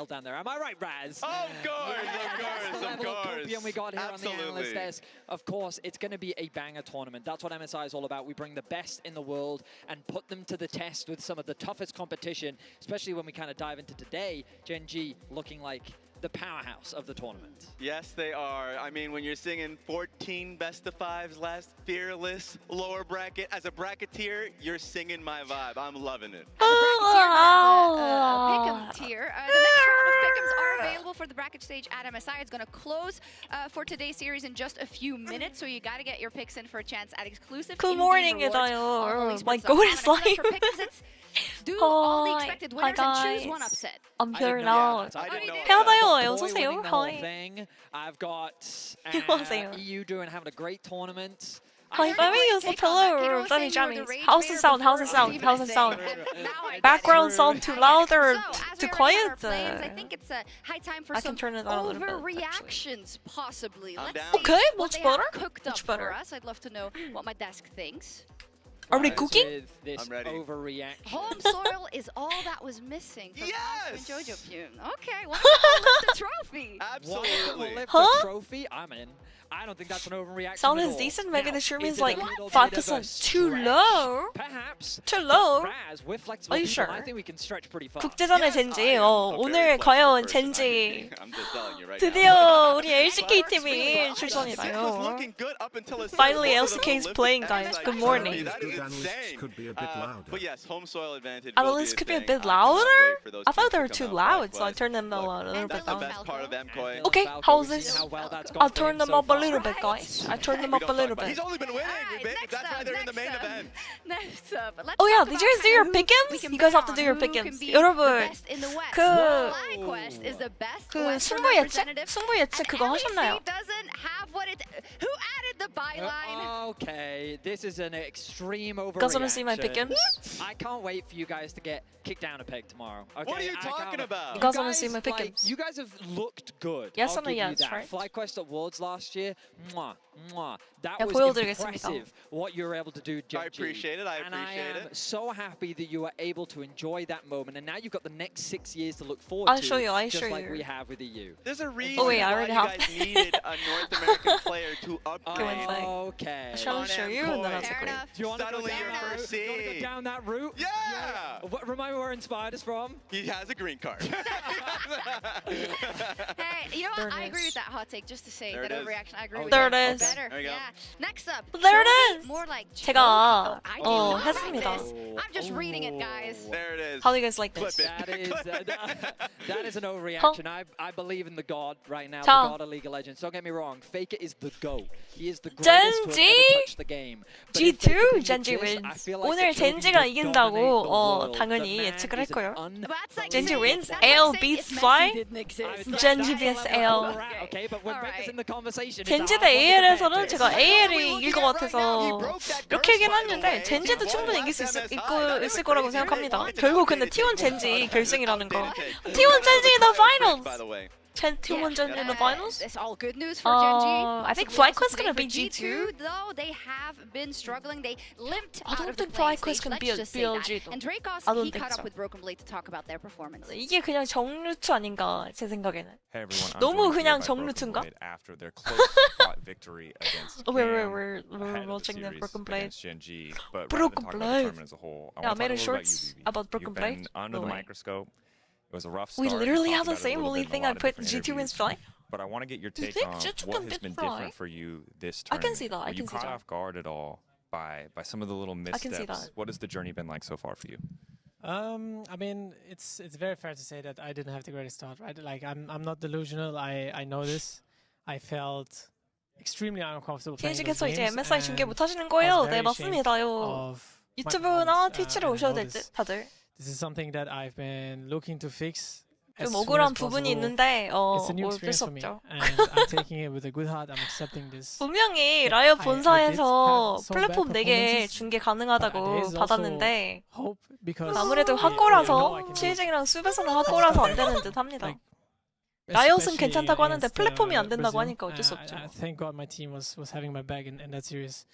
nailed down there. Am I right, Raz? Of course, of course. We got here Absolutely. on the analyst desk. Of course, it's going to be a banger tournament. That's what MSI is all about. We bring the best in the world and put them to the test with some of the toughest competition, especially when we kind of dive into today. GENG looking like the powerhouse of the tournament. Yes, they are. I mean, when you're singing 14 best of fives last, fearless, lower bracket, as a bracketeer, you're singing my vibe. I'm loving it. As a pick'em tier, the next round of pick'ems are available for the bracket stage at MSI. It's going to close for today's series in just a few minutes, so you got to get your picks in for a chance at exclusive Good morning, 이다요. My goal goal is like. Do all the expected winners and choose one upset. I'm here now. 태어나요. 어서오세요. I've got 안녕하세요. EU having a great tournament. Hi, Femi, hello. Femi Jammies. How's the sound? How's the sound? How's the sound? Background sound too loud or too quiet? I think it's high time for some overreactions, possibly. Okay, much better. Much better. I'd love to know what my desk thinks. Are we cooking? I'm ready. Overreaction. Home soil is all that was missing from Jojo Pune. Okay, well, lift the trophy. Absolutely. Lift the trophy. I'm in. I don't think that's an overreaction. Sound is decent. Maybe the stream is like 5% too low. Perhaps. Too low. Are you sure? I think we can stretch pretty far. 국제전의 젠지. 오늘 과연 젠지. 드디어 우리 LCK팀이 출전이다요. Finally, LCK is playing, guys. Good morning. But yes, home soil advantage. Analysts could be a bit louder. I thought they were too loud, so I turned them a little bit down. Okay, how's this? I'll turn them up a little bit, guys. I turned them up a little bit. He's only been winning, that's why they're in the main event. Oh yeah, did you guys do your pick'ems? You guys have to do your pick'ems. 여러분, 그 승부 예측 그거 하셨나요? Who added the byline? Okay, this is an extreme overreaction. Guys wanna see my pick'ems? I can't wait for you guys to get kicked down a peg tomorrow. Okay? What are you talking about? You guys wanna see my pick'ems? You guys have looked good. Yes or no yes, right? FlyQuest Awards last year, mwah, mwah. That 야, was 보여드리겠습니다. impressive what you were able to do, GENG. I appreciate it, And I am so happy that you were able to enjoy that moment, and now you've got the next 6 years to look forward to, just like we have with EU. There's a reason I why already you have. guys needed a North American player to upgrade. Okay. Shall I show you? And then I'll Fair enough. Do you want to go Suddenly down your that first route? Do you want to go seed. down that route? Yeah! Remind me where Inspired is from? He has a green card. Hey, you know what? I agree with that hot take. Just to say There that it is. overreaction, I agree with There that. it is. Better. There you go. Yeah. Next up. There it Chovy, is. More like 제가 I do not like 했습니다. this. I'm just reading it, guys. There it is. How do you guys like this? Clip it. That is an overreaction. I believe in the god right now, the 자. god of League of Legends. Don't get me wrong, Faker is the GOAT. He is the greatest to have ever touched the game. But if Faker G2 can 젠지 get this, I wins. feel like 오늘 the Chovy 젠지가 will 이긴다고 dominate the world. 당연히 The man 예측을 is 했고요. an That's like Genji saying- wins. that's like AL saying beats if Messi Fly. didn't exist. Genji vs AL. Okay, but when Faker's in the conversation, 젠지 대 AL에서는 제가 AL이 이길 것 같아서 이렇게긴 했는데 젠지도 충분히 이길 수 있을 거라고 생각합니다. 결국 근데 T1 젠지 결승이라는 거. T1 젠지 in the finals. By the way. T1 젠지 in the finals. It's all good news for Genji. I think It's also FlyQuest today gonna for be G2. Though they have been struggling, they limped I out don't of the think playing FlyQuest stage. can Let's be a just say that. BLG though. And Dracos, I don't he think caught so. up with Broken Blade to talk about their performance. 이게 그냥 정루투 아닌가 제 생각에는. Hey everyone, I'm 너무 joined here 그냥 by 정루투인가? Broken Blade after their close-fought victory against We're GENG ahead of watching the series Broken Blade. against GENG. But Broken rather than talk about the Blade. tournament as a whole, Yeah, I want made to a talk about shorts you, about Vivi. Broken You've been Blade. under No the way. microscope. It was a rough We start. literally You have the talked about it a same little only bit in thing a I lot of put different G2 wins interviews. Fly. But I want to get your take think on G2 what can has beat been Fly? different for you this I tournament. can see that, I Were you can see caught that. off guard at all by some of the little I can see missteps? that. What has the journey been like so far for you? I mean, it's very fair to say that I didn't have the greatest start, right? Like I'm not delusional. I know this. I felt extremely uncomfortable playing those TNG께서 이제 games, MSI 중계 and 못 하시는 I 거예요. was 네 very ashamed 맞습니다요. of my 유튜브나 performance, 트위치로 and I 오셔야 know 될 듯 this. 다들. This is something that I've been looking to fix as 좀 soon as 억울한 부분이 possible. 있는데 It's a new 뭐 어쩔 experience 수 for me, 없죠. and I'm taking it with a good heart. I'm accepting this. 분명히 I 라이엇 did 본사에서 have so bad 플랫폼 4개 performances, 중계 but 가능하다고 there is also 받았는데 hope because 아무래도 I know I 학고라서 can do it. 치즈이랑 숲에서는 학고라서 안 되는 듯 합니다. Like, 라이엇은 especially 괜찮다고 하는데 against, 플랫폼이 안 된다고 Brazil. 하니까 어쩔 수 없죠. Thank God my team was having my back in that series.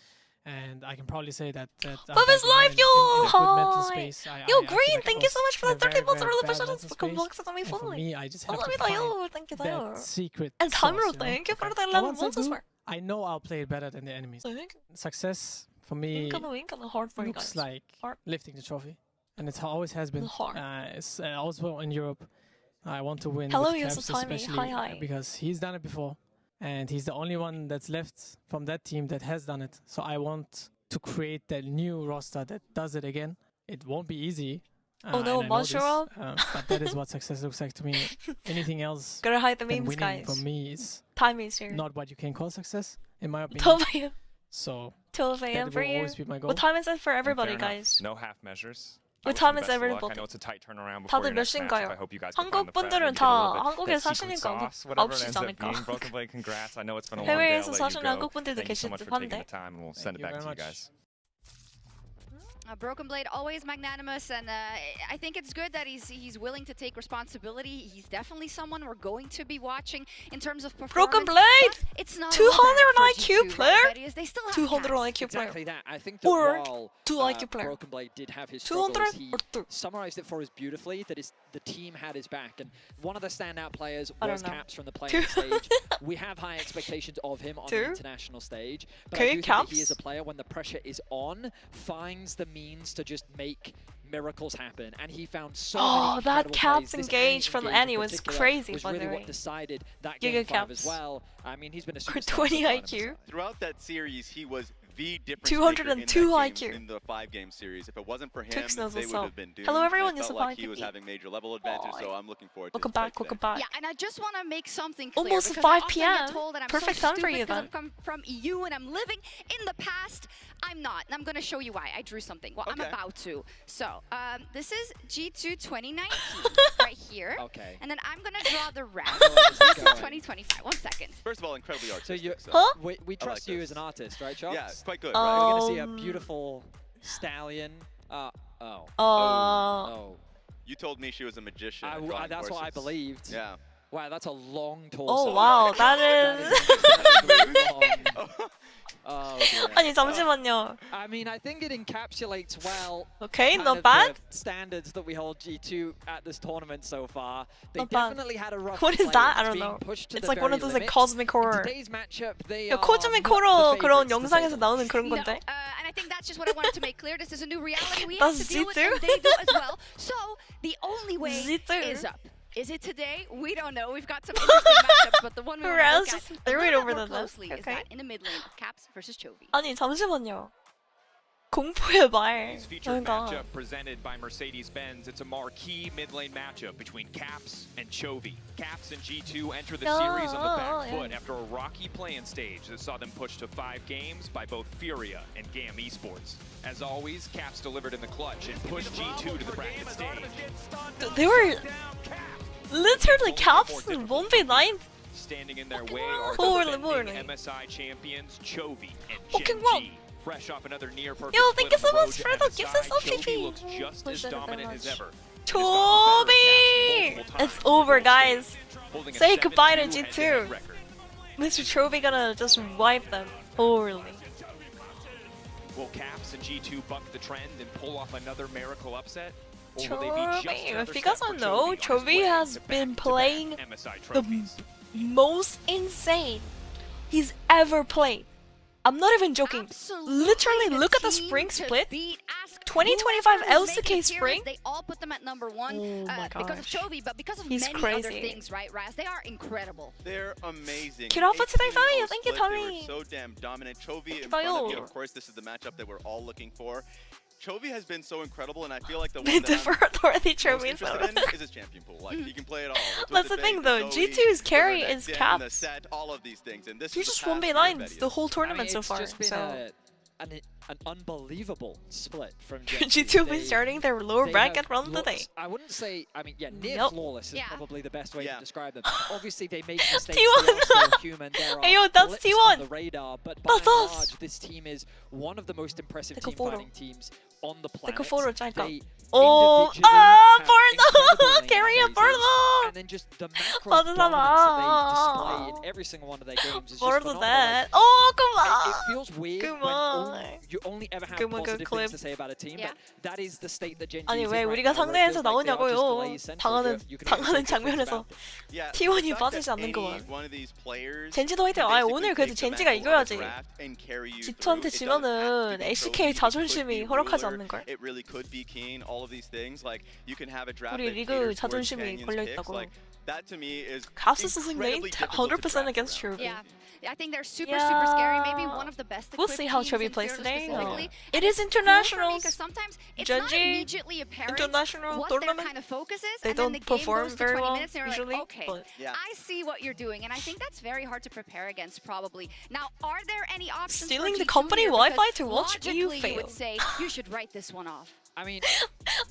And I can probably say that. Love is life, yo! In a good mental Hi! space. Yo, I feel Green, like thank I you so much was for the in a 30 months. I very really bad appreciate it. mental For space. blocks on me And for fully. me, I just have to Thank find you, thank you. that secret And sauce, timer, you know? thank you for the And 11 once I months as do, well. I know I'll play it better than the enemies. Success for me Wink on the hard for you looks guys. like Hard. lifting the trophy, and it always has been. Hard. It's also in Europe. I want to win Hello, with Yusuf Caps, Timey. especially Hi. because he's done it before, and he's the only one that's left from that team that has done it. So I want to create that new roster that does it again. It won't be easy. Oh no, and I know this, Moshiro? but that is what success looks like to me. Anything else Gotta hide the than memes, winning guys. for me is Time is here. not what you can call success, in my opinion. 12 a.m. So 12 that a.m. will for you. always be my goal. What time is it for And everybody, fair enough. guys? No half measures. What I wish time you is best of everybody? luck. I know it's a tight turnaround before 다들 your 몇 next match, but I 시인가요? hope you guys can find 한국 the prep 분들은 and get a little 다 bit 한국에 that secret 사시니까 sauce, whatever it 9시 ends up 자니까. being. Broken Blade, congrats. I know it's been a long day. 해외에서 I'll let 사시는 you 한국 go. 분들도 Thank you so 계실 much for taking 듯한데. the time, and we'll send it you back very to you much. guys. Broken Blade, always magnanimous, and I think it's good that he's willing to take responsibility. He's definitely someone we're going to be watching in terms of performance. Broken Blade! But it's not 200 all bad for IQ G2, player? right? That is, they still have 200 Caps. IQ player. Exactly that. I think that Or while 2 IQ player. Broken Blade did have his 200 struggles, he or 2? summarized it for us beautifully, that the team had his back. And one of the standout players I was don't know. Caps from the playing 2? stage. We have high expectations of him on 2? the international stage. But Okay, I do think that he Caps. is a player, when the pressure is on, finds the means to just make miracles happen, and he found so many Oh, that incredible Caps plays. This engage from engage in Annie was particular crazy, was by the really way. what decided that Giga game 5 Caps. as well. I mean, he's been a For superstar 20 so far on IQ. MSI. Throughout that series, he was the difference 202 maker IQ. in the 5-game series. If it wasn't for him, Tux knows they what's would up. have been doomed. Hello, everyone, And it felt Yusuf like he was Timey. having major level advantage, so I'm looking forward to Welcome his play back, welcome today. back. Yeah, and I just want to make something clear. Almost because 5 I often PM. get told that I'm Perfect so time for stupid you because then. I'm come from EU and I'm living in the past. I'm not, and I'm going to show you why. I drew something. Well, I'm Okay. about to. So, this is G2 2019 right here. Okay. And then I'm going to draw the rest. Where is This this is going? 2025. 1 second. First of all, incredibly So artistic. you, Huh? we trust you this. as an artist, right, Chops? Yeah, quite good, Oh. right? We're gonna see a Um, beautiful stallion. Oh. Uh, Oh. You told me she was a magician. at I, drawing that's what I horses. believed. Yeah. Wow, that's a long torso. oh wow, that That is. is incredibly long. Oh dear. 아니 잠시만요. I mean, I think it encapsulates well Okay, kind not of bad. the standards that we hold G2 at this tournament so far. They Not bad. definitely had a rough What is play. that? I It's don't being know. pushed to It's the like one of very those like limit. cosmic In horror. today's matchup, they 야, are 코즈믹 not 호러 the 그런 favorites, to say 영상에서 the 나오는 least. 그런 No, 건데. and I think that's just what I wanted to make clear. This is a new reality we That's have to deal with, G2? and they do as well. So the only way G2. is up. Is it today? We don't know. We've got some interesting matchups, but the one we want to Raz look just at threw a it little over bit more the net. closely is Okay. that in the mid lane of Caps versus Chovy. 아니 잠시만요. 공포의 말. This featured 그러니까 matchup presented by Mercedes-Benz. It's a marquee mid-lane matchup between Caps and Chovy. Caps and G2 enter the series on the back foot after a rocky play-in stage that saw them pushed to 5 games by both Furia and GAM Esports. As always, Caps delivered in the clutch and pushed G2 to the bracket stage. They were literally Caps and 1v9. Standing in their way are Holy defending moly. MSI champions Chovy and Fucking GENG. Fresh off another near perfect Yo, thank you split so on much the for road the to gifts MSI, and stuff, Chovy Fifi. looks just as Appreciate it very dominant as much. ever. Chovy! It's over, guys. Holding a Say goodbye to 7-2 G2. head-to-head record. Mr. Chovy gonna just wipe them thoroughly. Will Caps and G2 buck the trend and pull off another miracle upset? Or will they be just Chovy, another if you guys step don't for know, Chovy on his Chovy way has to been back-to-back playing MSI the trophies. most insane he's ever played. I'm not even joking. Absolutely Literally, the look at the team spring to split. beat. Ask 2025 whoever is making LCK the series, spring. They all put them at number 1 Oh my because of gosh. Chovy, but because of He's many other crazy. things, right, Raz? They are incredible. They're amazing. Get off it today, 18-0 Tommy. Thank you, split. They Tommy. were so damn dominant. Chovy in Bye, front of you. yo. Of course, this is the matchup that we're all looking for. Chovy has been so incredible, and I feel like the They one that I'm deferred already most Chovy. interested in is his champion pool. Like, he can play it all. The That's the Twisted thing, Fate, though. Zoe, G2's carry the is Den, Caps. The set, all of these things. And this You're is the just path 1v9 for the whole I mean, tournament so it's far. just been So an an unbelievable split from G2 been starting their lower they bracket have run today. looked, I wouldn't say, I mean, yeah, near Nope. flawless is Yeah. probably the best way Yeah. to describe them. Obviously, they make mistakes. T1. They are still human. There are Hey, yo, that's blips T1. on the radar, but by and That's us. large, this team is one of the most impressive Take a team photo. fighting teams on the Take planet. a photo, Jacob. They Oh, individually have incredible Porno! lane Carry a phases, Porno! and then just the macro Porno dominance that they display naman. in every single one of their games is just More phenomenal. than that. Like, Oh, come it on! feels weird Come when on. you only ever have Come on, good positive clip. things to say about a team, Yeah. but that is the state that Gen G 아니 is 왜 in right 우리가 now, where it 상대에서 feels like they are just 나오냐고요. delay central. 당하는 You can only 당하는 say good things 장면에서 about them. Yeah, T1이 the fact 빠지지 that 않는구만. any one of these players 젠지도 화이팅! can 아 basically 오늘 그래도 take the 젠지가 mantle of 이겨야지. the draft and carry you G2한테 through. It doesn't have 지면은 to be LCK Chovy, it 자존심이 could be 허락하지 Ruler, 않는걸? it really could be Keen, all of these things. Like, you can have a draft 우리 that 리그 caters towards 자존심이 Canyon's 걸려있다고. picks. Like, that to me is 갑스 incredibly 스승님 difficult to 100% draft against around. Chovy. Yeah. I think they're super scary. Maybe Yeah. one of the best. We'll see how teams Chovy in plays Fearless today. specifically. It is It's cool for me internationals. 'cause sometimes it's not GENG, immediately apparent international what their tournament. kind of focus is, They and then don't the game perform goes to very 20 well minutes, and you're usually. like, okay, But Yeah. I see what you're doing, and I think that's very hard to prepare against, probably. Now, are there any options Stealing for the G2 company here? Wi-Fi Because to watch you logically, fail. You would say you should write this one off. I mean,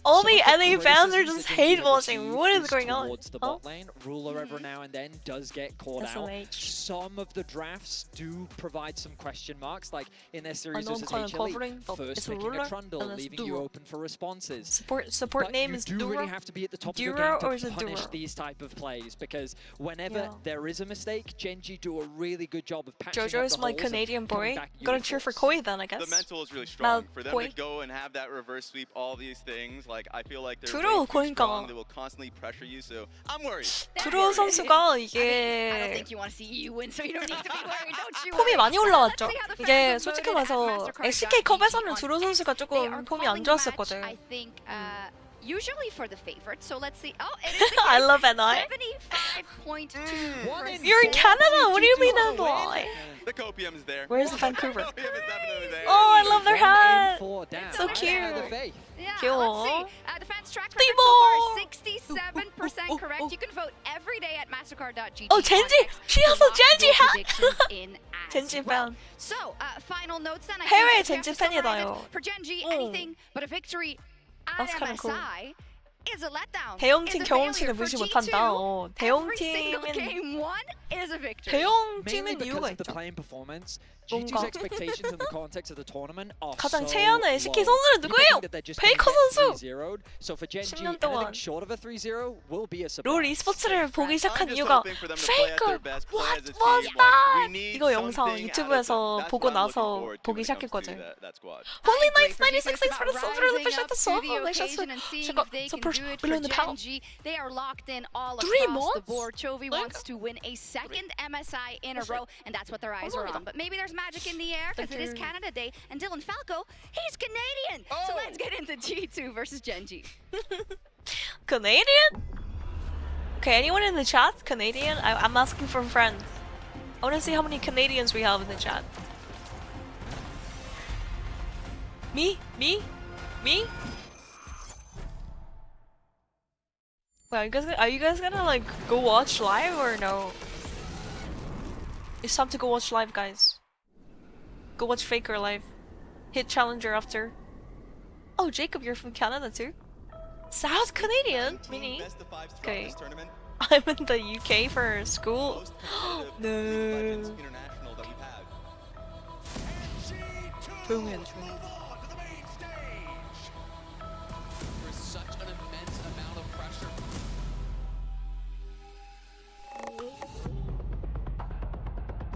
all some the of LA fans are criticisms just that Gen G hate have watching. received What is going on? towards the Huh? bot lane. Ruler every now and then does get caught out. SLH. Some of the drafts do provide some question marks, like in their series know I'm versus kind of HLE, covering, but first it's a picking a Ruler Trundle, and it's leaving you Duo. open for responses. Support But name you is do Duro. really have to be at the top Duro of your or game is to it punish Duro? these type of plays, because whenever Yeah. there is a mistake, Gen G do a really good job of patching Jojo up is the my holes and Canadian coming boy. back Gonna cheer for uniforms. Koi then, I guess. The mental is really strong. For them Koi. to go and have that reverse sweep, all these things, like, I feel like they're Duro way too Koi가. strong. They will constantly pressure you, so I'm worried. 드로 선수가 I don't 이게 think you want to see you win, so you don't need to be worried. Don't you 폼이 worry. 많이 올라왔죠. Let's see how the 이게 fans 솔직히 voted at 말해서 Mastercard.gg LCK 컵에서는 on 드로 선수가 They 조금 are 폼이 calling 안 the match, 좋았었거든. I think, usually for the favorite. So let's see. Oh, it is the I case. love NI. 75.2%. You're in Canada. What do you mean, boy? The copium is there. Where's the Vancouver? The copium is definitely there. Oh, I love their One aim hat. for down. So Right cute. out of the faith. Yeah, Cool. let's see. The fans track record Timo! so far is 67% correct. You can vote every day at Mastercard.gg. Oh, Genji! She has a Genji hat! in as 젠지 well. fan. So, final notes then. I 해외 think 젠지 if we have to summarize 팬이다요. it, for Genji, 음. anything but a victory at That's kinda cool. MSI is a letdown. 대형팀 is a failure. 경험치를 For 무시 G2, 못한다. every single 대형팀은 game won is a victory. Mainly 대형팀은 because 이유가 of the 있죠. playing performance, G2's 뭔가. expectations in the context of the tournament are 가장 so 최연의 LCK low. 선수는 You 누구예요? think that they're just gonna 페이커 get 선수! 3-0'd. So for Gen G, 10년 anything 동안. short of a 3-0 will be a surprise. 롤 e스포츠를 보기 I'm 시작한 just 이유가 hoping for them to play at their 페이커! best, play What as a team. was Like, that? we need 이거 영상 something out of them. 유튜브에서 That's 보고 what I'm looking 나서 forward to 보기 when it comes to 시작했거든. that squad. Holy Knights For G2, 96 it's about express rising up 셨어 to the occasion and seeing if they can do it for Gen G. They are locked in all 3 across the months? board. Chovy Like- wants to win a second MSI in a row, and that's what their eyes are on. But maybe there's magic in the air because it is Canada Day, and Dylan Falco, he's Canadian. So let's get into G2 versus Gen G. Canadian? Okay, anyone in the chat? Canadian? I'm asking for friends. I want to see how many Canadians we have in the chat. Me? Me? Me? Wait, are you guys gonna like go watch live or no? It's time to go watch live, guys. Go watch Faker live. Hit Challenger after. Oh, Jacob, you're from Canada too? South Canadian? 19 Mini? best of 5 Okay. this tournament. I'm in the UK for school. Most competitive No. Legends international that we've had. 조용히 해, 조용히 해. There's such an immense amount of pressure.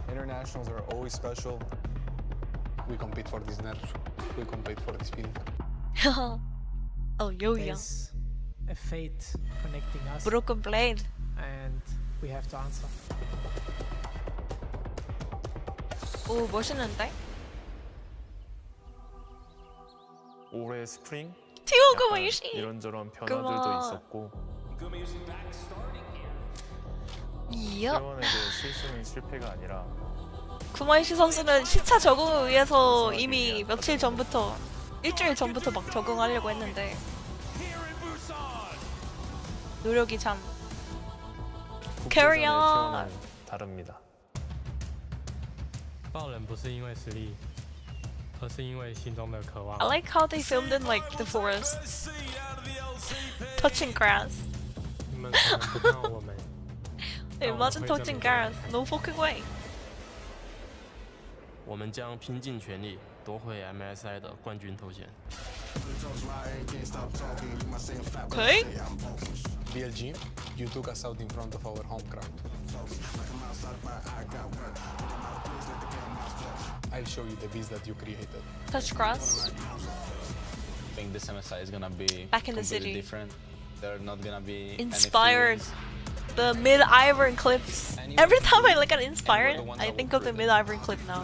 Internationals are always special. We compete for these nerves. We compete for this feeling. Oh, 요야. There's a fate connecting us, Broken blade. and we have to answer. 오, 멋있는데? 올해 스프링 티오그 약간 마유시. 이런저런 변화들도 그만. 있었고 이야. 회원에게 실수는 실패가 아니라 구마이시 선수는 시차 적응을 위해서 이미 며칠 전부터 일주일 전부터 막 적응하려고 했는데 노력이 참 Carry 국제전의 on. 체험은 다릅니다. 爆冷不是因为实力， I like how they filmed in like the forest, touching grass. Imagine touching grass. No fucking way. 我们将拼尽全力夺回 MSI 的冠军头衔。 Okay. BLG, you took us out in front of our home crowd. I'll show you the beast that you created. Touch grass. I think this MSI is gonna be Back in the completely city. different. They're not gonna be Inspired. The mid-Ivory clips. Every time I look at Inspired, I think of the mid-Ivory clip now.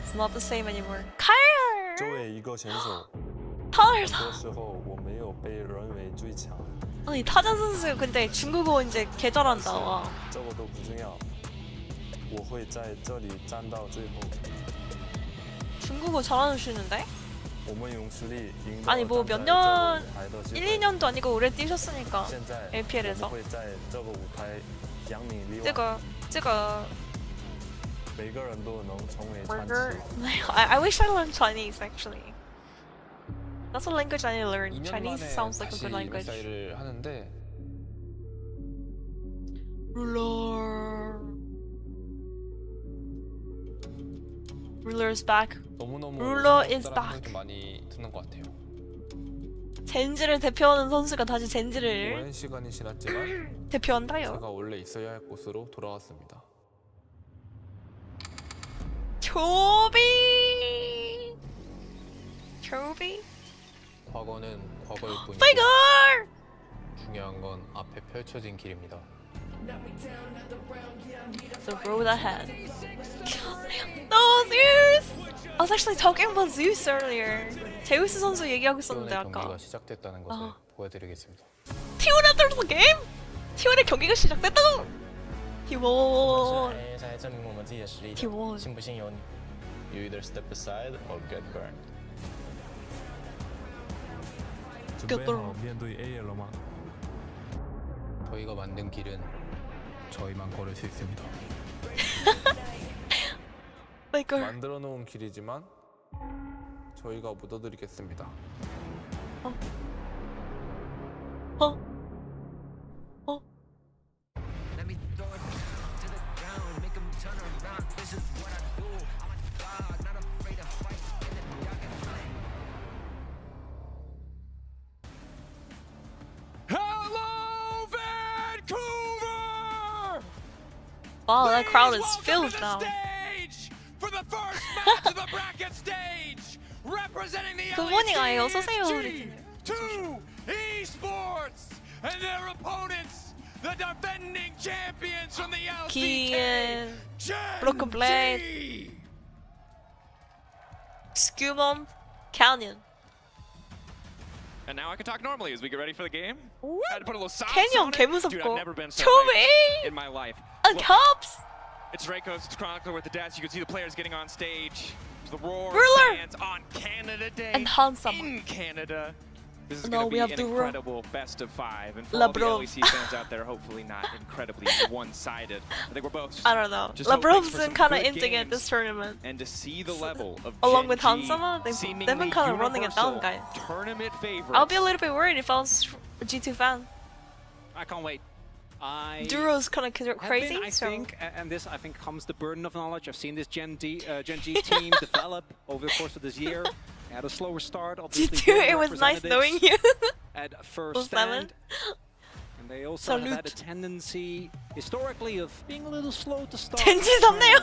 It's not the same anymore. Kyle! 作为一个选手， Tyler 很多时候我没有被认为最强， 아니 타잔 선수 근데 중국어 이제 개 잘한다. 와. 这个都不重要。我会在这里站到最后。 중국어 잘하시는데? 我们用实力赢得 아니 뭐 몇 站在 년, 这个舞台的机 1, 会。 2년도 아니고 오래 뛰셨으니까 现在 LPL에서. 我们会在这个舞台扬名立万，这个每个人都能成为传 burger. 奇。 I wish I learned Chinese actually. That's a language I need to learn. 2년 Chinese 만에 sounds like a 다시 good language. MSI를 하는데 Ruler's back. 너무너무 Ruler is 우승했다라는 back. 생각이 좀 많이 드는 것 같아요. 젠지를 대표하는 선수가 다시 젠지를 오랜 시간이 지났지만 대표한다요. 제가 원래 있어야 할 곳으로 돌아왔습니다. Chovy. 과거는 과거일 뿐이고 Figure. 중요한 건 앞에 펼쳐진 길입니다. The road ahead. No, Zeus! I was actually talking about Zeus earlier. 제우스 선수 얘기하고 있었는데 T1의 아까. 경기가 시작됐다는 것을 보여드리겠습니다. T1 after the game? T1의 경기가 시작됐다고! T1. 来证明我们自己的实力的， T1. 信不信由你。 You either step aside or get burned. 准备好面对 A 了吗？ 저희가 만든 길은 저희만 걸을 수 있습니다. Figure. 만들어 놓은 길이지만 저희가 묻어드리겠습니다. Hello, Vancouver! Wow, that crowd is filled now. For the first match of the bracket stage, representing the Good morning, 아이. 어서 오세요. LCKT2 Esports and their opponents, the defending champions from the LCK, Broken Blade. Scumon Canyon. And now I can talk normally as we get ready for the game. What? Had to put a little sauce Canyon on it. 개 Dude, I've 무섭고. never been so Chovy! hyped in my life. And Look, Cops. it's Draco's Chronicler with the desk. You can see the players getting on stage. The roar of Ruler! fans on Canada Day And Handsome. in Canada. This is No, going to we be have an Duro. incredible best of 5. And for La all the Bro. LEC fans out there, hopefully not incredibly one-sided. I think we're both I don't know. just hoping Labrov's for been some kind of good hinting at games. this tournament. And to see the level of Along with Gen G Hansama, they've seemingly been kind of running it down, universal guys. Tournament favorites. I'll be a little bit worried if I was a G2 fan. I can't wait. Duro's kind of crazy, I so think, and this I think comes the burden of knowledge. I've seen this Gen G team develop over the course of this year. At a slower start, obviously. G2, it was nice knowing you. At first stand. And they also have had a tendency, historically, of being a little slow to start. 젠지 샀네요.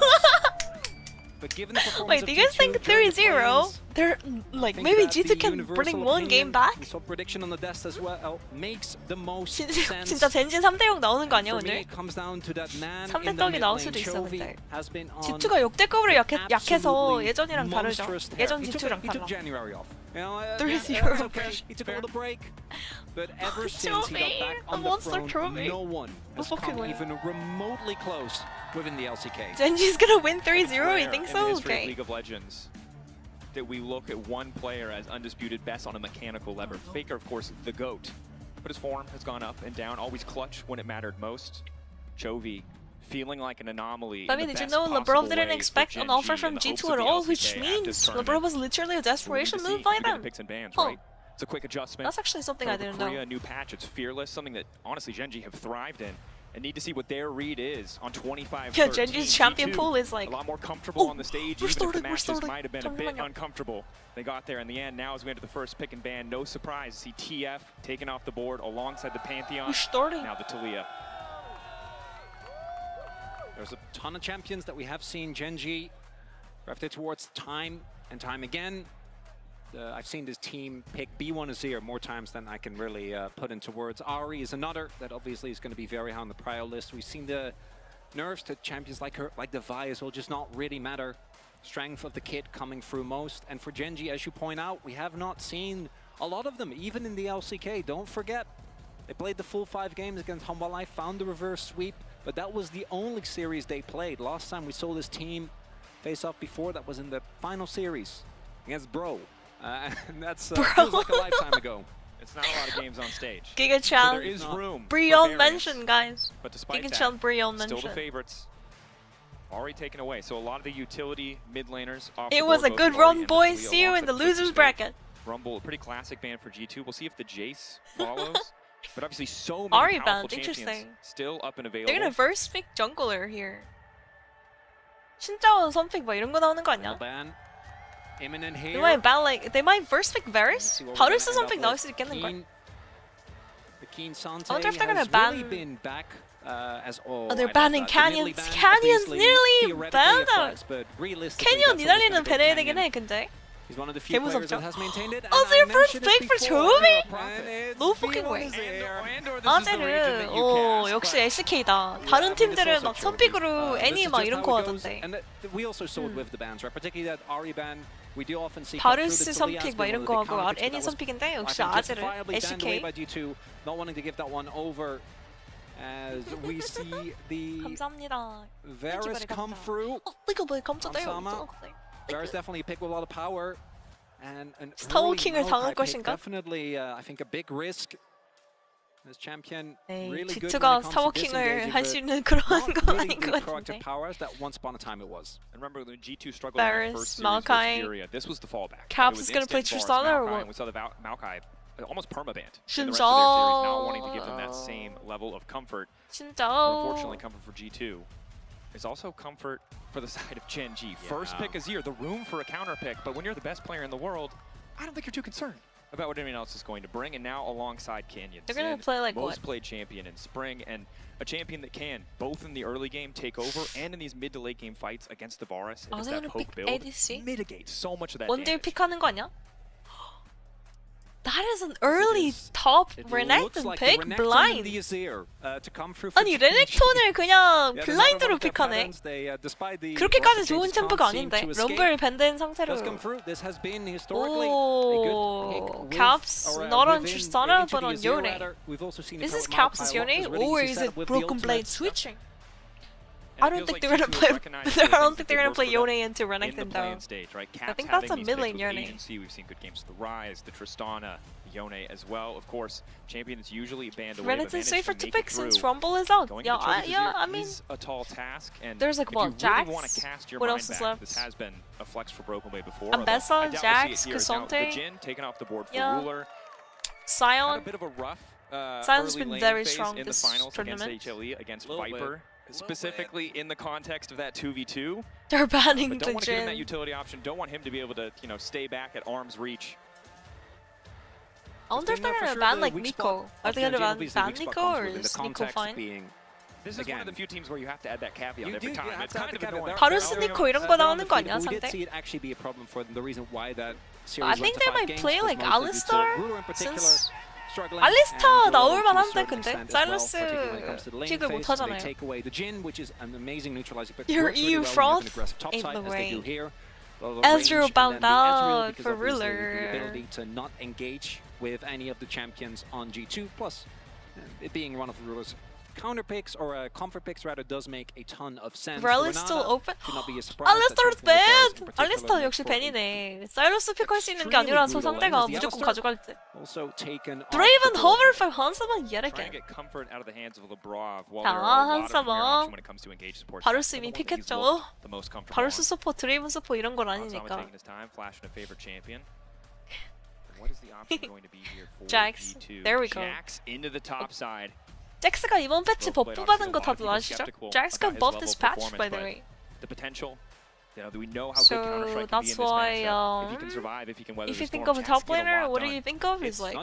But given the performance Wait, of do you guys G2 think during the 3-0? play-ins, They're like I think maybe that G2 the can universal bring one game opinion, back? we saw prediction on the desk as well, makes the most sense. 진짜 젠지 3대0 나오는 거 아니야 For me, 오늘? it comes down to that man 3대 in the 떡이 mid 나올 lane. 수도 있어, Chovy 근데. has been on G2가 역대급으로 약해서 absolutely 예전이랑 다르죠. monstrous tear. 예전 He G2랑 took 달라. January off. You know, 3-0 that's okay. break. He took a little break, but ever since he Chovy, got back a on the monster throne, Chovy. no one has fucking come way. even remotely close within the LCK. Genji's gonna win 3-0, you Rare think in so? the history of Okay. League of Legends that we look at one player as undisputed best on a mechanical lever. Faker, of course, the GOAT. But his form has gone up and down, always clutch when it mattered most. Chovy feeling like an anomaly. I mean, did you know Labrov didn't expect an offer from G2 at all, which means Labrov was literally a desperation move by them. Picks and bans, Oh. right? It's a quick adjustment. That's actually something I didn't know. Korea, new patch, it's fearless, something that honestly GENG have thrived in. And need to see what their read is on 25. Yeah, GENG's champion pool is like a lot more comfortable on the stage, even if the matches starting. might have been a bit uncomfortable. They got there in the end. Now as we enter the first pick and ban, no surprise to see TF taken off the board alongside the Pantheon. Now the Talia. There's a ton of champions that we have seen GENG drafted towards time and time again. I've seen this team pick B1 Azir more times than I can really put into words. Ari is another that obviously is going to be very high on the prio list. We've seen the nerfs to champions like her, like the Vi as well, just not really matter. Strength of the kit coming through most. And for GENG, as you point out, we have not seen a lot of them, even in the LCK. Don't forget, they played the full 5 games against Humble Life, found the reverse sweep, but that was the only series they played. Last time we saw this team face off before, that was in the final series against Bro. And that's feels like a lifetime ago. It's not a lot of games on stage. Giga So Chan, there is room. Brion mention, guys. But despite Giga that, Chan, Brion still mention. the favorites. Already taken away. So a lot of the utility mid laners off It the was board, a both good Ori run, and boys. Talia See you in alongside the the losers Swift bracket. Rumble, a pretty classic ban for G2. We'll see if the Jace follows. But obviously so many Ari powerful band, champions interesting. still up and available. They're gonna verse pick jungler here. 진짜 선픽 뭐 이런 거 나오는 거 아니야? Ban imminent They here. might ban like they might verse pick Varus. 바루스 선픽 나올 수 있겠는 걸. The Keen Sante I wonder if they're gonna has ban. really been back as Oh, they're banning Canyons. Canyons nearly banned out. Canyon 니달리는 밴해야 되긴 해, 근데. He's one of the few players 개무섭죠? that has maintained it. Oh, their first pick for Chovy? No fucking way. 아제르, 오 역시 LCK다. 다른 팀들은 막 선픽으로 애니 막 이런 거 하던데. And we also saw it with the bans, right? Particularly that Ari ban. We do often see 바루스 선픽 막 이런 거 하고 애니 선픽인데 역시 아제르, LCK. Not wanting to give that one over. As we see the 감사합니다. Varus come through. 이거 뭐 감사해요. Sama. Varus definitely a pick with a lot of power. And an 스타워킹을 당할 것인가? Definitely, I think a big risk. This champion 에이, really good G2가 when it comes to 스타워킹을 할 수 disengaging, 있는 그런 but 건 not 아닌 것 really good 같은데. powers that once upon a time it was. And remember, when G2 struggled in that Varus, first series Maokai. with Furia, this was the fallback. Caps It was is gonna play instant Tristana bars, or Maokai, what? and we saw the Maokai almost permabanned in the rest of their series, not wanting to give them that 진짜. same level of comfort. 진짜. Unfortunately, comfort for G2 is also comfort for the side of GENG. First pick Azir, the room for a counter pick, but when you're the best player in the world, I don't think you're too concerned about what anyone else is going to bring. And now alongside Canyon, They're gonna play like most what? played champion in spring, and a champion that can both in the early game take over and in these mid to late game fights against the Varus and Are they that gonna poke pick build ADC? mitigate so much of that 원딜 damage. 픽하는 거 아니야? That is an early top Renekton pick blind. 아니 레넥톤을 그냥 블라인드로 픽하네. 그렇게까지 좋은 챔프가 아닌데 럼블 밴된 상태로. 오, Caps not on Tristana but on Yone. Is this Caps' Yone or is it Broken Blade switching? I don't think they're gonna play. I don't think they're gonna play Yone into Renekton though. I think that's a mid lane Yone. We've seen good games with the Rise, the Tristana, Yone as well. Of course, champions usually banned away. Renekton's safer to pick since Rumble is out. Yeah, I mean, a tall task, and there's like what, Jax? What else is left? This has been a flex for Broken Blade before. Ambessa, Jax, The Cassante. Jhin taken off the board for Yeah. Ruler. Sion. Had a bit of a rough Sion's early been lane very phase strong in the this finals tournament. against HLE, against Viper. Specifically in the context of that 2v2. They're banning But the don't want to give him that Jhin. utility option. Don't want him to be able to, stay back at arm's reach. I wonder if they're gonna ban like Nico. Are they gonna ban Nico or is Nico fine? This is one of the few teams where you have to add that caveat every time. It's kind of annoying. 바루스 니코 이런 거 나오는 거 아니야, We did 상대? see it actually be a problem for them. The reason why that series I went think to they 5 might games play was like mostly due to Alistar Ruler in particular since struggling, Alistar and 나올 to a 만한데 certain 근데 extent as well, 사일러스 particularly when it comes to the lane 픽을 phase, 못 they 하잖아요. take away the Jhin, which is an amazing neutralizing pick. Your Works really EU well when you have an Froth aggressive top ain't side, the as they do way. here. Ezreal bound out because for obviously Ruler. The ability to not engage with any of the champions on G2, plus it being one of Ruler's counter picks or comfort picks rather does make a ton of sense. Rel is still open. Should not be a surprise. 알리스타도 밴! 알리스타 역시 밴이네. 사일러스 픽할 수 있는 게 아니라서 상대가 무조건 가져갈 듯. Also taken Draven hover for Hansamang yet again. 한사망. 바루스 이미 픽했죠. 바루스 서포, 드레이븐 서포 이런 건 아니니까. Jax, there we go. 잭스가 이번 패치 버프 받은 거 다들 아시죠? Jax got buffed this patch, by the way. So that's why if you think of a top laner, what do you think of? Is like,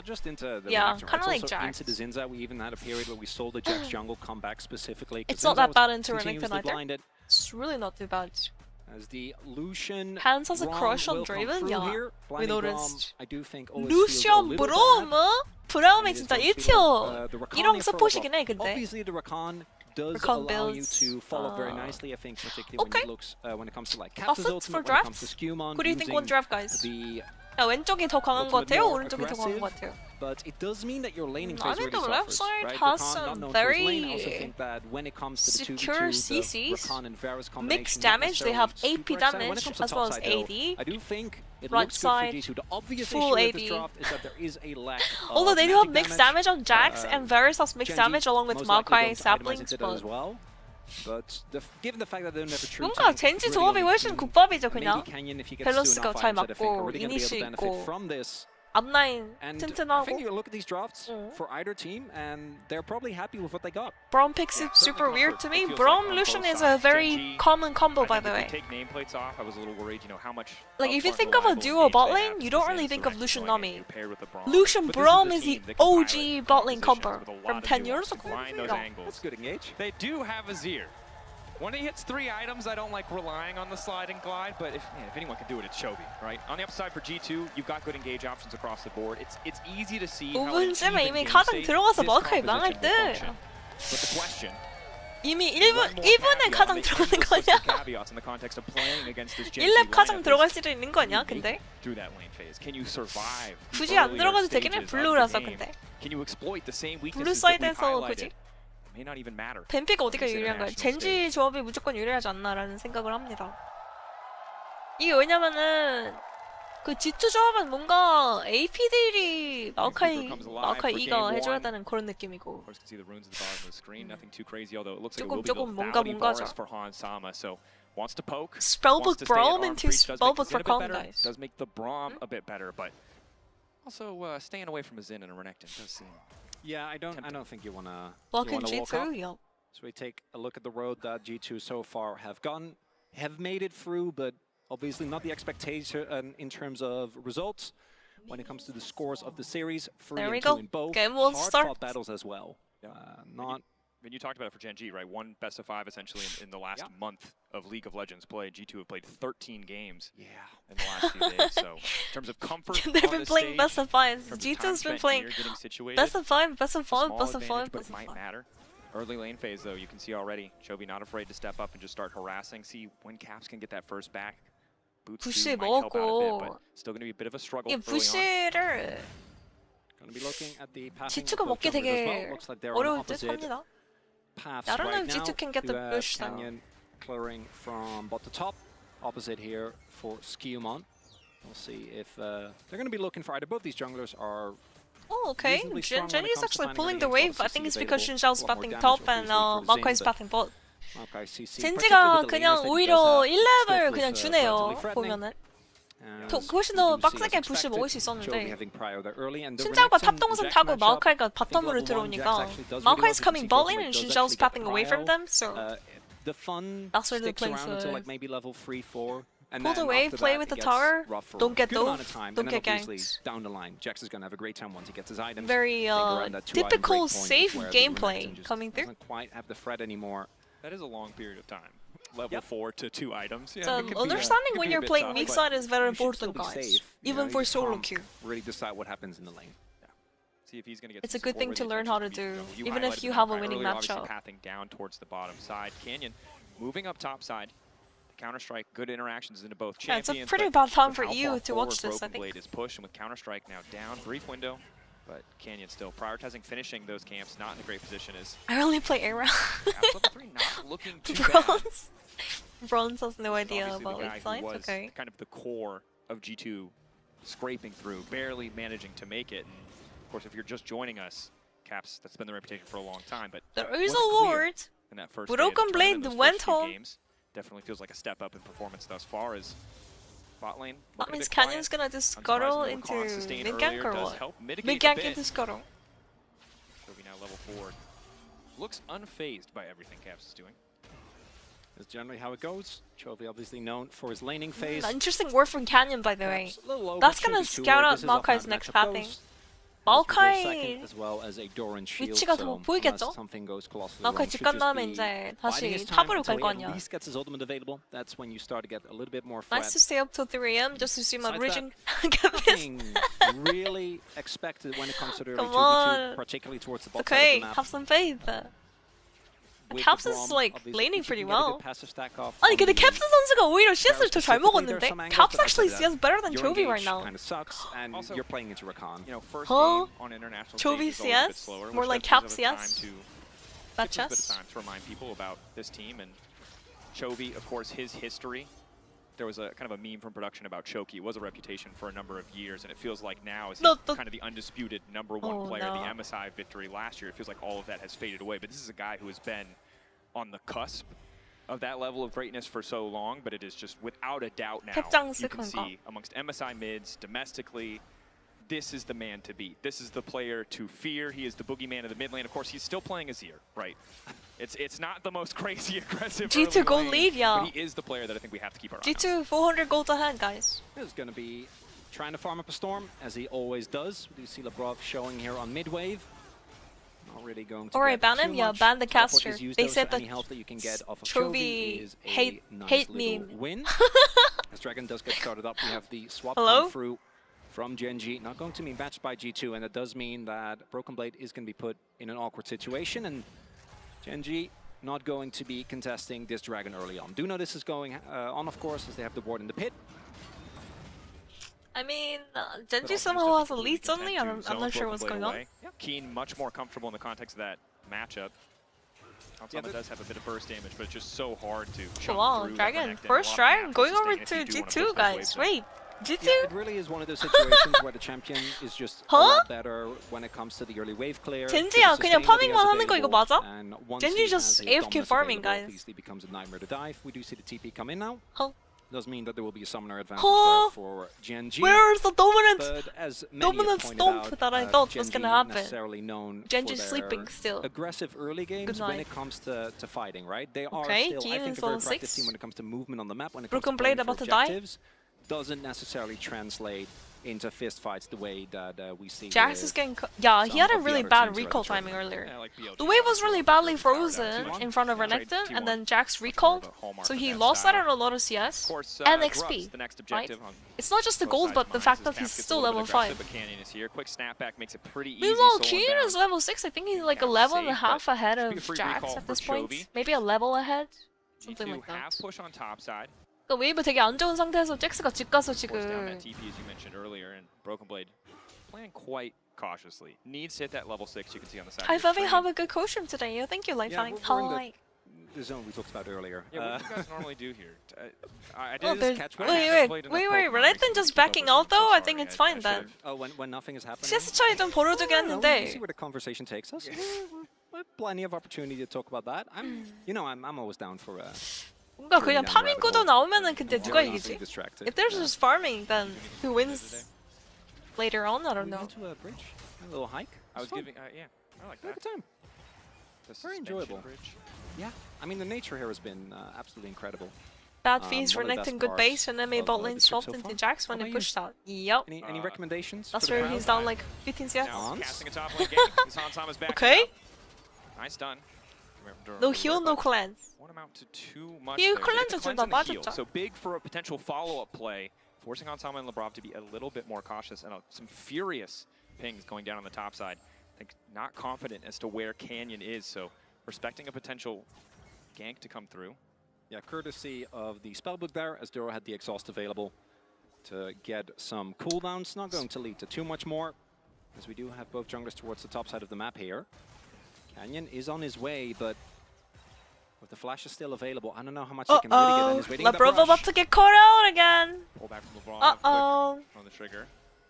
yeah, kind of like Jax. We even had a period where we sold the Jax jungle comeback specifically. It's not that bad into Renekton either. It's really not too bad. As the Lucian Hans has a crush on Draven? Yeah, here, we noticed. I do think Lucian Braum? 브라움이 진짜 1티어 1형 서폿이긴 해, 근데. Obviously the Rakan does allow you to follow very nicely, I think, particularly when it comes to like Captain's Ultimate, when it comes to Skewmon. Who do you think won draft, guys? 왼쪽이 더 강한 것 같아요? 오른쪽이 더 강한 것 같아요? But it does mean that your laning I phase think really the left suffers, side right? has Rakan, some not very known to his lane, also think that when it comes to the secure 2v2s, the CCs, Rakan and Varus combination, mixed damage, they have necessarily AP super exciting. When it damage comes to as well top as side, though, AD. I do think it Right looks good side, for G2. The obvious full issue with AD. this draft is that there is a lack of Although they do have magic mixed damage on Jax, and Varus has mixed Gen G damage along with most likely Maokai don't saplings, itemize it but as well. But given the fact that they don't have a true 뭔가 tank, 젠지 really 조합이 only 훨씬 two, 국밥이죠, maybe 그냥. Canyon, if he gets two 밸런스가 enough 잘 items, I think, are 맞고, really going to be able 이니시 to benefit 있고, from this. 앞라인 And I 튼튼하고. think you look at these drafts for either team, and they're probably happy with what they got. Braum picks is super weird to me. Braum Lucian is a very common combo, by the way. Like, if you think of a duo bot lane, you don't really think of Lucian Nami. Lucian Braum is the OG bot lane combo from 10 years ago. That's good engage. They do have Azir. When he hits 3 items, I don't like relying on the slide and glide, but if anyone can do it, it's Chovy, right? On the upside for G2, you've got good engage options across the board. It's easy to see how an 5분쯤에 even 이미 game 가장 state 들어가서 this 마우카이 composition 망할 will 듯. function. But the question, 이미 1분에 가장 들어가는 거냐? caveats in the context of playing against this Gen 1렙 G 가장 lineup 들어갈 is 수도 있는 거냐, 근데? through that lane phase. Can you survive the 굳이 안 earlier 들어가도 되긴 해, stages of the 블루라서 game? 근데. Can you exploit the same 블루 weaknesses that we've 사이드에서 굳이? highlighted? It may not even matter. 뱀픽 어디가 유리한 거야? 젠지 조합이 무조건 유리하지 않나라는 생각을 합니다. 이게 왜냐면은 그 G2 조합은 뭔가 AP 딜이 마오카이 2가 해줘야 되는 그런 느낌이고 조금 뭔가죠. Spellbook Braum into Spellbook for Kong, guys. Does make the Braum a bit better, but also staying away from a Xin and a Renekton does seem. Yeah, I don't think you wanna Walk in walk G2, up. yeah. So we take a look at the road that G2 so far have made it through, but obviously not the expectation in terms of results. When it comes to the scores of the series, 3 and 2 in both. Game will start. Hard-fought battles as well. Not. And you talked about it for Gen G, right? One best of 5 essentially in the last month of League of Legends play. G2 have played 13 games in the last few days. So in terms of comfort, they've been playing best of 5. G2's been playing best of 5, best of 5, best of 5, but it might matter. Early lane phase, though, you can see already Chovy not afraid to step up and just start harassing. See when Caps can get that first back. Boots might help out a bit, but still going to be a bit of a struggle early on. 부시를 Going to be looking at the G2가 먹기 되게 어려울 듯 합니다. I don't know if G2 can get the push though. Canyon clearing from bot to top. Opposite here for Skewmon. We'll see if they're going to be looking for either both these junglers are. Oh, okay. Jenny is actually pulling the wave. I think it's because Shinzhao's batting top and Maokai's batting bot. 젠지가 그냥 오히려 1렙을 그냥 주네요, 보면은. 훨씬 더 빡세게 부시 먹을 수 있었는데 신자오가 탑동선 타고 마오카이가 바텀으로 들어오니까 Maokai's coming bot lane and Shinzhao's pathing away from them, so that's where they're playing safe. Pull the wave, play with the tower, don't get dove, don't get ganked. Down the line, Jax is going to have a great time once he gets his items. Very typical safe gameplay coming through. Doesn't quite have the threat anymore. That is a long period of time. Level 4 to 2 items. Yeah, So understanding when you're playing weak side is very important, guys. Even for solo queue. Really decide what happens in the lane. See if he's going to get. It's a good thing to learn how to do, even if you have a winning matchup. Pathing down towards the bottom side. Canyon moving up top side. Counter-Strike, good interactions into both champions. Yeah, it's a pretty bad time for you to watch this, I think. Blade is pushed, and with Counter-Strike now down, brief window. But Canyon still prioritizing finishing those camps, not in a great position. Is I only play air round. level 3 not looking too bad. Bronze. Bronze has no idea Obviously about the guy weak who sides. was Okay. kind of the core of G2 scraping through, barely managing to make it. And of course, if you're just joining us, Caps, that's been the reputation for a long time, but There is a wasn't clear Lord. in that first day of the Broken tournament, Blade those went first few home. games. Definitely feels like a step up in performance thus far as bot lane. That looking a means bit quiet. Canyon's gonna just scuttle Unsurprisingly, into what Khan sustained mid earlier gank or does what? help mitigate Mid a gank bit. into scuttle. Chovy now level 4. Looks unfazed by everything Caps is doing. That's generally how it goes. Chovy obviously known for his laning phase. Interesting word from Canyon, by the way. Perhaps a little over That's gonna Chovy too, scout where out this is how Maokai's that next matchup pathing. goes. As Maokai second, as well as a Doran shield, 위치가 so 더 보이겠죠? unless something goes colossally 마오카이 wrong, 집 should 간 just 다음에 be 이제 biding 다시 his time 탑으로 until 갈 he 거 at 아니야. least gets his ultimate available. That's when you start to get a little bit more Nice to threat. stay up till 3 AM just to see my Besides bridging get pissed. Nothing really expected when it comes to the early Come 2v2, on. particularly towards the It's bot side okay, of the map. have some faith. With Caps the is Braum, like obviously, laning if you pretty can get a good well. passive stack off 아니 on 근데 the 캡스 선수가 오히려 CS를 더 잘 specifically, 먹었는데 there's some angles, Caps but actually outside of CS better than your Chovy right engage now. kind of sucks, and Also, you're playing into Rakan. You know, first Huh? game on international Chovy stage is always a bit CS? slower, More which like definitely Caps gives us CS? time to That gives us a bit chess? of time to remind people about this team and Chovy, of course, his history. There was a kind of a meme from production about Choki. It was a reputation for a number of years, and it feels like now is kind of the undisputed #1 player. no. The MSI victory last year, it feels like all of that has faded away. But this is a guy who has been on the cusp of that level of greatness for so long, but it is just without a doubt now, 캡장스 you can 큰가? see amongst MSI mids, domestically, this is the man to beat. This is the player to fear. He is the boogeyman of the mid lane. Of course, he's still playing Azir, right? It's not the most crazy aggressive G2 early gold lane, lead, yeah. but he is the player that I think we have to keep our eye on. G2 400 gold ahead, guys. Is going to be trying to farm up a storm, as he always does. We do see Labrov showing here on mid-wave. Not really going to Alright, get ban him, too yeah, much. ban the Teleport caster. is used, They though, said so any that health that you can get off of Chovy Chovy is a hate nice little meme. win. As Dragon does get started up, we have the swap Hello? come through from GENG. Not going to be matched by G2, and it does mean that Broken Blade is going to be put in an awkward situation, and GENG not going to be contesting this Dragon early on. Do know this is going on, of course, as they have the ward in the pit. I mean, Genji somehow has a lead suddenly. I'm not sure what's going on. Keen much more comfortable in the context of that matchup. Alzama does have a bit of burst damage, but it's just so hard to jump Wow, through Dragon, connect, and a first lot of try, math going will over sustain to if you do wanna push G2, those guys. waves in. Wait, G2? Yeah, it really is one of those situations where the champion is just a Huh? lot better when it comes to the early wave clear. 젠지야, to 그냥 sustain what he 파밍만 has 하는 거 이거 available, 맞아? and once 젠지 he has just his AFK dominance farming, available, guys. it easily becomes a nightmare to dive. We do see the TP come in now. Huh? Does mean that there will be a summoner advantage Huh? there for GENG. Where's the dominant But as many have pointed stomp out, that I thought was GENG gonna not happen? necessarily known Genji's for sleeping their still. aggressive early games Good when night. it comes to fighting, right? They are Okay, still, I Keen think, is a very level practiced 6. team when it comes to movement on the map. When it Broken comes to Blade playing about for to die. objectives, doesn't necessarily translate into fist fights the way that we see. Jax with is getting... Yeah, he had a some of the really other bad teams throughout recall the timing tournament. earlier. Yeah, like BLG. The wave was really badly frozen in front of Renekton, and then Jax recalled, so he lost out on a lot of CS Of course, and Grubs, XP. the next objective on It's not just the both gold, sides but of the mines fact as that Caps he's gets a still little level bit aggressive, 5. But Canyon is here. Quick snapback makes it pretty easy. Meanwhile, slowing Keen down. is level 6. I think he's like a Down level and a safe, half but ahead should be a of free Jax recall at for this point. Chovy. Maybe a level ahead? Something G2 like that. have push on top side. 그러니까 웨이브 되게 안 좋은 상태에서 잭스가 집 가서 Force down that 지금 TP as you mentioned earlier, and Broken Blade playing quite cautiously. Needs to hit that level 6. You can see on the side. Hi of your Favi, screen. have a good costume today. Thank you, Life Yeah, Fanning. we're in Hi. the zone we talked about earlier. Yeah, what do you guys normally do here? I did Oh, this there's... catch. wait, Renekton just backing out though? I think it's fine then. Oh, when nothing is happening. CS 차이 좀 벌어지긴 We see 했는데 where the conversation takes us. We're plenty of opportunity to talk about that. I'm always down for. 뭔가 그냥 파밍 구도 나오면은 근데 누가 not 이기지? being distracted. If there's just farming, then who wins later on? I don't We know. went to a bridge, a little hike. I was It's fun. giving, yeah, I like Had a that. good time. The Very suspension enjoyable. bridge. Yeah, I mean the nature here has been absolutely incredible. Bad fees, one of the Renekton best good parts base, and then made of, bot the lane trip swapped so into far. Jax How when about it you? pushed out. Yep. Any recommendations? That's for the where crowd? he's down like 15 CS. Now Hans? casting a top lane gang. He's on Thomas back. Okay. Nice done. No heal, no cleanse. Won't amount to too much. Heal there. cleanse Get the 좀 cleanse 더 and the heal. 빠졌죠. So big for a potential follow-up play, forcing Ansama and Labrov to be a little bit more cautious, and some furious pings going down on the top side. I think not confident as to where Canyon is, so respecting a potential gank to come through. Yeah, courtesy of the spellbook there, as Duro had the exhaust available to get some cooldowns. Not going to lead to too much more. as we do have both junglers towards the top side of the map here. Canyon is on his way, but with the flashes still available, I don't know how much he can really get in. He's waiting LeBron about to get caught out again. Pull back from LeBron. Quick on the trigger.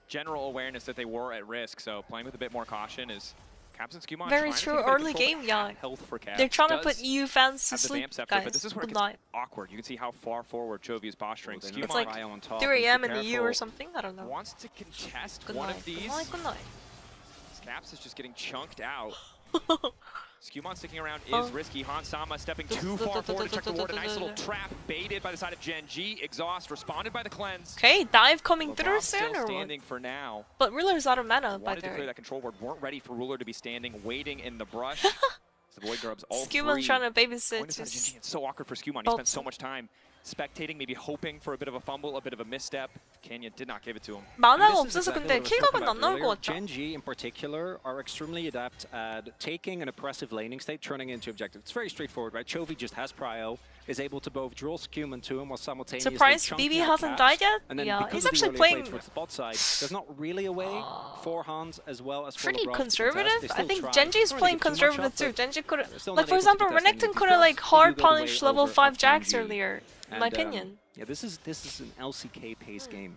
General awareness that they were at risk, so playing with a bit more caution is Caps and Skewmon. Very true. Early game, yeah. Health for Caps. They're trying to put EU fans to have the sleep, vamp scepter, guys. but this is where it Good gets night. awkward. You can see how far forward Chovy is posturing. It's It's like on top. 3 a.m. in Be the EU or something. I don't know. wants to contest Good one night. of these. Good night. Good night. Caps is just getting chunked out. Skewmon sticking around is risky. Hansama stepping too far forward to check the ward. A nice little trap baited by the side of GENG. Exhaust responded by the cleanse. Okay, dive coming through LeBron's soon still or what? standing for now. But Ruler's out of mana, by Wanted the to clear way. that control ward. Weren't ready for Ruler to be standing, waiting in the brush. The Void Grubs all Skewmon's three. trying to Going babysit. inside of Just GENG. It's so awkward for Skewmon. He spent so much time spectating, maybe hoping for a bit of a fumble, a bit of a misstep. Canyon did not give it to him. 만화가 And this is 없어서 exactly 근데 what I was talking 킬각은 안 about 나올 것 earlier. 같죠? GENG in particular are extremely adept at taking an oppressive laning state, turning it into objective. It's very straightforward, right? Chovy just has prio, is able to both draw Skewmon to him while simultaneously Surprised chunking BB out hasn't Caps. died yet? And then Yeah, because he's of the actually early play playing towards the bot side, there's not really a way for Hans as well as for pretty LeBron to conservative. contest. I They still think try. Genji's Don't really playing give too much conservative up, too. but Genji could they're still like, not for able to example, contest Renekton anything. could have like They do hard go the way punished level over 5 of Jax GENG. earlier, in And, my opinion. Yeah, this is an LCK pace game,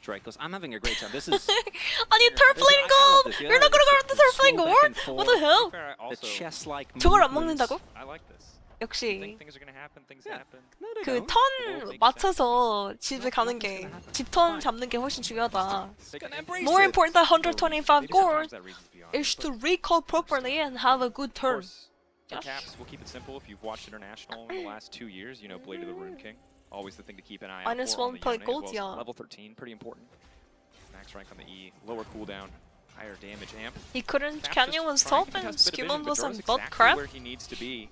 Drake. Because I'm having a great time. This is 아니 turf lane gold! this, yeah. You're not gonna go with the turf lane Scroll gold? back and What the forth. hell? Fair, the also, chess-like 저걸 안 movements. 먹는다고? I like this. 역시 Things are gonna happen. Things Yeah. happen. No, they 그 don't. 턴 맞춰서 집에 가는 게 집 턴 잡는 게 훨씬 중요하다. They can embrace More it. important than 125 Maybe gold sometimes that reason's beyond is it, to recall properly and have a good Of turn. course, for Caps, we'll keep it simple. If you've watched International in the last 2 years, you know Blade of the Rune King. Always the thing to keep an eye out Minus for on 1 the per Yone, as gold, well as yeah. Level 13, pretty important. Max rank on the E, lower cooldown, higher damage amp. He couldn't. Caps Canyon just was trying top to and contest a bit of Skewmon vision, but was Dro's on butt exactly crap. where he needs to be.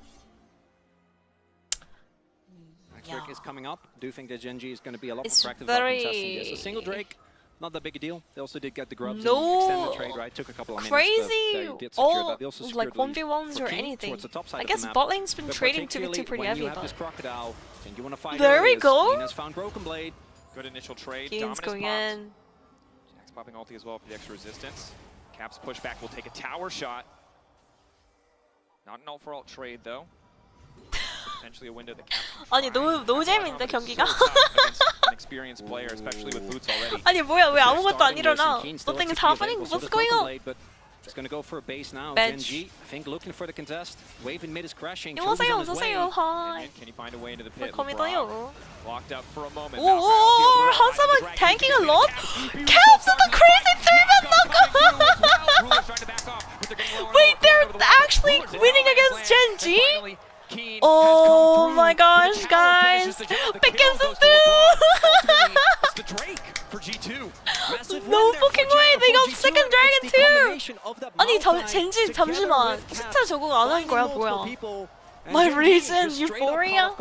Drake is coming up. Do think that GENG is going to be a lot It's more proactive about very- contesting this. A single Drake, not that big a deal. They also did get the grubs No. and extend the trade, right? Took a couple of minutes, Crazy! but they did secure All that. They also like secured the lead 1v1s for or King anything. towards the top side I of the guess map. bot lane's been But trading 2v2 particularly pretty when heavy you have though. this crocodile, think you want to fight There we early, as go. Ian has found Broken Blade. Good initial trade. Gains Dominance going popped. in. Jax popping ulti as well for the extra resistance. Caps pushback will take a tower shot. Not an ult for ult trade though. Potentially a window that Caps can 아니 try. 너무 Caps 재밌는데 is so 경기가. tough against an experienced player, especially with boots already. 아니 뭐야 왜 아무것도 안 Starting this, 일어나? and Keen still Nothing has is to be happening. available, so What's does going Broken on? Blade, but it's going to go for a base now. Bench. GENG, I think, looking for the contest. Wave in mid is crashing. 안녕하세요, Chovy's on his way. 어서오세요. Hi. Can he find a way into the pit? 웰컴이다요. Locked up for a moment. 오, 한사람 tanking a lot. Caps of the crazy 3-man knockup. Wait, they're actually winning against GENG? Oh my gosh, guys! Pickens is It's the Drake for G2. No fucking way! They got second dragon too! 아니 젠지 잠시만 스타 적응 안 한 거야 뭐야? My reason, Euphoria?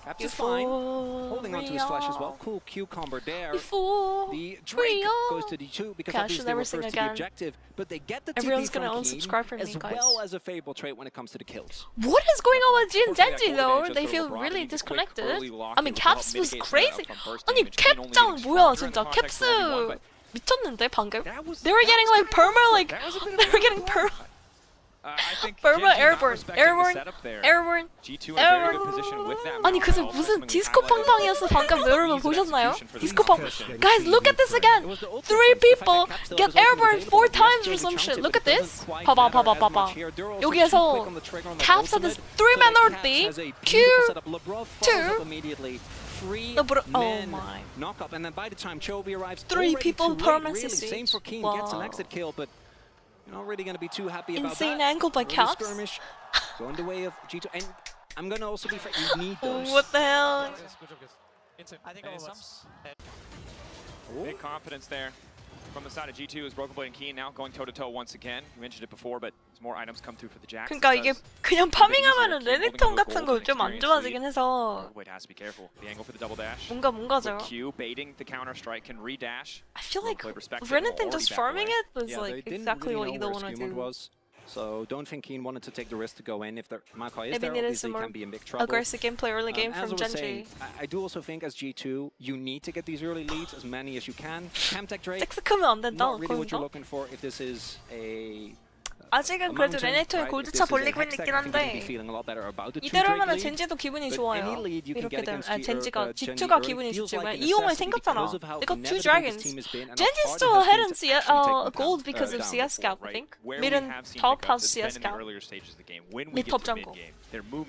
Caps is fine. Holding on to his flash as well. Cool cucumber there. The Drake goes to D2 because Okay, I obviously should they never were sing first to the again. objective, but they get the Everyone's TP gonna from Keen, unsubscribe from me, as guys. well as a favorable trait when it comes to the kills. What is going on with G and Unfortunately, Genji that though? golden They edge feel over LeBron, really he needs a quick disconnected. early lock I mean, that will help Caps was mitigate some of crazy. that upfront burst 아니 damage. Keen only 캡장 getting 뭐야 stronger in 진짜 the context of 1v1, 캡스 but 미쳤는데 방금? that was- They were getting like perma like that was a bit of they were a getting blow. perma I think perma GENG not airborne respecting the airborne setup there. airborne G2 in a very good airborne. position with that. 아니 그래서 무슨 디스코 팡팡이었어 방금 여러분 보셨나요? 디스코 팡. Guys, look at this again. 3 people get airborne 4 times or some shit. Look at this. 봐봐. 여기에서 Caps had this 3-man ulti. Q2. Oh my. Knock up, and then by the time Chovy arrives, 3 already people too late, perma really. Same for King, gets an Wow. exit kill, but you're not really going to be too happy about Insane that. angle by Early Caps. skirmish, going the way of G2, and I'm going to also be fair, you need those. What the hell? I think Big confidence there from the side of G2 is Broken Blade and Keen now going toe-to-toe once again. You mentioned it before, but as more items come through for the Jax. 그러니까 이게 그냥 파밍하면은 레넥톤 같은 거 좀 안 좋아지긴 해서 Broken Blade has to be careful. The angle for the double dash. 뭔가죠. With Q baiting the counter strike can redash. I feel like Broken Blade respected, Renekton already just back farming away. it was Yeah, like they didn't exactly really what know you don't where want to Skewmon do. was. So don't think Keen wanted to take the risk to go in. If the Maokai is Maybe there, needed obviously some more can be in big trouble. aggressive gameplay early game As from I was saying, Genji. I do also think as G2, you need to get these early leads, as many as you can. Camtech Drake, 잭스 크면 안 된다. not really what you're 거기서. looking for if this is a 아직은 그래도 레네토의 골드차 벌리고 있긴 한데 이대로면은 젠지도 기분이 좋아요. 이렇게 되면 젠지가 G2가 기분이 좋지만 이용을 생겼잖아. They got 2 dragons. Genji's still ahead in CS, gold because of CS gap, I think. mid은 top has CS gap. mid top jungle.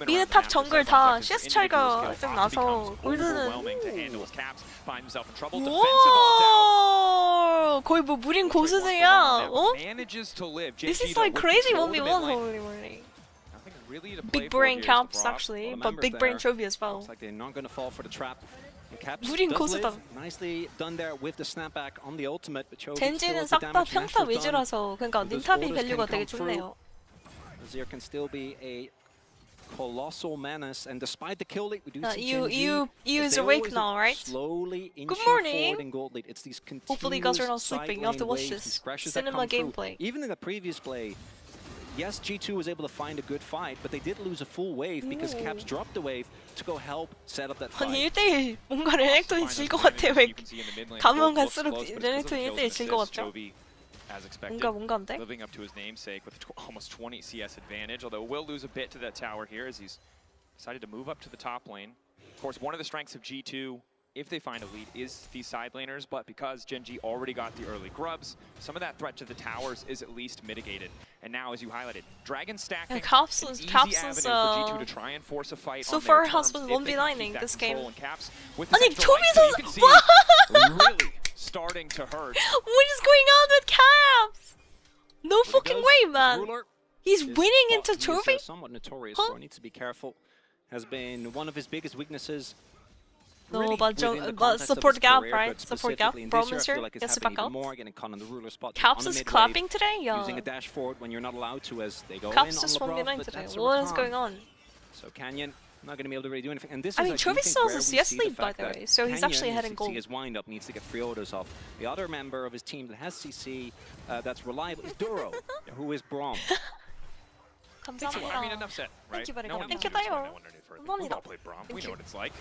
미드 탑 정글 다 CS 차이가 좀 나서 골드는 와 거의 뭐 무린 고수생이야. 어? This is like crazy 1v1, holy moly. Big brain caps actually, but big brain Chovy as well. 무린 고수다. 젠지는 싹 다 평타 위주라서 그러니까 닌탑이 밸류가 되게 좋네요. Azir can still be a colossal menace, and despite the kill lead, we do see you is awake now, right? Good morning. It's these Hopefully you guys are not sleeping. You have to watch this cinema gameplay. Even in the previous play, yes, G2 was able to find a good fight, but they did lose a full wave because Caps dropped the wave to go help set up that fight. 아니 1대1 뭔가 레넥톤이 질 것 같아. 왜 가면 갈수록 레넥톤이 1대1 질 것 같죠? As expected, living up to his namesake with almost 20 CS advantage, although will lose a bit to that tower here as he's decided to move up to the top lane. Of course, one of the strengths of G2, if they find a lead, is these side laners, but because GenG already got the early grubs, some of that threat to the towers is at least mitigated. And now, as you highlighted, Dragon stacking, Caps an is easy avenue for G2 to try and force a fight so on far their has terms been if they can 1v9ing keep that this game. control and Caps with the 아니 central 초비 right, so you can 선수 see really starting to hurt. What is going on with Caps? No fucking way, man. He's winning into Chovy? Somewhat notorious for, needs to be careful. Has been one of his biggest weaknesses. No, but support gap, right? Support gap. Bromancer gets it back out. Caps is clapping today? Yeah. Using a dash forward when you're not allowed to as they go Caps in just on won't be LeBron, 9 but today. that's a What is return. going on? So Canyon not going to be able to really do anything. And this I is mean, Chovy still has a CS lead, by the fact way, so he's Canyon actually ahead in needs to gold. see his wind-up, needs to get 3 autos off. The other member of his team that has CC that's reliable is Duro, who is Braum. 감사합니다. I mean, enough said, right? Thank you very No much. one Thank needs you, to explain Tayo. that one any further. 감사합니다. We've all played Braum. We Thank know you. what it's like.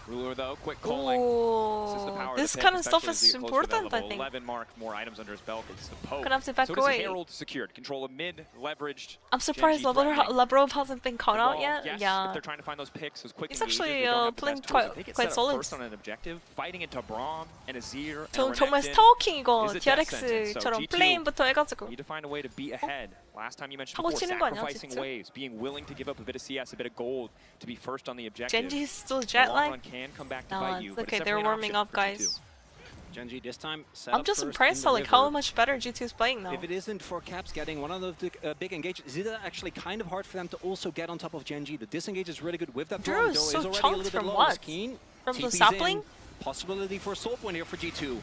Ruler though, quick calling. This is the power This of the kind pick, of stuff especially as is you get closer to that important, I level think. 11 mark, more items under his belt. It's the poke. Gonna have to back so it is away. Herald secured. Control of mid, leveraged. I'm surprised GenG threatening. Labrov hasn't been caught The out ball, yet. yes, Yeah. if they're trying to find those picks, those quick He's engages, actually they don't have the playing best tools. If they quite get set up solid. first on an objective, fighting into Braum and Azir and 정말 Renekton 스타워킹 이거 is a death sentence. So DRX처럼 G2 플레임부터 해가지고 need to find a way to be ahead. Last time you mentioned 하고 before, 치는 거 아니야, sacrificing 진짜? waves, being willing to give up a bit of CS, a bit of gold to be first on the objective. Genji's still The jet long lag. run can come back to No, bite you, it's but okay. it's They're definitely an warming option up, for guys. GenG this time set I'm up just first impressed in how the like how river. much better G2 is playing now. If it isn't for Caps getting one of those big engages, is it actually kind of hard for them to also get on top of GenG? The disengage is really good with that. Drew is so chunked from what? From the sapling? Possibility for a soul point here for G2.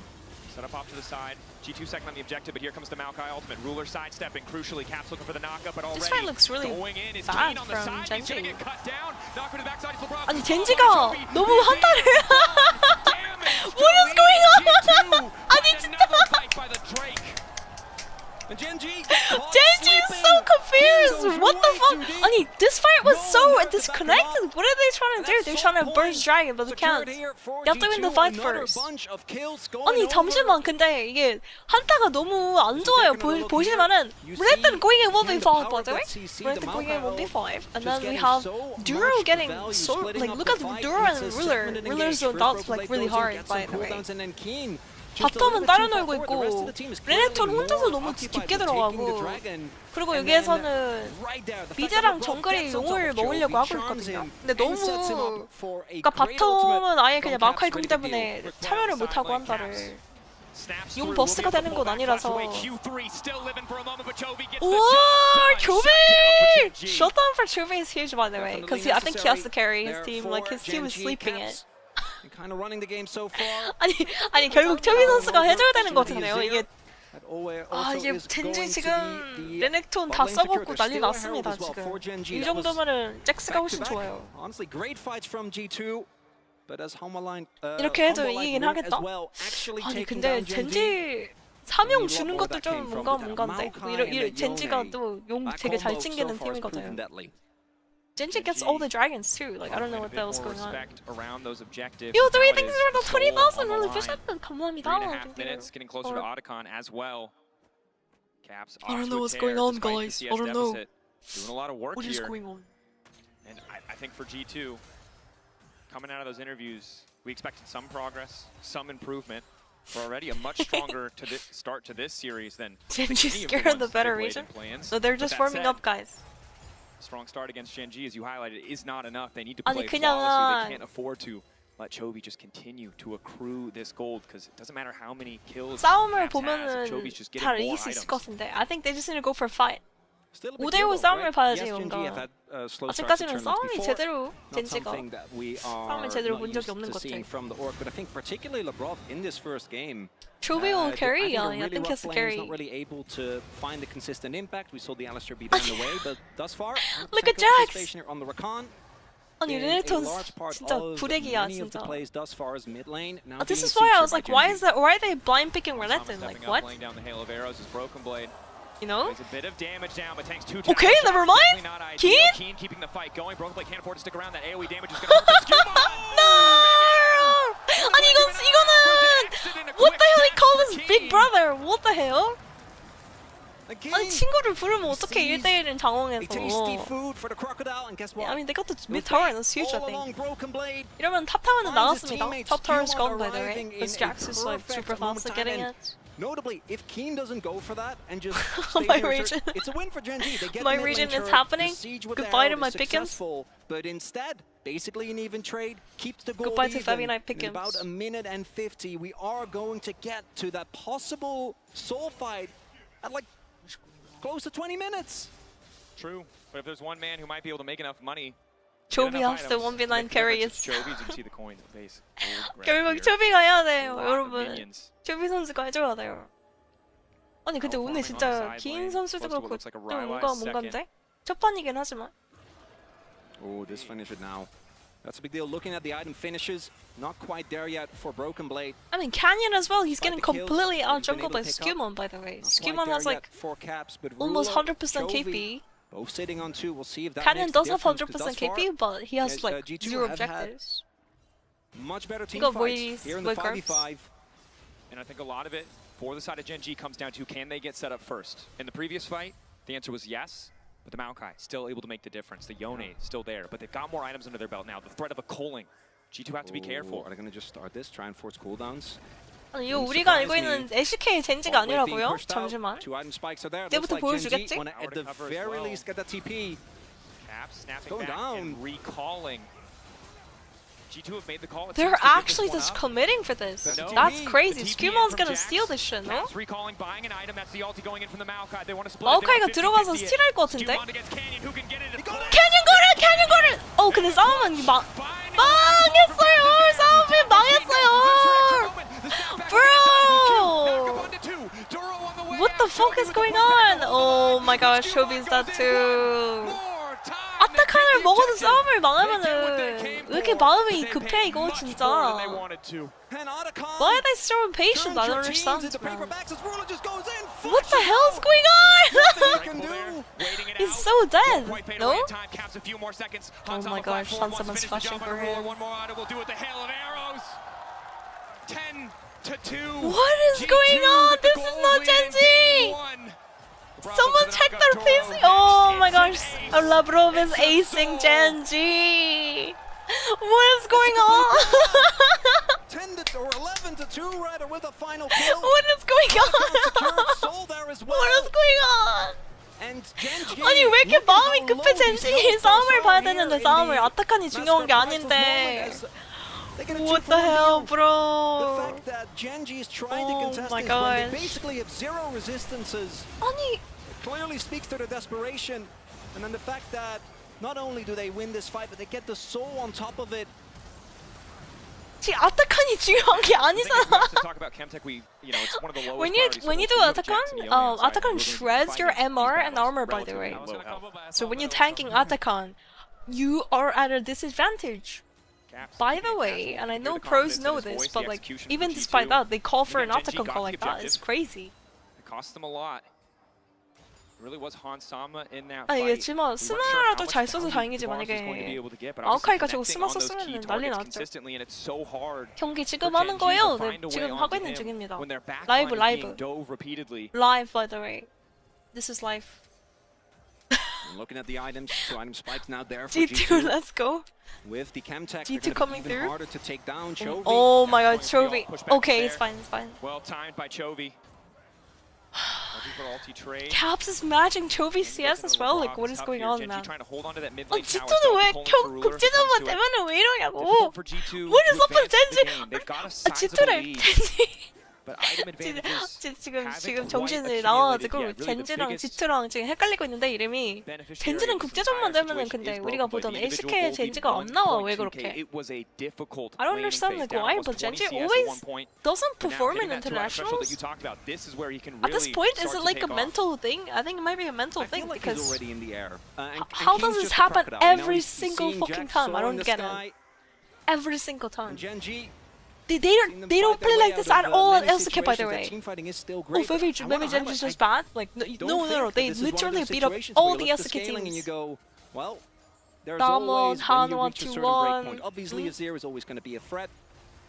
Set up off to the side. G2 second on the objective, but here comes the Maokai ultimate. Ruler sidestepping, crucially. Caps looking for the knockup, but already This fight looks really going in is bad Keen on the from side. He's gonna Genji. get cut down. Knock to the backside. It's LeBron. 아니 젠지가 너무 한타를. What is going on? 아니 진짜. GenG is so confused. What the fuck? 아니 this fight was so disconnected. What are they trying to do? They're trying to burst dragon, but they can't. You have to win the fight first. 아니 잠시만, 근데 이게 한타가 너무 안 좋아요. 보시면은 Renekton going in 1v5, by the way. Renekton going in 1v5, and then we have Duro getting so like look at Duro and Ruler. Ruler's zoned out like really hard, by the way. 바텀은 따로 놀고 있고 레넥톤 혼자서 너무 깊게 들어가고 그리고 여기에서는 미드랑 정글이 용을 먹으려고 하고 있거든요. 근데 너무 그러니까 바텀은 아예 그냥 마오카이 공 때문에 참여를 못하고 한다를 용 버스가 되는 건 아니라서 우와 Chovy! Shutdown for Chovy is huge, by the way, because I think he has to carry his team, like his team is sleeping it. Kind of running the game so far. 아니 결국 초비 선수가 해줘야 되는 것 같은데요. 이게 이게 젠지 지금 레넥톤 다 써먹고 난리 났습니다 지금. 이 정도면은 잭스가 훨씬 좋아요. Honestly, great fights from G2. But as Homeline, 이렇게 해도 이기긴 하겠다. 아니 근데 젠지 사명 주는 것도 좀 뭔가인데. 젠지가 또 용 되게 잘 챙기는 팀이거든요. Genji gets all the dragons too. Like I don't know what the hell's going on. Yo, 3 things for the 20,000 really 부셨다. 감사합니다. 3.5 minutes, getting closer to Otacon as well. Caps I don't know what's going on, guys. I don't know. Doing a lot of work What here. is going on? And I think for G2, coming out of those interviews, we expected some progress, some improvement. We're already a much stronger start to this series than Genji's scared of the better region. So they're just warming up, guys. Strong start against GENG, as you highlighted, is not enough. They need to play 아니 flawlessly. They can't afford to let Chovy just continue to accrue this gold because it doesn't matter how many kills 싸움을 Caps has, 보면은 Chovy's just getting 다 more 이길 수 있을 items. 것 같은데. I think they just need to go for a fight. 5대5 싸움을 봐야지 뭔가. 아직까지는 싸움이 제대로 젠지가 싸움을 제대로 본 적이 없는 것 같아. Chovy will carry. I think he's carry. Look at Jax. 아니 레네톤 진짜 부대기야 진짜. This is why I was like, why are they blind picking Renekton? Like what? You know? Okay, never mind. Keen? No! 아니 이거는 what the hell he called his big brother? What the hell? 아니 친구를 부르면 어떻게 1대1은 당황해서. I mean they got the mid tower and it's huge I think. 이러면 탑 타워는 나갔습니다. Top tower is gone by the way. Because Jax is like super fast at getting it. Notably, if Keen doesn't go for that and just my region. It's a win for GENG. They get my region is happening. Goodbye to my pick'ems. But instead, basically an even trade keeps the goal Goodbye to even. feviknight pick'ems. In about 1 minute and 50, we are going to get to that possible soul fight at like close to 20 minutes. True, but if there's one man who might be able to make enough money. Chovy has the 1v9 carries. Chovy, you can see the coin base. 결국 초비가 해야 돼요, 여러분. 초비 선수가 해줘야 돼요. 아니 근데 오늘 진짜 긴 선수도 그렇고 좀 뭔가인데? 첫 판이긴 하지만. Oh, this finisher now. That's a big deal. Looking at the item finishes, not quite there yet for Broken Blade. I mean Canyon as well. He's getting completely out jungled by Skewmon, by the way. Skewmon has like almost 100% KP. Both sitting on 2. We'll see if that Canyon does have 100% KP, KP, but he has like 0 objectives. Much better team fights here in the 5v5. And I think a lot of it for the side of GENG comes down to can they get set up first? In the previous fight, the answer was yes, but the Maokai still able to make the difference. The Yone still there, but they've got more items under their belt now. The threat of a culling. G2 have to be careful. Are they going to just start this? Try and force cooldowns? 아니 이거 우리가 알고 있는 LCK 젠지가 아니라고요? 잠시만. 이때부터 보여주겠지? At the very least, get that TP. Caps snapping back and recalling. G2 have made the call. They're actually just committing for this. That's crazy. Skewmon's gonna steal this shit, no? 마오카이가 들어가서 스틸할 것 같은데? Canyon got it! 근데 싸움은 망했어요! 싸움이 망했어요! Bro! What the fuck is going on? Oh my gosh, Chovy's that too. 아타칸을 먹어도 싸움을 망하면은 왜 이렇게 마음이 급해 이거 진짜. Why are they so impatient? I don't understand. What the hell is going on? He's so dead. No? Oh my gosh, Sansaman's flashing for him. What is going on? This is not GENG! Someone check their PC! Oh my gosh, Lavrov is acing GENG! What is going on? 10 or 11 to 2 rather with a final kill. What is going on? What is going on? 아니 왜 이렇게 마음이 급해 젠지? 싸움을 봐야 되는데 싸움을 아타칸이 중요한 게 아닌데. What the hell, bro? The fact that GENG is trying to contest this when they basically have 0 resistances clearly speaks to their desperation. And then the fact that not only do they win this fight, but they get the soul on top of it. 지금 아타칸이 중요한 게 아니잖아. When you do Atakan, Atakan shreds your MR and armor, by the way. So when you're tanking Atakan, you are at a disadvantage. By the way, and I know pros know this, but like even despite that, they call for an Otacon call like that. It's crazy. It cost them a lot. It really was Hansama in that 아니 fight. 이게 지만 스마라도 잘 써서 다행이지 만약에 아우카이가 저거 스마 썼으면 난리 났죠. 경기 지금 하는 거예요. 네, 지금 하고 있는 중입니다. 라이브. Live by the way. This is live. Looking at the items, so item spikes now there for G2, let's go. With the Chemtech, G2 coming through. harder to take down Chovy. Oh my god, Chovy. Okay, it's fine, it's fine. Well timed by Chovy. Caps is matching Chovy CS as well. Like, what is going on, man? G2는 왜 국제전만 되면은 왜 이러냐고. What is up with Genji? G2를 지금 정신이 나와가지고 젠지랑 G2랑 지금 헷갈리고 있는데 이름이 젠지는 국제전만 되면은 근데 우리가 보던 LCK의 젠지가 안 나와. 왜 그렇게? I don't understand like why, but Genji always doesn't perform in internationals. At this point, is it like a mental thing? I think it might be a mental thing because how does this happen every single fucking time? I don't get it. Every single time. They don't play like this at all at LCK, by the way. Oh, maybe Genji's just bad? Like, no. They literally beat up all the LCK teams. Well, there's Damon, always, when you Han, reach a certain breakpoint, obviously Azir is always going to be a threat.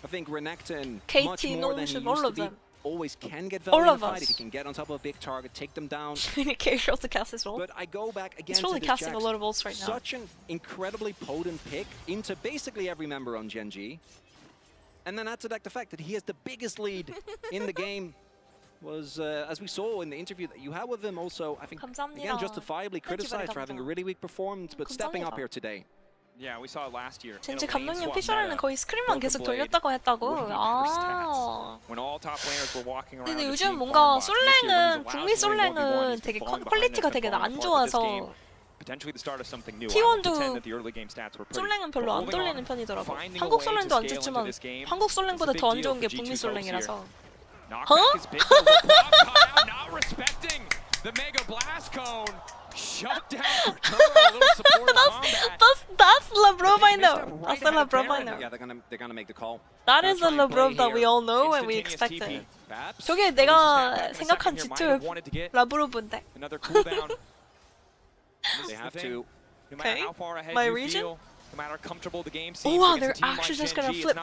I think Renekton, much KT, more than he all used to of be, them. always can get All value in of the fight us. if he can get on top of a big target, take them down. Careful to cast his ult. But I go back again He's to really this casting a Jax. lot of ults right now. Such an incredibly potent pick into basically every member on GENG. And then add to that the fact that he has the biggest lead in the game was, as we saw in the interview that you had with him also, I think, again, justifiably criticized for having a really weak performance, but stepping up here today. Yeah, we saw it last year. 젠지 감독님 피셜에는 거의 스크린만 계속 돌렸다고 했다고? 아. 근데 요즘 뭔가 솔랭은, 북미 솔랭은 되게 퀄리티가 되게 안 좋아서 T1도 솔랭은 별로 안 돌리는 편이더라고. 한국 솔랭도 안 좋지만 한국 솔랭보다 더 안 좋은 게 북미 솔랭이라서. That's LeBron I know. That's the LeBron I know. Yeah, they're gonna make the call. That is the LeBron that we all know and we expected. 저게 내가 생각한 G2 라브로브인데. They have to. Okay, my region? Oh wow, they're actually just gonna flip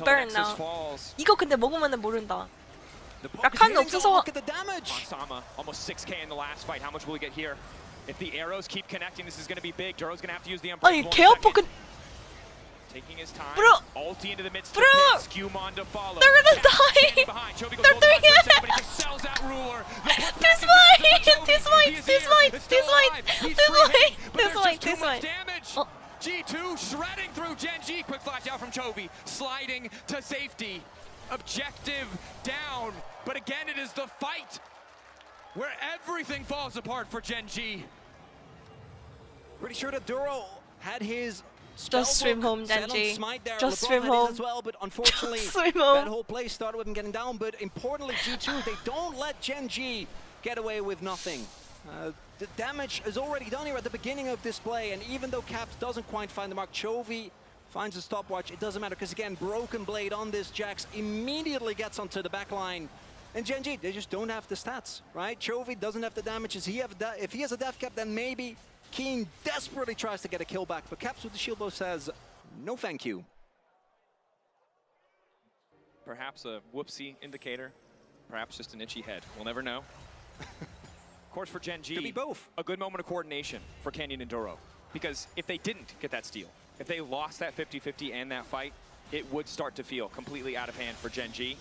Baron now. 이거 근데 먹으면은 모른다. 약한 없어서. Almost 6K in the last fight. How much will we get here? If the arrows keep connecting, this is going to be big. Duro's going to have to use the 아니 개 아파. Taking his time. Bro, ulti into the midst bro, of the pit. Skewmon to follow. They're gonna die. They're doing it. This way. Oh. G2 shredding through GENG. Quick flash out from Chovy. Sliding to safety. Objective down. But again, it is the fight where everything falls apart for GENG. Pretty sure that Duro had his just swim home, GENG. Just swim home. As well, but unfortunately, swim home. That whole play started with him getting down. But importantly, G2, they don't let GENG get away with nothing. The damage is already done here at the beginning of this play, and even though Caps doesn't quite find the mark, Chovy finds a stopwatch. It doesn't matter, because again, Broken Blade on this Jax immediately gets onto the back line. And GENG, they just don't have the stats, right? Chovy doesn't have the damage. If he has a death cap, then maybe Keen desperately tries to get a kill back, but Caps with the shield bow says, no thank you. Perhaps a whoopsie indicator, perhaps just an itchy head. We'll never know. Of course, for GENG, could be both. A good moment of coordination for Canyon and Duro. Because if they didn't get that steal, if they lost that 50-50 and that fight, it would start to feel completely out of hand for GENG.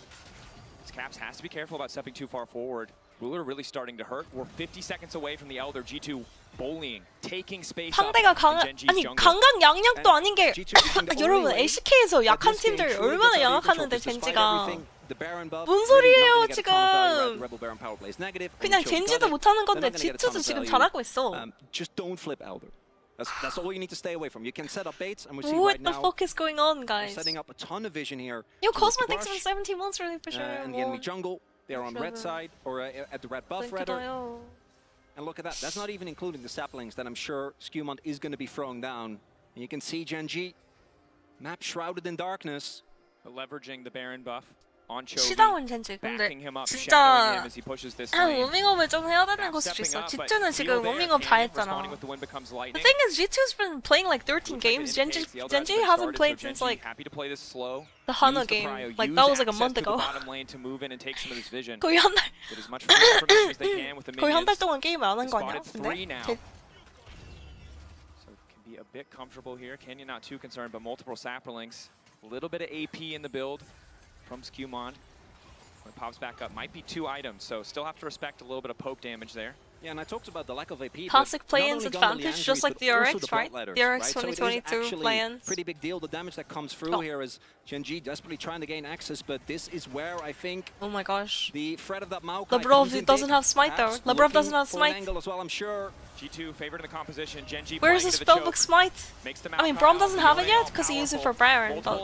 Caps has to be careful about stepping too far forward. Ruler really starting to hurt. We're 50 seconds away from the Elder. G2 bullying, taking space 상대가 아니 강강 양약도 아닌 게 여러분 LCK에서 약한 팀들 얼마나 양악하는데 젠지가 뭔 소리예요 지금? 그냥 젠지도 못하는 건데 G2도 지금 잘하고 있어. Just don't flip Elder. That's all you need to stay away from. You can set up baits, and we see what right now. What the fuck is going on, guys? Setting up a ton of vision here. Yo, Cosmo thanks for the 17 months, really for sure. And the enemy jungle, they're on red side, or at the red buff rather. And look at that. That's not even including the saplings that I'm sure Skewmont is going to be throwing down. And you can see GENG Map shrouded in darkness. Leveraging the Baron buff on Chovy. 시다운 젠지. 근데 Backing him up, 진짜 shadowing him as he pushes this 한 lane. 워밍업을 좀 해야 되는 곳일 수 있어. G2는 지금 워밍업 다 했잖아. The thing is, G2's been playing like 13 games. Genji hasn't played since like the Hana game. Like that was like a month ago. 거의 한 달. 거의 한 달 동안 게임을 안 한 거 아니야? 근데 Be a bit comfortable here. Canyon not too concerned, but multiple saplings. A little bit of AP in the build from Skewmon. When it pops back up, might be 2 items, so still have to respect a little bit of poke damage there. Yeah, and I talked about the lack of AP. Classic play-ins advantage, just like the RX, right? The RX 2022 play-ins. Pretty big deal. The damage that comes through here is GENG desperately trying to gain access, but this is where I think. Oh my gosh. The threat of that Maokai. Labrov doesn't have smite though. Labrov doesn't have smite. Angle as well, I'm sure. G2 favored in the composition. GENG. Where's his spellbook smite? I mean, Braum doesn't have it yet because he used it for Baron. But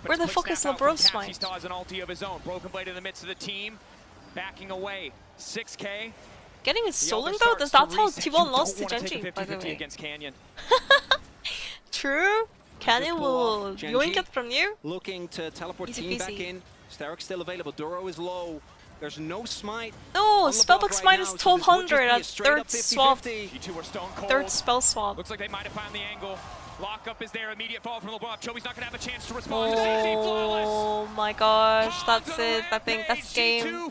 where the fuck is Labrov's smite? He still has an ulti of his own. Broken Blade in the midst of the team, backing away. 6K. Getting it stolen though? That's how T1 lost to GENG, by the way. Against Canyon. True. Canyon will yoink it from you. Looking to teleport team back in. Starrick still available. Duro is low. There's no smite. No, spellbook smite is 1200 at third swap. Third spell swap. Looks like they might have found the angle. Lockup is there. Immediate fall from LeBron. Chovy's not gonna have a chance to respond. Oh my gosh, that's it. I think that's game.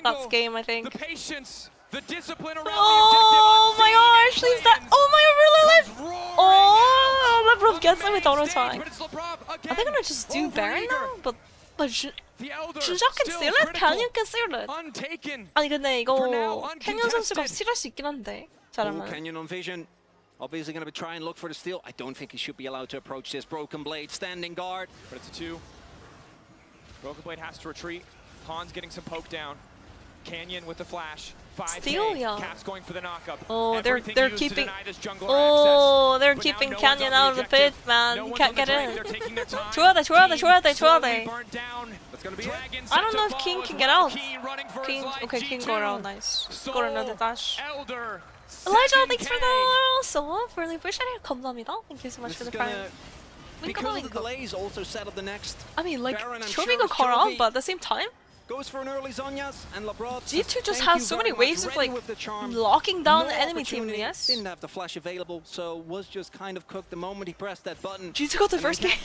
That's game, I think. The patience, the discipline around oh my gosh, he's that. Oh my god, really live. Oh, Labrov gets him with auto time. Are they gonna just do Baron now? But 준작 can steal it? Canyon can steal it. 아니 근데 이거 캐니언 선수가 스틸할 수 있긴 한데 잘하면. Canyon on vision. Obviously going to try and look for the steal. I don't think he should be allowed to approach this. Broken Blade standing guard. But it's a 2. Broken Blade has to retreat. Han's getting some poke down. Canyon with the flash. 5K. Steal, yeah. Caps going for the knockup. Oh, they're keeping. Oh, they're keeping Canyon out of the pit, man. He can't get in. 줘야 돼. I don't know if King can get out. King, okay, King got out. Nice. Got another dash. Elijah, thanks for the also really appreciate it. 감사합니다. Thank you so much for the prime. Because of the delays, also set up the next. I mean, like Chovy got caught out, but at the same time. Goes for an early Zhonya's and Labrov. G2 just has so many ways of like locking down the enemy team, yes? Didn't have the flash available, so was just kind of cooked the moment he pressed that button. G2 got the first game.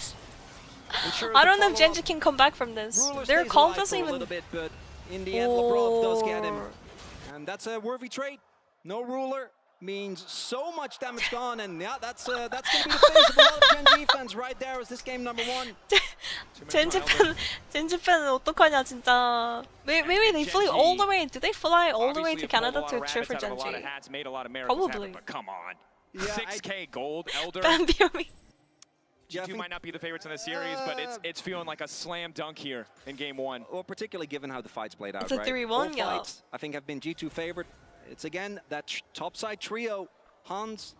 I don't know if GENG can come back from this. Their comp doesn't even. A little bit, but in the end, Labrov does get him, and that's a worthy trade. No ruler means so much damage gone, and yeah, that's gonna be the face of a lot of GENG fans right there. Is this game number 1? GENG fan 어떡하냐 진짜. Maybe they fly all the way. Do they fly all the way to Canada to cheer for GENG? Probably. Come on. 6K gold, Elder. G2 might not be the favorites in the series, but it's feeling like a slam dunk here in game 1. Well, particularly given how the fights played out. It's a 3-1, yeah. Fights, I think, have been G2 favored. It's again that topside trio. Hans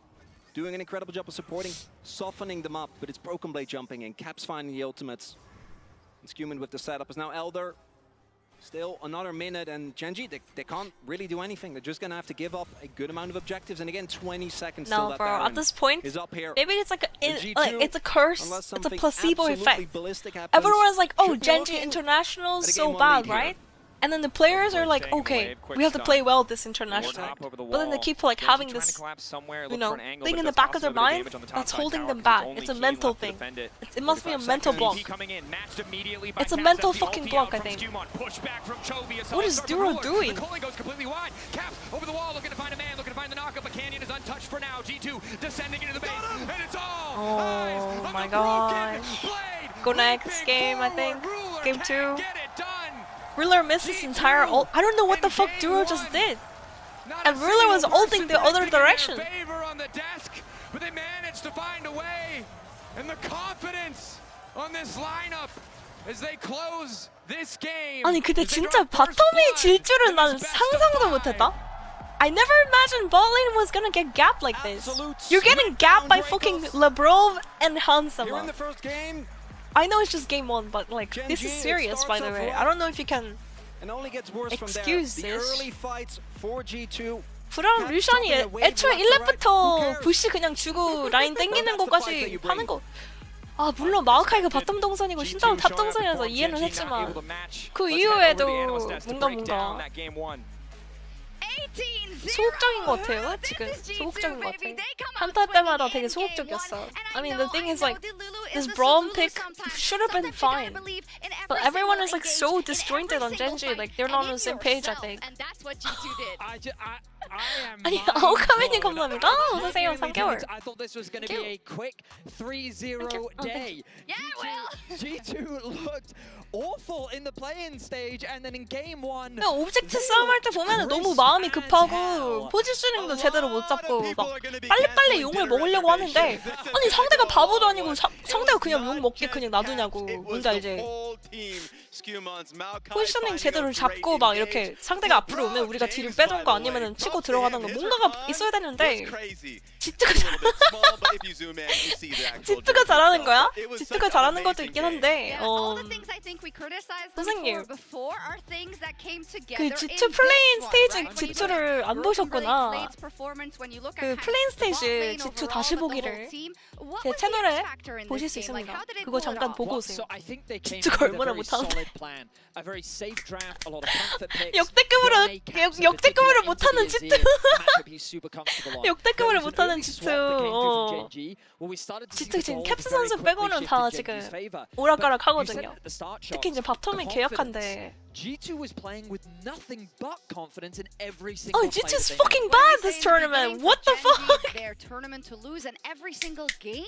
doing an incredible job of supporting, softening them up, but it's Broken Blade jumping in, Caps finding the ultimates. And Skewman with the setup is now Elder. Still another minute, and GENG, they can't really do anything. They're just gonna have to give up a good amount of objectives, and again, 20 seconds till that Baron at this point, is up here. Maybe it's like it's a curse, it's a placebo effect. Everyone's like, oh, GENG International's so bad, right? And then the players are like, okay, we have to play well this international. But then they keep like having this, you know, thing in the back of their mind that's holding them back. It's a mental thing. It must be a mental block. It's a mental fucking block, I think. What is Duro doing? Over the wall, looking to find a man, looking to find the knockup, but Canyon is untouched for now. G2 descending into the base, and it's all oh my gosh. Go next game, I think. Game 2. Ruler missed his entire ult. I don't know what the fuck Duro just did. And Ruler was ulting the other direction. On the desk, but they managed to find a way. And the confidence on this lineup as they close this game. 아니 근데 진짜 바텀이 질 줄은 난 상상도 못했다. I never imagined bot lane was gonna get gapped like this. You're getting gapped by fucking Labrov and Hansama. I know it's just game 1, but like this is serious, by the way. I don't know if you can excuse this. 브라운 루션이 애초에 1렙부터 부시 그냥 주고 라인 땡기는 것까지 하는 거 아 물론 마오카이가 바텀 동선이고 신다운 탑 동선이라서 이해는 했지만 그 이후에도 뭔가 소극적인 것 같아요. 지금 소극적인 것 같아. 한타 때마다 되게 소극적이었어. I mean the thing is like this brawl pick should have been fine, but everyone is like so disjointed on Genji. Like they're not on the same page. I think. 아니 아오카메님 감사합니다. 어서오세요 3개월. I thought this was going to be a quick 3-0 day. G2 looked awful in the play-in stage, and then in game 1. 오브젝트 싸움할 때 보면 너무 마음이 급하고 포지셔닝도 제대로 못 잡고 막 빨리빨리 용을 먹으려고 하는데 아니 상대가 바보도 아니고 상대가 그냥 용 먹게 그냥 놔두냐고. 뭔지 알지? 포지셔닝 제대로 잡고 막 이렇게 상대가 앞으로 오면 우리가 뒤를 빼던가 아니면은 치고 들어가던가 뭔가가 있어야 되는데 지투가 잘하는 거야? 지투가 잘하는 것도 있긴 한데 선생님 그 G2 플레인 스테이지 G2를 안 보셨구나. 그 플레인 스테이지 G2 다시 보기를 제 채널에 보실 수 있습니다. 그거 잠깐 보고 오세요. G2가 얼마나 못하는데 역대급으로 못하는 G2 역대급으로 못하는 G2 G2 지금 캡스 선수 빼고는 다 지금 오락가락 하거든요. 특히 이제 바텀이 개약한데 G2 was playing with nothing but confidence in every single Oh, G2's fucking bad this tournament. What the fuck? Their tournament to lose and every single game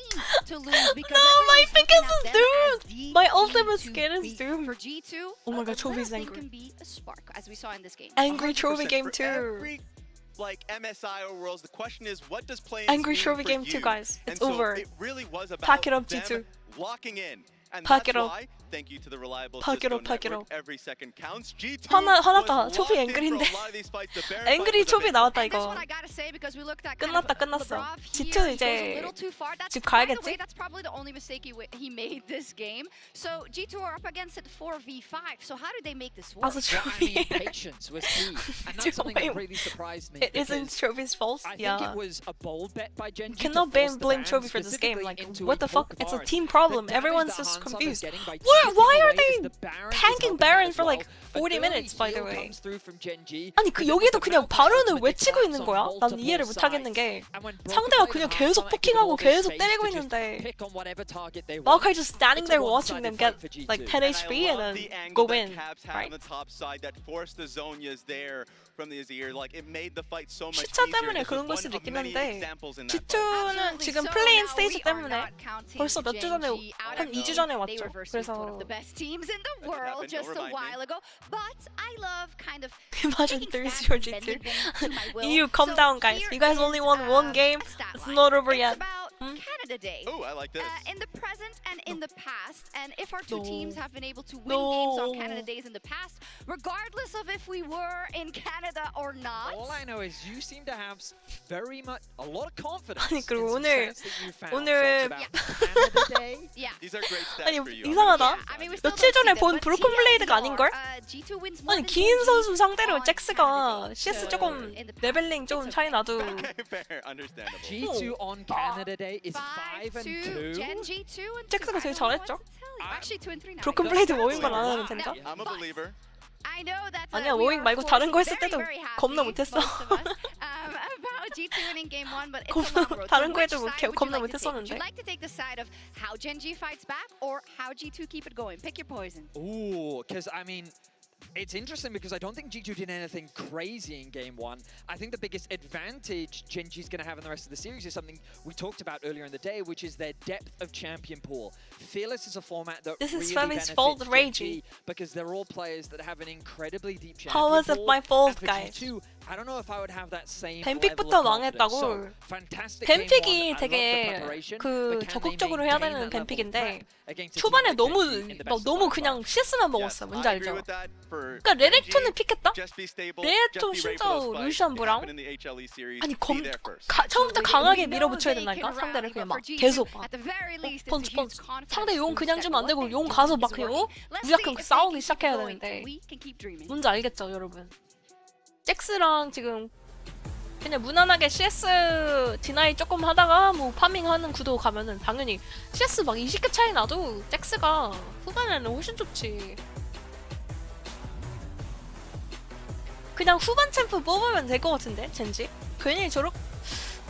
to lose because no, my pickens is doomed. My ultimate skin is doomed. For G2, oh my god, Chovy's angry. Can be a spark as we saw in this game. Angry Chovy game 2. Like MSI or Worlds, the question is what does play Angry Chovy game 2, guys. It's over. It really was about Pack it up, G2. Locking in. And Pack that's it up. why, thank you to the reliable Pack it Cisco up, pack it network, up. every second counts. G2 화났다. was 초비 locked in 앵글인데. for a lot of these fights. The Baron 앵글이 fight was a 초비 bit 나왔다 And that's 이거. what I gotta say because we looked at kind of 끝났어. Lavrov G2 here. He 이제 goes a little too far. That's, 집 by the 가야겠지? way, that's probably the only mistake he made this game. So G2 are up against it 4v5. So how did they make this work? Also I mean, Chovy. patience was key, and that's something that really surprised me. It isn't Chovy's fault. I think Yeah. it was a bold bet by Genji. You cannot blame Chovy for this game. Like, what the fuck? It's a team problem. Everyone's just confused. Why are they tanking Baron for like 40 minutes, by the way? 아니 그 여기도 그냥 바론을 왜 치고 있는 거야? 난 이해를 못 하겠는 게 상대가 그냥 계속 포킹하고 계속 때리고 있는데 마오카이 just standing there watching them get like 10 HP and then go in, right? 시차 때문에 그런 걸 수도 있긴 한데 G2는 지금 플레인 스테이지 때문에 벌써 몇 주 전에 한 2주 전에 왔죠. 그래서 imagine 3-0 G2. EU, calm down, guys. You guys only won one game. It's not over yet. Canada Day. Oh, I like this. In the present and in the past, and if our two teams have been able to win games on Canada Days in the past, regardless of if we were in Canada or not. All I know is you seem to have very much a lot of confidence. 아니 그리고 in some 오늘 stats that you found. Canada Day. Yeah. These are great stats 아니 for you. 이상하다. I mean, we still 며칠 don't 전에 see 본 them, but 브로큰 블레이드가 아닌걸? G2 wins more 아니 than 기인 Genji 선수 상대로 on 잭스가 Canada Day. CS 조금 In the past. 레벨링 좀 차이 나도 Fair, understandable. G2 on Canada Day is 5-2. Genji 2 and 2. 잭스가 되게 잘했죠? Actually 2 and 3 now. 브로큰 블레이드 워잉만 안 하면 된다? I'm a believer. I know that 아니야 we 워잉 are, 말고 of 다른 거 course, 했을 때도 very 겁나 happy, 못했어. most of us, about G2 winning game 1, but it's a long road. 다른 So 거 which 해도 side would you 겁나 like to take? Would you 못했었는데. like to take the side of how Genji fights back or how G2 keep it going? Pick your poison. Ooh, because I mean, it's interesting because I don't think G2 did anything crazy in game 1. I think the biggest advantage Genji's going to have in the rest of the series is something we talked about earlier in the day, which is their depth of champion pool. Fearless is a format that This is really Femi's benefits fault, Genji Ragey. because they're all players that have an incredibly deep champion How was it pool. my fault, And for guys? G2, I don't know if I would have that same 뱀픽부터 level of confidence. 망했다고. So, fantastic game 뱀픽이 1. I love the 되게 preparation, 그 but can they 적극적으로 해야 maintain 되는 that level of 뱀픽인데 prep against a team 초반에 like 너무 Genji in the 막 best of 너무 5? 그냥 CS만 먹었어. 뭔지 I agree 알죠? with that for 그러니까 레넥톤을 Genji. 픽했다? Just be stable. 레넥톤 Just be ready 진짜 for those fights. 루시안 It 브랑 happened in the HLE series. 아니 Be there first. 처음부터 강하게 밀어붙여야 된다니까 상대를 그냥 막 계속 막 펀치 상대 용 그냥 주면 안 되고 용 가서 막 그냥 무작정 싸우기 시작해야 되는데 뭔지 알겠죠 여러분? 잭스랑 지금 그냥 무난하게 CS 디나이 조금 하다가 뭐 파밍하는 구도 가면은 당연히 CS 막 20개 차이 나도 잭스가 후반에는 훨씬 좋지. 그냥 후반 챔프 뽑으면 될 것 같은데 젠지? 괜히 저렇게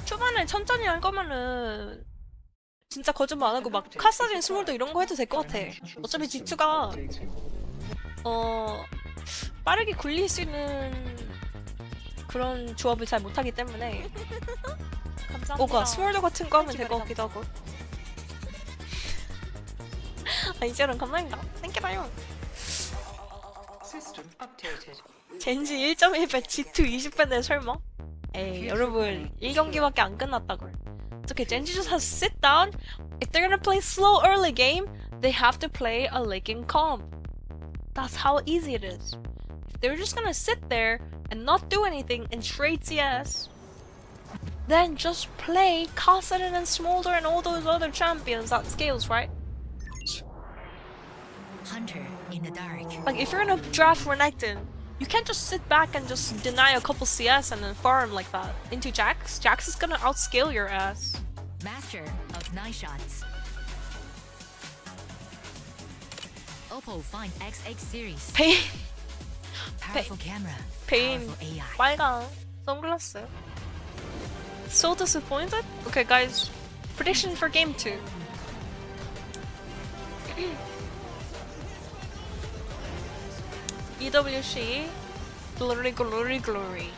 초반에 천천히 할 거면은 진짜 거짓말 안 하고 막 카사딘 스몰도 이런 거 해도 될 것 같아. 어차피 G2가 빠르게 굴릴 수 있는 그런 조합을 잘 못하기 때문에 오가 스몰도 같은 거 하면 될 것 같기도 하고. 아 이제는 감사합니다. 땡큐다요. 젠지 1.1배 G2 20배인데 설마? 에이 여러분 1경기밖에 안 끝났다걸. Okay, Genji just has to sit down. If they're gonna play slow early game, they have to play a lagging comp. That's how easy it is. If they're just gonna sit there and not do anything and trade CS, then just play Kassadin and Smolder and all those other champions at scales, right? Hunter in the dark. Like if you're gonna draft Renekton, you can't just sit back and just deny a couple CS and then farm like that into Jax. Jax is gonna outscale your ass. Master of night shots. Oppo Find XX series. Pain. Powerful camera. Pain. Powerful AI. 빨강. Sunglasses. So disappointed? Okay guys, prediction for game 2. EWC, glory, glory, glory.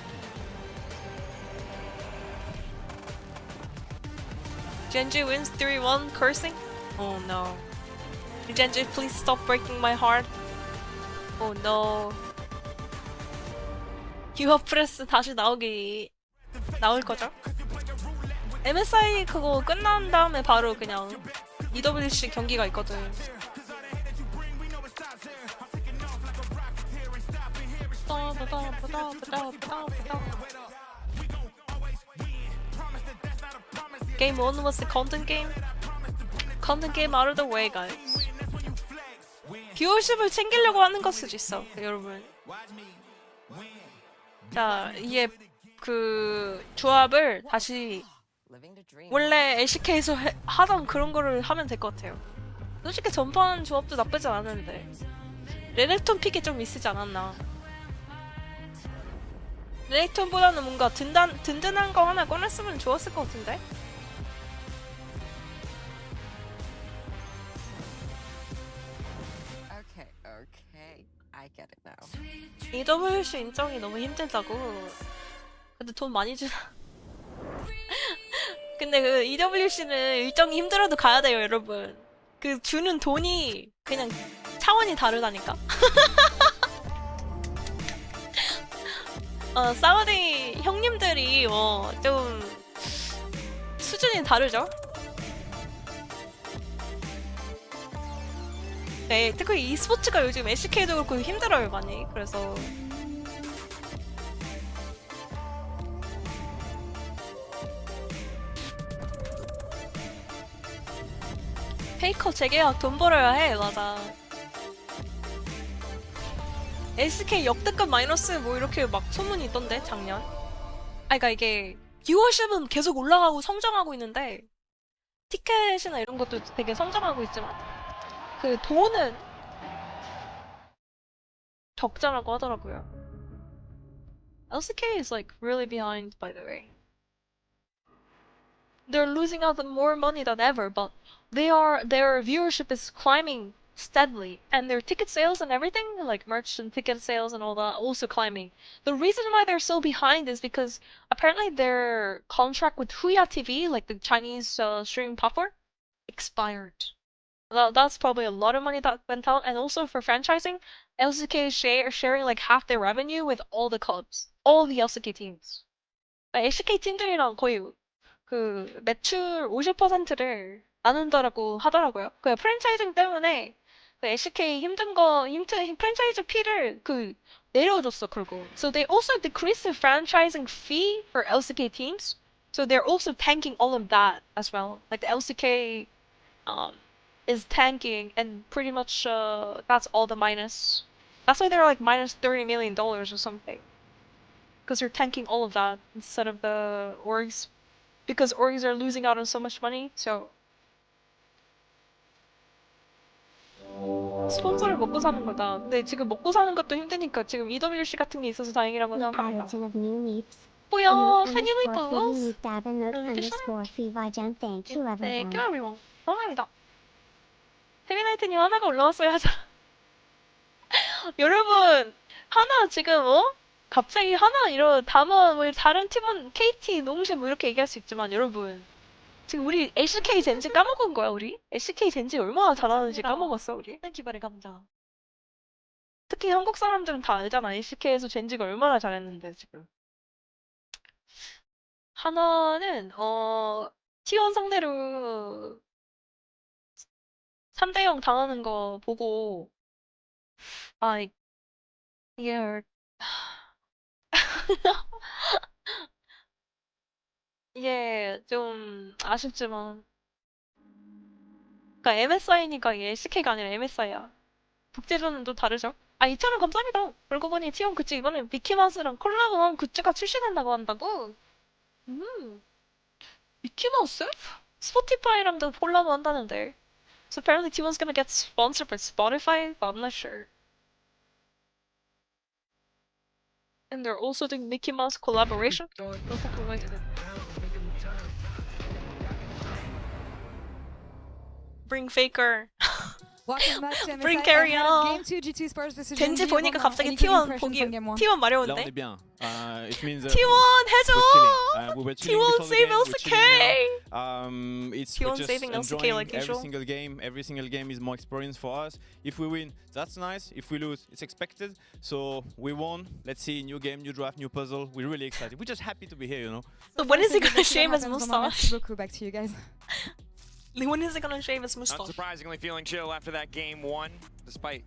Genji wins 3-1, cursing? Oh no. Genji, please stop breaking my heart. Oh no. 유어 프레스 다시 나올 거죠? MSI 그거 끝난 다음에 바로 그냥 EWC 경기가 있거든. Game 1 was the content game? Content game out of the way, guys. 뷰어십을 챙기려고 하는 걸 수도 있어, 여러분. 자, 이게 그 조합을 다시 원래 LCK에서 하던 그런 거를 하면 될 것 같아요. 솔직히 전판 조합도 나쁘지 않았는데 레넥톤 픽이 좀 미스지 않았나. 레넥톤보다는 뭔가 든든한 거 하나 꺼냈으면 좋았을 것 같은데? Okay, I get it now. EWC 인정이 너무 힘들다고. 근데 돈 많이 주나? 근데 그 EWC는 일정이 힘들어도 가야 돼요, 여러분. 그 주는 돈이 그냥 차원이 다르다니까? 사우디 형님들이 좀 수준이 다르죠? 네, 특히 e스포츠가 요즘 LCK도 그렇고 힘들어요, 많이. 그래서 페이커 재계약 돈 벌어야 해, 맞아. LCK 역대급 마이너스 뭐 이렇게 막 소문이 있던데, 작년. 그러니까 이게 뷰어십은 계속 올라가고 성장하고 있는데 티켓이나 이런 것도 되게 성장하고 있지만 그 돈은 적자라고 하더라고요. LCK is like really behind, by the way. They're losing out on more money than ever, but their viewership is climbing steadily, and their ticket sales and everything, like merch and ticket sales and all that, also climbing. The reason why they're so behind is because apparently their contract with Huya TV, like the Chinese streaming platform, expired. That's probably a lot of money that went out, and also for franchising, LCK is sharing like half their revenue with all the clubs, all the LCK teams. LCK 팀들이랑 거의 그 매출 50%를 나눈다라고 하더라고요. 그 프랜차이징 때문에 그 LCK 힘든 프랜차이즈 피를 그 내려줬어, 그리고. So they also decreased the franchising fee for LCK teams. So they're also tanking all of that as well. Like the LCK is tanking, and pretty much that's all the minus. That's why they're like minus $30 million or something. because you're tanking all of that instead of the orgs, because orgs are losing out on so much money. So 스폰서를 먹고 사는 거다. 근데 지금 먹고 사는 것도 힘드니까 지금 EWC 같은 게 있어서 다행이라고 생각합니다. 뭐야, 페니웨이터. Thank you everyone. 감사합니다. 페비나이트님 하나가 올라왔어요 하자. 여러분 하나 지금 갑자기 하나 이런 담원 뭐 다른 팀원 KT 농심 뭐 이렇게 얘기할 수 있지만 여러분 지금 우리 LCK 젠지 까먹은 거야 우리? LCK 젠지 얼마나 잘하는지 까먹었어 우리? 기발의 감자. 특히 한국 사람들은 다 알잖아. LCK에서 젠지가 얼마나 잘했는데 지금. 하나는 T1 상대로 3대0 당하는 거 보고 이게 이게 좀 아쉽지만 그러니까 MSI니까 이게 LCK가 아니라 MSI야. 국제전은 또 다르죠? 2,000원 감사합니다. 그러고 보니 T1 굿즈 이번에 미키마우스랑 콜라보한 굿즈가 출시된다고 한다고? 미키마우스? 스포티파이랑도 콜라보 한다는데. So apparently T1's gonna get sponsored by Spotify, but I'm not sure. And they're also doing Mickey Mouse collaboration. Bring Faker. Bring carry on. 젠지 보니까 갑자기 T1 T1 마려운데? T1 해줘! T1 save LCK! T1 saving LCK like usual. Every single game is more experience for us. If we win, that's nice. If we lose, it's expected. So we won. Let's see, new game, new draft, new puzzle. We're really excited. We're just happy to be here, you know. So when is he gonna shave his mustache? Back to you guys. When is he gonna shave his mustache? Not surprisingly feeling chill after that game one, despite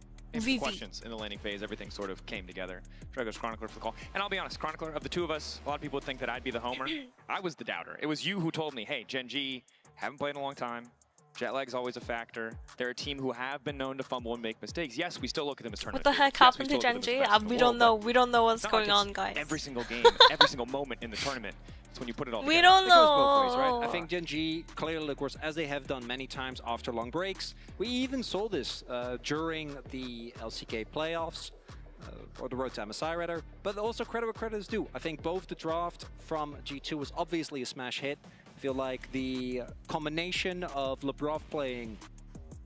questions in the laning phase. Everything sort of came together. Drago's Chronicler for the call. And I'll be honest, Chronicler, of the two of us, a lot of people would think that I'd be the homer. I was the doubter. It was you who told me, hey, GENG, haven't played in a long time. Jet lag's always a factor. They're a team who have been known to fumble and make mistakes. Yes, we still look at them as tournament. What the heck happened to GENG? We don't know. We don't know what's going on, guys. Every single game, every single moment in the tournament. It's when you put it all together. We don't know. It goes both ways, right? I think GENG clearly, of course, as they have done many times after long breaks. We even saw this during the LCK playoffs, or the road to MSI rather. But also credit where credit is due. I think both the draft from G2 was obviously a smash hit. I feel like the combination of Lebrov playing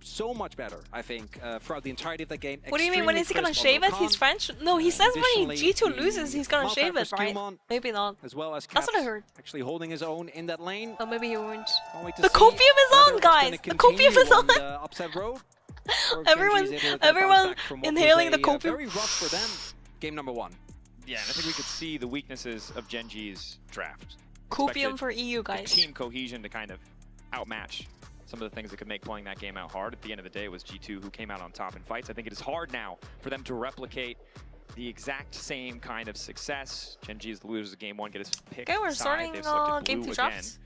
so much better, I think, throughout the entirety of the game. What do you mean? When is he gonna shave it? He's French? No, he says when G2 loses, he's gonna shave it, right? Maybe not. As well as That's what I heard. Actually holding his own in that lane. Oh, maybe he won't. The copium is on, guys! The copium is on! Upset road. Everyone inhaling the copium. Very rough for them. Game number one. Yeah, and I think we could see the weaknesses of GENG's draft. Copium for EU, guys. Team cohesion to kind of outmatch some of the things that could make playing that game out hard. At the end of the day, it was G2 who came out on top in fights. I think it is hard now for them to replicate the exact same kind of success. GENG is the losers of game one, get his pick. Okay, we're starting game 2 drafts.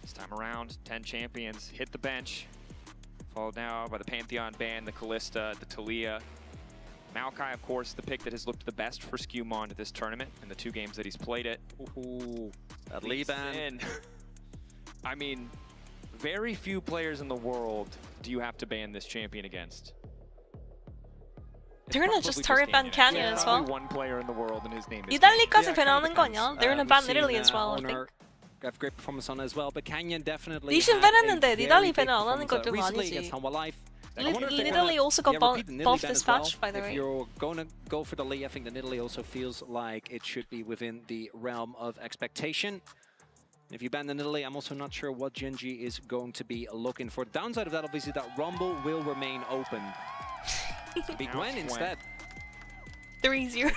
This time around, 10 champions hit the bench. Followed now by the Pantheon ban, the Kalista, the Talia. Maokai, of course, the pick that has looked the best for Skewmon at this tournament in the 2 games that he's played it. Ooh, that Lee ban. I mean, very few players in the world do you have to ban this champion against. They're gonna just turret ban Canyon as well. One player in the world and his name is 이달리까지 배나는 거 아니야? They're gonna ban Italy as well, I think. Have great performance on as well, but Canyon definitely 리신 밴했는데 니달리 밴을 안 하는 건 좀 아니지. Nidalee also got buff this patch, by the way. If you're going to go for the Lee, I think the Nidalee also feels like it should be within the realm of expectation. If you ban the Nidalee, I'm also not sure what GENG is going to be looking for. Downside of that, obviously, that Rumble will remain open. Be Gwen instead. 3-0.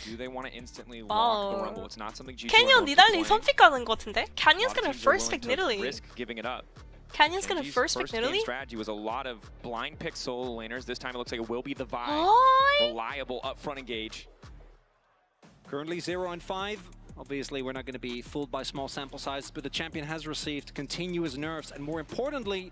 Do they want to instantly lock the Rumble? It's not something G2 Canyon 니달리 선픽 가는 것 같은데? Canyon's gonna first pick Nidalee. Risk giving it up. Canyon's gonna first pick Nidalee? Strategy was a lot of blind pick solo laners. This time it looks like it will be the vibe. Reliable upfront engage. Currently 0-5. Obviously, we're not going to be fooled by small sample sizes, but the champion has received continuous nerfs, and more importantly,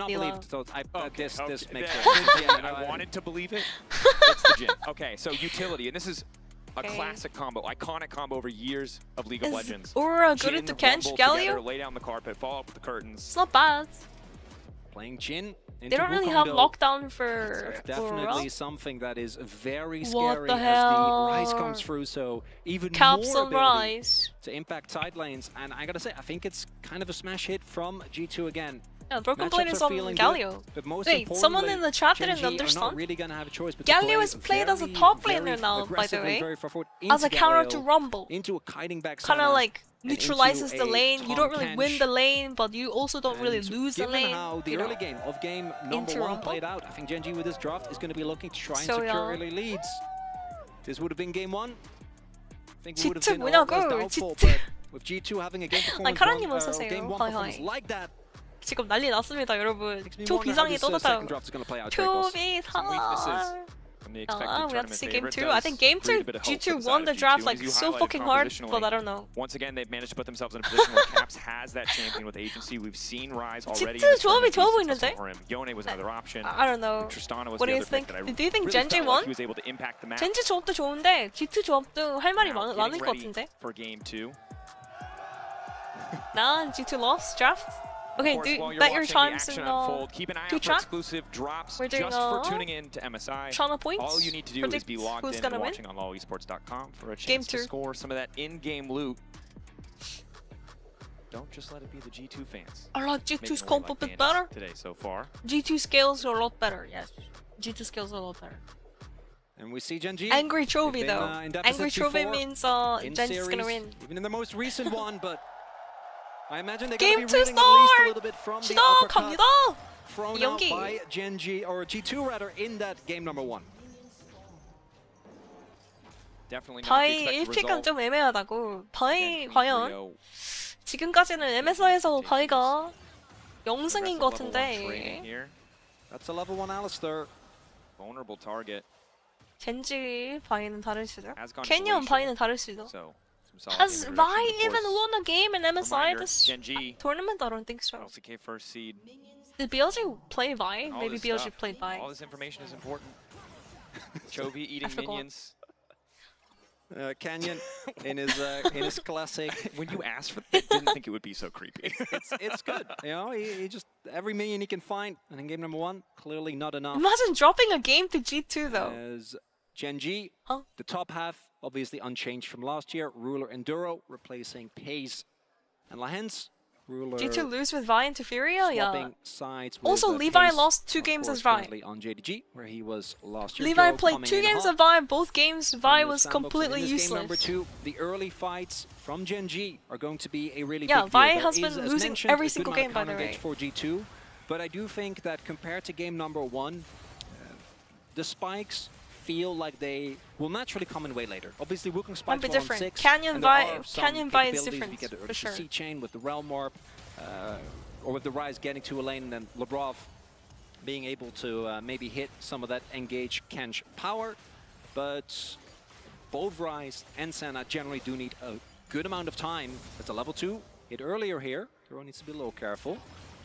not Mila. believed. So this makes Yeah, sense. yeah, I wanted to believe it. It's the Jin. Okay, so utility, and this is a classic combo, iconic combo over years of League of Legends. Aura good Jin, at the Kench Rumble Galio? together, lay down the carpet, fall up with the curtains. It's not bad. playing Jhin. They don't really have lockdown for That's definitely Aurora. something that is very What scary the as hell? the Rise comes through. So even Caps more on ability Rise. to impact side lanes. And I gotta say, I think it's kind of a smash hit from G2 again. Yeah, Broken Matchups Blade is are on feeling Galio. good, but most Wait, someone in the chat Gen didn't G are not understand. really gonna have a choice but to Galio play is played as a very, top very laner now, by the aggressively, way, very far forward as a into counter to Galio, Rumble. into a kiting back Kind of center, like and into neutralizes the a lane. You don't really Tom win Kench. the lane, but you also don't really And lose the given lane. how the you know. early game of game number Into one Rumble. played out, I think Gen G with this draft is going to be looking to try and So, secure yeah. early leads. This would have been game one. I think we would have G2 been a lot less 뭐냐고, doubtful, G2. but with G2 having a game performance, 카라님 one, 어서 오세요. game one 하이, performance 하이. like that, 지금 난리 났습니다, 여러분. makes me 초 wonder how 비상이 this 떴다. second draft is going to play out. Dragos. Chovy Some weaknesses from the expected we have to tournament see game favorite 2. does I think game 2, breed a bit of hope for G2 the side won of the G2, draft as like you so highlighted fucking hard, compositionally. but I don't know. Once again, they've managed to put themselves in a position where Caps has that champion with agency. We've seen Rise already. G2 조합이 좋아 보이는데? Yone was another option. I don't know. Tristana was What the do you other think? pick that I Do you think really Gen G felt won? like he was able to impact the map. 젠지 조합도 좋은데 G2 조합도 할 말이 Now, 많을 getting 것 ready 같은데? for game 2. Nah, G2 lost draft. Okay, Of course, while do you're bet your watching the times action in unfold, keep an eye out for Tutra. exclusive drops We're doing, just for tuning in to MSI. Chana points. All you need to do is be Predict logged who's in gonna and win. watching on lowesports.com for a Game chance to 2. score some of that in-game loot. Don't just let it be the G2 fans. I like making G2's away comp a like bit Bandits better. today so far. G2 scales are a lot better, yes. G2 scales are a lot better. And we see Gen G. Angry Chovy They've been, though. in deficit Angry Chovy before means in Gen's gonna series, win. Even in the most recent one, but I imagine they're Game going to 2 be reading at least a little start! bit from the 시작합니다! uppercut thrown out 연기. by Gen G, or G2 rather, in that game number 1. Definitely not the 바이 expected 1픽은 result. 좀 애매하다고. 바이 Gen 과연 3-0. 지금까지는 MSI에서 바이가 Aggressive 영승인 것 level 1 같은데 trading here. That's a level 1 Alistair. Vulnerable target. 젠지 바이는 다를 수도. Has gone 캐니언 glacial. 바이는 다를 수도. So, some solid Has game Vi direction, of even course. won a game in MSI Reminder, this Gen G, tournament? I don't think so. LCK first seed. Did BLG play Vi? All Maybe this BLG stuff, played Vi. All this information is important. Chovy eating forgot. minions. Canyon in his classic. When you asked for it, I didn't think it would be so creepy. It's good. You know, he just every minion he can find, and in game number 1, clearly not enough. Imagine dropping a game to G2 though. As Gen G, Huh? the top half obviously unchanged from last year. Ruler Enduro replacing Paze and Lahens. Ruler G2 lose with Vi into Furia? Yeah. swapping sides with, Also, Levi Paze, lost 2 of games course, as Vi. currently on JDG, where he was last year. Levi Joe played coming 2 in games hot of Vi. Both games, Vi from the was sandbox. And completely in this game number useless. 2, the early fights from Gen G are going to be a really Yeah, big deal. Vi There has is, been as losing mentioned, every a good single amount game, of by the counter-engage way. for G2, but I do think that compared to game number 1, the spikes feel like they will naturally come in way later. Obviously, Wukong spikes be fall on different. 6. Canyon and there Vi- are some Canyon Vi is capabilities. different, We get the for sure. C chain with the Realm Warp, or with the Rise getting to a lane, and then Labrov being able to maybe hit some of that engage Kench power. But both Rise and Senna generally do need a good amount of time. That's a level 2. Hit earlier here. Hero needs to be a little careful.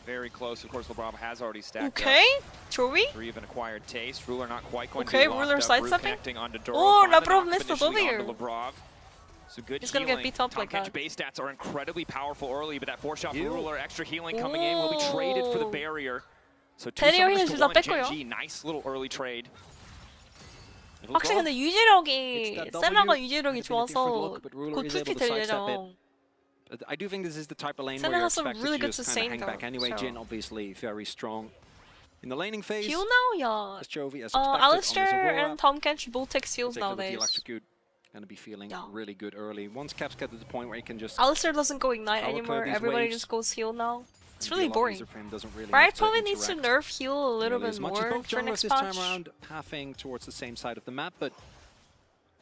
Very close. Of course, LeBron has already stacked Okay, up. Chovy. 3 of an acquired taste. Ruler not quite going Okay, to be locked Ruler up. sidestepping. Connecting onto Duro. Oh, Find the Labrov knock missed the initially W. onto Labrov. So good He's gonna healing. get beat up Tom like Kench that. base stats are incredibly powerful early, but that 4-shot for Heal. Ruler, extra healing coming in, will be traded for the Ooh. barrier. So 2 대리어 summoners 힐 to 둘 다 1, Gen 뺐고요. G, nice little early trade. 확실히 근데 It's 유지력이 that W. 세나가 유지력이 It's been a different 좋아서 look, but Ruler 곧 is able 투피 to sidestep 되려죠. I do think this is the type of lane Senna where you're has some expected really to good just kind sustain of hang back though, anyway. so. Jhin obviously very strong in the laning phase. Heal now? Yeah. As Chovy as expected on this Alistair Aurora. and Tom Kench both take heals Particularly with the nowadays. electrocute, gonna be feeling Yeah. really good early. Once Caps get to the point where he can just Alistair doesn't go Ignite power anymore, these everybody waves, just goes heal now. It's it'll be really a lot boring. easier for him, doesn't really Right, have to probably needs to interact nerf heal a little nearly bit as much as more both for junglers next this patch. time around, pathing towards the same side of the map, but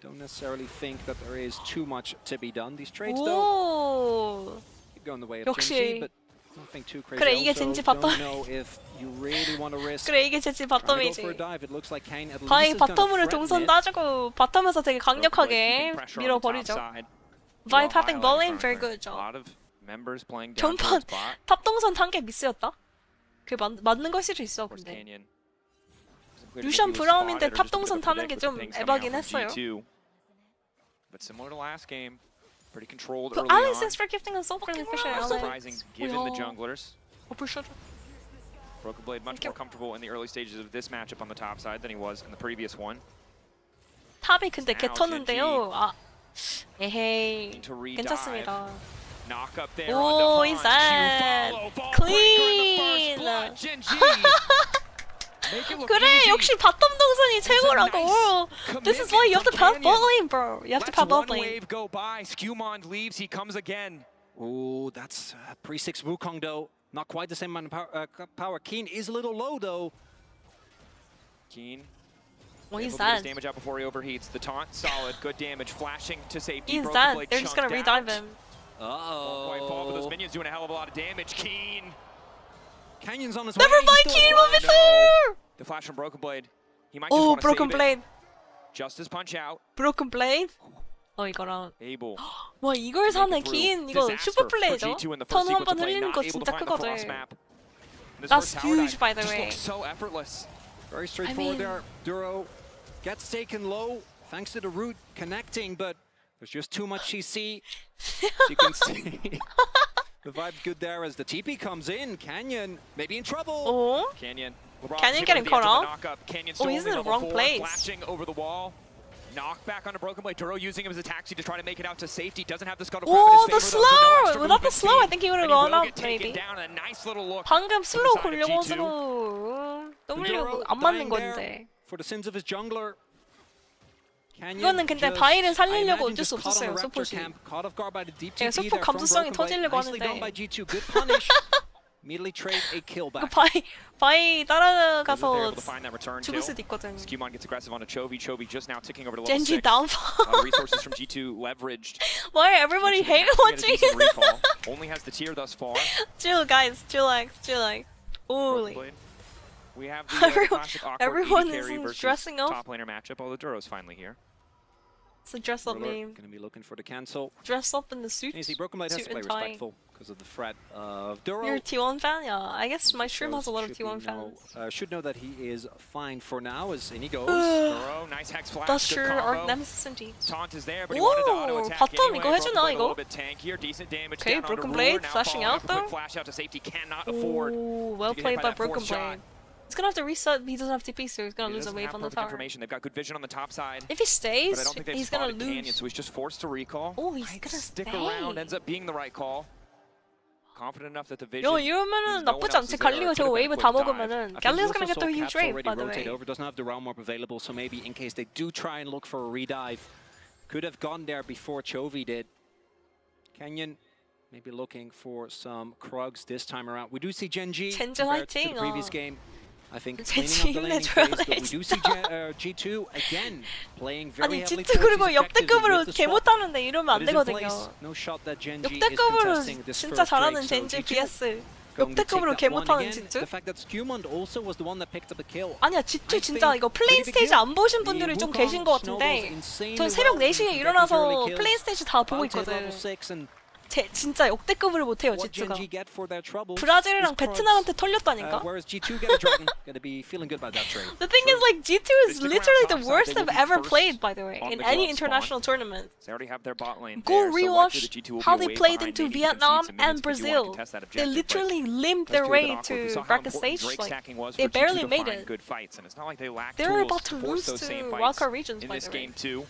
don't necessarily think that there is too much to be done. These trades though 오. keep going the way of 역시. Gen G, but nothing too crazy. 그래, 이게 also, 젠지 don't 바텀. know if you really want to risk 그래 이게 제지 trying to go for a 바텀이지. dive. It looks like Kane at least 바이 is gonna 바텀으로 threaten 동선 it. 따주고 바텀에서 되게 강력하게 Keeping pressure on the top 밀어버리죠. side. 바이 Well 파ting highlighted bowling front very there. good A job. lot of members playing down 전판 towards bot. 탑 동선 탄 게 미스였다. 그게 맞는 걸 수도 있어 Of course, 근데. Canyon. 루시안 브라움인데 탑 동선 타는 게 좀 에바긴 했어요. But similar to last game, pretty controlled 그 early on. 알리스's for gifting is so fucking efficient. Surprising given the junglers. 불쇼죠. Broken Blade much more comfortable in the early stages of this matchup on the top side than he was in the previous one. 탑이 근데 개 텄는데요. 아, 에헤이, 괜찮습니다. Knock up there 오, on the 인사이드. 클린. 그래, 역시 바텀 동선이 최고라고. This is why you have to pass bot lane, bro. You have to pass bot lane. Wave go by. Skewmon leaves. He comes again. Oh, that's pre-6 Wukong though. Not quite the same amount of power. Keen is a little low though. Keen. Well, he's able to get his dead. damage out before he overheats. The taunt, solid, good damage. Flashing to safety. He's Broken dead. Blade They're just gonna chunked redive out. him. Won't quite fall, but those minions doing a hell of a lot of damage. Keen. Canyon's on his Never way. mind, Keen, move it through. The flash from Broken Blade. He might just Oh, want to Broken save Blade. it. Justice punch out. Broken Blade. 어, 이거랑. Able. 와, 이걸 사네, 긴. 이거 슈퍼 플레이죠. 턴 한 번 흘리는 거 Not able 진짜 to find the 크거든. cross map. This That's first tower huge, dive by the just way. looks so effortless. Very straightforward there. Duro gets taken low thanks to the root connecting, but there's just too much CC. You can see the vibe's good there as the TP comes in. Canyon maybe in trouble. Oh, Canyon. Canyon getting caught off. Canyon Oh, he's in the wrong place. Flashing over the wall. Knock back onto Broken Blade. Duro using him as a taxi to try to make it out to safety. Doesn't have the scuttle crab Oh, in the his favor, though, so no slow! extra Without the movement slow, I speed. think he would And have he gone will up, get taken maybe. down. A nice little look 방금 from 슬로우 the side of G2. 굴려가지고 Duro W 안 맞는 dying there 건데. for the sins of his jungler. Canyon 이거는 근데 just, 바이를 I 살리려고 imagine, 어쩔 수 just caught on 없었어요, the Raptor 서폿이. camp, caught off guard by the deep 예, TP 서폿 there from 감수성이 Broken Blade. 터지려고 Nicely done by 하는데. G2. Good punish. Immediately trade a kill back. 바이 따라가서 They're able to find that return 죽을 kill. 수도 있거든. Skewmon gets aggressive onto Chovy. Chovy just now ticking over to level 젠지 6. downfall. Resources from G2 leveraged. Why everybody hate Get a watching? decent recall. Only has the tier thus far. Chill, guys. Chillax. Holy. We have the classic awkward Everyone AD carry isn't versus dressing up. top laner matchup. Although Duro's finally here. It's a dress up meme. Going to be looking for the cancel. Dress up in the suit. Easy. Broken Blade has to Suit play and tie. respectful because of the threat of Duro. You're a T1 fan? Yeah, I guess my stream has a lot of Should T1 be fans. should know that he is fine for now as in he goes. Duro, nice hex flash. That's good true, combo. Arc Nemesis indeed. Taunt is there, but he wanted to auto Ooh, attack 바텀 anyway. 이거 해주나, Broken Blade a 이거? little bit tankier, decent damage Okay, down onto Broken Ruler, Blade now flashing following out up a quick though. flash out to safety, cannot afford Ooh, well to get hit played by that fourth Broken shot. Blade. He's gonna have to reset. He doesn't have TP, so he's gonna He lose a doesn't wave have on the perfect tower. information. They've got good vision on the top side. If he But I stays, don't think they've he's gonna spotted Canyon, lose. so he's just forced to recall. Oh, he's gonna Stick stay. around, ends up being the right call. Confident enough that the vision. 요 이러면은 나쁘지 않지. 갈리오 저거 웨이브 다 먹으면은 갈리오's gonna get the huge wave, by the way. Over, doesn't have the realm orb available, so maybe in case they do try and look for a redive, could have gone there before Chovy did. Canyon maybe looking for some Krugs this time around. We do see GENG 젠지 compared to the 화이팅. previous game. I think 젠지 cleaning up the laning 힘내줘야 phase, but we do see G2 again playing very 아니 heavily G2 towards 그리고 these objectives 역대급으로 with the 개 swap. 못하는데 이러면 안 It is in 되거든요. place. No shot that GENG is 역대급으로 contesting this 진짜 first 잘하는 break, so 젠지 G2 vs going to take 역대급으로 that 개 one 못하는 again. G2? The fact that Skewmon also was the one that picked up the kill. 아니야 G2 진짜 이거 플레인 스테이지 안 보신 분들이 좀 계신 것 같은데 전 새벽 4시에 일어나서 플레인 스테이지 다 보고 있거든. 진짜 역대급으로 못해요 G2가. 브라질이랑 베트남한테 털렸다니까. The thing is like G2 is literally the worst I've ever played, by the way, in any international tournament. They already have their bot lane Go there, so likely rewatch the G2 will how be they away played behind, into maybe Vietnam concede some and minutes if you want to Brazil. contest that They objective, but literally limped let's their do it way awkward. We to saw how bracket important stage. Drake Like stacking was they for G2 barely to made find it. good fights, and it's not like they lack They're tools about to to force lose those to same fights Wildcard Regions, in by this the way. game too.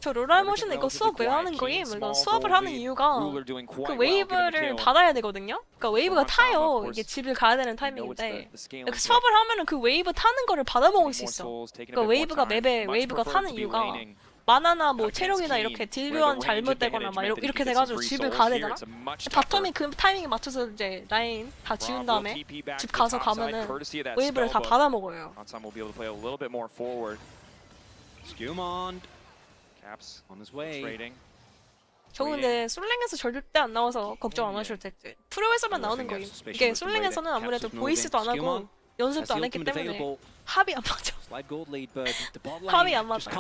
저 롤알모션 이거 수업 왜 하는 거임? 이거 수업을 하는 이유가 그 웨이브를 받아야 되거든요? 그러니까 웨이브가 타요. 이게 집을 가야 되는 타이밍인데 그 수업을 하면은 그 웨이브 타는 거를 받아먹을 수 있어. 그러니까 웨이브가 맵에 웨이브가 타는 이유가 마나나 뭐 체력이나 이렇게 딜교환 잘못되거나 막 이렇게 돼가지고 집을 가야 되잖아? 바텀이 그 타이밍에 맞춰서 이제 라인 다 지운 다음에 집 가서 가면은 웨이브를 다 받아먹어요. Skewmon on his way. 저 근데 솔랭에서 절대 안 나와서 걱정 안 하셔도 될 듯. 프로에서만 나오는 거임. 이게 솔랭에서는 아무래도 보이스도 안 하고 연습도 안 했기 때문에 합이 안 맞아. 합이 안 맞아.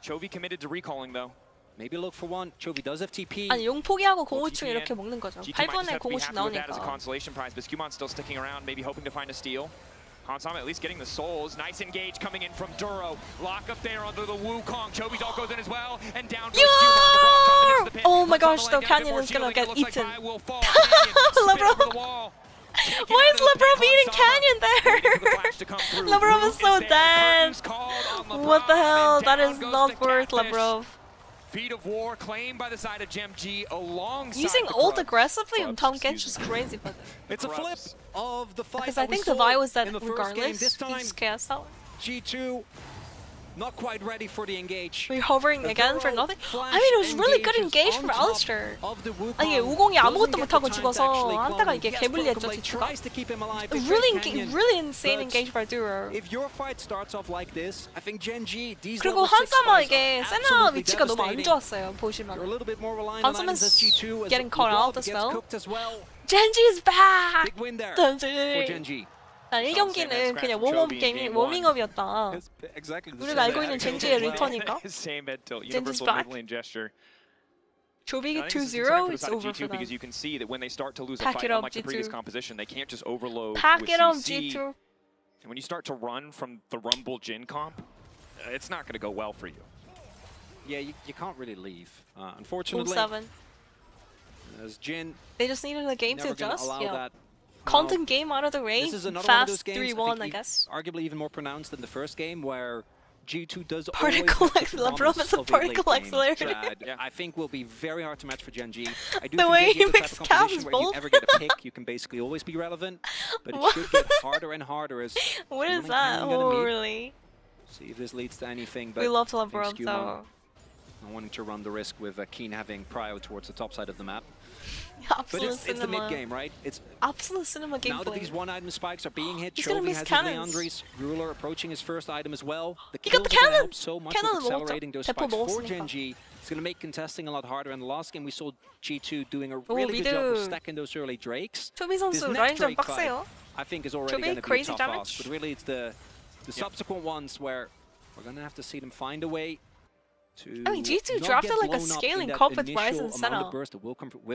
Chovy committed to recalling though. Maybe look for one. Chovy does have TP. 아니 용 포기하고 공우충 이렇게 먹는 거죠. G2 might just 8번에 have to be 공우충 happy with that 나오니까. as a consolation prize, but Skewmon's still sticking around, maybe hoping to find a steal. Hansama at least getting the souls. Nice engage coming in from Duro. Lock up there under the Wukong. Chovy's all goes in as well. And down goes Q-Mon. Oh my gosh, the Canyon is gonna get eaten. Lebrov. Why is Lebrov eating Canyon there? Lebrov is so dead. What the hell? That is not worth Lebrov. Feet of war claimed by the side of GENG alongside Using ult aggressively on Tom Gensh is crazy, but it's a flip of the fight. Because I think the vibe was that regardless, this time, he just cast out. G2 not quite ready for the engage. We're hovering again for nothing. I mean, it was really good engage from Alistair. 아니, 이게 우공이 아무것도 못하고 죽어서 한타가 이게 개불리했죠, G2가. Really insane engage by Duro. If your fight starts off like this, I think GENG, these 그리고 한사마 이게 세나 위치가 너무 안 좋았어요, 보시면. 한사마's getting caught out as well. GENG is back! GENG. 난 1경기는 그냥 워밍업이었다. 우리가 알고 있는 젠지의 리턴인가? 젠지's back. Chovy 2-0, it's over for them. Because you can see that when they start to lose a Pack fight, it up, unlike the previous composition, they can't just overload Pack with it up, CC. G2. And when you start to run from the Rumble Jin comp, it's not going to go well for you. Yeah, you can't really leave. Unfortunately, 0-7. As Jin, they just needed a game to adjust. Yeah. That. Content game out of the way, fast 3-1, I guess. Arguably even more pronounced than the first game, where G2 does particle Lebrov is a particle accelerator. I think will be very hard to match for GENG. I do the think way he the makes caps where you ever get a pick, you can basically always be relevant, but it should get harder and harder as. What is that? Oh, really? See if this leads to anything. But we love Lebrov though. I wanted to run the risk with Keen having prio towards the top side of the map. Absolute but it's the mid game, right? It's absolute cinema gameplay. Now that these one-item spikes are being hit, He's Chovy has his Leandries, Ruler approaching his first item as well. The he got the kills are gonna cannon! help so much with accelerating those spikes for GENG. It's going to make contesting a lot harder. In the last game, we saw G2 doing a really good job of stacking those early Drakes. Choby 선수 라인 좀 빡세요. I think is already going to be tough ask, but really it's the subsequent ones where we're going to have to see them find a way. I mean, G2 drafted like a scaling comp with Rise and Senna.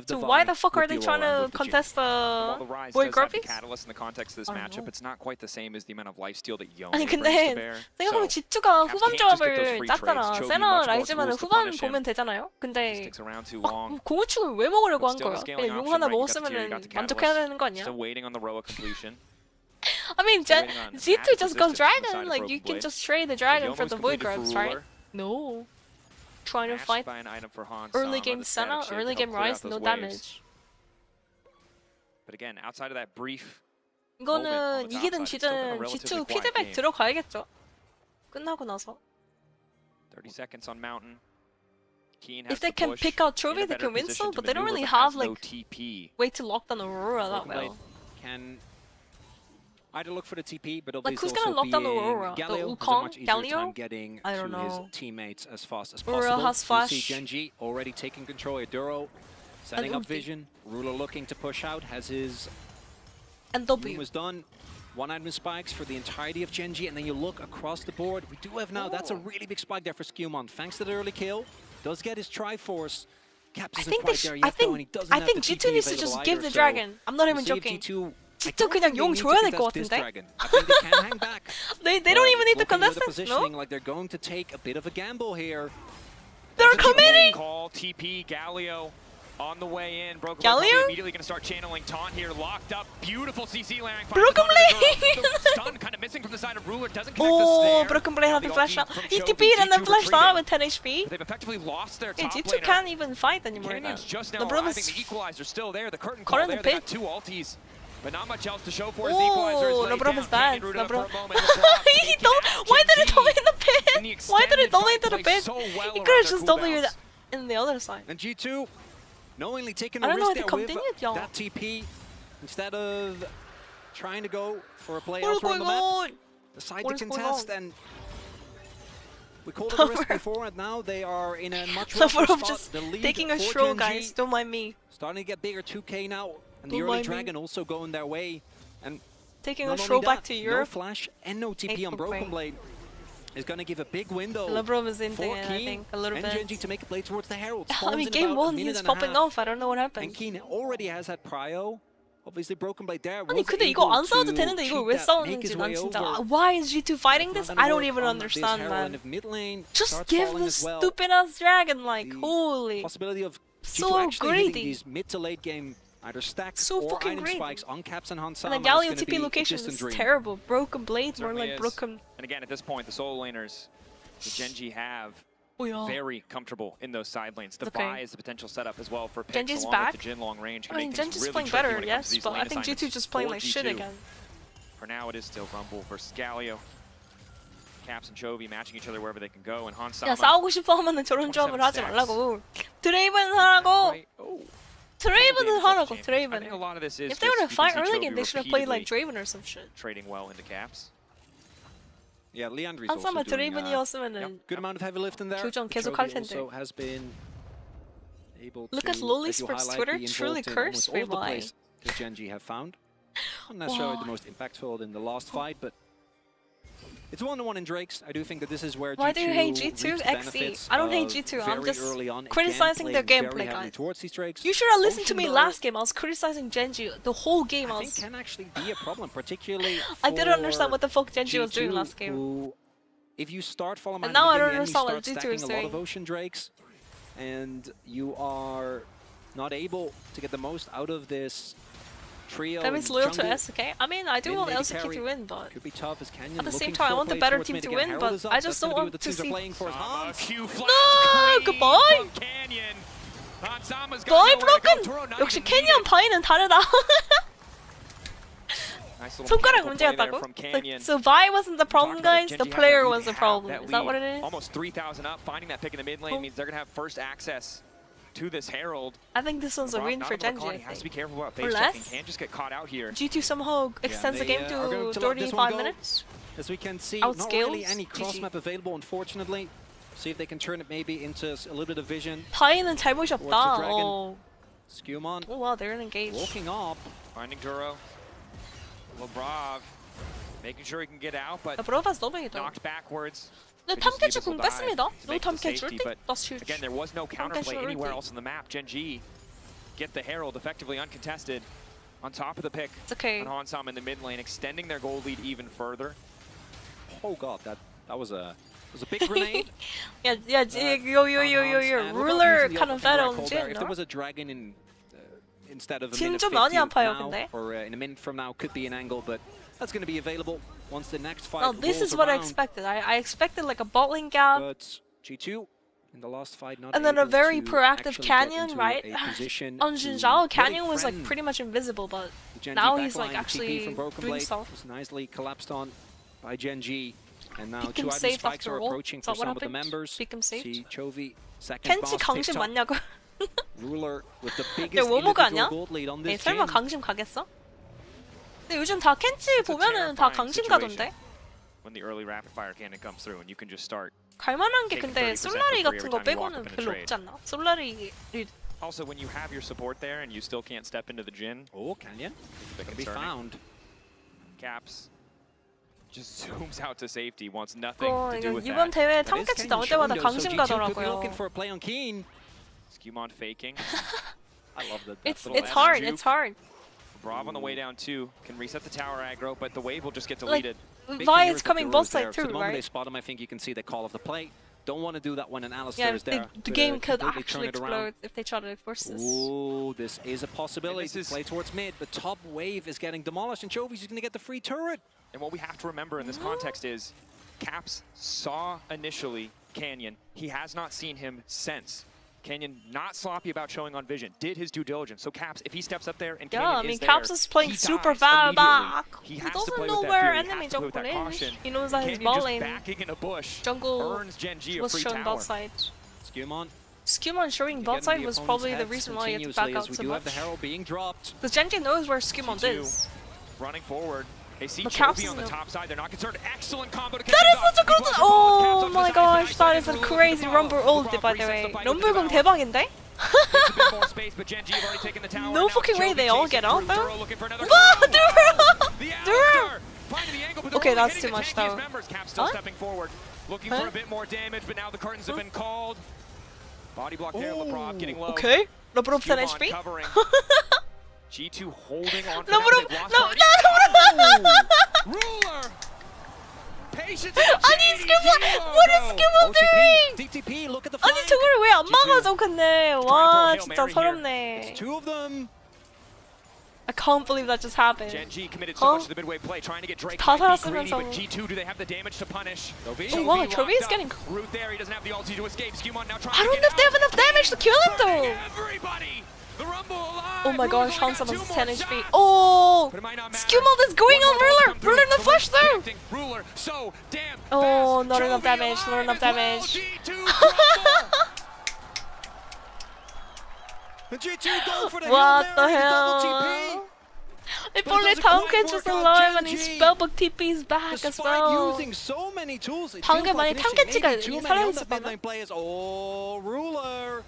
So why the fuck are they trying to contest the Boy Grubbies? Catalyst in the context of this matchup, it's not quite the same as the amount of lifesteal that Young 아니 근데 생각해보면 G2가 후반 조합을 짰잖아. 세나 라이즈만은 후반 보면 되잖아요. 근데 막 공우축을 왜 먹으려고 한 거야? 그냥 용 하나 먹었으면 만족해야 되는 거 아니야? I mean, G2 just goes dragon. Like you can just trade the dragon for the Void Grubs, right? No. Trying to fight early game Senna, early game Rise, no damage. But again, outside of that brief 이거는 이기든 지든 G2 피드백 들어가야겠죠. 끝나고 나서. 30 seconds on Mountain. If they can pick out Chovy, they can win some, but they don't really have like way to lock down Aurora that well. Can either look for the TP, but like who's gonna lock down Aurora? Galio, Galio? I don't know. His teammates as fast as possible. Aurora has flash. You see GENG already taking control. Duro setting up vision. Ruler looking to push out. Has his and W was done. One item spikes for the entirety of GENG, and then you look across the board. We do have now. That's a really big spike there for Skewmon. Thanks to the early kill, does get his Triforce. Caps isn't quite there yet, though, and he doesn't have the TP G2 needs to just give the dragon. I'm not even joking. G2 그냥 용 줘야 될 것 같은데? they don't even need to contest this, no? Like they're going to take a bit of a gamble here. They're committing! Call TP Galio on the way in. Broken Galio? Immediately going to start channeling taunt here. Locked up. Beautiful CC landing. Broken Blade! Stun kind of missing from the side of Ruler. Doesn't connect the snare. Oh, Broken Blade had the flash out. He TP'd and then flashed out with 10 HP. They've effectively lost their top G2 can't even fight anymore now. Just now I think the equalizer's still there. The curtain call there. They got 2 ultis. But not much else to show for his equalizer. Lebrov is bad. Lebrov. Why did it double in the pit? Why did it double into the pit? He could have just doubled it in the other side. And G2 knowingly taking a risk there with that TP instead of trying to go for a play elsewhere on the map. Decide to contest, and we called it a risk before, and now they are in a much rougher spot. Just taking a stroll, guys. Don't mind me. Starting to get bigger. 2K now. And the early dragon also going their way, and taking a stroll back to Europe. No flash and no TP on Broken Blade is going to give a big window. Lebrov is in there, I think, a little bit. And GENG to make a play towards the Herald. I mean, game 1 he's popping off. I don't know what happened. And Keen already has that prio. Obviously, Broken Blade there. 아니 근데 이거 안 싸워도 되는데 이걸 왜 싸우는지 난 진짜. Why is G2 fighting this? I don't even understand, man. Just give the stupid ass dragon, like holy. So greedy. Mid to late game. Either stacks so or fucking item greedy. spikes on Caps and Hansama. And the Galio TP location is terrible. Broken Blade, more like broken. And again, at this point, the solo laners, the GENG have very comfortable in those side lanes. The Vi is the potential setup as well for picks GENG's along back. with the Jin long range. I mean, GENG's playing better, yes, but I think G2 just playing like shit again. For now, it is still Rumble versus Galio. Caps and Chovy matching each other wherever they can go, and Hansama. 야 싸우고 싶어 하면은 저런 조합을 하지 말라고. 드레이븐 하라고. Draven 하라고. Draven. If they were to fight early game, they should have played like Draven or some shit. Trading well into Caps. Yeah, Leandri's also 한사마 doing 드레이븐이었으면은 good amount of heavy lifting there. 교정 계속 할 텐데. Also has been able Look at to, Lolisport's Twitter, truly cursed. Wait, why? The GENG have found. Not necessarily the most impactful in the last fight, but it's 1-1 in Drakes. I do think that this is where Why G2 do you hate G2? XE. I don't hate G2. I'm just criticizing their gameplay, guys. You should have listened to me last game. I was criticizing GENG the whole game. I think can actually be a problem, particularly I didn't understand what the fuck GENG was doing last game. If you start following and now I don't understand what G2 is doing. A lot of Ocean Drakes, and you are not able to get the most out of this trio. That means loyal to LCK. I mean, I do want LCK to win, but at the same time, I want the better team to win, but I just don't want to see. No, goodbye. Boy broken. 역시 캐니언 바이는 다르다. 손가락 문제였다고? So Vi wasn't the problem, guys. The player was the problem. Is that what it is? Almost 3,000 up. Finding that pick in the mid lane means they're gonna have first access to this Herald. I think this one's a win for GENG. Has to be careful about face checking. Can't just get caught out here. G2 somehow extends the game to 35 minutes. As we can see, not really any cross map available, unfortunately. See if they can turn it maybe into a little bit of vision. 바이는 잘못이 없다. Oh. Skewmon. Oh wow, they're engaged. Walking up. Finding Duro. Lebrov making sure he can get out, but knocked backwards. 네, 탐캐치 공 뺐습니다. No 탐캐치 ulti. That's huge. Again, there was no counterplay anywhere else on the map. GENG get the Herald effectively uncontested on top of the pick. It's okay. On Hansam in the mid lane, extending their goal lead even further. Oh god, that was a big grenade. yeah, yo. Ruler kind of fed on Jin. If there was a dragon in instead of a Jin minute 좀 50 많이 아파요, now, 근데. or in a minute from now, could be an angle, but that's going to be available once the next fight No, this rolls is what I around. expected. I expected like a bot lane gap. But G2 in the last fight not and then a able very to proactive actually Canyon, get into right? a position On to Jinzhao, really Canyon was like threaten pretty much invisible, but the GENG now he's backline. like TP actually from Broken doing Blade stuff. was nicely collapsed on by GENG. And now Pick two him item safe spikes are after all. approaching Is for that what some of the happened? members. Pick him safe. See Chovy, second 켄치 boss 강심 picked up. 맞냐고? Ruler with the 야, biggest 워머가 individual 아니야? gold lead on 네, this 설마 game. 강심 가겠어? 근데 요즘 다 켄치 보면은 다 강심 가던데? When the early rapid fire cannon comes through and you can just start. 갈만한 게 근데 30% 솔라리 for free 같은 every 거 time you walk 빼고는 up in a 별로 trade. 없지 않나? 솔라리 Also, when you have your support there and you still can't step into the Jin. Oh, Canyon. Can be found. Caps just zooms out to safety, wants nothing to do with 이번 that. 대회 탐캐치 나올 때마다 강심 Looking 가더라고요. for a play on Keen. Skewmon faking. I love that. It's hard, it's hard. Brav on the way down too can reset the tower aggro, but the wave will just get deleted. Vi is coming both sides through, The moment they right? spot him, I think you can see the call of the play. Don't want to do that when an analyst Yeah, is there. the game could completely actually turn it around. explode if they try to force this. Ooh, this is a possibility to play towards mid. The top wave is getting demolished, and Chovy's going to get the free turret. And what we have to remember in this context is Caps saw initially Canyon. He has not seen him since. Canyon not sloppy about showing on vision, did his due diligence. So Caps, if he steps up there and Canyon Yeah, I mean, is there, Caps is playing he super dies far immediately. back. He He has to doesn't play know with that where fear. He enemy has to play with that jungle is. caution. He knows that his Canyon ball just lane backing in a bush jungle earns GENG a was free shown tower. bot side. Skewmon. Skewmon showing bot side was probably the reason why he had to back out we so do much. have the Herald being dropped. Because GENG knows where Skewmon G2 is. running forward. They see But Caps Chovy on the isn't- top side. They're not concerned. Excellent combo to That is such a good... Oh my gosh, that is a crazy Rumble ult, by the way. 럼블공 대박인데? No fucking way they all get out though. Wow, Duro! Okay, that's too much though. Cap still stepping forward, looking for a bit more damage, but now the curtains have been called. Body block there, Lebrov getting low. Okay, Lebrov 10 Skewmon HP. covering. G2 holding on for No, now. bro, They've lost no, already. no, Ruler! Patience 아니 스큐버, what is scuba doing? DTP, look at the 아니 저걸 왜 안 막아줘 근데 와 진짜 서럽네. two of them. I can't believe that just happened. GENG committed so much to the midway play, trying to get Drake. 다 Might be greedy, 살았으면서. but G2, do they have the damage to punish? Oh wow, Chovy is getting. Root there, he doesn't have the ulti to escape. Skewmon now trying I to don't get know if they out. have enough damage to kill him though. Everybody! The Rumble alive! Oh my Ruler's gosh, only Hansa got was 2 more 10 HP. shots. Oh! But it might not matter. Skewmon is going One on more Ruler! come through. Ruler in the Someone flash though! connecting. Ruler, so damn Oh, fast. not enough Chovy damage, not alive enough as well. damage. G2 crumble. The G2 go for the What Hail the Mary, double hell? TP. If But it only doesn't Tom quite Kench was work out. alive and his GENG, spellbook TP's back as Despite well. using so many tools, it 방금 feels 만약 like 탐 initially 켄치가 maybe too many on the 살아있었다면? mid-lane players. Oh, Ruler.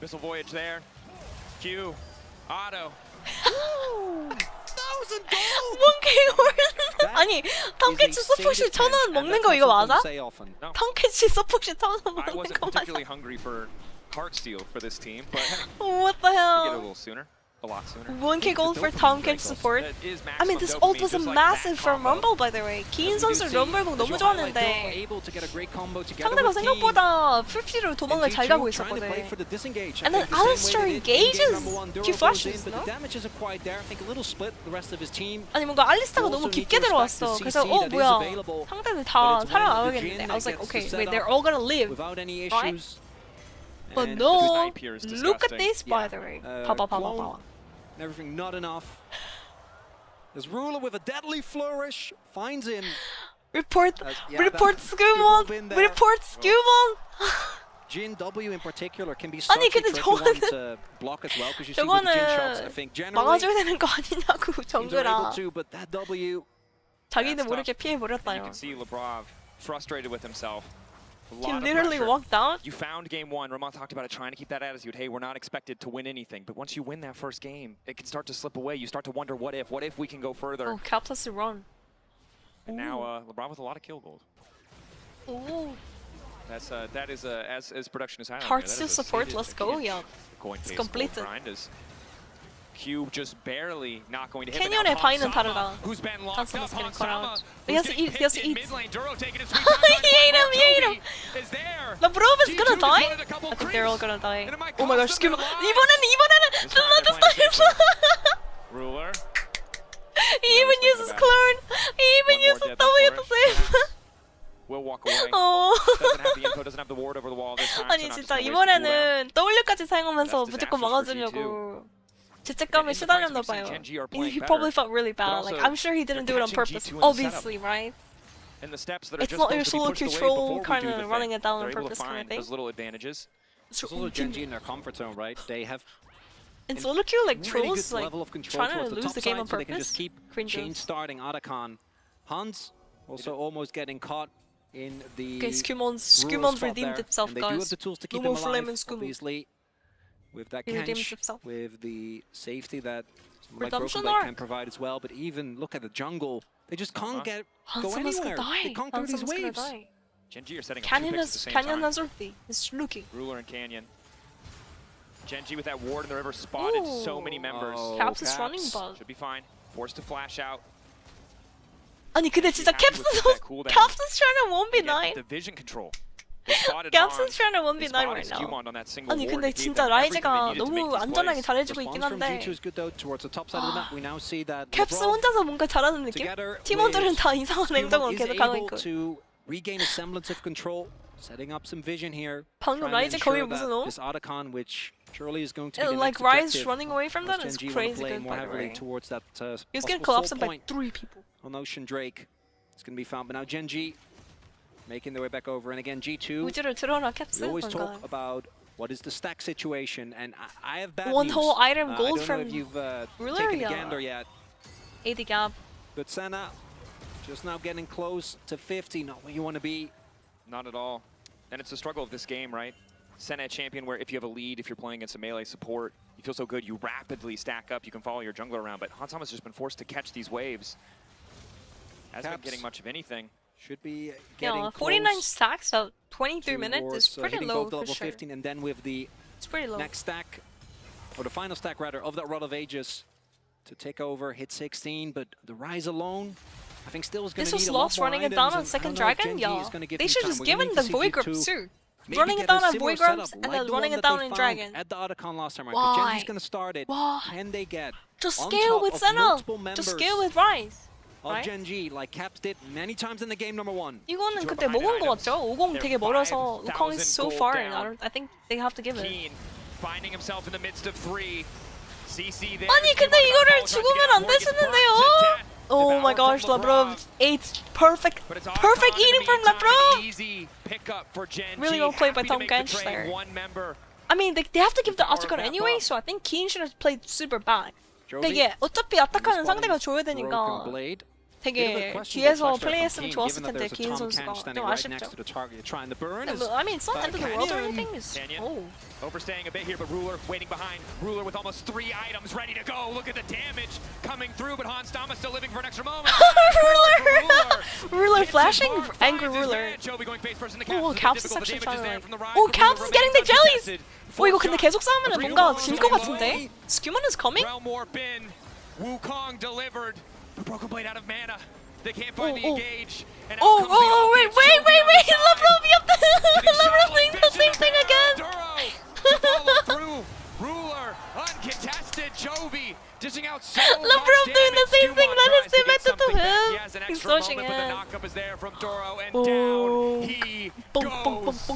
Missile voyage there. Q. Otto. 1,000 gold. 1K 월 아니 탐 켄치 서포시 1,000원 먹는 거 이거 맞아? No, 탐 켄치 서포시 1,000원 I 먹는 wasn't 거 맞아? particularly hungry for Heartsteel for this team, but What the we get it a hell? little sooner. A lot sooner. 1K gold for Tom Kench support? That is I mean, maximum this dopamine, ult was just like massive that from combo. Rumble, by the way. 기인 선수 럼블공 너무 좋았는데 able to get a great combo together 상대가 with Keen. 생각보다 풀피로 도망을 잘 가고 trying to play for 있었거든. the disengage. And then Alistair engages. Q flashes, but no? the damage isn't quite there. I think a little split the rest of his team. 아니 뭔가 알리스타가 너무 깊게 들어왔어. 그래서 뭐야 상대들 다 살아나가겠는데. I was like, okay, wait, they're all gonna live, without any right? issues. But And no, Snipe here is look at disgusting. this, by the way. 봐봐, 봐봐, 봐봐. Everything not enough. There's Ruler with a deadly flourish. Finds him. Report, yeah, report that- we've all been Skewmon, there. report Skewmon. Jin W in particular can be such 아니 a 근데 tricky one 저거는 to block as well because you see with the Jin shots, I 저거는 think 막아줘야 generally 되는 거 아니냐고 teams are able 정글아. to, but that W 자기는 That's 모르게 tough. 피해 You 버렸다요. can see Lebrov frustrated with himself. A He lot of literally pressure. walked out. You found game one. Ramon talked about it, trying to keep that attitude. Hey, we're not expected to win anything. But once you win that first game, it can start to slip away. You start to wonder, what if we can go further? Oh, Cap has to run. And now Lebrov with a lot of kill gold. Ooh. That is as production is highlighting. Heartsteel support, let's go, yeah. It's completed. Q just barely not going to hit. 캐년의 바위는 다르다. Who's been locked up? getting caught Hansama, out. He has to eat, he has to eat. mid lane. Duro taking his sweet He ate him, he ate him. is there. Lavrov is gonna G2 die? just wanted a couple I think they're all creeps. gonna die. And it might Oh my gosh, cost them Skewmon. their lives. 이번에는 좀 This time 맞았어. they're playing Ruler. He even uses clone. He even One more uses deadly W to flourish. save. Will walk away. 어. Doesn't have the info, doesn't have the ward over the wall this time. 아니 so not 진짜 just gonna waste the cooldown. 이번에는 W까지 사용하면서 That's 무조건 disastrous for 막아주려고 죄책감에 시달렸나 봐요. He probably felt really bad. Like I'm sure he didn't do it on purpose, obviously, right? And the steps that are It's just not your supposed to be solo pushed away control before we kind do of the running thing. it down on They're able to purpose kind of find thing. those little advantages. It's also GENG in their comfort zone, right? They have In solo queue, like really trolls, good like level of control trying to towards the lose top the game side, on so they can purpose. just keep Cringes. chain starting Otacon. Hans also almost getting caught in the Okay, Skewmon's rural spot redeemed there, itself, and they do have guys. the tools to No keep more him flame alive, and Skewmon. obviously. With that He redeems catch, himself. with the safety that someone like Redemption Broken Blade arc. can provide as well. But even look at the jungle, they just can't go Hansoma's gonna anywhere. die. They can't go these Hansoma's gonna waves. die. GENG are setting up Canyon two picks at the has same Canyon time. has ulti. He's looking. Ruler and Canyon. GENG with that ward in the river spotted so many members. Oh, Caps is running, Caps. but Should be fine. Forced to flash out. 아니 근데 진짜 happy with 캡슨's that cooldown. 캡슨's trying to Get 1v9. the vision control. They spotted 캡슨's Hans. trying to They 1v9 spotted right now. Skewmon on that single 아니 ward. 근데 It gave 진짜 them everything they 라이즈가 needed to make 너무 these 안전하게 plays. 잘해주고 있긴 Response from 한데 G2 is good though towards the top side of the map. We now see that 캡스 LeBron 혼자서 뭔가 잘하는 느낌? together 팀원들은 with 다 이상한 Skewmon 행동을 is 계속 하고 able 있고 to regain a semblance of control, setting up some vision here. 방금 trying 라이즈 to 거의 ensure 무슨 that this Otacon, which surely is going to be the like next Rise objective, running away from that as is GENG wanna crazy play good more by the heavily way. towards that He was getting possible collapsed soul by point 3 people. on Ocean Drake. It's going to be found, but now GENG making their way back over, and again G2. 우주를 들어라 캡스. We always 뭔가. talk about what is the stack situation, and I have bad One news. whole item I gold don't know from if you've Ruler, taken a yeah. gander yet, AD gap. but Senna just now getting close to 50. Not where you want to be. Not at all. And it's the struggle of this game, right? Senna champion where if you have a lead, if you're playing against a melee support, you feel so good, you rapidly stack up, you can follow your jungler around. But Hansama's just been forced to catch these waves. Hasn't been getting much of anything. Should be getting Yeah, 49 close stacks, so 23 minutes is towards, pretty hitting low both the for level sure. 15, and then with the It's pretty low. next stack or the final stack rather, of that Rod of Ages to take over, hit 16, but the Rise alone, I think still is going to need a lot more This was lost running it down on second dragon? Yeah. They should just give him the void groups too. Running it down on void groups and then running it down in dragon. At the Otacon last time, right? Why? But Genji's going to start it. Why? Can they get Just on scale top with of Senna. multiple Just members scale with Rise. of right? Genji, like Caps did many times in the game number 1. 이거는 그때 못 온 거 같죠? 50 되게 멀어서 우콩 is so far and I think they have to give it. Finding himself in the midst of 3. CC there. 아니 근데 이거를 죽으면 안 되시는데요? Oh my gosh, Labrov, 8 perfect eating from Labrov! Really well played by Tom Gensch there. I mean, they have to give the Otacon anyway, so I think Keen should have played super bad. 근데 이게 어차피 아타카는 상대가 줘야 되니까 되게 뒤에서 플레이했으면 좋았을 텐데 기인 선수가 좀 아쉽죠. I mean, it's not end of the world or anything. Oh. Overstaying a bit here, but Ruler waiting behind. Ruler with almost 3 items ready to go. Look at the damage coming through, but Hans Dama still living for an extra moment. Ruler flashing? Angry Ruler. Oh, Caps is actually trying to like... Oh, Caps is getting the jellies! 어, 이거 근데 계속 싸우면 뭔가 질 것 같은데? Skewman is coming? Wukong delivered. The Broken Blade out of mana. They can't find the engage. Wait! Labrov, Labrov doing the same thing again! Through. Ruler, uncontested, Chovy dishing out so Labrov doing the same thing, that is demented to him! He has an He's extra dodging moment, but the it. knockup is there from Doro, and down he goes.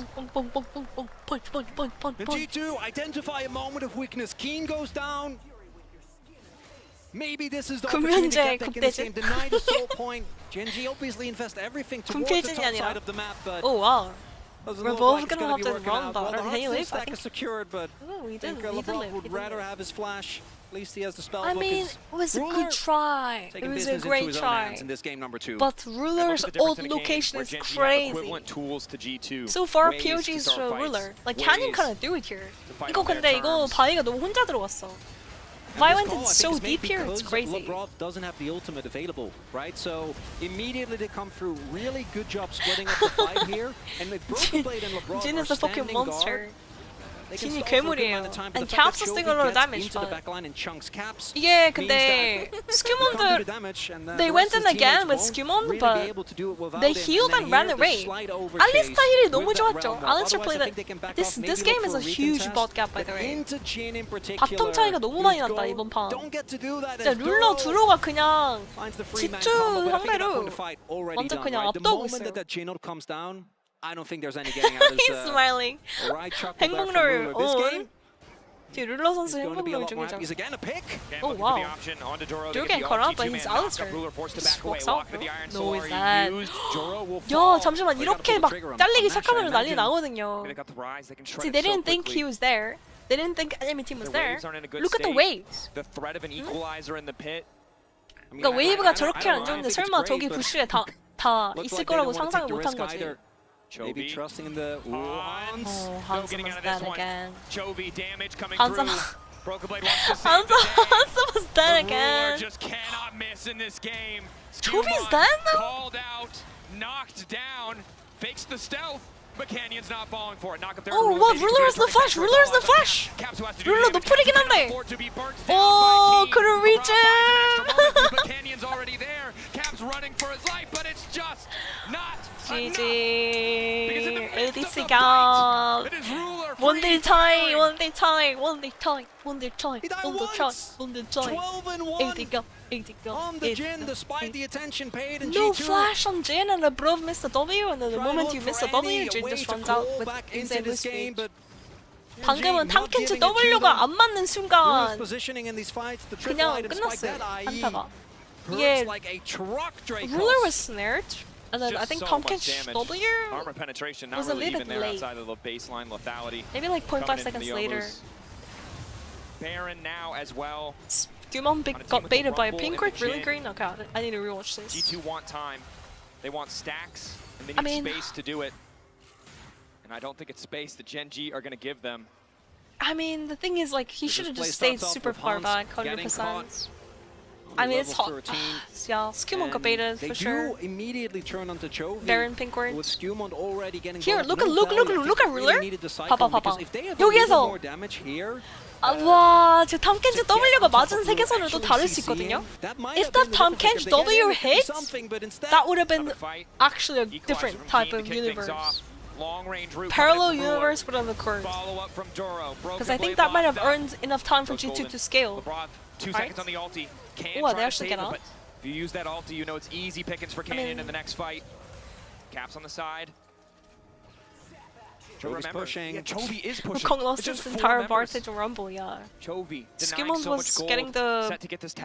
And G2 identify a moment of weakness. Keen goes down. Maybe this is the opportunity to get back in this game. Deny the soul point. Genji obviously invest everything towards the top side of the map, but oh wow. We're both gonna have to run run that. the Hey, Hudson stack is secured, but we I think LeBron would rather have his flash. At least he has the spell. I mean, it was a good try. It was a great try. In this game number 2. But Ruler's old location is crazy. So far, POG is Ruler. Like, Canyon can't do it here. 이거 근데 이거 바위가 너무 혼자 들어왔어. Why went it so deep here? It's crazy. LeBron doesn't have the ultimate available, right? So immediately they come through. Really good job splitting up the fight here. And with Broken Blade and LeBron Jin is a fucking monster. 진이 Caps 괴물이에요. And Caps is doing a lot of damage, but 이게 근데 스큐몬들 they went in again with Skewmon, but they healed and ran away. 알리스타 힐이 너무 좋았죠. Alistair played it. This game is a huge bot gap, by the way. 바텀 차이가 너무 많이 났다 이번 판. 진짜 룰러 두로가 그냥 G2 상대로 완전 그냥 압도하고 있어요. I don't think there's any getting out of this. He's smiling. 행복롤 on. Dude, 룰러 선수 행복롤 중이죠. Oh wow. Dude getting caught up, but he's Alistair. Just walks out. No, he's not. 야, 잠시만 이렇게 막 잘리기 시작하면 난리 나거든요. See, they didn't think he was there. They didn't think enemy team was there. Look at the waves. The threat of an equalizer in the pit. 그러니까 웨이브가 저렇게 안 좋은데 설마 저기 부슈에 다 있을 거라고 상상을 못한 거지. Maybe trusting in the Hans. Oh, Hans was dead again. Chovy damage coming Hans was dead again. Just cannot miss in this game. Chovy's dead now? Called out, knocked down, fakes the stealth, but Canyon's not falling for it. Knock up there. Oh, what? Ruler is the flash. Ruler is the flash. Ruler 너 뿌리긴 한데. Oh, couldn't reach it. But Canyon's already there. Cap's running for his life, but it's just not. GG. ADC가 원딜 차이. ADC가. On the Jin, despite the attention paid in No G2. flash on Jin and Labrov missed a W, and then the moment you miss a W, Jin just runs out with insanely speed. 방금은 탐켄트 W가 안 맞는 순간 그냥 끝났어요, 한타가. 이게 Ruler was snared, and then I think 탐켄트 W was a little bit late. Maybe like 0.5 seconds later. Baron now as well. Skewmon got baited by a pink ward, really green. Okay, I need to rewatch this. G2 want time. They want stacks, and they need space to do it. And I don't think it's space that Gen.G are going to give them. I mean, the thing is, like, he should have just stayed super far back, 100%. I mean, it's hot. Yeah, Skewmon got baited for sure. Immediately turn onto Chovy. Baron pink ward. With Skewmon already getting Here, look at Ruler. If they have 여기에서 more damage here, 와, 저 탐켄지 W가 맞은 세계선은 또 다를 수 있거든요. If that 탐켄지 W hit, that would have been actually a different type of universe. Parallel universe would have occurred. Because I think that might have earned enough time for G2 to scale. 2 seconds on the ulti. Oh, they actually get out. out? If you use that ulti, you know it's easy pickings for Canyon in the next fight. Caps on the side. Remember, pushing. Yeah, Chovy is pushing. Wukong lost his entire advantage in Rumble, yeah. Chovy Skimons was getting the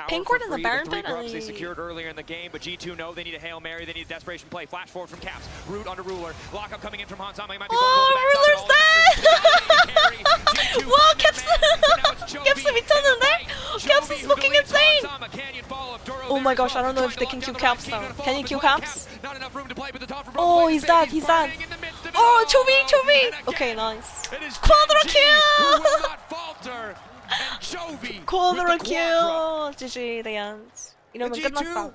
pink ward in the Baron pit, and they secured earlier in the game, but G2 know they need a Hail Mary, they need a desperation play. Flash forward from Caps, root onto Ruler, lockup coming in from Hansama, he might be Ruler's dead! Wow, Caps! Caps 미쳤는데? Caps is looking insane! Oh my gosh, I don't know if they can kill Caps now. Can you kill Caps? Oh, he's dead, he's dead. Oh, Chovy! Okay, nice. Quadra kill! Quadra kill! GG, the end. 이러면 끝났다.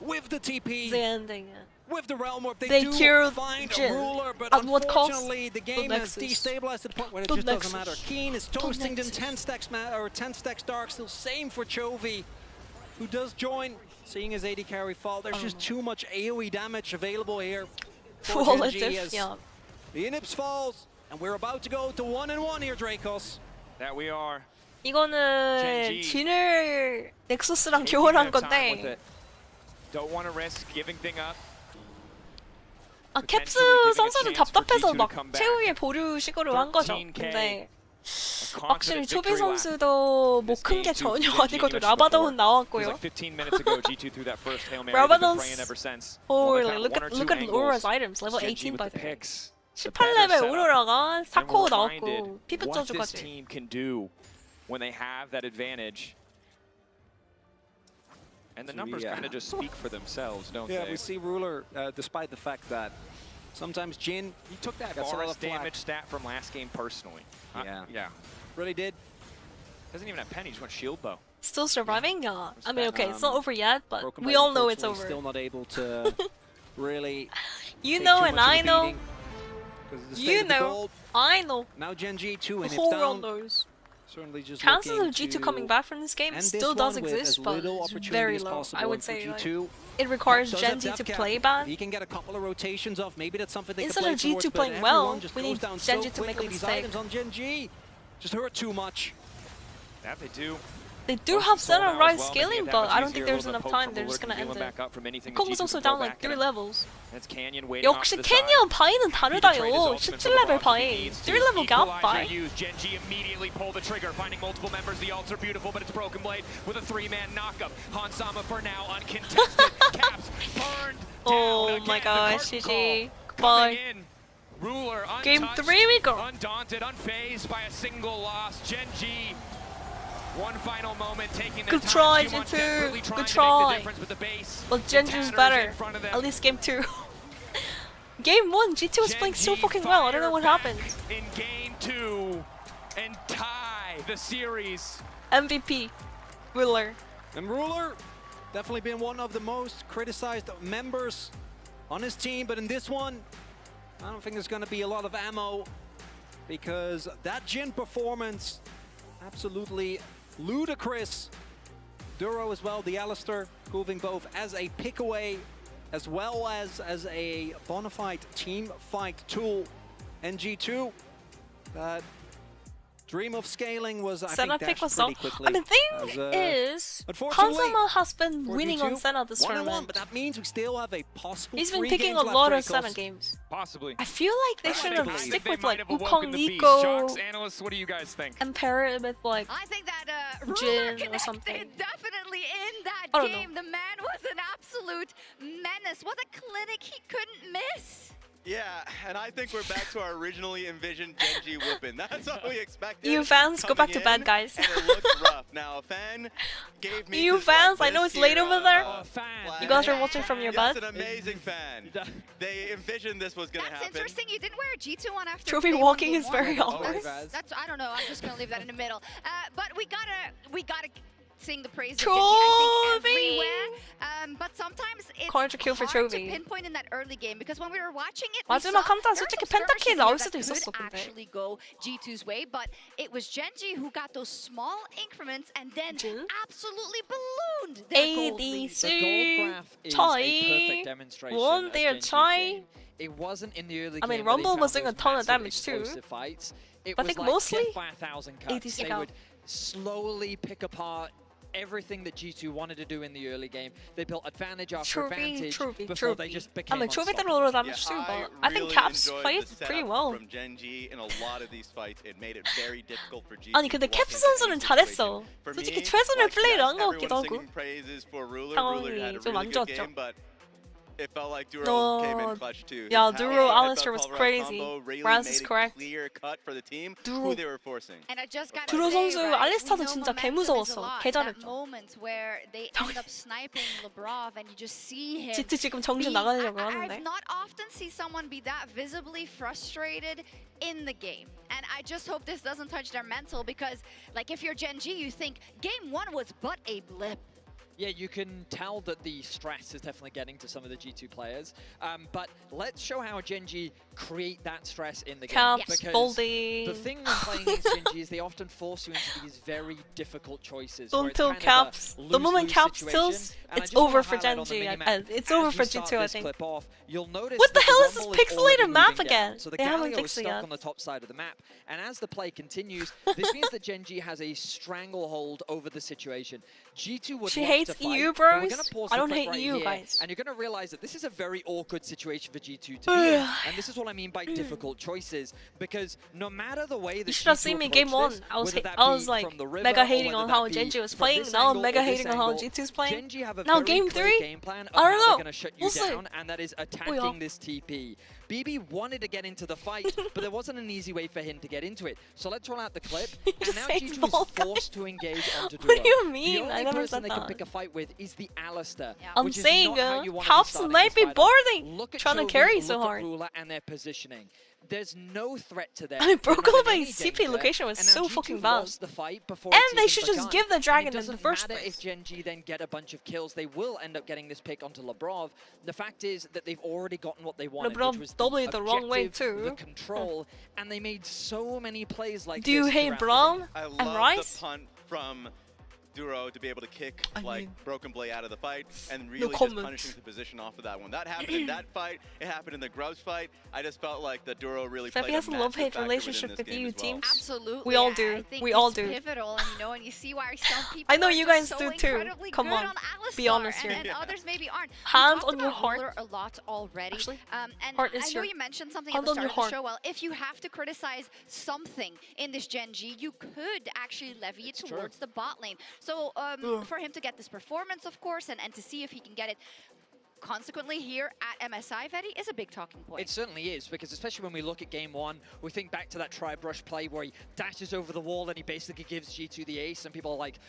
With the TP, the ending. with the realm warp, they do killed find Jin. Ruler, but At what cost? unfortunately the game has destabilized to the point where it just doesn't matter. Keen is toasting them 10 stacks dark, still same for Chovy, who does join, seeing his AD carry fall. There's just too much AoE damage available here for GENG as the Inips falls, and we're about to go to 1-1 here, Dracos. That we are. 이거는 진을 넥서스랑 교환한 건데. Don't want to risk giving thing up. 아, 캡스 선수는 답답해서 막 최후의 보류식으로 한 거죠. 근데 확실히 초비 선수도 뭐 큰 게 전혀 아니거든. 라바다운 나왔고요. 라바다운. Holy, look at Aura's items. Level 18 by the way. 18레벨 오로라가 4코어 나왔고 피부 저주까지. When they have that advantage. And the numbers kind of just speak for themselves, don't they? Yeah, we see Ruler, despite the fact that sometimes Jin, he took that Varus damage stat from last game personally. Yeah. Really did. Doesn't even have penny, just went shield bow. Still surviving? Yeah. I mean, okay, it's not over yet, but we all know it's over. Still not able to really. You know, and I know. You know, I know. Now GENG 2 and the whole world knows. Chances of G2 coming back from this game still does exist, but it's very low. I would say like, it requires GENG to play bad. He can get a couple of rotations off. Maybe that's something they instead of G2 towards, playing well, we need GENG to make a mistake. On GENG just hurt too much. That they do. They do have Senna Rise scaling, but I don't think there's enough time. They're just gonna end it. Kong was also down like 3 levels. 역시 캐니언 바이는 다르다요. 17레벨 바이. 3레벨 gap 바이. GENG immediately pull the trigger, finding multiple members. The ults are beautiful, but it's Broken Blade with a 3-man knockup. Hansama for now uncontested. Caps burned down. Oh my gosh, GG. Goodbye. Ruler Game 3 we go. Undaunted, unfazed by a single loss. GENG. One final moment, taking good try, G2. Good try. But GENG's better. At least game 2. Game 1, G2 was playing so fucking well. I don't know what happened. In game 2 and tie the series. MVP, Ruler. And Ruler, definitely been one of the most criticized members on his team. But in this one, I don't think there's going to be a lot of ammo because that Jin performance, absolutely ludicrous. Duro as well, the Alistair proving both as a pick away as well as a bona fide team fight tool. NG2, that dream of scaling was, I think, dashed pretty quickly. I mean, the thing is, Hansama has been winning on Senna this tournament. But that means we still have a possible. He's been picking a lot of Senna games. Possibly. I feel like they should have stick with like Wukong, Nico, analysts, what do you guys think? And pair it with like I think that Jin or something. Definitely in that game. The man was an absolute menace. What a clinic he couldn't miss. Yeah, and I think we're back to our originally envisioned GENG whooping. That's what we expected. You fans, go back to bed, guys. And it looks rough. Now, Fan gave me you fans, I know it's late over there. You guys are watching from your bed. That's an amazing fan. They envisioned this was going to happen. That's interesting. You didn't wear a G2 one after. Chovy walking is very awkward. That's, I don't know. I'm just going to leave that in the middle. But we gotta seeing the praise of Genji, I think, Chovy! everywhere. But sometimes it's Corner kill for hard to Chovy. pinpoint in that early game because when we were watching it, we 마지막 saw 한타 there were 솔직히 some 펜타킬 skirmishes 나올 here 수도 that 있었어, could 근데. actually go G2's way, but it was Genji who got those small increments and then absolutely ballooned their gold lead. The gold graph is a perfect demonstration Won of their Genji's Chai. game. It wasn't in the early I mean, game where they Rumble was found doing a those ton of massive damage too. explosive fights. It But I was think like mostly death by 1,000 cuts. ADC They out. would slowly pick apart everything that G2 wanted to do in the early game. They built advantage after advantage before they just became I mean, Chovy did a unstoppable. lot of damage too, but I think Caps played pretty well. From GENG in a lot of these fights, it made it very difficult for G2. 아니 근데 캡스 선수는 잘했어. 솔직히 최선을 플레이를 한 것 같기도 하고. 상황이 좀 안 좋았죠. It felt like Duro came in clutch too. Yeah, Duro Alistair was crazy. Raz is correct. Clear cut for the team Duro. who they were forcing. And I just got Duro say, 선수 right, 알리스타도 we know 진짜 개 momentum is a 무서웠어. lot. 개 That 잘했죠. moment where they end up sniping Lebrov and you just see him. 지트 지금 정신 be- 나가려고 I've 하는데. not often seen someone be that visibly frustrated in the game. And I just hope this doesn't touch their mental because, like, if you're GENG, you think game 1 was but a blip. Yeah, you can tell that the stress is definitely getting to some of the G2 players. But let's show how GENG create that stress in the game. Caps, Because Boldy. the thing when playing against GENG is they often force you into these very difficult choices. where Don't it's tell kind of a Caps. The lose-lose moment Caps situation. tilts, And I it's just wanna over for highlight on the GENG. minimap, It's as over we for start G2, I this think. clip off, you'll notice What the that hell is this Rumble already pixelated map moving down. again? So the They haven't Galio is fixed it stuck yet. on the top side of the map. And as the play continues, this means that GENG has a stranglehold over the situation. G2 would She love hates to fight, EU but we're bros? gonna pause I the don't clip hate right EU here, guys. and you're going to realize that this is a very awkward situation for G2 to be in. And this is what I mean by difficult choices, because no matter the way that You should have G2 seen me game approach 1. this, I was whether that I was be like from the river mega or hating whether on that how be GENG was from playing. this Now I'm angle mega or this hating on how angle, G2's playing. GENG have a Now very game clear 3? game plan of I how don't they're know. going to shut you We'll see. down, and that is attacking this TP. BB wanted to get into the fight, but there wasn't an easy way for him to get into it. So let's roll out the clip, and now hates G2 ball is forced to engage onto Duro. What do you mean? The I only never person said they that. can pick a fight with is the Alistair, I'm which is saying, not how you want to be Caps starting might this be fight off. boarding, Look at trying to Chovy, carry so look at hard. Ruler and their positioning. There's no threat to them. I mean, They're not in Brooklyn any CP danger, location was and now so G2 fucking bad. lost the fight before And it's they even should just begun. give the And dragon it in the doesn't first matter place. if GENG then get a bunch of kills, they will end up getting this pick onto Lebrov. The fact is that they've already gotten what they wanted, Lebrov which was doubly the the wrong way objective, the too. control, and they made so many plays like Do you this hate throughout the Braum game. I and love Rice? the punt from Duro to be able to kick I like mean, Broken Blade out of the fight and really just comment. punishing the position off of that one. That happened in that fight. It happened in the Grubs fight. I just felt like the Duro really played Fevy a has a massive love-hate factor relationship within this with game EU as well. teams. Absolutely. We all I do. think We all it's do. pivotal, and and you see why some people I know are you just guys so do too. incredibly Come good on, Alistar, be honest and, here. and others maybe aren't. Hand We talked on your about heart. Ruler a lot already. Actually, and heart I is know here. you mentioned something Hand at the on your start of the heart. show. Well, if you have to criticize something in this GENG, you could actually levy it towards the bot lane. So for him to get this performance, of course, and to see if he can get it consequently here at MSI, Fetty, is a big talking point. It certainly is, because especially when we look at game 1, we think back to that tri-brush play where he dashes over the wall and he basically gives G2 the ace, and people are like,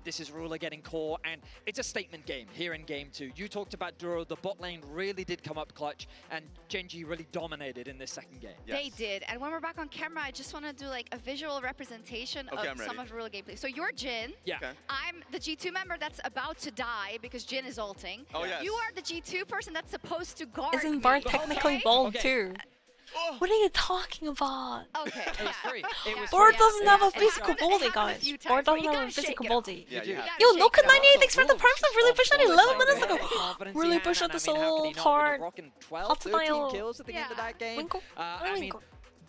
this is Ruler getting core, and it's a statement game here in game 2. You talked about Duro, the bot lane really did come up clutch, and GENG really dominated in this second game. Yes. They did, and when we're back on camera, I just want to do like a visual representation of some of Ruler gameplay. So you're Jin. Yeah. Okay. I'm the G2 member that's about to die because Jin is ulting. Oh, yes. You are the G2 person that's supposed to guard Isn't me. Bard technically bald Okay. too? What are you talking about? Okay. It was free. It was Bard free. doesn't have a And physical it body, happened a guys. few Bard times where doesn't you have a gotta shake physical it up. body. Yeah, you have. Yo, gotta look shake at it up. 98 for the Prime Stuff really pushing it 11 minutes ago. Really push pushed out the solo hard. 12, Hot 13 style. kills at the end of that game. Winkle? I mean,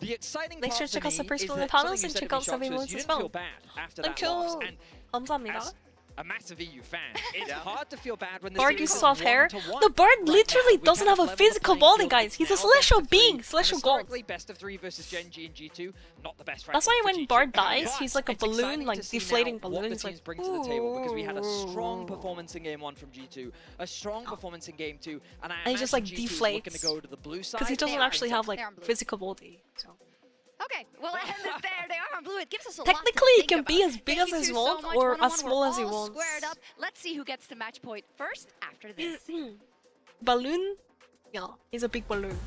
the exciting Make part sure to for check out me the first is one that in the something panels you and said check to me, out Shox, Chovy was Moons you as didn't feel well. bad after Thank that loss. you. And 감사합니다. as a massive EU fan, it's hard to feel bad when the Bard series uses is soft hair. 1-1. The Bard Right literally now, we doesn't kind have of a leveled the physical playing body, field. guys. It's He's a now celestial best of three. being, And celestial god. historically, best of 3 versus GENG and G2, not the best That's record why for when G2. Bard dies, But he's like a it's balloon, exciting like to see deflating now balloon. what the It's like, teams bring to the table, because we had a strong ooh. performance in game 1 from G2, a strong performance in game 2, and I And he just like imagine G2 is looking to deflates go to the blue side. because he doesn't They are actually have like They're on blue. physical body. So. Okay, well, end it there. They are on blue. It gives us a Technically, lot to he can think be about. as big Thank as you he two wants so much. or One-on-one, as small we're as he all wants. Squared up. Let's see who gets to match point first after this. Balloon? Yeah, he's a big balloon.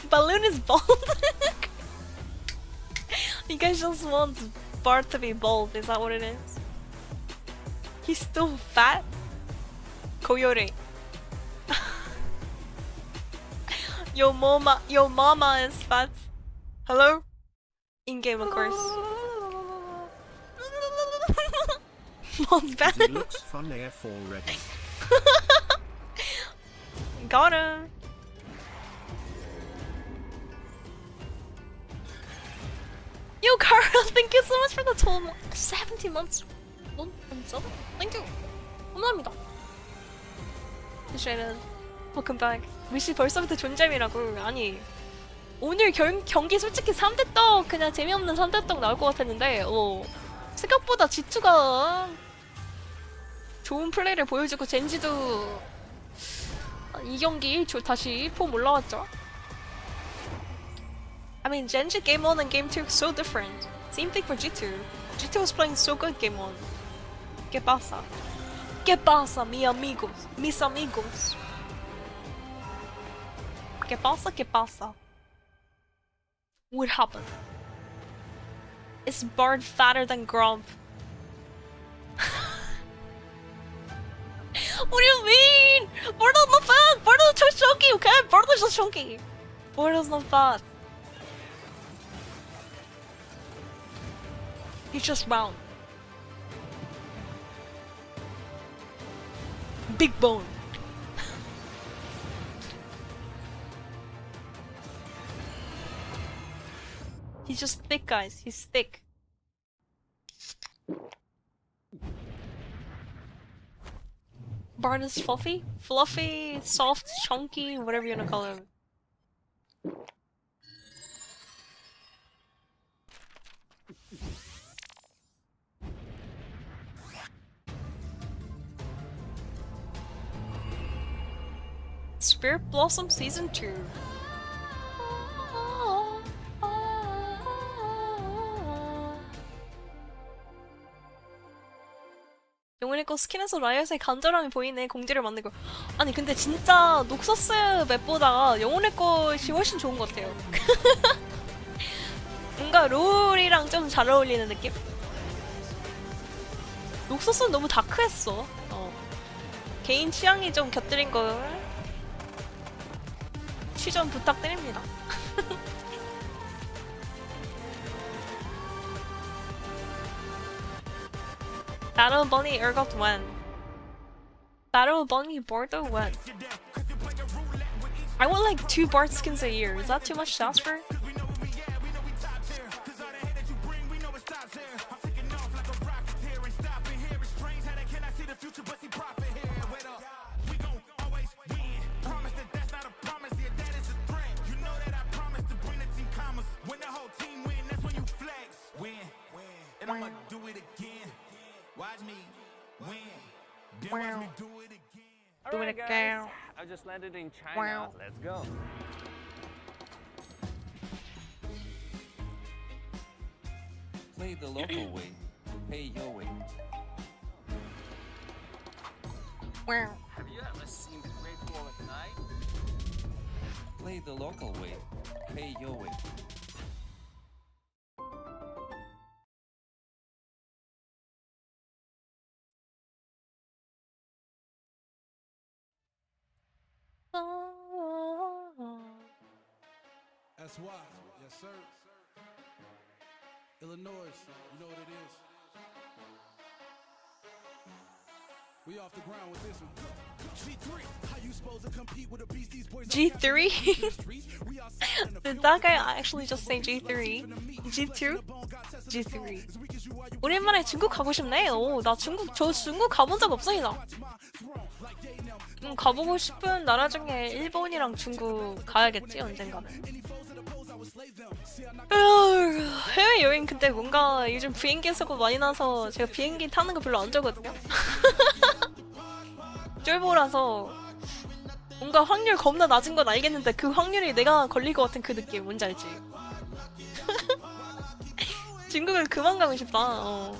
Balloon is bald. You guys just want Bard to be bald, is that what it is? He's still fat? Coyote. Your mama is fat. Hello? In-game, of course. Mom's bad. He looks fun AF already. Got him. Yo, Carl, thank you so much for the 17 months. Thank you. 감사합니다. Shannon, welcome back. 위시 벌써부터 존잼이라고. 아니, 오늘 경기 솔직히 3대 떡 그냥 재미없는 3대 떡 나올 것 같았는데 생각보다 G2가 좋은 플레이를 보여주고 젠지도 이 경기 다시 폼 올라왔죠. I mean, Genji game 1 and game 2 so different. Same thing for G2. G2 was playing so good game 1. ¿Qué pasa? ¿Qué pasa, mis amigos? Mis amigos. ¿Qué pasa? ¿Qué pasa? What happened? Is Bard fatter than Grump? What do you mean? Bard is not fat! Bard is just chunky, okay? Bard is just chunky. Bard is not fat. He's just round. Big bone. He's just thick, guys. He's thick. Bard is fluffy? Fluffy, soft, chunky, whatever you wanna call him. Spirit Blossom Season 2. 영혼의 꽃 스킨에서 라이엇의 간절함이 보이네. 공지를 만들고. 아니 근데 진짜 녹서스 맵보다 영혼의 꽃이 훨씬 좋은 것 같아요. 뭔가 롤이랑 좀 잘 어울리는 느낌? 녹서스는 너무 다크했어. 개인 취향이 좀 곁들인 걸 취좀 부탁드립니다. Battle Bunny Ergot when? Battle Bunny Bordeaux when? I want like 2 Bard skins a year. Is that too much to ask for? Do it again. I just landed in China. Let's go. Play the local way. Pay your way. Have you ever seen the Great Wall at night? Play the local way. Pay your way. That's why, yes sir. Illinois, you know what it is. We off the ground with this one. G3, how you supposed to compete with a beast these boys? G3? Did that guy actually just say G3? G2? G3. 오랜만에 중국 가고 싶네. 나 저 중국 가본 적 없어요. 가보고 싶은 나라 중에 일본이랑 중국 가야겠지 언젠가는. 해외여행 근데 뭔가 요즘 비행기 사고 많이 나서 제가 비행기 타는 거 별로 안 좋아하거든요. 쫄보라서 뭔가 확률 겁나 낮은 건 알겠는데 그 확률이 내가 걸릴 것 같은 그 느낌 뭔지 알지? 중국을 그만 가고 싶다.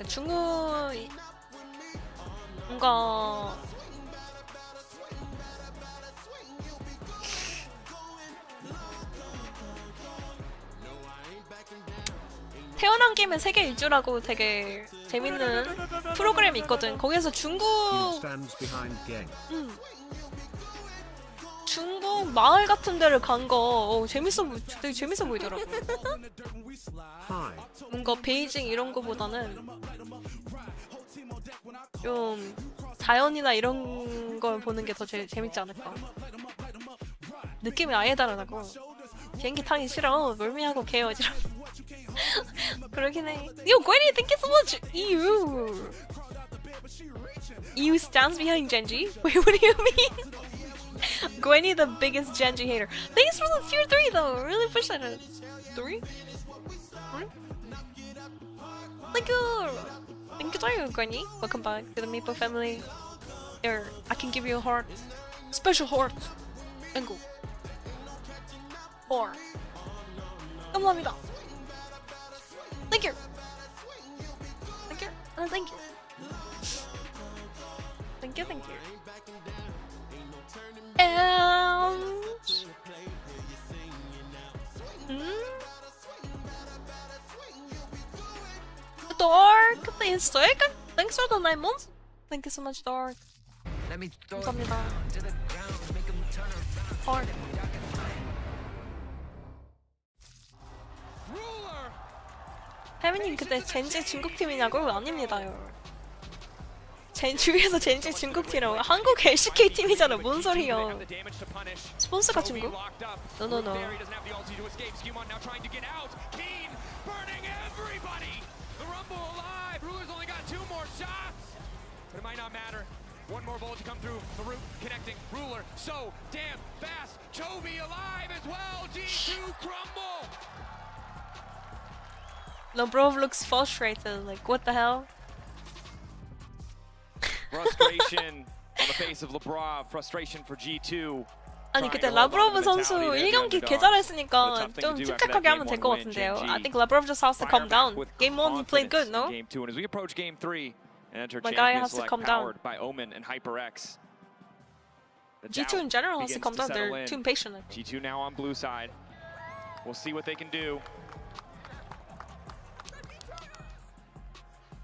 중국 뭔가 태어난 게임은 세계 일주라고 되게 재밌는 프로그램이 있거든. 거기서 중국 중국 마을 같은 데를 간 거 되게 재밌어 보이더라고. 뭔가 베이징 이런 거보다는 좀 자연이나 이런 걸 보는 게 더 재밌지 않을까. 느낌이 아예 다르다고. 비행기 타기 싫어. 멀미하고 개요. 그러긴 해. Yo, Gwenny, thank you so much. EU. EU stands behind Genji. Wait, what do you mean? Gwenny, the biggest Genji hater. Thanks for the tier 3 though. Really appreciate it. 3? Thank you. Thank you, Gwenny. Welcome back to the Maple family. Here, I can give you a heart. Special heart. And go. 4. 감사합니다. Thank you. Thank you. Thank you. Thank you. Thank you. And Dark, thanks for the 9 months. Thank you so much, Dark. 감사합니다. Dark. 혜민님 그때 젠지 중국팀이냐고? 아닙니다요. 주위에서 젠지 중국팀이라고. 한국 LCK팀이잖아. 뭔 소리야. 스폰서가 중국? No. One more bullet to come through. Farouk connecting. Ruler so damn fast. Chovy alive as well. G2 crumble. Labrov looks frustrated. Like, what the hell? Frustration on the face of Labrov. Frustration for G2. 아니 그때 라브로브 선수 1경기 개 잘했으니까 좀 침착하게 하면 될 것 같은데요. I think Labrov just has to calm down. Game 1 he played good, no? Game 2 and as we approach game 3, enter My guy has champions to calm down. powered by Omen and HyperX. G2 in general has to calm down. They're too impatient. G2 now on blue side. We'll see what they can do.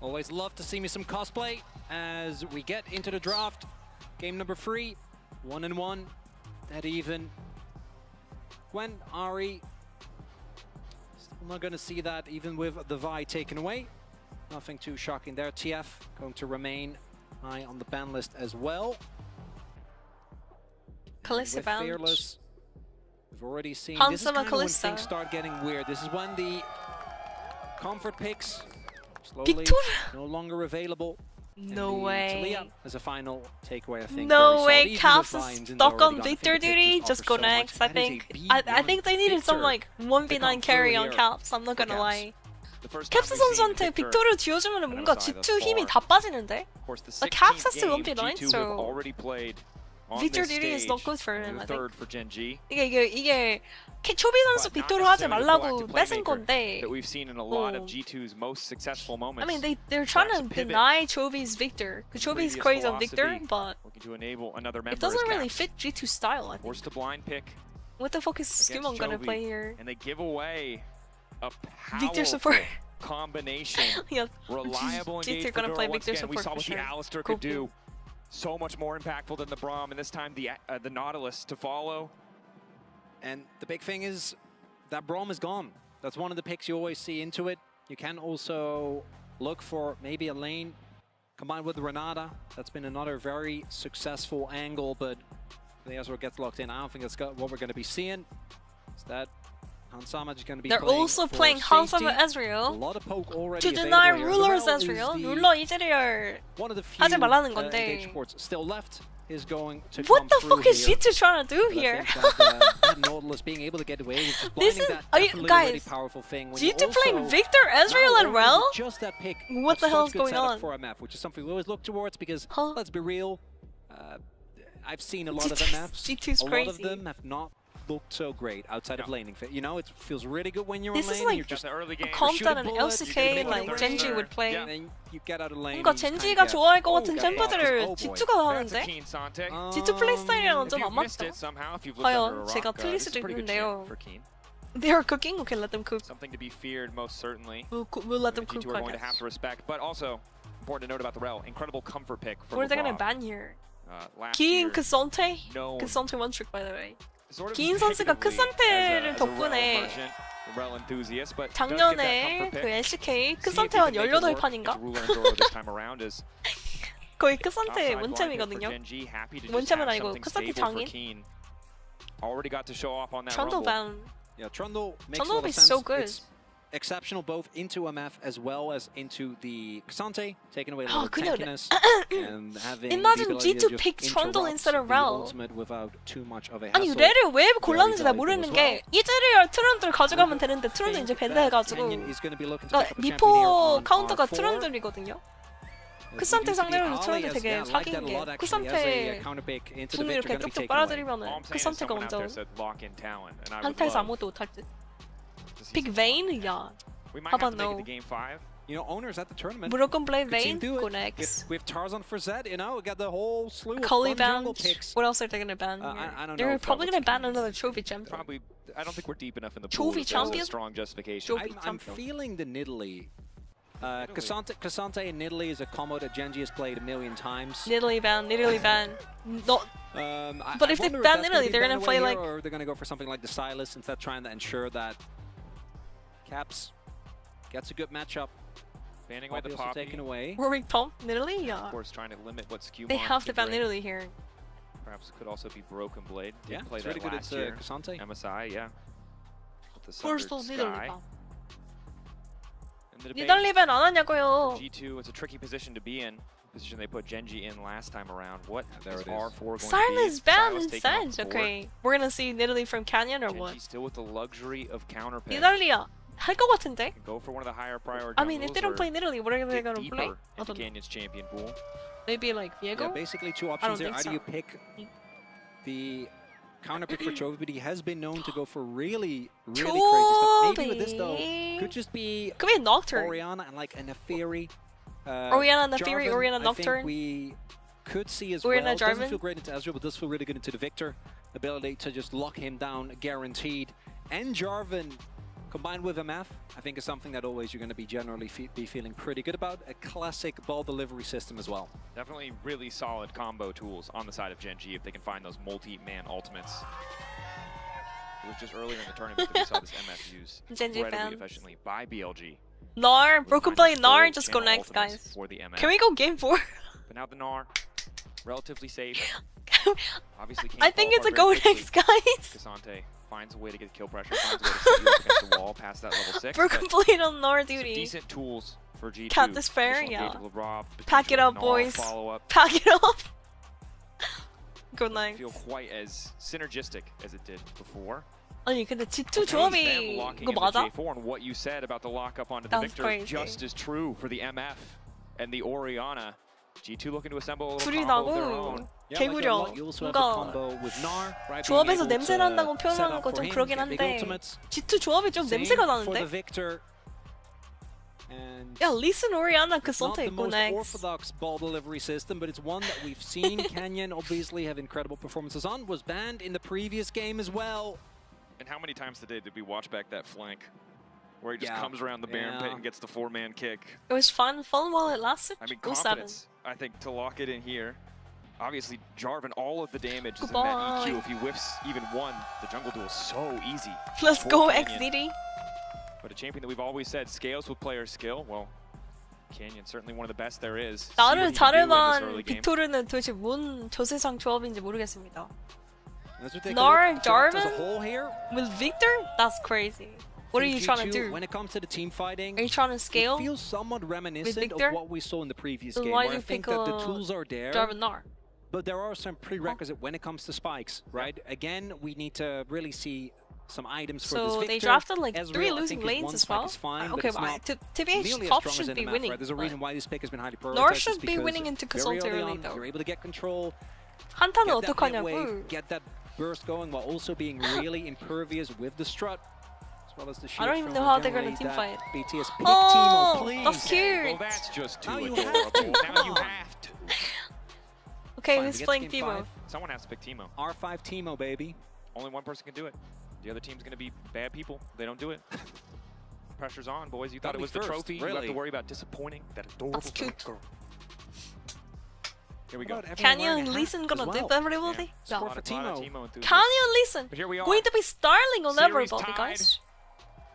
Always love to see me some cosplay as we get into the draft. Game number 3, 1-1, dead even. Gwen, Ari, still not going to see that even with the Vi taken away. Nothing too shocking there. TF going to remain high on the ban list as well. Kalista bound. Fearless, we've already seen Handsome this is kind of when Kalista. things start getting weird. This is when the comfort picks slowly no longer available. No way. Talia as a final takeaway, I think. No way, Caps is stuck on Victor duty. Just go next, I think. I think they needed some like 1v9 carry on Caps. I'm not gonna lie. 캡스 선수한테 빅토르 쥐어주면 뭔가 G2 힘이 다 빠지는데? Like Caps has to 1v9, so Victor duty is not good for him, I think. 이게 초비 선수 빅토르 하지 말라고 뺏은 건데. That we've seen in a lot of G2's most successful moments. I mean, they're trying to deny Chovy's Victor. Chovy's crazy on Victor, but it doesn't really fit G2 style, I think. Forced to blind pick. What the fuck is Skimon gonna play here? And they give away a Victor support combination. Yeah, Reliable G2 engagement. gonna play Victor We support saw for what sure. the Alistair could do. So much more impactful than the Braum, and this time the Nautilus to follow. And the big thing is that Braum is gone. That's one of the picks you always see into it. You can also look for maybe a lane combined with Renata. That's been another very successful angle, but the Ezreal gets locked in. I don't think that's what we're going to be seeing. Is that Hansama is going to be They're also playing Hansama Ezreal to deny Ruler's Ezreal. Ruler 이즈리얼 하지 말라는 건데. Still left is going to What the fuck is G2 trying to do here? Nautilus being able to get away, which is This is, are you guys? powerful thing. G2 playing Victor, Ezreal, and Rel? Just that pick. What the hell is going on? For MF, which is something we always look towards because let's be real, I've seen a lot of MFs. G2's a crazy. lot of them have not looked so great outside of laning. You know, it feels really good when you're This on is lane. like You're just a comp that an LCK like Genji would play. And you get out of lane. 뭔가 젠지가 좋아할 것 같은 챔프들을 G2가 하는데 G2 플레이 스타일이랑은 좀 안 맞죠? 과연 제가 틀릴 수도 있는데요. They are cooking? Okay, let them cook. Something to be feared, most certainly. We'll let them cook, G2 are I going to guess. have to respect, but also important to note about the rel. Incredible comfort pick from What are they gonna LeBron. ban here? Last 긴 year, 크산테? known 크산테 one trick by the way. sort of 긴 선수가 negatively 크산테를 as a 덕분에 rel version, a rel enthusiast, but does 작년에 get that comfort 그 pick. LCK See if 크산테 he 한 can make it work. 18판인가? It's Ruler and Doro this time around is 거의 topside 크산테 blind pick for 원챔이거든요. GenG, happy to just 원챔은 have 아니고 something 크산테 stable for 장인. Keen. Already got to show off on that 트런도 rumble. ban. Yeah, Trundle makes a Trundle lot of is sense. so good. It's exceptional both into MF as well as into the K'Sante, taking away a 아, little 그냥 tankiness and having Imagine the ability to G2 just pick Trundle interrupt instead of the Rel. ultimate without too much of a 아니 hassle. 래를 왜 골랐는지 나 Very 모르는 valuable as 게 이즈리얼 트런들 가져가면 되는데 트런들 이제 밴드해가지고 Canyon is going to be looking to 그러니까 pick up a champion here 미포 on 카운터가 R4. 트런들이거든요. As 크산테 we do see 상대로도 Ali 트런들 as, 되게 yeah, like that 사기인 a 게 lot actually, as a 크산테 counterpick into the 궁을 Victor 이렇게 going to be 쭉쭉 taken away. All 빨아들이면은 I'm saying is 크산테가 someone out there 먼저 said lock in talent, and I would 한타에서 love 아무것도 못할 듯. to see 픽 some- 베인? 야. We might How have about to make no? it to game 5. You know, owners at the tournament. 무조건 플레이 Good team 베인? do Go it. next. With Tarzan for Zed, you know, we got the whole slew of Cully fun jungle banned. picks. What else are they gonna ban? I don't know They're if that probably looks gonna ban another Chovy champion. Probably, I don't think we're deep enough in the pool. Chovy if there's champion? a strong justification. Chovy I'm champion. feeling the Nidalee. K'Sante and Nidalee is a combo that GenG has played a million times. Nidalee ban. No. But if they wonder ban that's Nidalee, be they're gonna banned play away like. here, or they're gonna go for something like the Silas instead, trying to ensure that Caps gets a good matchup. Banning away the Poppy also Poppy. taken away. Warwick Pump? Nidalee? Yeah. Of course, trying to limit what skew They Mon have to can ban bring. Nidalee here. Perhaps could also be Broken Blade. Did Yeah, play it's that really good last at year. K'Sante. MSI, yeah. With the First Sundered of Nidalee Sky. ban. And the debate 니달리 밴 안 for 하냐고요. G2, it's a tricky position to be in. Position they put GenG in last time around. What there is it is. R4 going Silas to be? ban Silas taken off instead. the board. Okay. We're gonna see Nidalee from Canyon or what? GenG still with the luxury of counter pick. 니달리야. 할 것 같은데? Go for one of the higher priority. I mean, if they don't play Nidalee, what are they gonna play? I Into don't know. Canyon's champion pool. Maybe like Yeah, Viego? basically two I options don't there. think Either you so. pick the counter pick for Chovy, but he has been known to go for really crazy stuff. Maybe with this though, could just be Could be a Nocturne. Orianna and like a Neferi. Orianna Neferi, Jarvan, Orianna I Nocturne. think we could see as Orianna well. Doesn't Jarvan. feel great into Ezreal, but does feel really good into the Victor. Ability to just lock him down, guaranteed. And Jarvan combined with MF, I think is something that always you're going to be generally be feeling pretty good about. A classic ball delivery system as well. Definitely really solid combo tools on the side of GenG if they can find those multi-man ultimates. It was just earlier in the tournament that we saw this MF used GenG incredibly fans. efficiently by BLG. Nar, Broken Blade, Full Nar, just go channel next, ultimates guys. For the MF. Can we go game 4? But now the Gnar, relatively safe. Obviously can't I think it's a go qualify very next, quickly. guys. K'Sante finds a way to get kill pressure, finds a way to set you up against the wall past that level 6. Broken but Blade on Nar some duty. decent tools for G2. Cat Despair, Additional yeah. engage of LeBron, Pack it potential up, Gnar boys. follow-up. Pack it up. Go next. Feel quite as synergistic as it did before. 아니 근데 G2 Them 조합이 locking 이거 into 맞아? J4 and what you said about the lockup onto the That's Victor crazy. just as true for the MF and the Orianna. G2 looking to assemble a little 둘이 combo of their 나고 own. 개구려. You also have a 뭔가 combo with Gnar, right? 조합에서 being able 냄새 to 난다고 set 표현하는 up 거 for 좀 him, 그러긴 get big 한데 ultimates. G2 조합이 좀 Same 냄새가 for the 나는데? Victor. And 야 리슨 오리아나 그 not 선택 the go most next. orthodox ball delivery system, but it's one that we've seen Canyon obviously have incredible performances on. Was banned in the previous game as well. And how many times today did we watch back that flank where he just Yeah. comes around the Baron pit Yeah. and gets the 4-man kick? It was fun while it lasted. I mean, Go 7. confidence, I think, to lock it in here. Obviously, Jarvan, all of the damage is in Goodbye. that EQ. If he whiffs even one, the jungle duel is so easy. Let's for go Canyon. XDD. But a champion that we've always said scales with player skill. Well, Canyon certainly one of the best there is. See what 나를 he can do in this 자르만 early game. 빅토르는 도대체 뭔 저세상 조합인지 모르겠습니다. Let's take a Gnar, look at the draft as a Jarvan? whole here. With Victor? That's crazy. What are From you trying to G2, do? When it comes to the team fighting, Are you trying to scale? it feels somewhat reminiscent of Victor? what we saw in the previous Then game, why where do I you think pick that the a tools are there, Jarvan Gnar? but there are some prerequisites when it comes to spikes, right? Again, we need to really see some items for this So Victor. they drafted like Ezreal, 3 I losing think his lanes one as spike well. is fine, but Okay, it's not TBH nearly as top strong as should be NMF, winning. right? There's a reason why this pick has been highly prioritized. Gnar is should be because winning into very K'Sante early early on, though. you're able to get control, 한타는 get that mid 어떡하냐고. wave, get that burst going while also being really impervious with the strut. As well as the I don't even know how they're gonna team fight. BTS pick Oh, Teemo, please. that's cute. Well, that's just too Now you adorable. have to. Now you have to. Okay, Fine, who's we get to playing game Teemo? 5. Someone has to pick Teemo. R5 Teemo, baby. Only one person can do it. The other team's going to be bad people. They don't do it. Pressure's on, boys. You thought Gotta it was be the first, trophy. really. You have to worry about disappointing that adorable That's cute. girl. Here we go. Canyon and Leeson gonna dip everybody? Yeah. Score for Timo. Canyon and Leeson But here we are. going to be starling on Series everybody, tied. guys.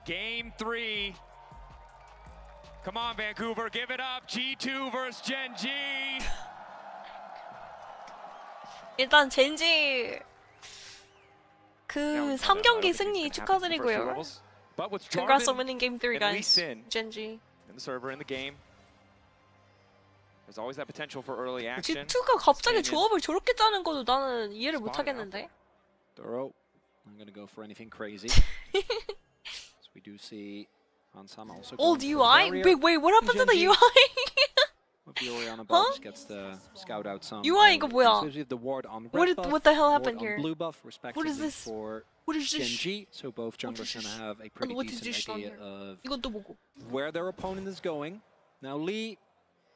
Game 3. Come on, Vancouver, give it up. G2 versus GENG. 일단 젠지 그 3경기 승리 축하드리고요. But with Congrats on Jarvan winning game 3, and guys. Leeson 젠지. in the server, in the game, there's always that potential for early action. G2가 갑자기 조합을 저렇게 짜는 것도 나는 이해를 못 하겠는데. Thorough. I'm gonna go for anything crazy. So we do see Hansama also. Old UI? Wait, what happened to the UI? The Orianna buff just gets the scout out some. UI 이거 뭐야? So we have the ward on red What buff, the hell ward happened on here? blue buff, respectively. What is this? For What is this? GENG, so both junglers gonna have a pretty what is decent this idea of 이것도 보고. where their opponent is going. Now Lee,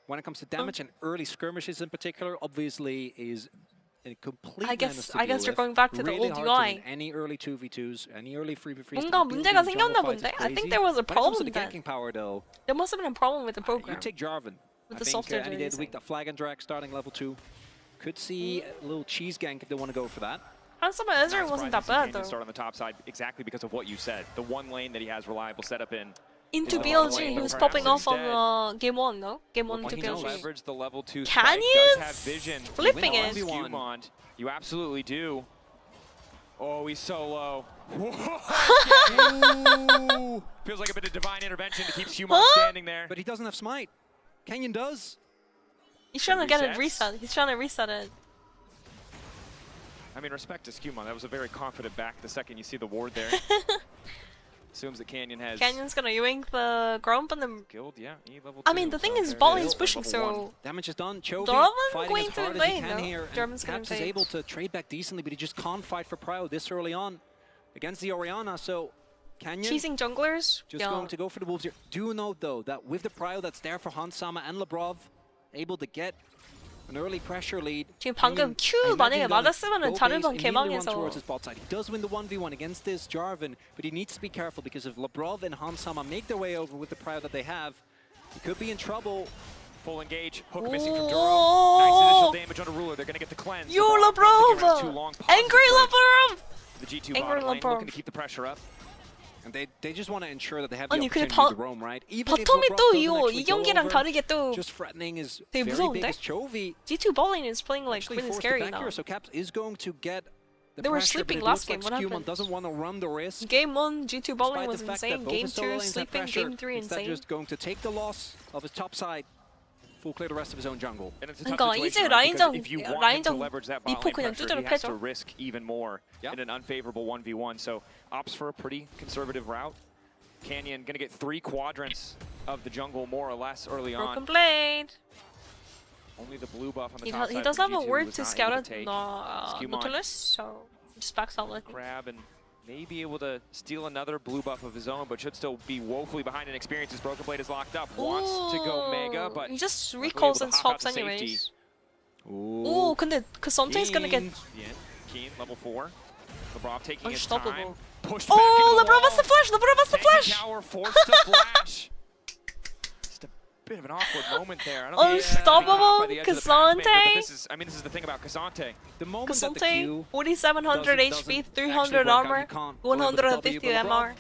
when it comes to damage and early skirmishes in particular, obviously is a complete menace to I deal guess you're with. going back to the Really old hard to UI. win any early 2v2s, any early 3v3s. 뭔가 문제가 생겼나 본데? I think there was a When it comes to problem the then. ganking power though, There must have been a problem with the you program. take Jarvan. With I the think software any they're day of the week, using. that flag and drag starting level 2. Could see a little cheese gank if they want to go for that. Handsome Ezreal wasn't that bad though. Start on the top side exactly because of what you said. The one lane that he has reliable setup in. Into is the BLG, lane, he but was perhaps popping off instead, on game 1, no? Game 1 into he can BLG. leverage the level 2 Can spike, you? does have vision. Flipping it. Skewmont. You absolutely do. Oh, he's so low. Feels like a bit of divine intervention to keep Skewmont standing there. But he doesn't have smite. Canyon does. He's trying to get it Resets. reset. He's trying to reset it. I mean, respect to Skewmont. That was a very confident back the second you see the ward there. Assumes that Canyon has Canyon's gonna yoink the Grump and the... guild, yeah, level 2. I mean, the thing is, bot lane's pushing, so... Damage is done. Chovy Jarvan fighting going as to hard as he invade, can no? here. And Jarvan's gonna Caps is invade. able to trade back decently, but he just can't fight for Prio this early on against the Orianna. So Canyon Cheesing junglers? just going to go for the Wolves here. Do note though that with the Prio that's there for Hansama and Lebrov, able to get an early pressure lead. 지금 방금 Q 만약에 맞았으면은 자르반 개망해서 towards his bot side. He does win the 1v1 against this Jarvan, but he needs to be careful because if Lebrov and Hansama make their way over with the Prio that they have, he could be in trouble. Full engage, hook missing from Duro. Nice initial damage on a ruler. They're going to get the cleanse. Yo, The Bron Lebrov! too long. Angry Lebrov! The G2 Angry bottom lane Lebrov. looking to keep the pressure up. And they just want to ensure that they have the 아니 근데 opportunity to roam, right? Even if 바텀이 Lebrov 또 doesn't 이 actually go 경기랑 over, 다르게 또 just threatening is 되게 very big 무서운데? as Chovy. G2 bot lane is playing like Actually really forced scary it back now. here, so Caps is going to get the They were pressure, sleeping but it last looks game, like what Skewmont happened? doesn't want to run the risk. Game 1, G2 bot lane Despite was the fact that insane. both Game his solo 2, lanes have sleeping. pressure, Game 3, instead insane. just going to take the loss of his top side, full clear the rest of his own jungle. And it's a tough 그러니까 situation, 이제 right? Because 라인전 if you want him to 라인전 leverage that bot 미포 lane 그냥 pressure, 두드려 he has to 패죠. risk even more in an unfavorable 1v1. So opts for a pretty conservative route. Canyon going to get 3 quadrants of the jungle more or less early on. Broken Blade. Only the blue buff on the He, top he side does from have a G2 word was to not scout able at to take. Nautilus, Skewmont so just backs out with grab and maybe able to steal another blue buff of his own, but should still be woefully behind in experience as Broken Blade is locked up. Wants to go mega, but he just luckily recalls able and to hop out swaps to safety. anyways. Ooh, 근데 그 Sante's gonna get Keen, level 4. Lebrov taking his time. unstoppable. Pushed back Oh, into the Lebrov has wall. the flash! Lebrov has the Tanky flash! Tower forced to flash. Just a bit of an awkward moment there. I don't think he's Unstoppable by the edge of the path maker, K'Sante. but this is, I mean, this is the thing about K'Sante. The moment that the K'Sante, Q 4700 HP, doesn't 300 actually work out, armor, you can't go over the W, 150 but Lebrov MR.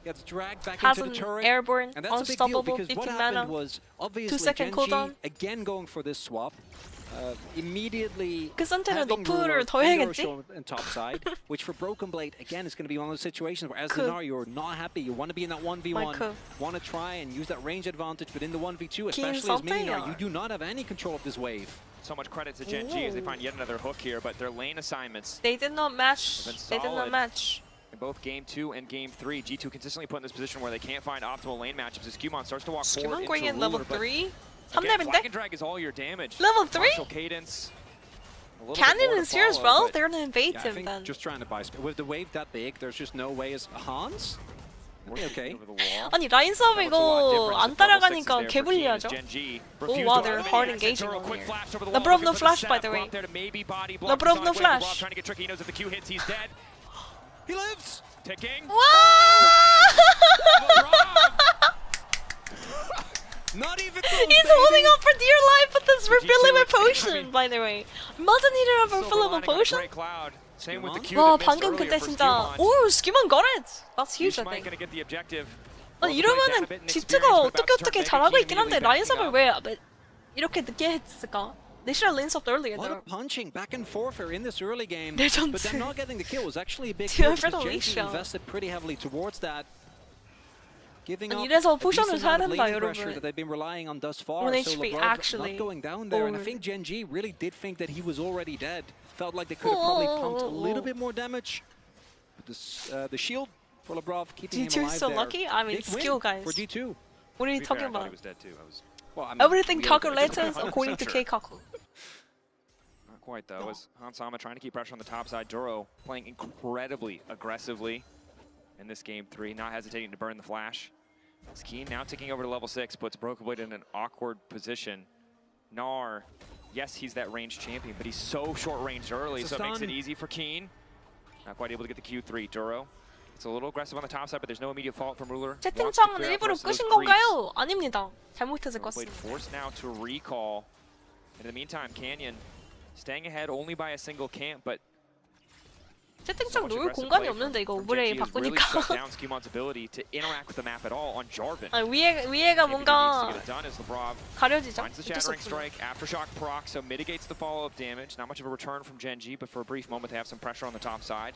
gets dragged back Has into the an turret. airborne, And that's a big deal unstoppable, because 50 what mana, happened was obviously 2-second GENG cooldown. again going for this swap. Immediately K'Sante는 having 너프를 Ruler 더 and 해야겠지? Eurostone on top side, which for Broken Blade again is going to be one of those situations where as Could. Dinar you're not happy, you want to be in that 1v1, could. want to try and use that range advantage, but in the 1v2, Keen especially as something, Mininar, or? you do not have any control of this wave. So much credit to GENG as they find yet another hook here, but their lane assignments They did not match. have been They did not solid. match. In both Game 2 and Game 3, G2 consistently put in this position where they can't find optimal lane matchups as Skewmont starts to walk forward Skewmont going into in level Ruler, but 3? again, Flag 3렙인데? and Drag is all your damage. Level 3? Partial cadence. A little bit Canyon more to is here as follow, well. but They're gonna invade Yeah, I him think then. just trying to buy with the wave that big, there's just no way as Hans. Okay. over the wall. 아니 라인 싸움 이거 안 따라가니까 개불리하죠. Oh wow, they're hard engaging on here. Lebrov no flash by the way. Lebrov no flash. Trying to get tricky, he knows if the Q hits, he's dead. He lives! Ticking. Not even close, He's holding on for dear life with this refillable potion, by the way. Mother needed a refillable potion? Same with the Q 와, 방금 그때 진짜 오, 스키만 got it! That's huge, I think. 이러면은 G2가 어떻게 잘하고 있긴 한데 라인섭을 왜 이렇게 늦게 했을까? They should have linsoped earlier. A lot of punching back and forth here in this early game, 레전드. but them not getting the kill was actually a big deal because GENG invested pretty heavily towards that. Giving up 이래서 a 포션을 decent 사야 amount of 된다, lane pressure 여러분. that they've been relying on thus far. When So HP LeBron actually not going down there, and I think GENG really did think that he was already dead. Felt like they could have probably pumped a little bit more damage. But the shield for LeBron keeping him G2 alive so there. lucky? I mean, Big skill, win guys. for G2. What are you talking about? He was dead too. Well, I mean, Everything calculated according to Keikaku. Not quite though. As Hansama trying to keep pressure on the top side. Duro playing incredibly aggressively in this game 3, not hesitating to burn the flash. Skeen now ticking over to level 6, puts Broken Blade in an awkward position. Gnar, yes, he's that ranged champion, but he's so short-ranged early, so it makes it easy for Keen. Not quite able to get the Q3. Duro, it's a little aggressive on the top side, but there's no immediate fault from Ruler. 채팅창은 일부러 끄신 건가요? 아닙니다. 잘못해서 Blade 껐습니다. forced now to recall. In the meantime, Canyon staying ahead only by a single camp, but 채팅창 놓을 공간이 없는데 이거 오버레이 바꾸니까. ability to interact with the map at all on Jarvan. 위에가 뭔가 가려지죠. Finds the shattering strike, aftershock proc, so mitigates the follow-up damage. Not much of a return from GENG, but for a brief moment they have some pressure on the top side.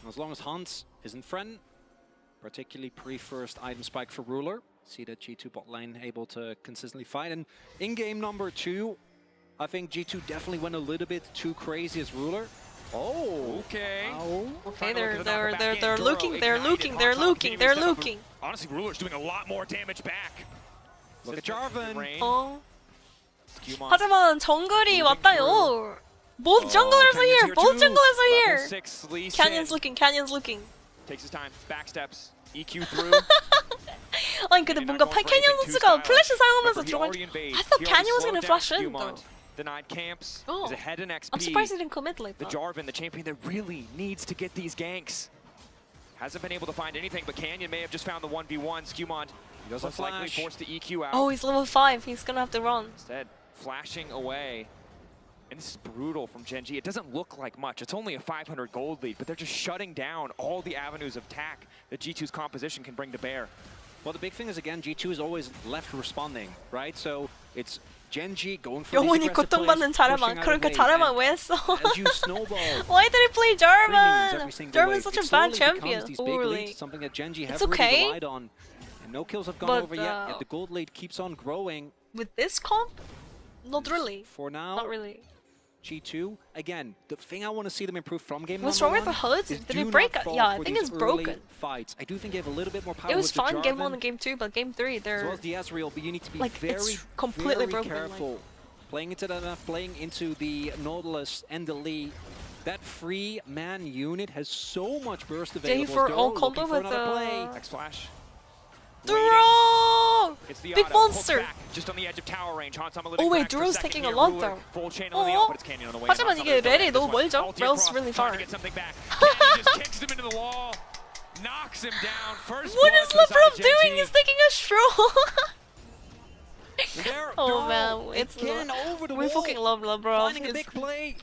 As long as Hans isn't friend, particularly pre-first item spike for Ruler, see that G2 bot lane able to consistently fight. And in game number 2, I think G2 definitely went a little bit too crazy as Ruler. Oh, okay. Okay, they're looking. Honestly, Ruler's doing a lot more damage back. Look at Jarvan. 하지만 정글이 왔다요. Both junglers are here. Both junglers are here. Canyon's looking. Takes his time. Backsteps. EQ through. 아니 근데 뭔가 캐니언 선수가 플래시 사용하면서 들어간. I thought Canyon was gonna flash in though. Denied camps. Is ahead in XP. I'm surprised he didn't commit like that. The Jarvan, the champion that really needs to get these ganks. Hasn't been able to find anything, but Canyon may have just found the 1v1. Skewmont most likely forced to EQ out. Oh, he's level 5. He's gonna have to run. Instead, flashing away. And this is brutal from GENG. It doesn't look like much. It's only a 500 gold lead, but they're just shutting down all the avenues of attack that G2's composition can bring to bear. Well, the big thing is, again, G2 is always left responding, right? So it's GENG going for 영혼이 고통받는 자르만. 그러니까 자르만 왜 했어? Why did he play Jarvan? Jarvan's such a bad champion. Poorly. Something that GENG it's have okay. really relied on. And no kills have gone over yet the gold lead keeps on growing. With this comp? Not really. For now. Not really. G2, again, the thing I want to see them improve from game What's number wrong with the HUD? Did it break? Yeah, I think it's broken. Fights. I do think they have a little bit more power. It was with fine the game Jarvan, 1 and game 2, but game 3 they're as well as the Ezreal, but you need to be like, very, it's completely very broken, careful. like. Playing into that, playing into the Nautilus and the Lee. That free man unit has so much burst available. for all combo with the X-Flash. Duro! Big monster! Just on the edge of tower range. Oh wait, Duro's taking a lot though. 하지만 이게 렐이 너무 멀죠? Rel's really far. Just kicks him into the wall. Knocks him down. First what is LeBron doing? He's taking a stroll. Oh man, it's we fucking love LeBron.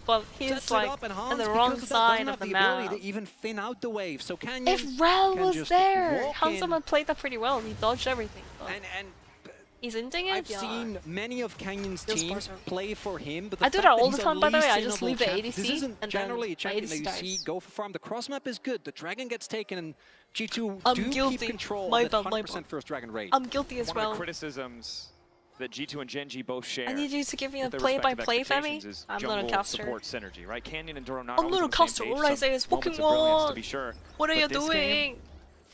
But he's like on the wrong side of the map. Even thin out the wave, so if Rel was there, Hansama played that pretty well. He dodged everything. And he's ending it. I've seen many of Canyon's teams play for him, but I do that all the time. By the way, I just leave the ADC this isn't and generally then a champion ADC that you see go for farm. The cross map is good. The dragon gets taken, and G2 I'm do guilty. keep control My of that bad, 100% first dragon rate. I'm guilty as One well. of the criticisms that G2 and GENG both share. I need you to give me a play-by-play, Femi. I'm not a caster. Support synergy, right? Canyon and Duro not I'm not a caster. All I say is Pokemon. To be sure. What are you doing?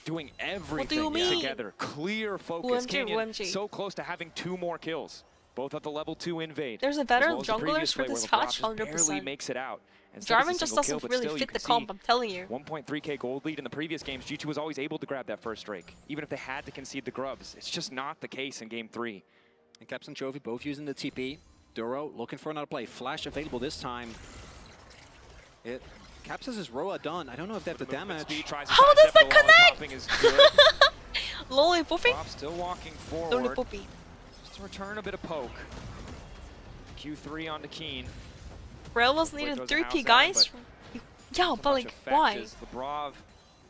Doing everything together. Clear focus. OMG, Canyon OMG. so close to having 2 more kills, both at the level 2 invade. There's a better junglers for this patch, 100%. Barely makes it out. Jarvan just doesn't really fit the comp, I'm telling you. 1.3k gold lead in the previous games. G2 was always able to grab that first Drake, even if they had to concede the grubs. It's just not the case in game 3. And Caps and Chovy both using the TP. Duro looking for another play. Flash available this time. Caps has his Roa done. I don't know if they have the damage. How does that connect? Lollipopy? Still walking forward. Lollipopy. Just to return a bit of poke. Q3 onto Keen. Rel was needed 3P, guys. Yeah, but like, why? Labrov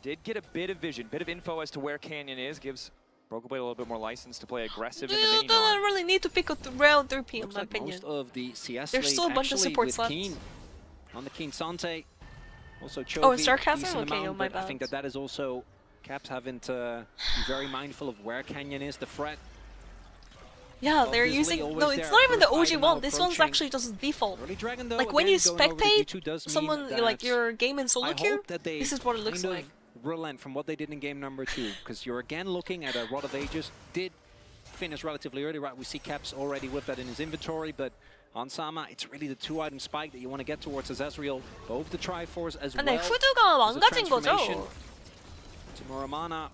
did get a bit of vision, bit of info as to where Canyon is. Gives Broken Blade a little bit more license to play aggressive in the mini. You don't really need to pick a Rel 3P, in my opinion. Most of the CS There's still a bunch of supports left. Keen. On the Keen Sante. Also Chovy. Oh, sarcasm? Okay, amount, my bad. I think that is also Caps having to be very mindful of where Canyon is, the threat. Yeah, they're using... No, it's not even the OG one. This one's actually just default. Dragon, though, like when you again, spectate someone, like your game in solo queue, this is what it looks like. Relent from what they did in game number 2, because you're again looking at a Rod of Ages. Did finish relatively early, right? We see Caps already with that in his inventory, but on Sama, it's really the 2-item spike that you want to get towards as Ezreal. Both the Triforce as well. 근데 후드가 망가진 거죠? To Muramana,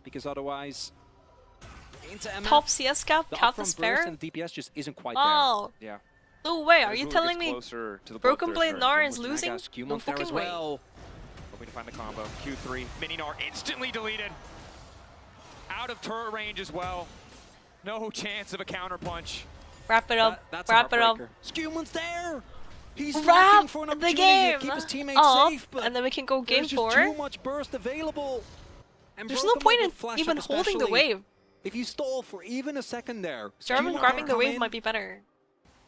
because otherwise into MF, top CS cap, cap is fair. And DPS just isn't quite there. Yeah. No way, are you telling me Broken Blade Gnar is losing? No fucking way. Hoping to find the combo. Q3, mini Gnar instantly deleted. Out of turret range as well. No chance of a counter punch. Wrap it up. Wrap it up. Scuman's there. He's wrap for an the opportunity game. to keep his teammates safe, but and then we can go game 4. There's just too much burst available. And there's no point in even holding the wave. If you stall for even a second there, Jarvan grabbing the wave might be better.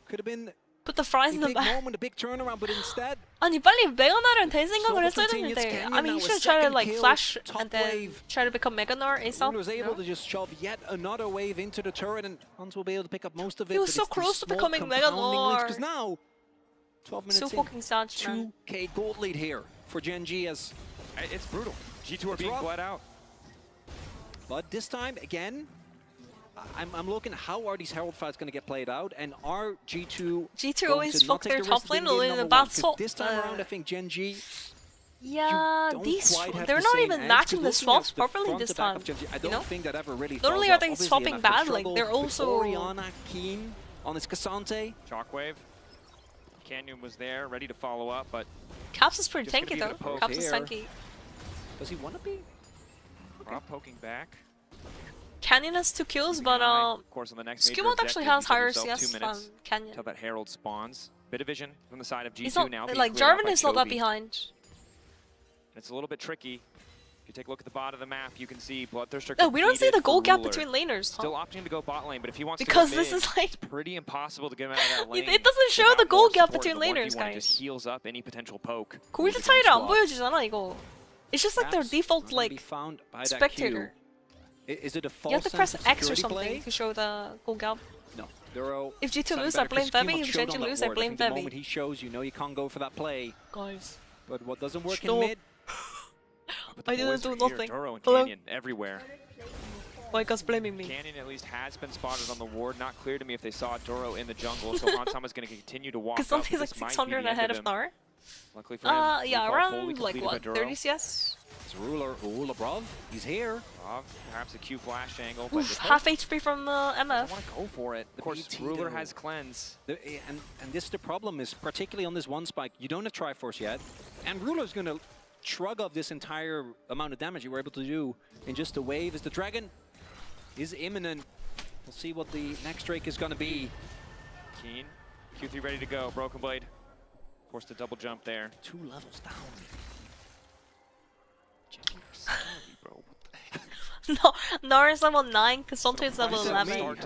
Could have been put the fries in the back. moment, a big turnaround, but instead. 아니 빨리 메가나를 될 생각을 했어야 되는데. I mean, you should try to like flash and then try to become Meganar ASAP. He was able to just shove yet another wave into the turret, and Hans will be able to pick up most of it. He was so close to becoming Meganar. Because now, 12 minutes so fucking sad, 2K gold lead here for GENG as it's brutal. G2 are being bled out. But this time again. I'm looking how are these Herald fights going to get played out, and are G2 always fuck their top lane in a bad swap. This time around, I think GENG. Yeah, they're not even matching the swaps properly this time. I don't think that ever really. Not only are they swapping bad, like they're also. Oriana Keen on his Cassante. Shockwave. Canyon was there, ready to follow up, but Caps is pretty tanky though. Caps is tanky. Does he want to be? Rob poking back. Canyon has 2 kills, but of course, on the next Skewmont actually has higher CS than Canyon. Until that Herald spawns. Bit of vision from the side of G2 not, now. Like Jarvan is not that behind. It's a little bit tricky. If you take a look at the bottom of the map, you can see Bloodthirster. No, we don't see the goal gap between laners. Still opting to go bot lane, but if he wants because to go this is like it's pretty impossible to get him out of that lane. It doesn't show the goal gap between laners, guys. Just heals up any potential poke. 골드 차이를 안 보여주잖아 이거. It's just like their default like spectator. Is it a false you have to press X or something play? to show the goal gap. No. Duro, if G2 lose, I blame Fevy. If GENG lose, I blame The Fevy. moment he shows, you know you can't go for that play. Guys. But what doesn't work in mid? I didn't do nothing. Duro and Canyon everywhere. Why guys blaming me? Canyon at least has been spotted on the ward. Not clear to me if they saw Duro in the jungle, so Hansama's going to continue to walk up. Because something's like 600 ahead of Gnar. Luckily for him, yeah, around like what, 30 CS? It's Ruler, Labrov, he's here. Perhaps a Q flash angle. But half HP from MF. I want to go for it. Of course, Ruler has cleanse. And this is the problem, is particularly on this one spike, you don't have Triforce yet. And Ruler's going to shrug off this entire amount of damage you were able to do in just a wave. As the Dragon is imminent. We'll see what the next Drake is going to be. Keen. Q3 ready to go. Broken Blade. Forced to double jump there. 2 levels down. No, Gnar is level 9, Cassante is level 11.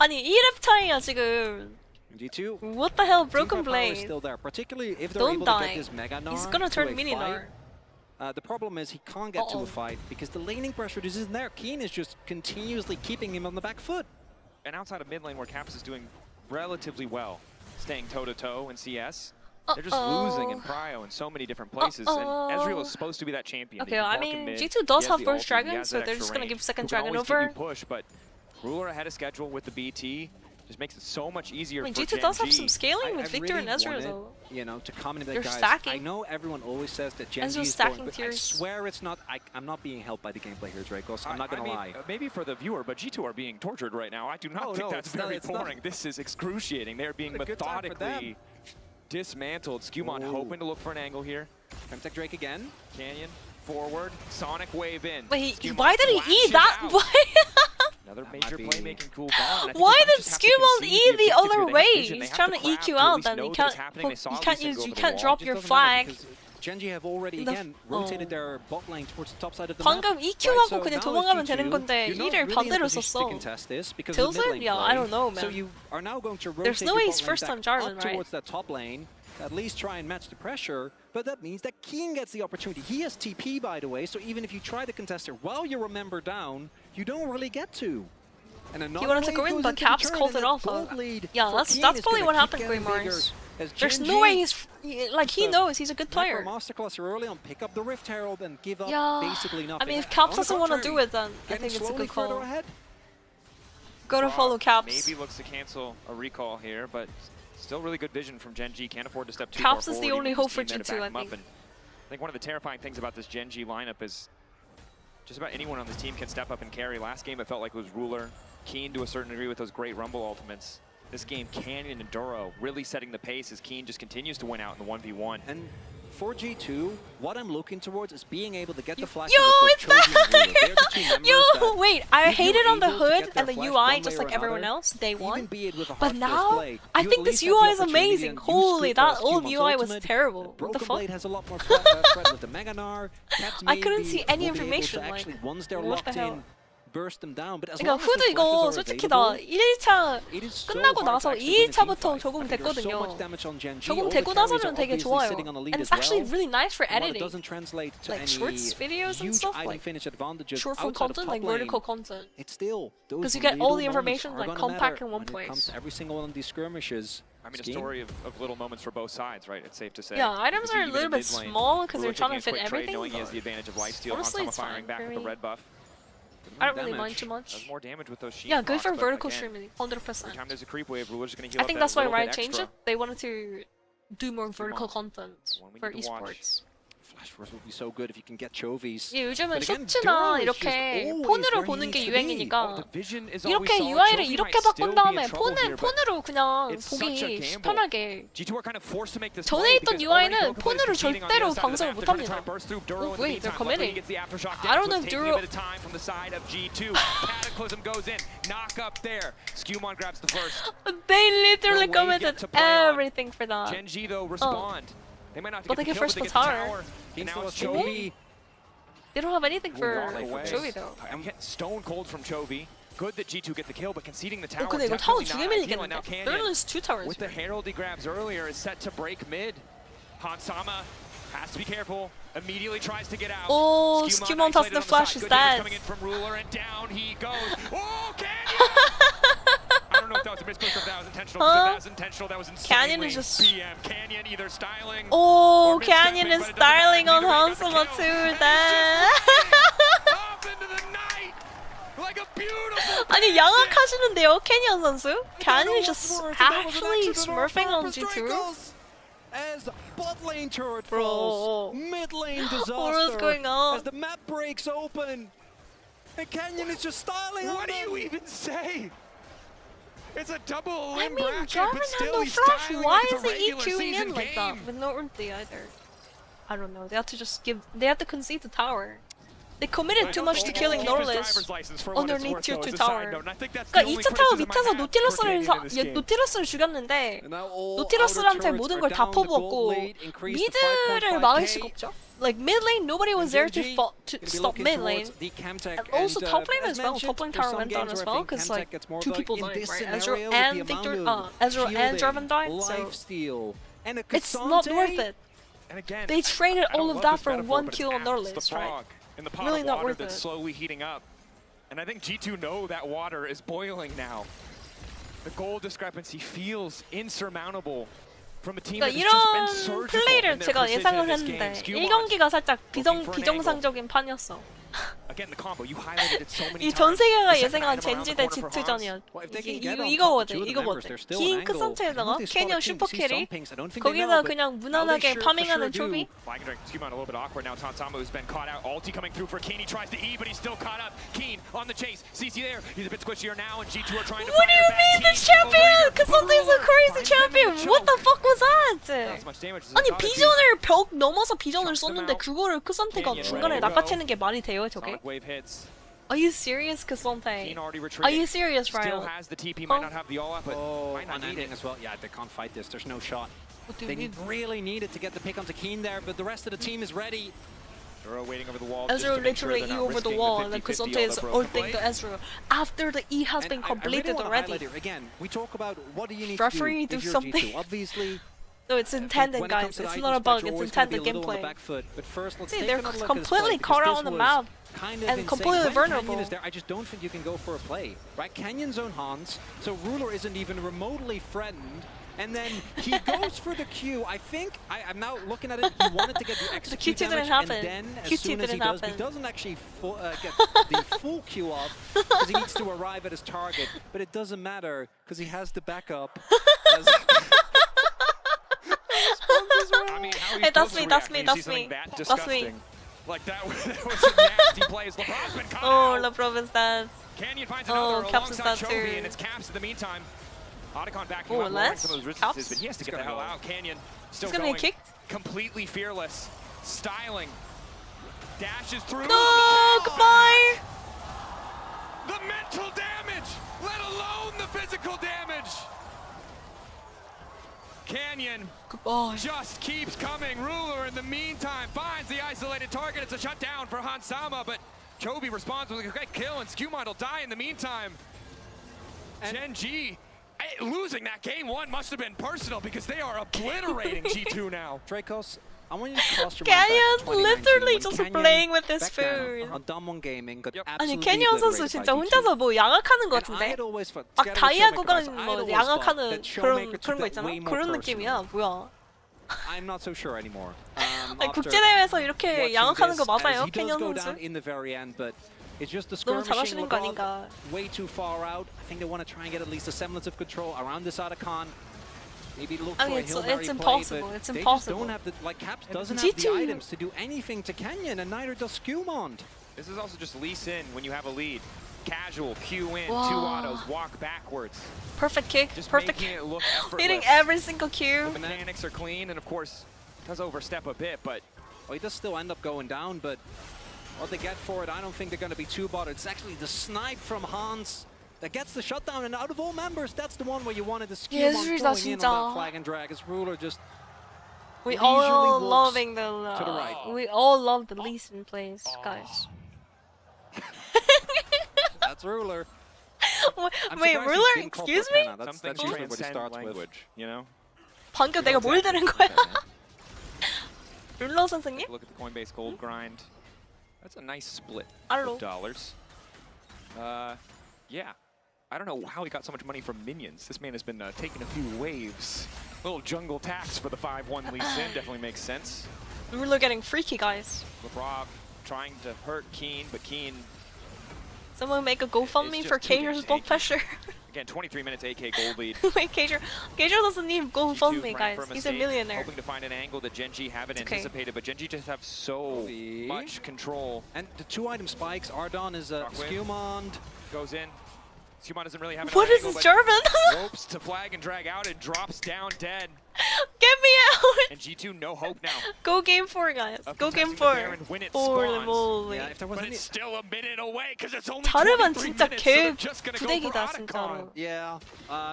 아니 2렙 차이야 지금. G2. What the hell, Broken Blade? Still there, particularly if they're Don't able die. to get this Mega Gnar. He's gonna turn mini fight. Gnar. The problem is he can't get to a fight because the laning pressure just isn't there. Keen is just continuously keeping him on the back foot. And outside of mid lane where Caps is doing relatively well, staying toe-to-toe in CS, they're just losing in Prio in so many different places, and Ezreal is supposed to be that champion. Okay, I mean, G2 does have first dragon, so they're just gonna give second dragon over. Push, but Ruler ahead of schedule with the BT just makes it so much easier. I mean, for G2 does have some scaling with Victor and Ezreal, though. You know, to comment that, they're guys, stacking. I know everyone always says that GENG is stacking boring, but I swear it's not. I'm not being helped by the gameplay here, Dracos. I'm not gonna lie. Maybe for the viewer, but G2 are being tortured right now. I do not think that's very boring. This is excruciating. They're being methodically dismantled. Skewmon hoping to look for an angle here. Femtech Drake again. Canyon forward, Sonic wave in. Wait, why did he E that? Why? Another major playmaking cool gone. Why did Skewmon E the other way? He's trying to EQ out, then you can't drop your flag. GENG have already again rotated their bot lane towards the top side of the 방금 map. EQ하고 그냥 도망가면 되는 건데 E를 반대로 썼어. Tilted? Yeah, I don't know, man. So you are now going to There's rotate no way your he's bot lane first time back Jarvan, up right? towards that top lane. At least try and match the pressure, but that means that Keen gets the opportunity. He has TP, by the way, so even if you try to contest her while you're a member down, you don't really get to. And he wanted to go in, but Caps called it off. Yeah, that's probably what happened, Greymars. There's no way he knows he's a good player. Masterclass early on, pick up the Rift Herald and give up basically nothing. I mean, if Caps doesn't want to do it, then I think it's a good call. Go to follow Caps. Maybe looks to cancel a recall here, but still really good vision from GENG. Can't afford to step too Caps far is the forward, only even hope for his team G2, there to I back him up. think. And I think one of the terrifying things about this GENG lineup is just about anyone on this team can step up and carry. Last game it felt like it was Ruler, Keen to a certain degree with those great Rumble ultimates. This game, Canyon and Duro really setting the pace as Keen just continues to win out in the 1v1. And for G2, what I'm looking towards is being able to get the flash. Yo, it's that! Yo, wait, I hated on the hood and the UI just like everyone else, day one. But now, I think this UI is amazing. Holy, that old UI was terrible. What the fuck? I couldn't see any information, like, what the hell? 그러니까 후드 이거 솔직히 나 1일차 끝나고 나서 2일차부터 적응됐거든요. 적응되고 나서는 되게 좋아요. And it's actually really nice for editing. Like shorts videos and stuff, like short form content, like vertical content. Because you get all the information like compact in one place. Every single one of these skirmishes. I mean, a story of little moments for both sides, right? It's safe to say. Yeah, items are a little bit small because they're trying to fit everything. Knowing he has the advantage of lifesteal, Honestly, it's firing back with the red buff. I don't really mind too much. Does more damage with those Yeah, good for procs, vertical again, streaming, 100%. Every time there's a creep wave, Ruler's gonna heal I think up that's that why little bit Riot changed extra. it. They wanted to do more vertical content for esports. Flash Force would be so good if you can get Chovy's. 예, 요즘은 쇼츠나 이렇게 폰으로 보는 게 유행이니까 이렇게 UI를 이렇게 바꾼 다음에 폰으로 그냥 보기 편하게. 전에 있던 UI는 폰으로 절대로 방송을 못합니다. Oh, wait, they're committing. I don't know if Duro... They literally committed everything for that. GENG though respond. They might not But they get first for tower. Chovy. They don't have anything for Chovy though. I'm getting stone cold from Chovy. Good that G2 get the kill, but conceding the tower. 근데 이거 타워 2개 밀리겠는데? There is 2 towers. With the herald he grabs earlier is set to break mid. Hansama has to be careful. Immediately tries to get out. Oh, Skewmon tosses the flash, is dead. Coming in from Ruler and down he goes. Oh, Canyon! I don't know if that was a misclick or if that was intentional. If that was intentional, that was insanely Canyon is just... BM. Canyon either styling. Oh, Canyon is styling on Hansama too. Then. Like a beautiful 아니 양악하시는데요, 캐니언 선수? Canyon is just actually smurfing on G2. As bot lane turret Bro. falls, mid lane disaster. What is going on? As the map breaks open, and Canyon is just styling. What do you even say? It's a double I mean, bracket, Jarvan but had still no he's flash. styling Why like is it's a he regular EQing season in like that game. with no ulti either? I don't know. They have to just give. They have to concede the tower. They committed too much to killing Norlis underneath tier 2 tower. 그러니까 2차 타워 밑에서 노티러스를 죽였는데 노티러스한테 모든 걸 다 퍼부었고 미드를 막을 수가 없죠. Like mid lane, nobody was there to stop mid lane, and also top lane as well. Top lane tower went down as well because like 2 people died, right? Ezreal and Ezreal and Jarvan died, so it's not worth it. They traded all of that for 1 kill on Norlis, right? In the pot really of not water worth that's it. slowly heating up. And I think G2 know that water is boiling now. The goal discrepancy feels insurmountable from a team that has just been 이런 surgical 플레이를 in their 제가 precision 예상을 in this game. 했는데 1경기가 살짝 비정상적인 판이었어. Again, the combo, you highlighted it so many 이 times. 전 세계가 The second 예상한 item around 젠지 the 대 corner for G2전이야. Hans. 이거거든. 긴 큰 선체에다가 캐니언 슈퍼 캐리 거기다 그냥 무난하게 파밍하는 초비. Flag and drag, Chovy a little bit awkward now. Tantama who's been caught out. Ulti coming through for Keen. He tries to E, but he's still caught up. Keen on the chase. CC there. He's a bit squishier now, and G2 are trying to What do you mean this champion? Cause something's a crazy champion. What the fuck was that? 아니 비전을 벽 넘어서 비전을 썼는데 그거를 크산테가 중간에 낚아채는 게 말이 돼요 저게? Are you serious, Cassante? Are you serious, Still Ryle? has the TP, might not have the all-out, but might not on need ending it. as well. Yeah, they can't fight this. There's no shot. What do you They mean? really needed to get the pick onto Keen there, but the rest of the team is ready. Ezreal waiting over the wall. Ezreal literally E over the wall, and then Cassante is ulting to Ezreal after the E has been completed already. Again, we talk about what do you need Referee, to do do if you're something. G2. Obviously, No, it's intended, when it guys. comes to the It's items not a bug. patch, It's always gonna be intended a little on the gameplay. back foot. But first, let's See, take they're another look at completely this play, caught because out on the this map was kind of and insane. completely When vulnerable. Canyon is there, I just don't think you can go for a play, right? Canyon's own Hans, so Ruler isn't even remotely threatened. And then he goes for the Q. I think, I'm now looking at it, he wanted to get the extra Q2 damage, didn't happen. and then as Q2 soon as he didn't does, he happen. doesn't actually get the full Q off, because he needs to arrive at his target. But it doesn't matter, because he has the backup. I mean, how Hey, that's me, that's me, that's me. That's me. Like that was a nasty play. LeBron's been caught Oh, out. LeBron is that. Canyon finds Oh, another Caps is alongside that Chovy, too. and it's Caps in the meantime. Otacon backing Oh, up, lowering Les? some of those resistances, Caps? but he has to get the hell out. Canyon still He's gonna going. get kicked? Completely fearless. Styling. Dashes through. No, goodbye. The mental damage, let alone the physical damage. Canyon just keeps coming. Ruler in the meantime finds the isolated target. It's a shutdown for Hansama, but Chovy responds with a great kill, and Skewmite will die in the meantime. GENG losing that game one must have been personal because they are obliterating G2 now. Dracos, I want you to cast your mind back to Canyon 2019 literally when just Canyon playing with his back then food. on Damwon Gaming got 아니 absolutely 캐니언 선수 obliterated 진짜 by 혼자서 G2. 뭐 양악하는 것 And I 같은데? had always thought, 막 together with 다이아 Showmaker, 구간 I 뭐 had always 양악하는 thought that 그런 Showmaker took 거 that 있잖아? way more 그런 personally. 느낌이야. 뭐야? I'm not so sure anymore. 아니 After 국제대회에서 이렇게 watching 양악하는 this, 거 맞아요? as he does 캐니언 go 선수? down in the very end, but it's just the 너무 skirmishing 잘하시는 거 LeBron 아닌가? way too far out. I think they want to try and get at least a semblance of control around this Otacon. Maybe look I for mean, a it's Hail Mary play, impossible, but it's they impossible. just don't have the, like Caps doesn't G2 have the items to do anything to Canyon, and neither does Skewmont. This is also just Lee Sin when you have a lead. Casual, Q in, Wow. 2 autos, walk backwards. Perfect kick, Just perfect making kick. it look effortless. Hitting every single cue. The mechanics are clean, and of course, does overstep a bit, but Well, he does still end up going down, but what they get for it, I don't think they're going to be too bothered. It's actually the snipe from Hans that gets the shutdown, and out of all members, that's the one where you wanted to skew on 예술이다, going in on 진짜. that flag and drag. As Ruler just We all leisurely walks loving the to the right. we all love the Lee Sin plays, guys. That's Ruler. I'm Wait, surprised he Ruler? didn't call for Excuse me? Penna. That's usually what he transcend starts language, with. you know? 방금 내가 뭘 들은 거야? 룰러 선생님? Look at the Coinbase gold grind. That's a nice split 알로. of dollars. Yeah. I don't know how he got so much money from minions. This man has been taking a few waves. Little jungle tax for the 5-1 Lee Sin definitely makes sense. 룰러 getting freaky, guys. LeBron trying to hurt Keen, but Keen, Someone make a GoFundMe It's for just too Cager's damn blood pressure. again, 23 minutes AK gold lead. Wait, Cager doesn't need GoFundMe, G2 guys. for a He's a mistake, millionaire. Hoping to find an angle that GENG haven't It's okay. anticipated, but GENG just have so much control. And the 2-item spikes, Ardon is Skewmond. Goes in. Skewmond doesn't really have an What is angle, this but German? ropes to flag and drag out and drops down dead. Get me out! And G2 no hope now. Go game 4, guys. Of Go game contesting the 4. Baron when it Holy spawns. moly. Yeah, if there was But any... it's still a minute away because it's only 자르반 23 진짜 minutes, so they're 개 just gonna go 부대기다, for 진짜로. Yeah,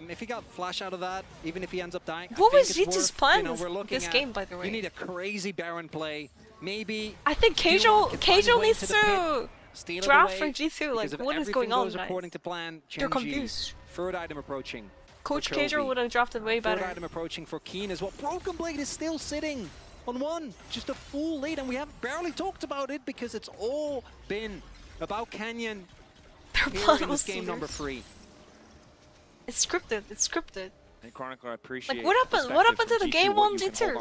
if he got flash out of that, even if he ends up dying, What I was think it's G2's worth, plan you know, we're looking this at, game, by the way? You need a crazy Baron play. Maybe I think Skewmond can find a Cager way needs to the pit, to steal it draft away, for G2. Like, because if what is everything going on, goes guys? according to plan, They're GENG, confused. third item approaching. Coach for Cager Chovy. would have drafted way Third better. item approaching for Keen as well. Broken Blade is still sitting on 1, just a full lead, and we have barely talked about it because it's all been about Canyon here in this game number 3. It's scripted. It's scripted. Chronicle, I appreciate. Like what happened? What happened to the game 1 G2?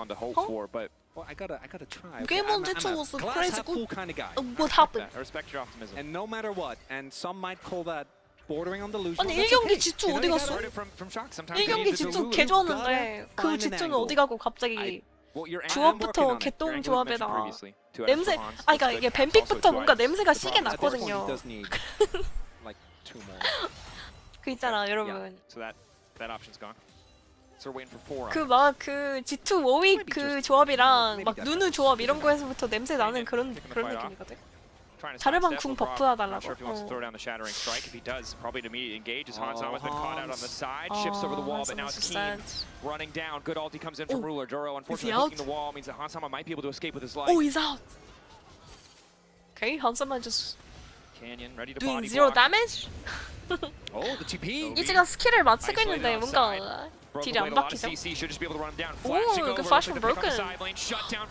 Well, I gotta try. Game 1 G2 was glass crazy half full kind of guy. What happened? I respect your optimism. And no matter what, and some might call that bordering on delusion. 아니 1경기 G2 어디 갔어? 1경기 G2 개 좋았는데 그 G2는 어디 가고 갑자기 조합부터 개똥 조합에다 냄새 아 그러니까 이게 뱀픽부터 뭔가 냄새가 시게 났거든요. 그 있잖아 여러분. 그 막 그 G2 워윅 그 조합이랑 막 누누 조합 이런 거에서부터 냄새 나는 그런 느낌이거든. 자르반 궁 버프하달라고. Oh, he's out. Okay, Hansama just doing 0 damage. 이지가 스킬을 맞추고 있는데 뭔가 딜이 안 박히죠? Ooh, good flash from Broken.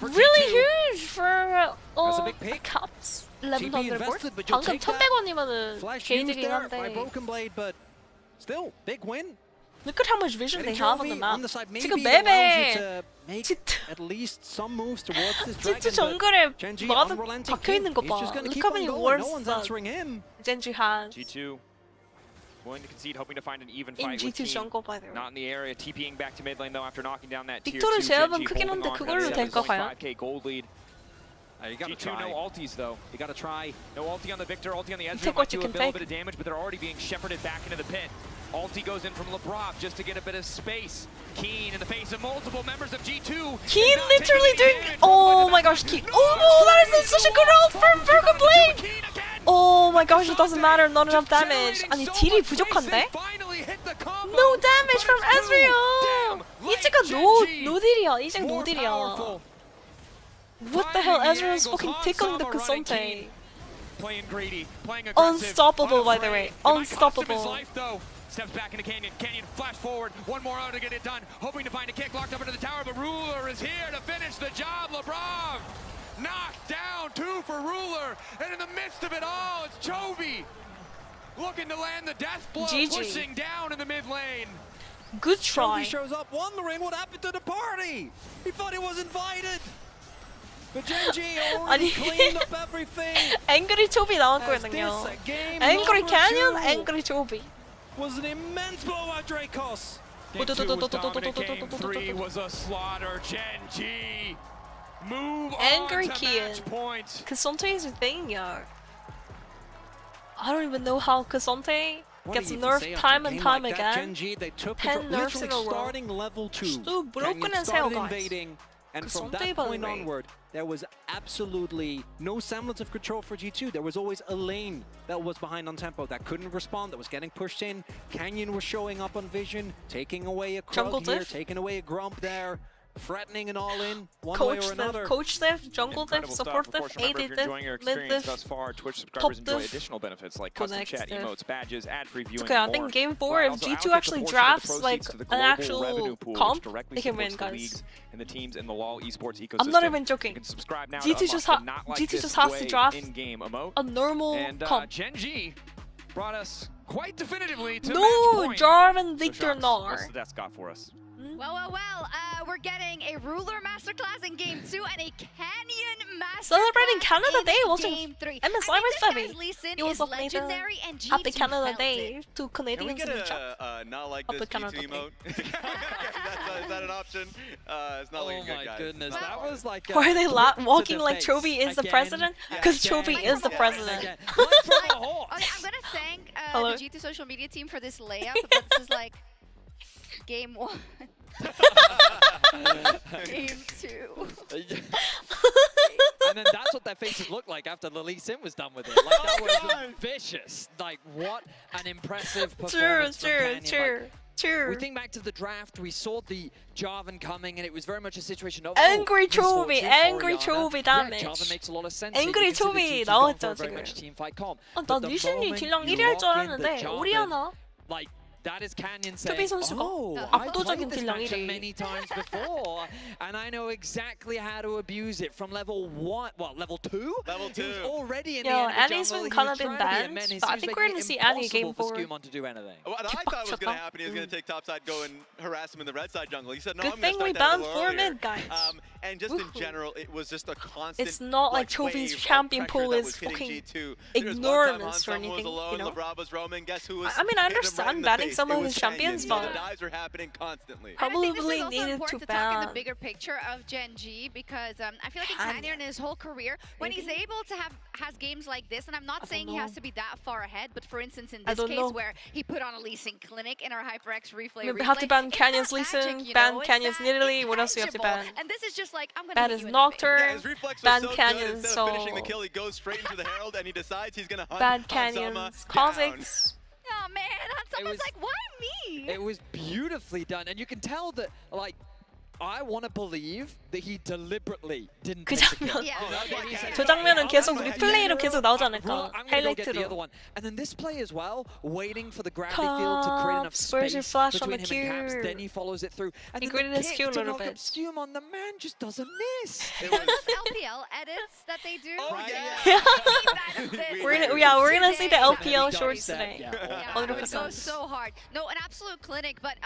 Really huge for caps 1100 board? 방금 1100원이면은 개이득이긴 한데 Look at how much vision they have on the map. 지금 맵에 G2 정글에 마드 박혀있는 거 봐. Look how many wards Genji has. Going to concede, hoping to find an even In fight with G2 team. jungle, by the way. Not in the area, TPing back to mid lane though after knocking down that tier 2 빅토르 제압은 Genji, 크긴 holding 한데 on to 그걸로 that 될까 봐요. 7.5k gold lead. You gotta G2 try. no ultis though. You gotta try. No ulti on the Victor, ulti on the Ezreal Take might what you do a can little take. bit of damage, but they're already being shepherded back into the pit. Ulti goes in from Lebrov just to get a bit of space. Keen in the face of multiple members of G2. Keen literally doing. Oh my gosh, Keen. Oh, that is such a good ult from Broken Blade. Oh my gosh, it doesn't matter. Not enough damage. 아니 딜이 부족한데? No damage from Ezreal. 이제가 노딜이야. 이제 노딜이야. What the hell? Ezreal's fucking tickling the Cassante. Playing greedy, playing Unstoppable, by the way. Unstoppable. Steps back into Canyon. Canyon flash forward. One more out to get it done. Hoping to find a kick locked up into the tower, but Ruler is here to finish the job. Lebrov knocked down 2 for Ruler. And in the midst of it all, it's Chovy looking to land the death blow, GG. pushing down in the mid lane. Good try. Chovy shows up wondering what happened to the party. He thought he was invited. But Genji already cleaned up everything. Angry Chovy 나왔거든요. Angry Canyon, Angry Chovy. Was an immense blowout, Dracos. Game 2 was dominant. Game 3 was a slaughter. Genji move Angry on to Kian. match point. Cassante is a thing, yo. I don't even know how Cassante gets nerfed time and time again. 10 nerfs in a row. Starting level 2. Still broken as hell, guys. Invading, and from Cassante, that by the point way. onward, there was absolutely no semblance of control for G2. There was always a lane that was behind on tempo, that couldn't respond, that was getting pushed in. Canyon was showing up on vision, taking away a Krug here, taking away a Grump there. Threatening and all in, one way or another. Coach diff, jungle diff, support diff, AD diff, mid diff, thus far, Twitch top subscribers enjoy diff, additional benefits like custom chat, diff. emotes, badges, ad-free viewing, Okay, I and think more. game 4, While if also G2 allocate actually the drafts proceeds like to the an global actual revenue pool, which comp, directly they can supports win, the guys. leagues and the teams in the LoL esports ecosystem. I'm not even joking. You can subscribe now G2 to just unlock the Not Like G2 This just has to Way draft in-game emote. a normal And comp. GENG brought us quite definitively to match No, point. Jarvan Victor What's Nar. the desk got for us? Well, we're getting a Ruler Masterclass in Game 2 and a Canyon Masterclass Celebrating Canada in Day, watching Game 3. MSI with Fevy. It It was was up later. legendary and G2 Happy Canada felt Day it. to Can we Canadians get in the chat. a not like Up this with Canada G2 emote? Is that an option? It's not looking good, guys. Goodness, that was like. Why are they walking like Chovy is the president? Because Chovy is the president. Okay, I'm gonna thank Hello? the G2 social media team for this layup, but this is like Game 1. Game 2. And then that's what their faces looked like after the Lee Sin was done with it. Like, that was vicious. Like, what an impressive performance from Canyon. Like, we think back to the draft, we saw the Jarvan coming, and it was very much a situation of Angry Chovy, misfortune, angry Orianna. Chovy damage. Yeah, Jarvan makes a lot of sense. Angry Chovy 나왔죠 지금. Very much team fight comp. 나 리신이 딜량 1위 할 줄 알았는데 오리아나. Like, That is Canyon Chovy saying, 선수가 oh, 압도적인 I've played this matchup 딜량이래. many times before, and I know exactly how to abuse it from level 1, well, level 2? Level 2. He was already in Yo, the end of the Annie's jungle. been He kind was of been trying to be banned, immense. but I He was think we're making gonna it see Annie game impossible for 4. Skumon to do anything. What I thought was going to happen, he was going to take topside, go and harass him in the red side jungle. He said, no, Good I'm going thing to we start that a banned little 4 earlier. mid, guys. And just in general, it was just a constant. It's not like Chovy's champion pool is fucking enormous or anything, you know? Was roaming. Guess who was I mean, I hitting him right understand in the banning face? some It of was his champions, Canyon. but The dives were happening constantly. And I think this is probably also needed important to to talk in the ban. bigger picture of Gen G because I feel like in Canyon in his whole career, when he's able to has games like this, and I'm not saying he has to be that far ahead, but for instance in this case where he put on a Lee Sin clinic in our HyperX replay, We have to ban Canyon's Lee Sin, ban Canyon's Nidalee. What else do you have to ban? And this is just like I'm gonna Ban hit his you in Nocturne, His reflex was ban so good, Canyon's instead of Soul, finishing the kill, he goes straight into the Herald and he decides he's going to hunt ban Hanzama Canyon's down. Kha'Zix. Oh man, Hanzama's like, why me? It was beautifully done, and you can tell that, like, I want to believe that he deliberately didn't 그 take the 장면. kill. 저 장면은 계속 리플레이로 계속 나오지 않을까? I'm gonna go get the other 하이라이트로. one. And then this play as well, waiting for the gravity field to create enough Spurs your space flash on between the him and Caps. cue. Then he follows it through. And He then gritted the his kick cue a to little knock up bit. Skumon, the man just doesn't miss. Those LPL edits that they do. Oh, yeah. We're gonna see the LPL shorts today. Yeah, it goes so hard. No, an absolute clinic, but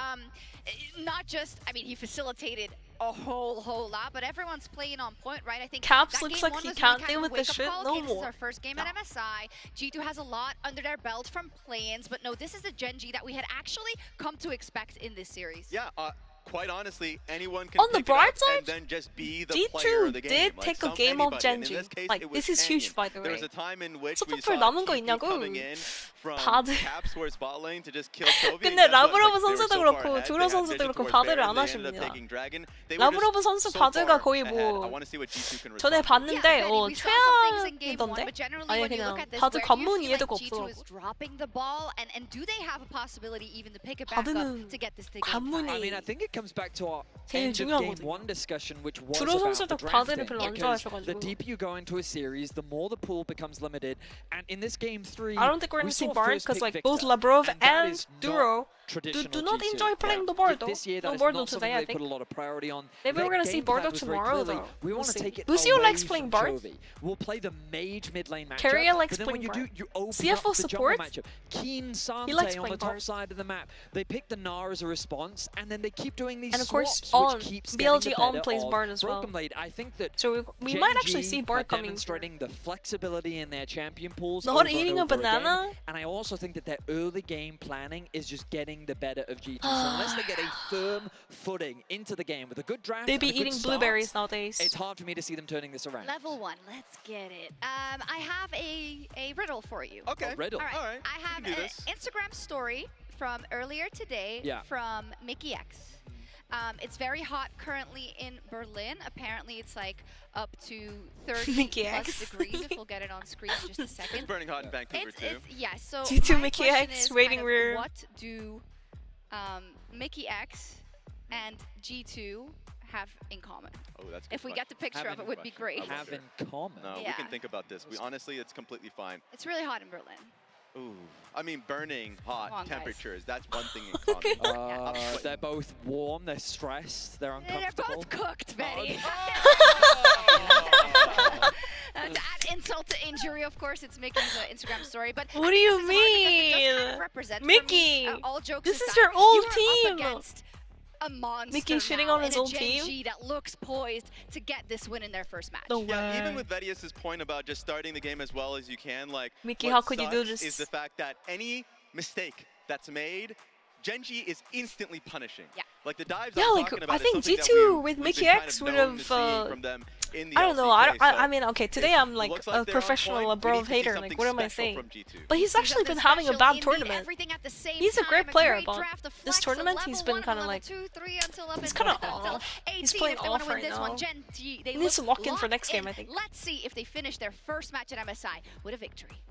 not just, I mean, he facilitated a whole lot, but everyone's playing on point, right? I think Caps that looks game like one he was can't really deal kind of with this wake-up shit call. no Okay, this is more. our first game at MSI. G2 has a lot under their belt from play-ins, but no, this is the Gen G that we had actually come to expect in this series. Yeah, quite honestly, anyone can On the pick it up bright side, and then just be the player G2 of the game. did Like, take a some game of anybody. Gen And in G. this case, Like, it this was is huge, Canyon. by the There was way. a time in which 서포터 we saw 남은 거 GP 있냐고. coming in from 바드. Caps towards bot lane to just kill Chovy. 근데 라브로브 선수도 그렇고 두로 선수도 그렇고 바드를 안 하십니다. 라브로브 선수 바드가 거의 뭐 전에 봤는데 최악이던데? 아니 그냥 바드 관문 이해도가 없어. 바드는 관문이 I mean, I think it comes back to our 제일 end of game 중요하거든요. one discussion, which was 두로 about 선수도 the 바드를 drafting. 별로 안 Because the 좋아하셔가지고. deeper you go into a series, the more the pool becomes limited. And in this game 3, I don't think we're we gonna see saw Bard first because pick like both Victor, Labrov and that and is not Duro traditional do not G2. enjoy playing the board though. This year, that No is board not today, something I they think. put a lot of priority on. Maybe Their we're gonna see game plan Bardo was very tomorrow, clearly, though. We We'll want to see. take it Lucio away likes from playing Bard. Chovy. We'll play the mage mid lane matchup. Carrier likes but then when you playing do, you open CFO up the jungle support? matchup. Keen He likes Sante on the playing top Bard. side of the map. They pick the Gnar as a response, and then they keep doing these And of course, swaps, on which keeps BLG getting the on better plays of Bard as well. Broken Blade. I think that So we Gen might actually G see are Bard coming. demonstrating the flexibility in their champion pools. Not over eating and a over again. banana? And I also think that their early game planning is just getting the better of G2. So unless they get a firm footing into the game with a good draft, They be and a good eating start, blueberries nowadays. it's hard for me to see them turning this around. Level 1, let's get it. I have a riddle for you. Okay. A riddle. All right. I have can do an this. Instagram story from earlier today from Mickey X. It's very hot currently in Berlin. Apparently, it's like up to 30 Mickey plus X. degrees. If we'll get it on screen in just a second. It's burning hot in Vancouver too. Yeah. So G2 my Mickey question X is waiting kind of room. what do Mickey X and G2 have in common? Oh, that's a good If we question. get the picture of Have it, would be great. Have in common. No, we Yeah. can think about this. Honestly, it's completely fine. It's really hot in Berlin. Ooh, I mean, burning hot Come on, guys. temperatures. That's one thing in common. They're both warm, they're stressed, they're They're uncomfortable. both cooked, Betty. To add insult to injury, of course, it's Mickey's Instagram story. But What I do think you this is hard because it does kind of mean? represent for Mickey, me, all jokes this is aside, your old you are team. Up against a monster Mickey shitting now on his in a old Gen team? G that looks poised to get this win in their first match. No Yeah, way. even with Vedius's point about just starting the game as well as you can, like, Mickey, what how could you do sucks this? is the fact that any mistake that's made, Gen G is instantly punishing. Yeah. Like the dives Yeah, I'm like, talking about I is think something that G2 we've with been Mickey kind X of would known have, to see from them in the I don't know. LCK, I so mean, okay, today I'm like looks a they're on professional point. We Labrov need to see hater. Like, something what am I special saying? from G2. But he's actually been having a Special bad in the tournament. everything at the same He's a time, great player, great but draft, a this flex, a tournament level he's been 1, kind of level like 2, 3 until up he's until kinda until off. 18 He's playing if they want off to win right this one. now. Gen G, they He needs to look lock in for locked next game, in. I think. Let's see if they finish their first match at MSI with a victory.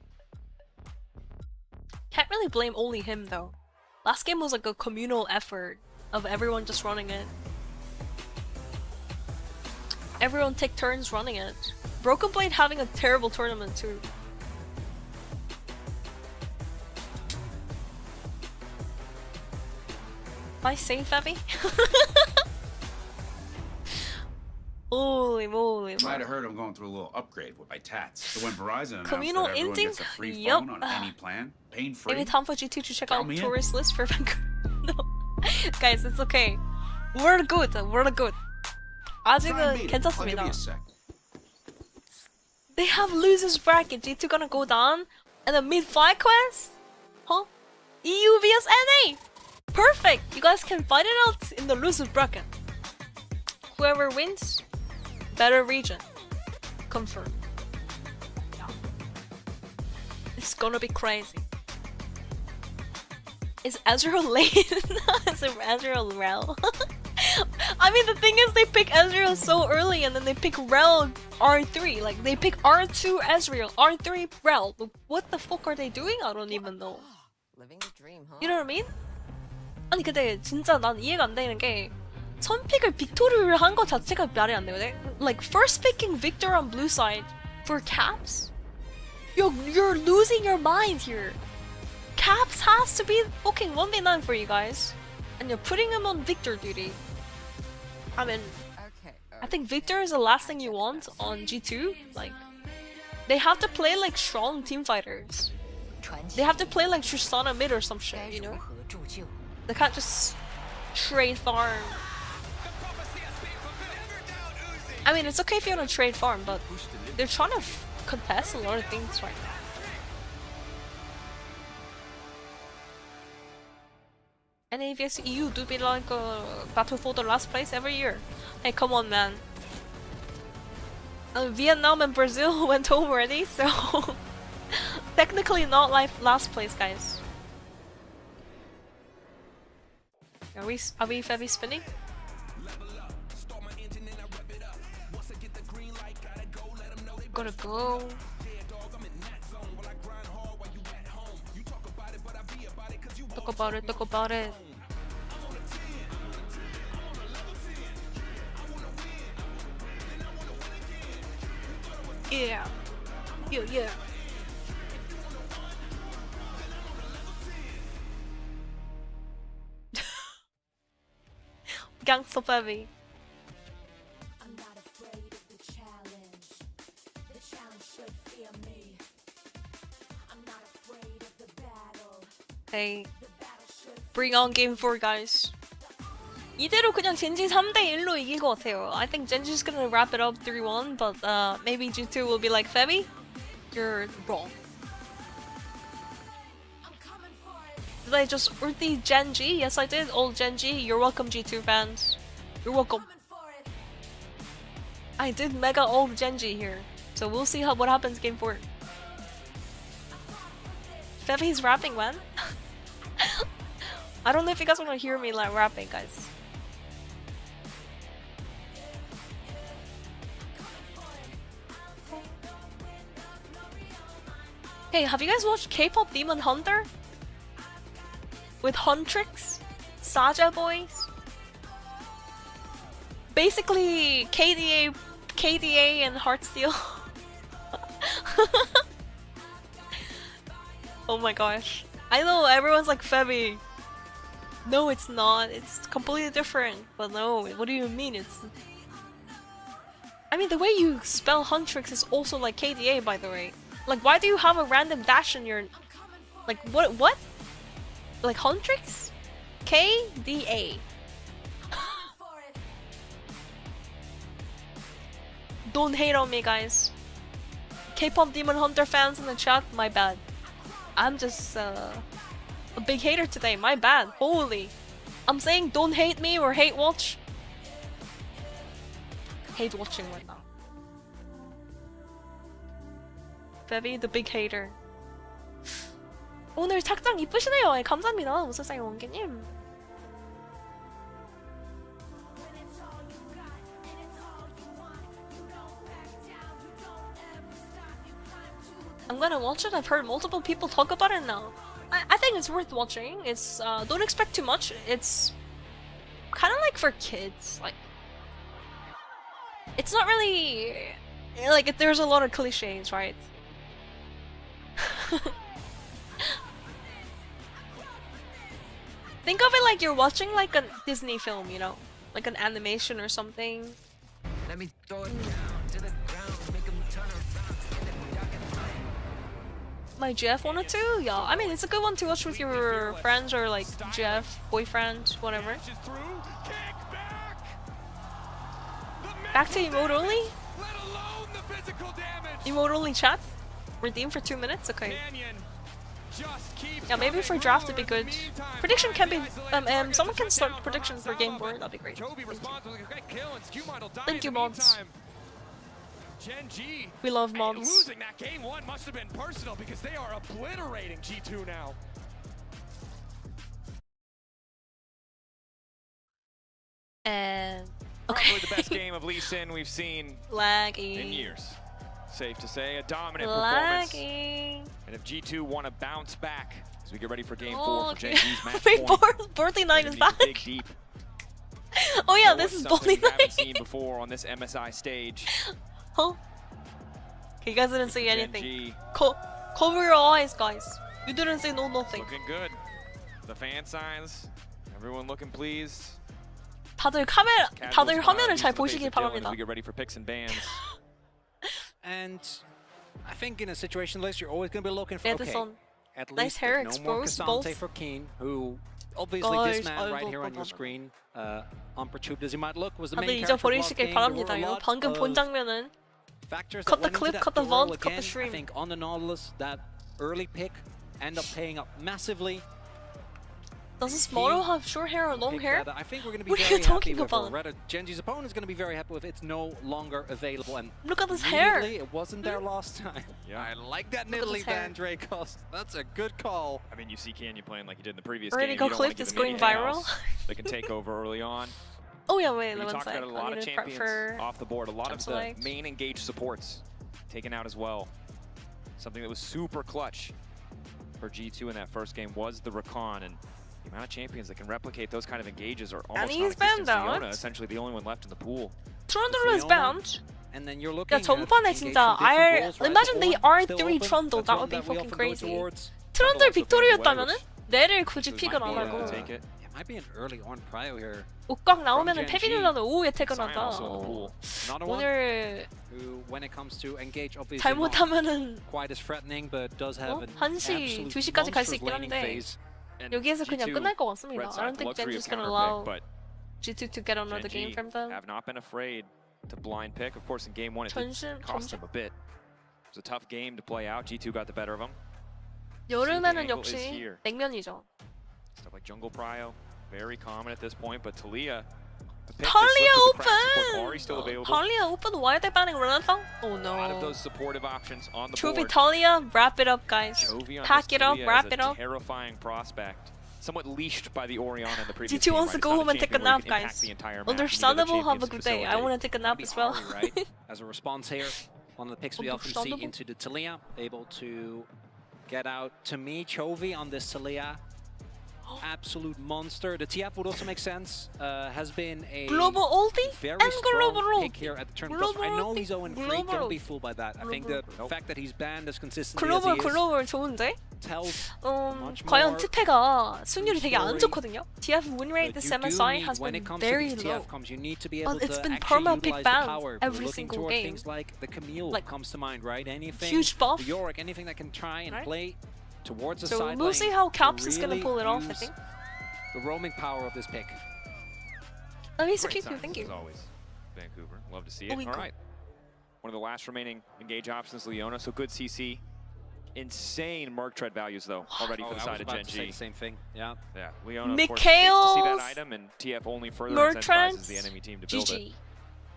Can't really blame only him though. Last game was like a communal effort of everyone just running it. Everyone take turns running it. Broken Blade having a terrible tournament too. Nice save, Febby. Holy moly. Might have heard I'm going through a little upgrade with my tats. So when Verizon announced Communal that everyone ending? gets a free Yup. phone on any plan, pain-free. Maybe time for G2 to check out Count me in. tourist list for Vancouver. No. Guys, it's okay. We're good. We're good. Try and 아직은 beat it. I'll give you 괜찮습니다. a sec. They have losers bracket. G2 gonna go down and then mid fight quest? Huh? EU vs NA. Perfect. You guys can fight it out in the losers bracket. Whoever wins, better region. Confirm. It's gonna be crazy. Is Ezreal late? Is Ezreal Rel? I mean, the thing is, they pick Ezreal so early and then they pick Rel R3. Like, they pick R2 Ezreal, R3 Rel. What the fuck are they doing? I don't even know. Living the dream, huh? You know what I mean? 아니, 근데 진짜 난 이해가 안 되는 게 선픽을 빅토르를 한 것 자체가 말이 안 돼요. Like, first picking Victor on blue side for Caps? You're losing your mind here. Caps has to be fucking 1v9 for you guys. And you're putting him on Victor duty. I mean, I think Victor is the last thing you want on G2. Like, they have to play like strong team fighters. They have to play like Tristana mid or some shit, you know? They can't just trade farm. I mean, it's okay if you want to trade farm, but they're trying to contest a lot of things right now. NA vs EU do be like a battle for the last place every year. Hey, come on, man. Vietnam and Brazil went home already, so technically not like last place, guys. Are we Febby spinning? Gotta go. Talk about it. Yeah. Yeah. Gangsta Febby. Hey, bring on game 4, guys. 이대로 그냥 젠지 3대1로 이길 것 같아요. I think Genji's gonna wrap it up 3-1, but maybe G2 will be like, Febby, you're wrong. Did I just ulti Genji? Yes, I did. Old Genji. You're welcome, G2 fans. You're welcome. I did mega old Genji here, so we'll see what happens game 4. Febby's rapping, man. I don't know if you guys want to hear me like rapping, guys. Hey, have you guys watched K-pop Demon Hunter? With Huntrix? Saja Boys? Basically, KDA and Heartsteel. Oh my gosh. I know everyone's like, Febby. No, it's not. It's completely different. But no, what do you mean? It's... I mean, the way you spell Huntrix is also like KDA, by the way. Like, why do you have a random dash in your... Like, what? Like, Huntrix? KDA. Don't hate on me, guys. K-pop Demon Hunter fans in the chat, my bad. I'm just a big hater today, my bad. Holy. I'm saying don't hate me or hate watch. Hate watching right now. Febby the big hater. 오늘 착장 이쁘시네요. 감사합니다. 무슨사이 원기님. I'm gonna watch it. I've heard multiple people talk about it now. I think it's worth watching. It's don't expect too much. It's kind of like for kids. Like, it's not really like there's a lot of cliches, right? Think of it like you're watching like a Disney film, you know? Like an animation or something. Let me throw it down to the ground, make them turn around. My GF 1 or 2? Yeah, I mean, it's a good one to watch with your friends or like GF, boyfriend, whatever. Back to emote only? Emote only chat? Redeem for 2 minutes? Okay. Yeah, maybe for draft it'd be good. Prediction can be... someone can start prediction for game board, that'd be great. Thank you, mods. We love mods. Losing that game 1 must have been personal because they are obliterating G2 now. And... Probably the best game of Lee Sin we've seen Laggy. in years. Safe to say, a dominant Laggy. performance. And if G2 want to bounce back as we get ready for game 4 Oh, for GENG's match wait, point. Birthday Night is back. Dig deep. Oh yeah, That this was is something Birthday we haven't Night. seen before on this MSI stage. Huh? Okay, you guys didn't say anything. GENG Cover your eyes, guys. You didn't say no nothing. looking good. The fan signs, everyone looking pleased. 다들 화면을 잘 보시길 바랍니다. We get ready for picks and bans. And I think in a situation like this, you're always going to be looking for, Edison. at least Nice hair no more exposed, Cassante both. for Keen, who obviously Guys, this man right 아이고, here on your screen, unperturbed as he might look, was the 다들 main character of last 잊어버리시길 game. There were a 바랍니다요. lot 방금 본 of 장면은 factors cut that the went into clip, that cut the duel. VOD, cut the Again, stream. I think on the Nautilus, that early pick ended up paying up massively. Does this model have short hair or long Pick hair? that I think we're going to be What are very you happy talking with, or about? rather, GENG's opponent is going to be very happy with it's no longer available. And Look at this hair. immediately, it wasn't there last time. Yeah. I like that Look at niddly his hair. band, Dracos. That's a good call. I mean, you see Canyon playing like he did in the previous Already game. got You don't wanna clipped, give it's them going anything viral. else. They can take over early on. Oh yeah, wait, We one talked sec. about a lot I of need to prep champions for... off the board. A lot of the select. main engaged supports taken out as well. Something that was super clutch for G2 in that first game was the Rakan, and the amount of champions that can replicate those kind of engages are almost he's non-existent. banned out. Leona, essentially the only one left in the pool. Trundle is banned. And then you're looking 야 전판에 진짜 imagine they R3 Trundle, that would be fucking crazy. 트런들 빅토리였다면은 내를 굳이 픽을 안 하고 It might be an early on prio here. 옷각 나오면은 페비닐라는 오후에 퇴근하자. Another one 오늘 who, when it comes to engage, obviously 잘못하면은 not quite as threatening, but does have an 1시, absolute 2시까지 갈 수 monstrous 있긴 laning 한데 phase. 여기에서 그냥 끝날 것 같습니다. Red I side don't think luxury Genji's of gonna counter allow pick, but G2 to get another game GENG from them. have not been afraid to blind pick. Of course, in game 1 it did cost them a bit. It was a tough game to play out. G2 got the better of them. 여름에는 angle is 역시 here. 냉면이죠. Stuff like jungle prio, very common at this point, but Talia. Talia open! Still available. Talia open? Why are they banning Renata? Oh A lot of no. those supportive options on the Chovy board. Talia, wrap it up guys. Chovy on Pack this it up, Talia wrap is it a up. terrifying prospect. Somewhat leashed by the Orion in the previous G2 game, wants to right? go It's not home and take a champion where you nap, can impact guys. the entire map. You need other Understandable, have a champions to good day. I facilitate. want to take a nap as well. Right? As a response here, one of the picks we often see Understandable. into the Talia, able to get out. To me, Chovy on this Talia, absolute monster. The TF would also make sense. Has been a Global ulti very and strong global pick here at the turn. Global I know ulti, he's 0-3, global don't be fooled by that. I think the fact that he's banned as consistently as he 글로벌 is 좋은데? tells 과연 트페가 승률이 되게 안 좋거든요. TF win rate this you do MSI need, has when been it comes very to these low. TF comms, you need to be able But it's to been actually perma pick utilize the banned power. We're every looking single towards game. things like the Camille Like, comes to mind, right? Anything, huge buff. the Yorick, anything that can try and Right. play towards the So side we'll lane see how to Caps is gonna really pull it off, I use think. the roaming power of this pick. Oh, he's a Great cute, signs, thank you. As always, Vancouver. Love to see it. Oh, we All go. right. One of the last remaining engage options, Leona. So good CC. Insane Merc tread values, though, already for the side of GENG. The same thing, yeah. Yeah, Leona, of course, hates to see that item, and TF only further incentivizes the enemy team to build it. GG.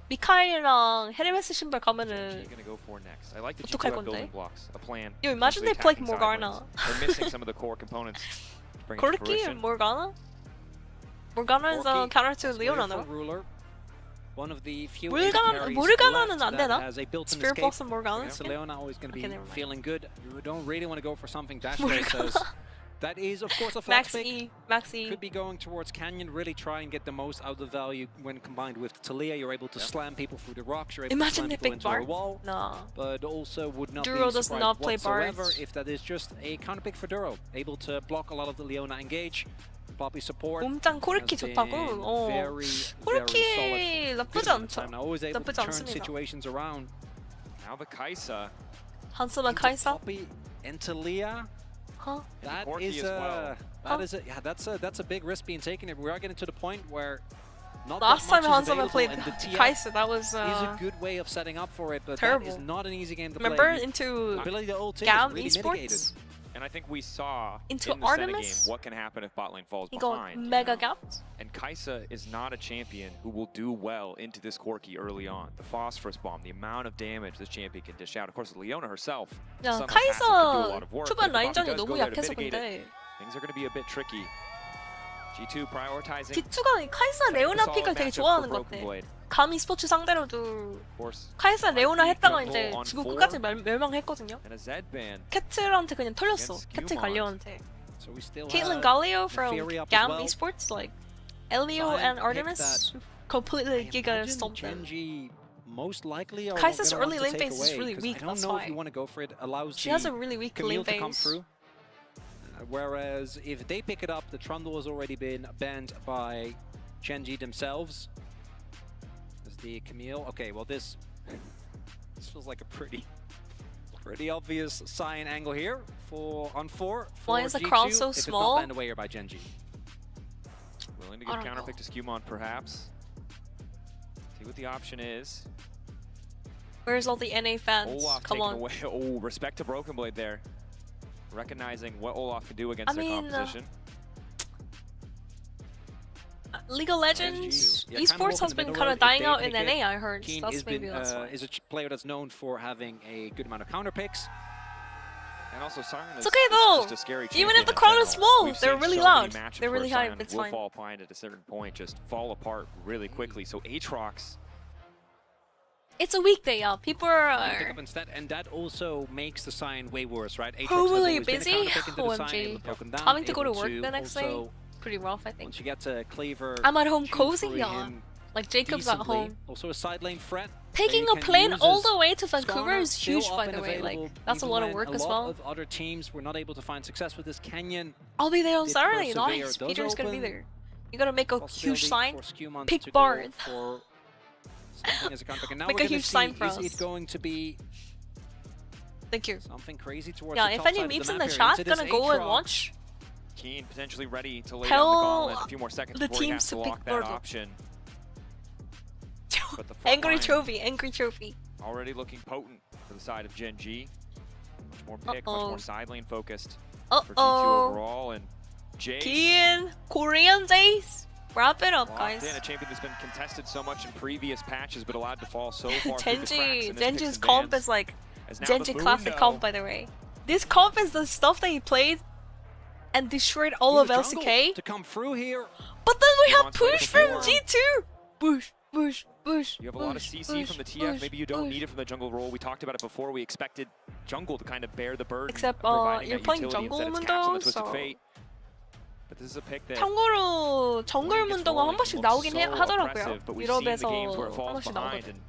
미카엘이랑 헤르메스 신발 What are 가면은 you gonna go for next? I like that 어떡할 you have 건데? building blocks, a plan. Yo, imagine they essentially play attacking Morgana. sideways. They're missing some of the core components to bring it to Corki fruition. and Morgana? Morgana is a Corki, counter to Leona, Wonderful no? ruler. One of the few 모르가나는 안 되나? has a built-in Spear escape. Blossom Morgana Yeah, so skin? Leona always going to be Okay, never mind. feeling good. You don't really want to go for something Dash Morgana. says. That is, of course, a flex Max pick. E, Max E. Could be going towards Canyon, really try and get the most out of the value when combined with Talia. You're able to slam people through the rocks, you're able Imagine to they slam people pick into Bard. a wall. Nah. But also would not Duro be does surprised not play whatsoever Bards. if that is just a counter pick for Duro. Able to block a lot of the Leona engage. Poppy support. 몸짱 코르키 has been 좋다고? very 코르키 solid. 나쁘지 Good 않죠. time. Always able to 나쁘지 turn 않습니다. situations around. Now the Kaisa. 한스만 카이사? Poppy into Leah. Huh? That Corky is as well. that's a big risk being taken. If we are getting to the point where not Last that time much is Hansama available, played and the TF Kaisa, that was is a good way of setting up for it, but terrible. that is not an easy game to Remember play. into Ability to ult is GAM really esports? mitigated. And I think we saw Into in the Senna game Artemis? what can happen if bot lane falls 이거 behind. 메가 gapped? And Kaisa is not a champion who will do well into this Corki early on. The phosphorus bomb, the amount of damage this champion can dish out. Of course, Leona herself, 야, somehow passive, can do a lot 카이사 of work. 초반 But if Poppy 라인전이 does 너무 go there to 약해서 mitigate 근데 it, things are going to be a bit tricky. G2 prioritizing. G2가 카이사 레오나 픽을 되게 좋아하는 것 같아. 감히 스포츠 상대로도 카이사 레오나 했다가 이제 지구 끝까지 멸망했거든요. And a Zedban. 캐틀한테 그냥 털렸어. 캐틀 갈리오한테. Caitlyn Galio from GAM Esports, like Elio and Artemis, completely giga stomped them. Most likely Kaisa's early lane phase is really weak, I don't that's know why. if you want to go for it. Allows She has a really weak lane Camille to come phase. through. Whereas if they pick it up, the Trundle has already been banned by GENG themselves. As the Camille, okay, well this feels like a pretty obvious Cyan angle here on 4. Why is the G2, crowd so if it's small? not banned away here by GENG. Willing to give counterpick to Skewmon, perhaps. See what the option is. Where's all the NA fans? Olaf Come taken on. away. Oh, respect to Broken Blade there. Recognizing what Olaf can do against their competition. League of Legends Yeah, esports has been kind of dying out in NA, I heard. Keen That's maybe that's why. is a player that's known for having a good amount of counter picks. And also Siren It's is okay though. just a scary Even if champion the in crowd is general. small, We've they're seen really so loud. many matchups They're really where high. Siren It's will fine. fall behind at a certain point, just fall apart really quickly. So Aatrox. It's a weekday, y'all. People Pick are up instead, and that also makes the Sign way worse, right? Aatrox has probably always been a busy. counterpick into the Sign, able to OMG. poke him down, Having to go to able work the next day. also, Pretty rough, I think. once you get to Cleaver, I'm at home shoot cozy, through y'all. him Like Jacob's at decently. home. Also a side lane threat. Taking that a you can plane use all as the way to Vancouver Skarner is still huge, up by and the way. Like available, that's a even lot of when work a as lot well. of other teams were not able to find success with this. Canyon I'll be there on did Saturday. persevere. Nice. Does Peter's gonna be open there. You gotta make a huge possibility sign. for Skewmon Pick to go Bard. for something as a counterpick. And now Make we're a gonna huge see, sign for is us. it going to be Thank you. something crazy towards Yeah, the if top any side of meets the in map the here? chat, Into this gonna go and Aatrox. watch. Keen potentially ready to lay Tell down the gauntlet. A few more seconds the before he has teams to to lock pick that Bordeaux. option. But the front Angry line Chovy, angry Chovy. already looking potent for the side of GENG. Much more pick, much more side lane focused for G2 overall. And Jace Kian, Korean Jace. Wrap it up, locked guys. in, a champion that's been contested so much in previous patches, but allowed to fall so far through the cracks Genji, in this Genji's picks and comp bans. is like As now Genji the classic Mundo. comp, by the way. This comp is the stuff that he played and destroyed all of Jungle LCK. to come through here. But then we have wants to push from perform. G2. Push, push, push. You have a lot of push, CC push, from the TF. push, Maybe you don't push. need it from the jungle role. We talked about it before. We expected jungle to kind of bear the burden. Except, of providing you're that playing utility jungle instead it's Caps on the Mundo, Twisted so- Fate. But this is a pick that 참고로 정글 문도가 한 번씩 나오긴 하더라고요. oppressive, but we've seen the 유럽에서 games where it 한 falls 번씩 behind. 나오거든. And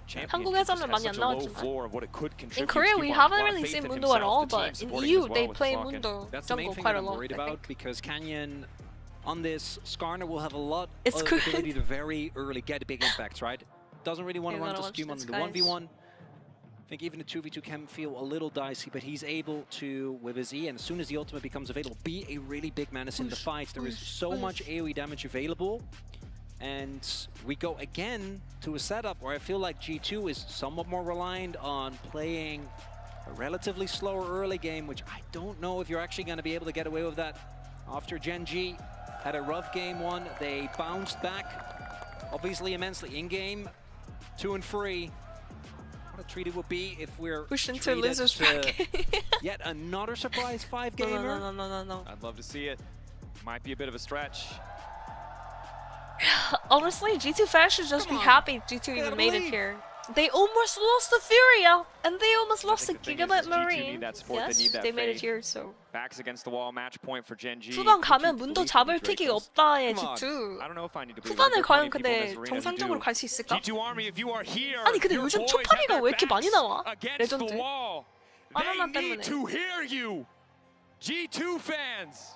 Champion 한국에서는 just 많이 안 has such a low 나왔지만. floor of what it could In contribute. Korea, we Skewmon, haven't a lot of really faith seen in Mundo at himself, all, the team but in supporting him EU as well they with play this lock-in. Mundo That's the main jungle thing quite that a I'm lot, worried I about think. because Canyon on this Skarner will have a lot It's of good. ability to very early get big impacts, right? Doesn't really want to Okay, run to gotta watch Skewmon this, in the guys. 1v1. I think even the 2v2 can feel a little dicey, but he's able to, with his E, and as soon as the ultimate becomes available, be a really big menace in the fights. There is so much AoE damage available. And we go again to a setup where I feel like G2 is somewhat more reliant on playing a relatively slower early game, which I don't know if you're actually going to be able to get away with that. After GENG had a rough game one, they bounced back, obviously immensely in-game, 2 and 3. What a treat it would be if we're Push into treated losers to bracket. yet another surprise 5-gamer. No. I'd love to see it. Might be a bit of a stretch. Honestly, G2 fans should just be happy G2 even made it here. They almost lost to Furia, and they almost lost to think the thing Gigabyte is G2 Marine. need that support, Yes, they need that they made it faith. here, so. Backs against the wall, match point for GENG. 후반 가면 G2 문도 believes 잡을 in 픽이 Dracos. 없다의 Come on. G2. I don't know if I need to believe 후반에 it. There are 과연 plenty of people in 근데 this arena who 정상적으로 do. 갈 수 있을까? G2 Army, if you are here, 아니 근데 your 요즘 boys 초파리가 have 왜 their 이렇게 많이 backs 나와? against the 레전드. wall. 바나나 They need 때문에. to hear you. G2 fans.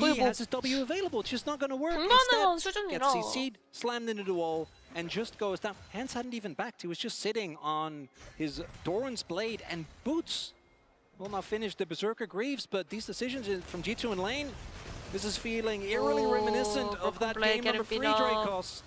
거의 he 뭐 has his W available. It's just not going to work. 불가능한 Instead, 수준이라. gets CC'd, slammed into the wall, and just goes down. Hans hadn't even backed. He was just sitting on his Doran's blade, and Boots will now finish the Berserker Greaves, but these decisions from G2 in lane, this is feeling eerily reminiscent of that game number 3 Dracos.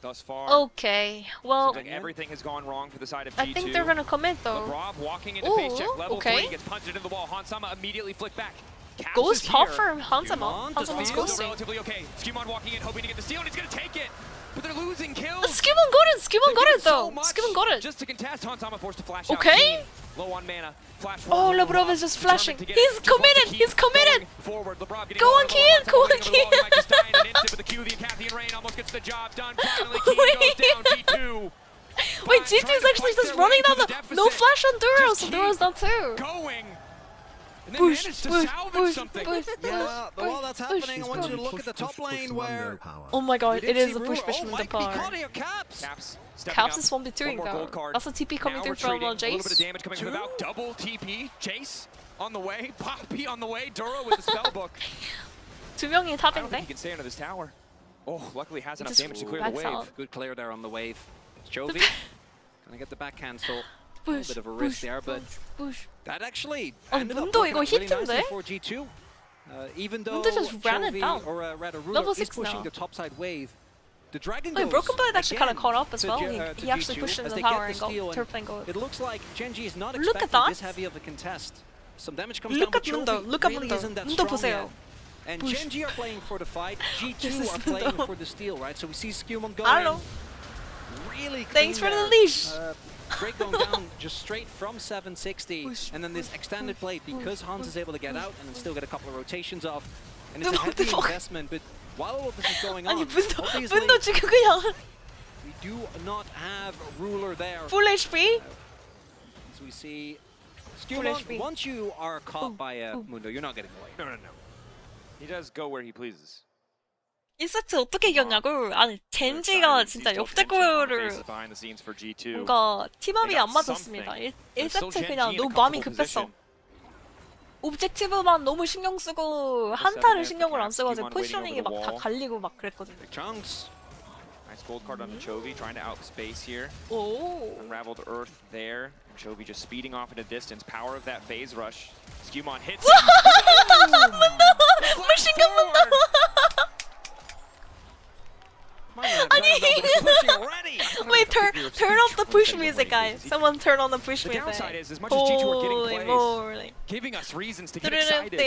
Thus far. Okay, well, seems like everything has gone wrong for the side of G2. I think they're gonna commit though. Labrov walking into face check level 3, gets punched into the wall. Hansama immediately flicked back. Caps Goes is top here. for Hansama. Hansama's Still ghosting. relatively okay. Skewmon walking in, hoping to get the steal, and he's gonna take it. But they're losing kills. Skewmon got it. Skewmon got it though. Skewmon got it. Just to contest, Hansama forced to flash Okay. out. Low on mana. Flash Oh, Labrov is just flashing. He's committed. He's committed. Forward. Labrov getting Go on, Kian. Go on, Kian. Just dying an instant, but the Q, the Cathian Rain almost gets the job done. Finally, Kian goes down. G2. Wait, G2 is actually just running down the. No flash on Duro, so Duro's down too. Going. And then Push, managed to push, salvage push, something. push, Yeah, while that's happening, I want you to look at the top lane where... Oh my god, we it did is see a push Brewer. from the might be par. caught here, Caps. Caps is 1v2ing though. That's a TP coming Now through from retreating. A little bit of Jace. damage coming from about double TP. Chase on the way. Poppy on the way. Duro with the spellbook. 두 명이 I don't think tab인데? he can stay under this tower. Oh, luckily has enough just damage to clear the backs wave. out. Good clear there on the wave. It's Chovy. Gonna get the back cancel. A little bit of a risk there, but that actually ended up 문도 working 이거 out really nicely 히트인데? for G2. Even though 문도 just ran it Chovy, down. or rather Ruler, Level is 6 pushing now. the topside wave, the Dragon Wait, goes Broken Blade actually kind of again caught up as to well. to He actually G2 pushed into as the they get tower and steal, got turret lane goal. It looks like Genji is not Look at expecting that. this heavy of a contest. Some damage comes Look down, at but Mundo. Chovy Look at really Mundo. isn't that Mundo strong 보세요. yet. And Push. Genji are playing for the fight. This G2 is are playing Mundo. for the steal, right? So we see Skewmon I going don't know. really clean Thanks for the there. leash. Break going down just straight from 760, and then this extended play because Hans is able to get out and then still get a couple of rotations off. And it's a heavy investment, but while all of this is going on, 아니 문도 obviously 문도 지금 그냥 we do not have a Ruler there. full HP. So we see Full Skewmon, HP. once you are caught by a Mundo, you're not getting away. No. He does go where he pleases. 이 세트 어떻게 이겼냐고. 아니 젠지가 진짜 역대급을 Behind the scenes for G2. 뭔가 팀업이 안 맞았습니다. 1세트 그냥 너무 마음이 급했어. 오브젝티브만 너무 신경 쓰고 한타를 신경을 안 써가지고 포지셔닝이 막 다 갈리고 막 그랬거든. Chunks. Nice gold card on the Chovy, trying to outspace here. 오. Unraveled Earth there. And Chovy just speeding off into distance. Power of that phase rush. Skewmon hits him. 물신경 문도. Wait, turn off the push music, guys. Someone turn on the push music. The downside is, as much as G2 are getting Holy plays, moly. giving us reasons to get excited.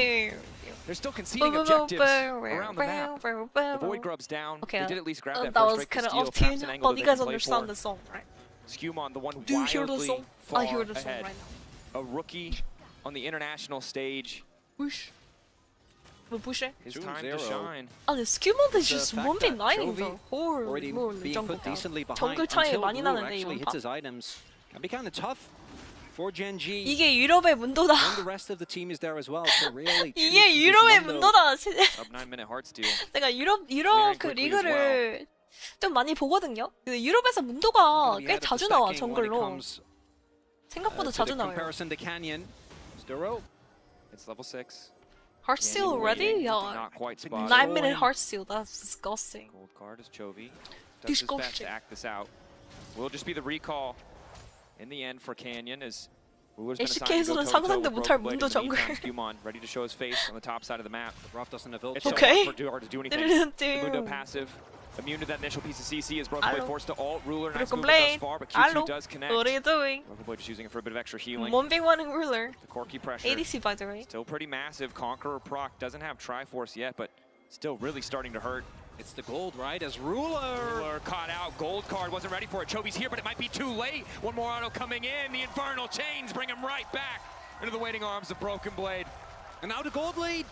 They're still conceding objectives around the map. The Void Grub's down. Okay, They did at least grab that that first was break to kind of steal. off tune, Perhaps an angle but that you they guys can play understand for. the song, right? Skewmon, the one Do you hear the wildly song? far I hear the song ahead. right now. A rookie on the international stage. Push. 뭐 push해? His time to shine. 아니 스큐먼도 The just fact 1v9인 that 더. already 홀 being 정글 put decently behind 정글 차이 until 많이 Ruler 나는데 actually 이번 hits 판. his items. Can be kind of tough for Genji. 이게 유럽의 문도다. And the rest of the team is there as well. So really 이게 유럽의 문도다. Sub 9-minute heart steal. 내가 유럽 그 리그를 좀 많이 보거든요. 근데 유럽에서 문도가 꽤 자주 나와 정글로. 생각보다 자주 나와요. Comparison to Canyon. Sturo. It's level 6. Heartsteel already? Yeah. Not quite spotted. 9-minute Heartsteel. That's disgusting. Gold card is Chovy. Does his best to act this out. Will just be the recall in the end for Canyon as Ruler's been assigned to go LCK에서는 toe-to-toe 상상도 with 못할 Broken Blade. 문도 In the meantime, 정글. Skewmon ready to show his face on the top side of the map. Ruff doesn't have ult. It's so Okay. hard to do anything. The Mundo 뚠뚠. passive. Immune to that initial piece of CC as Broken Blade Hello. forced to ult. Ruler nice Broken movement thus Blade. far, but Hello. Q2 does connect. What are you doing? Broken Blade just using it for a bit of extra healing. 1v1ing Ruler. The Corky pressure. ADC by the way. Still pretty massive. Conqueror proc doesn't have Triforce yet, but still really starting to hurt. It's the gold, right? As Ruler caught out. Gold card wasn't ready for it. Chovy's here, but it might be too late. One more auto coming in. The Infernal Chains bring him right back into the waiting arms of Broken Blade. And now the gold lead.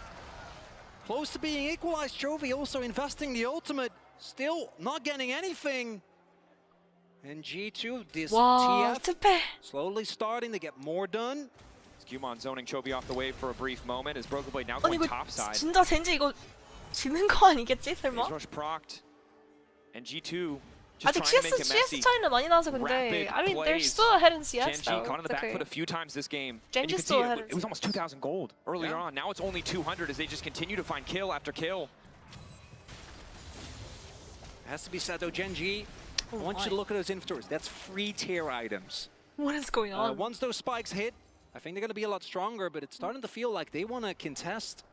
Close to being equalized. Chovy also investing the ultimate. Still not getting anything. And G2, this 와, TF 투패. slowly starting to get more done. Skewmon zoning Chovy off the wave for a brief moment as Broken Blade now 아니 going 이거 topside. 진짜 젠지 이거 지는 거 아니겠지 설마? Rush procced. And G2 just 아직 trying to make it CS messy. 차이는 많이 나서 근데 Rapid I mean they're plays. still ahead in CS Genji though. caught on the It's back okay. foot a few times this game. And Genji's you can see still ahead it was almost 2,000 gold earlier on. Now it's only 200 as they just continue to find kill after kill. Has to be said though, Genji, I want you to look at those inventories. That's free tier items. What is going on? Once those spikes hit, I think they're going to be a lot stronger, but it's starting to feel like they want to contest,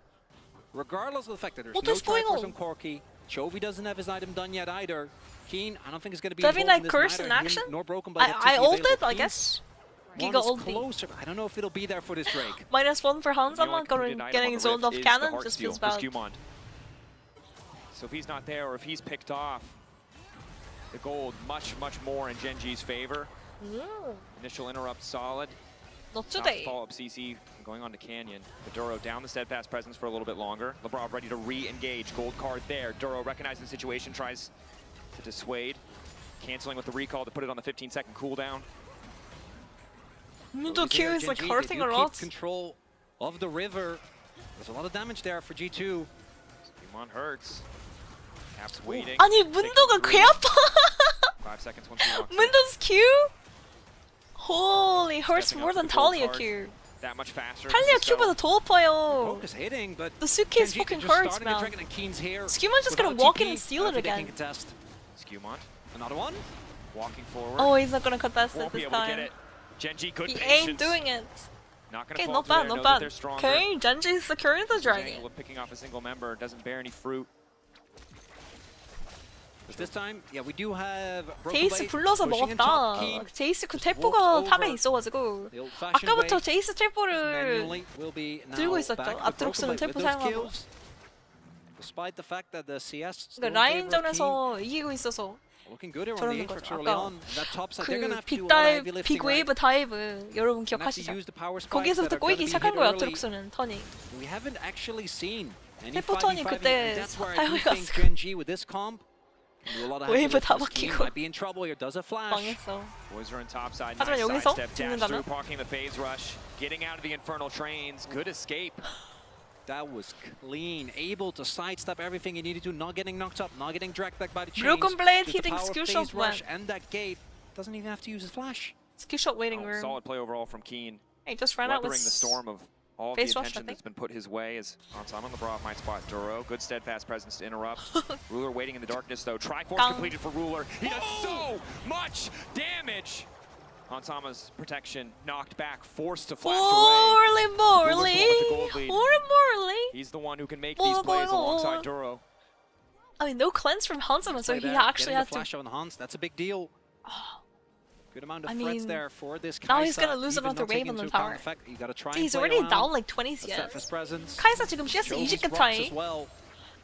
regardless of the fact that there's no strikers on Corki. Chovy doesn't have his item done yet either. Keen, I don't think it's going to be feviknight curse in action? Nor broken by I ulted, I guess. Giga closer. I don't know if it'll be there for this Drake. -1 for Hanzama getting zoned off cannon just feels bad. So if he's not there or if he's picked off, the gold much more in GENG's favor. Initial interrupt solid. Not today. Follow-up CC going on to Canyon. But Duro down the steadfast presence for a little bit longer. Labrov ready to re-engage. Gold card there. Duro recognizing the situation, tries to dissuade. Canceling with the recall to put it on the 15-second cooldown. Mundo Q is like hurting a lot. Keep control of the river. There's a lot of damage there for G2. Simon hurts. Caps waiting. 아니 문도가 개 아파. 5 seconds once he walks in. Mundo's Q? Holy, hurts more than Talia Q. That much faster. Talia Q보다 더 아파요. Focus hitting, but the suitcase fucking hurts, man. Skewmon's just gonna walk in and steal it again. Skewmon. Another one. Walking forward. Oh, he's not gonna contest it Won't be this able to get time. it. GENG, good He patience. ain't doing it. Not gonna Okay, fall not to bad, there, not know that bad. they're stronger. Okay, GENG's securing the dragon. Angle of picking off a single member doesn't bear any fruit. But this time, yeah, we do have 제이스 불러서 먹었다. 제이스 그 텔포가 탑에 있어가지고 아까부터 제이스 텔포를 들고 있었죠. 아트록스는 텔포 사용하고. Despite the fact that the CS 그러니까 라인전에서 이기고 있어서 저러는 거죠. 아까 그 빅웨이브 다이브 여러분 기억하시죠? 거기서부터 꼬이기 시작한 거야 아트록스는 턴이. 텔포 턴이 그때 사용해갔어. 웨이브 다 막히고 망했어. 하지만 여기서 죽는다면? That was clean, able to sidestep everything he needed to, not getting knocked up, not getting dragged back by the chains. Broken blade Just the hitting power skill phase shot rush went. and that gate doesn't even have to use his flash. Skill shot waiting room. Solid play overall from Keen. Hey, just ran out with the storm of all the face rush, attention that's been put his way as Hanzama Labrov might spot Duro. Good steadfast presence to interrupt. Ruler waiting in the darkness though. Triforce completed for Ruler. He does so much damage. Hanzama's protection knocked back, forced to flash away. Morley. He's the one who can make these plays alongside Duro. I mean, no cleanse from Hanzama, so he actually had to. Flash on Hans, that's a big deal. Good amount of I threats mean, there for this now he's Kai'Sa, gonna lose even another not wave taking on the into account tower. the fact that you gotta try He's and play already around down like 20 the CS. surface presence. 카이사 지금 CS Jones 20개 rocks 차이. as well.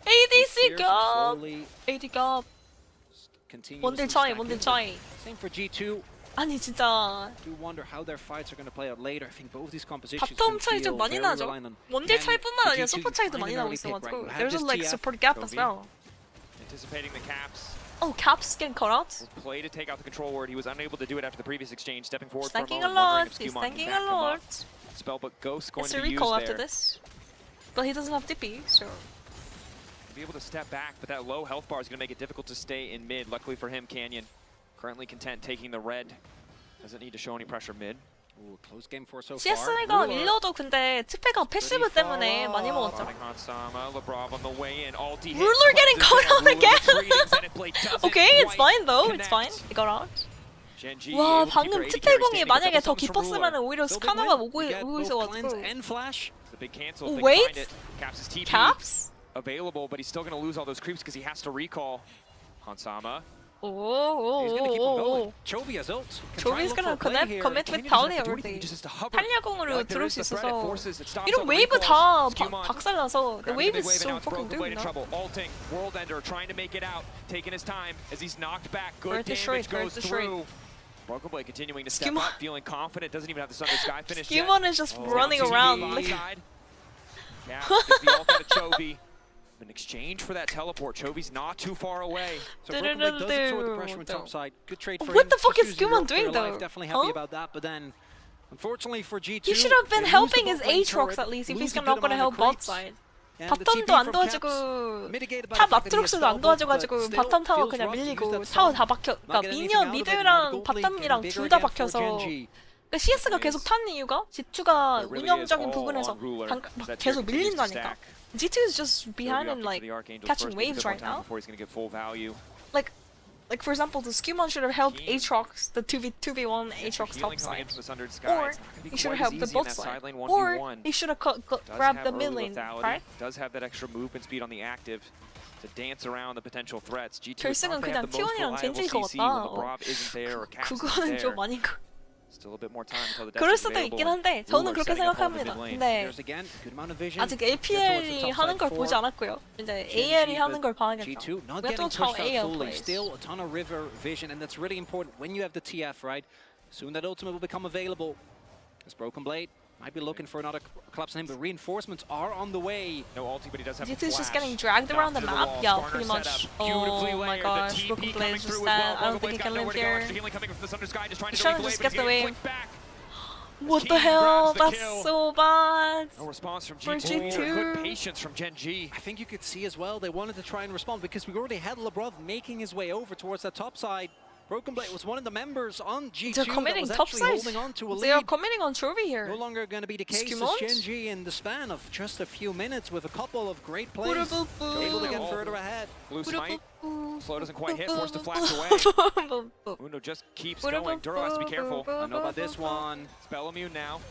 ADC 값. Slowly AD 값. continuously 원딜 차이, stacking. 원딜 차이. Same for G2. 아니 진짜 Do wonder how their fights are going to play out later. I think both these compositions 바텀 can 차이 좀 feel 많이 very 나죠. reliant on 원딜 Ken. 차이뿐만 아니라 For G2, 서포 차이도 you 많이 find an 나고 early pick, right? 있어가지고 You have there's this like TF. support gap as Chovy. well. Anticipating the caps. Oh, Caps getting caught out. Play to take out the control ward. He was unable to do it after the previous exchange. Stepping forward He's for a tanking a moment, wondering lot. if He's Skewmon can tanking back a him up. lot. Spellbook Ghost going It's to a be used recall there. after this, but he doesn't have DP, so. Be able to step back, but that low health bar is going to make it difficult to stay in mid. Luckily for him, Canyon currently content taking the red. Doesn't need to show any pressure mid. Ooh, close game for so far. CS가 밀려도 근데 특패가 패시브 때문에 많이 먹었죠. Ruler getting caught out again. Okay, it's fine though. It's fine. He got out. 와, 방금 특패공이 만약에 더 깊었으면 오히려 스카너가 오고 있어가지고. Wait. Caps? Available, but he's still going to lose all those creeps because he has to recall Hanzama. He's going to keep him going. Chovy has ult. Chovy's gonna commit with Talia already. 탄력공으로 들을 수 있어서 이런 웨이브 다 박살나서 the wave is so fucking good now. Ulting, World Ender trying to make it out, taking his time as he's knocked back. Good damage goes through. Broken Blade continuing to step up, feeling confident. Doesn't even have the Sun to Sky finish yet. Skewmon is just running around. Yeah, the ult out of Chovy. In exchange for that teleport, Chovy's not too far away. So Broken Blade does absorb the pressure on top side. Good trade for him. What the fuck is Skewmon doing though? Definitely happy about that, but then unfortunately for G2, he should have been helping his Aatrox at least if he's not gonna help bot side. 바텀도 안 도와주고 탑 아트록스도 안 도와줘가지고 바텀 타워 그냥 밀리고 타워 다 박혀. 그러니까 미니언 미드랑 바텀이랑 둘 다 박혀서. 그러니까 CS가 계속 탄 이유가 G2가 운영적인 부분에서 계속 밀린다니까. G2 is just behind and like catching waves right now. Like Like for example, the Skewmon should have helped Aatrox, the 2v1 Aatrox top side. Or he should have helped the bot side. Or he should have grabbed the mid lane, right? Does have that extra movement speed on the active to dance around the potential threats. G2 결승은 그냥 T1이랑 젠지일 것 같다. 그거는 좀 아닌가. Still a bit more time until the 그럴 수도 있긴 한데 저는 그렇게 생각합니다. 근데 아직 LPL이 하는 걸 보지 않았고요. 이제 AL이 하는 걸 봐야겠다. Not We have to getting watch how pushed out AL fully. plays. Still a ton of river vision, and that's really important when you have the TF, right? Soon that ultimate will become available. This Broken Blade might be looking for another collapse on him, but reinforcements are on the way. No ulti, but he does have G2's just getting dragged around the map. Yeah, pretty much. Oh my gosh, Broken Blade is just that. I don't think he can live here. He's trying to just get the wave. What the hell? That's so bad. No response from For G2. G2. Good patience from GENG. I think you could see as well, they wanted to try and respond because we already had Lebrov making his way over towards that top side. Broken Blade was one of the members on G2 They're that committing was top actually side. holding on to a lead. They are committing on Chovy here. No longer going to be the case as Skewmon? GENG in the span of just a few minutes with a couple of great plays. Able to get further ahead. Blue smite. Slow doesn't quite hit, forced to flash away. Uno just keeps going. Duro has to be careful. I know about this one. Spell immune now.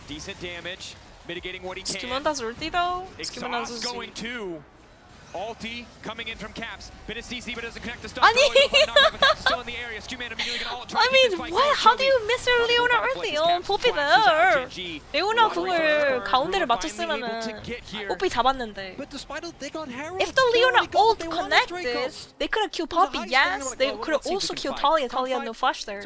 Decent damage. Mitigating what he can. Skewmon does ulti though. Skewmon has Exhaust ulti. going to Ulti coming in from Caps. Bit of CC, but doesn't connect the stun. 아니. Still in the area. Skewman immediately gonna ult. I mean, what? How do you miss your Leona ulti on 포피는? 레오나 궁을 가운데를 맞췄으면은 뽀삐 잡았는데. If the Leona ult connected, they could have killed Poppy. Yes, they could have also killed Talia. Talia had no flash there.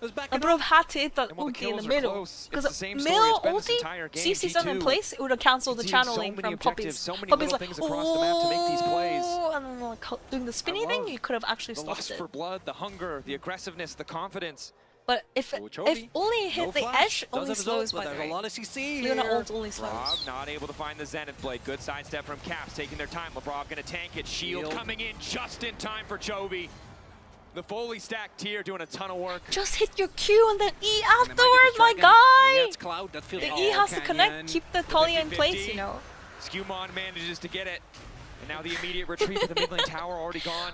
Lebrov had to hit the ulti in the middle. Because middle ulti, CC stun in place, it would have cancelled the channeling from Poppy's. Poppy's like, oh, and then like doing the spinny thing, you could have actually The stopped lust it. for blood, the hunger, the aggressiveness, the confidence. But if only hit the edge, only slows by the way. Leona ult only slows. Rob not able to find the Zenith Blade. Good sidestep from Caps, taking their time. Lebrov gonna tank it. Shield coming in just in time for Chovy. The fully stacked tier doing a ton of work. Just hit your Q and then E afterwards, my guy! The E has to connect, keep the Talia in place, you know. Skewmon manages to get it. And now the immediate retreat of the mid lane tower already gone.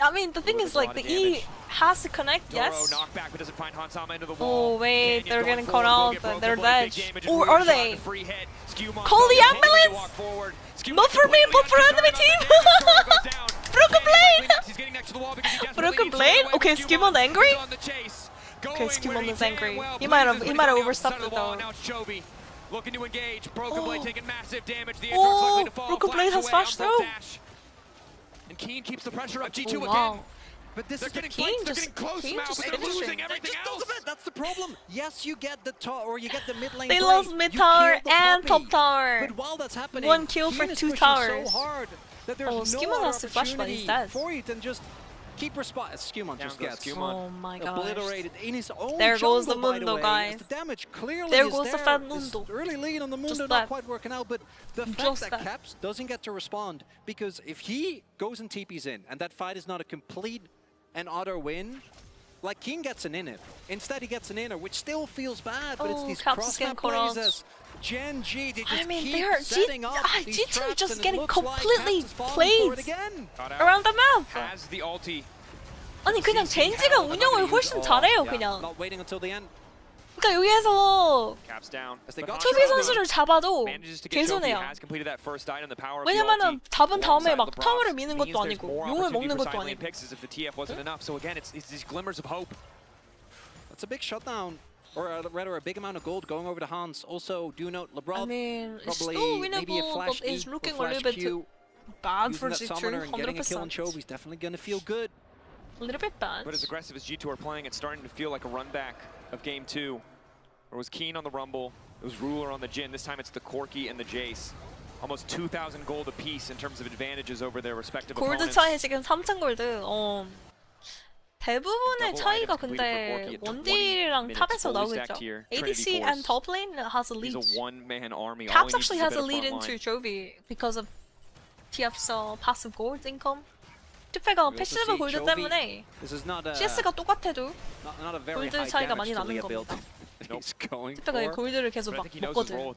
I mean, the thing is, like, the E has to connect, yes. Doro knockback, but doesn't find Hansama into the wall. Oh, wait, they're getting caught forward, out, they're dead. Or Or are they? Call the ambulance! Not for me, but for enemy team! Broken Blade! Broken Blade? Okay, Skewmon angry? Okay, Skewmon is angry. He might have overstepped it though. Looking to engage. Broken Blade taking massive damage. The Oh, likely to fall. Broken Blade has flash through. And Keen keeps the pressure up. G2 wow. again. But this They're is getting Keen close. They're just getting close Keen now, just but they're finishing. losing everything else. That's the problem. Yes, you get the top or you get the mid lane. They play. lost mid You tower kill the and Poppy. top tower. But while that's happening, 1 kill for Keen is 2 pushing towers. So hard that there's Oh, no Skewmon other has to flash, but he's opportunity dead. for you than just keep responding. Skewmon just gets Oh my gosh. obliterated in his own There goes the jungle, by Mundo, way, guys. as the damage clearly There is goes the there. fat This Mundo. early lead on the Mundo Just not that. quite working out, but the fact Just that that. Caps doesn't get to respond, because if he goes and TP's in and that fight is not a complete and utter win, like King gets an inner. Instead he gets an inner, which still feels bad, but it's Oh, these Caps is getting cross-map caught plays out. as GENG, they just I mean, keep they are setting up these G2 traps, just and it getting looks like completely Caps is falling for it played again. around the map. Has the ulti. 아니 그냥 젠지가 운영을 훨씬 잘해요 그냥. Not waiting until the end. 그러니까 여기에서 Caps down. 초비 선수를 잡아도 개손해요. Has completed that first item, the power of 왜냐면은 잡은 다음에 막 alongside the 타워를 Bronx 미는 means 것도 there's 아니고 more 용을 opportunity 먹는 for 것도 side lane 아니고. picks as if the TF wasn't enough. So again, it's these glimmers of hope. That's a big shutdown, or rather a big amount of gold going over to Hans. Also, do note Lebrov I mean, it's probably still maybe a winnable, flash but it's E looking or a flash little bit Q. bad for Using that summoner G2, and getting a kill on 100%. Chovy's definitely going to feel good. A little bit bad. But as aggressive as G2 are playing, it's starting to feel like a run back of game 2. It was Keen on the Rumble, it was Ruler on the Jhin. This time it's the Corki and the Jace. Almost 2,000 gold apiece in terms of advantages over their respective 골드 opponents. 차이 지금 3,000 골드. 대부분의 차이가 근데 원딜이랑 탑에서 나오겠죠. ADC and top lane has a lead. He's a one-man army. Caps actually has a lead into Chovy because of TF's passive gold income. 투페가 패시브 골드 때문에 CS가 똑같아도 골드 차이가 많이 나는 겁니다. 투페가 골드를 계속 막 먹거든.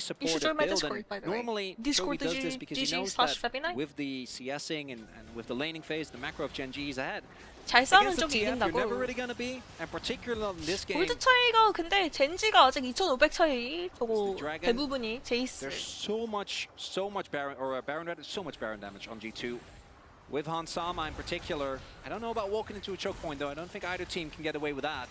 supportive join my build. Discord, And by the way. normally, Discord Chovy does this because he knows that feviknight. with the CSing and with the laning phase, the macro of GENG he's ahead, 잘 싸우는 Against the 쪽이 TF, you're 이긴다고. never really gonna be, and particularly in this game, 골드 차이가 근데 젠지가 아직 2,500 차이. 저거 Dragon, 대부분이 제이스. there's so much Baron or Baron Red, so much Baron damage on G2. With Hansama in particular, I don't know about walking into a choke point though. I don't think either team can get away with that.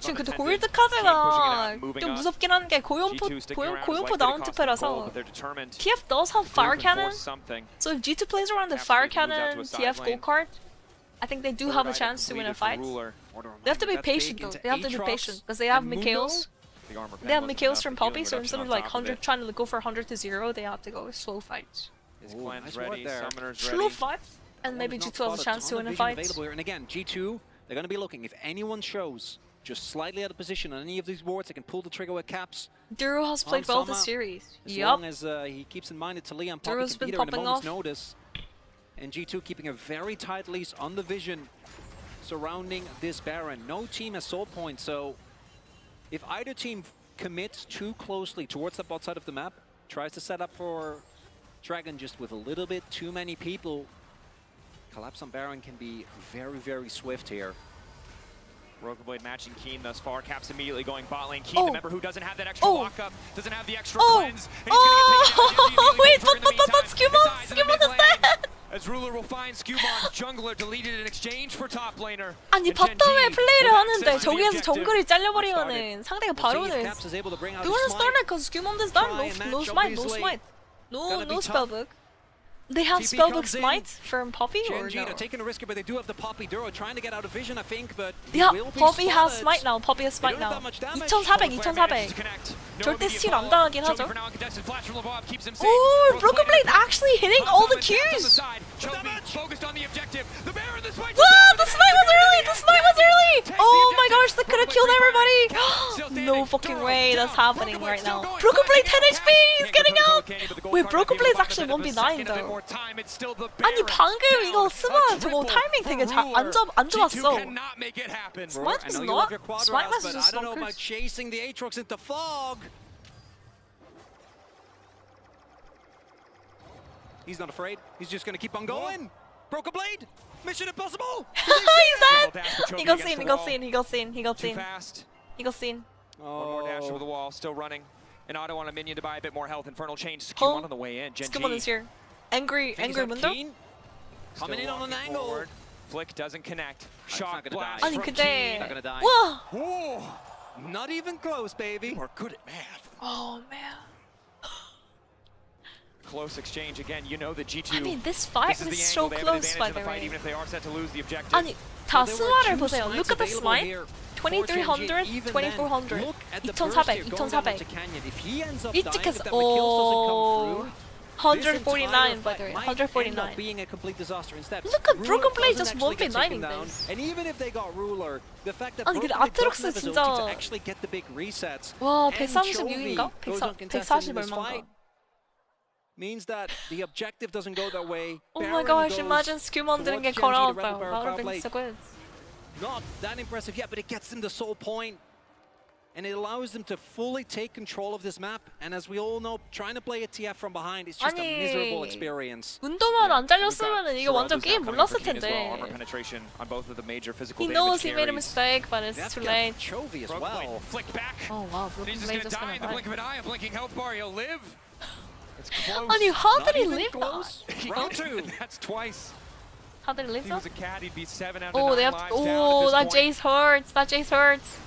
지금 근데 골드 카드가 좀 무섭긴 한 게 고연포 나온 투패라서 TF does have fire cannon. So if G2 plays around the fire cannon, TF gold card, I think they do have a chance to win a fight. They have to be patient though. They have to be patient because they have Mikhails. They have Mikhails from Poppy, so instead of like 100 trying to go for 100 to 0, they have to go slow fights. Slow fights. And maybe G2 has a chance to win a fight. And again, G2, they're going to be looking. If anyone shows just slightly out of position on any of these boards, they can pull the trigger with caps. Duro has played well this series. As long as he keeps in mind that Talia and Poppy can beat her in a moment's notice. And G2 keeping a very tight leash on the vision surrounding this Baron. No team has soul points, so if either team commits too closely towards the bot side of the map, tries to set up for Dragon just with a little bit too many people, collapse on Baron can be very, very swift here. Rokablade matching Keen thus far. Caps immediately going bot lane. Keen, the member who doesn't have that extra walk-up, doesn't have the extra cleanse. And he's going to get wait, what? Skewmon is dead! As Ruler will find Skewmon, jungler deleted in exchange for top laner. 아니 바텀에 플레이를 하는데 저기에서 정글이 잘려버리면은 상대가 바로는 누구는 started because Skewmon is done. No smite. No spellbook. They have spellbook smite from Poppy or GENG, no? they're taking a risk, but they do have the Poppy Duro trying to get out of vision, I think, but Yeah, Poppy has smite now. Poppy has smite now. 2,400. 절대 스틸 안 당하긴 하죠. Oh, Broken Blade actually hitting all the Qs. Focused on the objective. The Baron, the smite. The smite was early. Oh my gosh, that could have killed everybody. No fucking way that's happening right now. Broken Blade 10 HP. He's getting out. Wait, Broken Blade's actually 1v9 though. 아니 방금 이거 스마 저거 타이밍 되게 안 좋았어. Smite was not. Smite was but I just don't know not about chasing the Aatrox into fog. He's not afraid. He's just going to keep on going. Broke a blade. Mission impossible. He's dead. He got seen. Too fast. He got seen. One more dash over the wall, still running. An auto on a minion to buy a bit more health. Infernal Chain. Skewmon on the way in. GENG. Skewmon is here. Angry Mundo. Coming in on an angle. Forward. Flick doesn't connect. Shot blast. 아니 근데 not gonna die. 와. Not even close, baby. You are good at math. Oh man. Close exchange again. You know that G2. I mean, this fight was so close, by the way. Even if they are set to lose the objective. 아니 다 스마를 보세요. Look at the smite. 2300, 2400, 2400. 일찍했어. 오. 149 by the way. 149. Being a complete disaster instead. Look at Broken Blade just 1v9ing this. And even if they got Ruler, the fact that 아니 근데 아트록스 진짜 to actually get the big resets. 와 136인가? 140 얼마인가? Means that the objective doesn't go that way. Oh my gosh, imagine Skewmon didn't get caught out though. That would have been so good. Not that impressive yet, but it gets them the soul point. And it allows them to fully take control of this map. And as we all know, trying to play a TF from behind is just a miserable experience. 문도만 안 잘렸으면은 이거 완전 게임 몰랐을 텐데. He knows he made a mistake, but it's too late. Chovy as well. Flick back. Oh wow, Broken Blade just gonna die in the blink of an eye. A blinking health bar, he'll live. It's close. 아니 how did he live that? Round two. That's twice. How did he live He that? was a cat, he'd be 7 out of 9 Oh, they have. lives Oh, down at that this Jace hurts. That Jace hurts.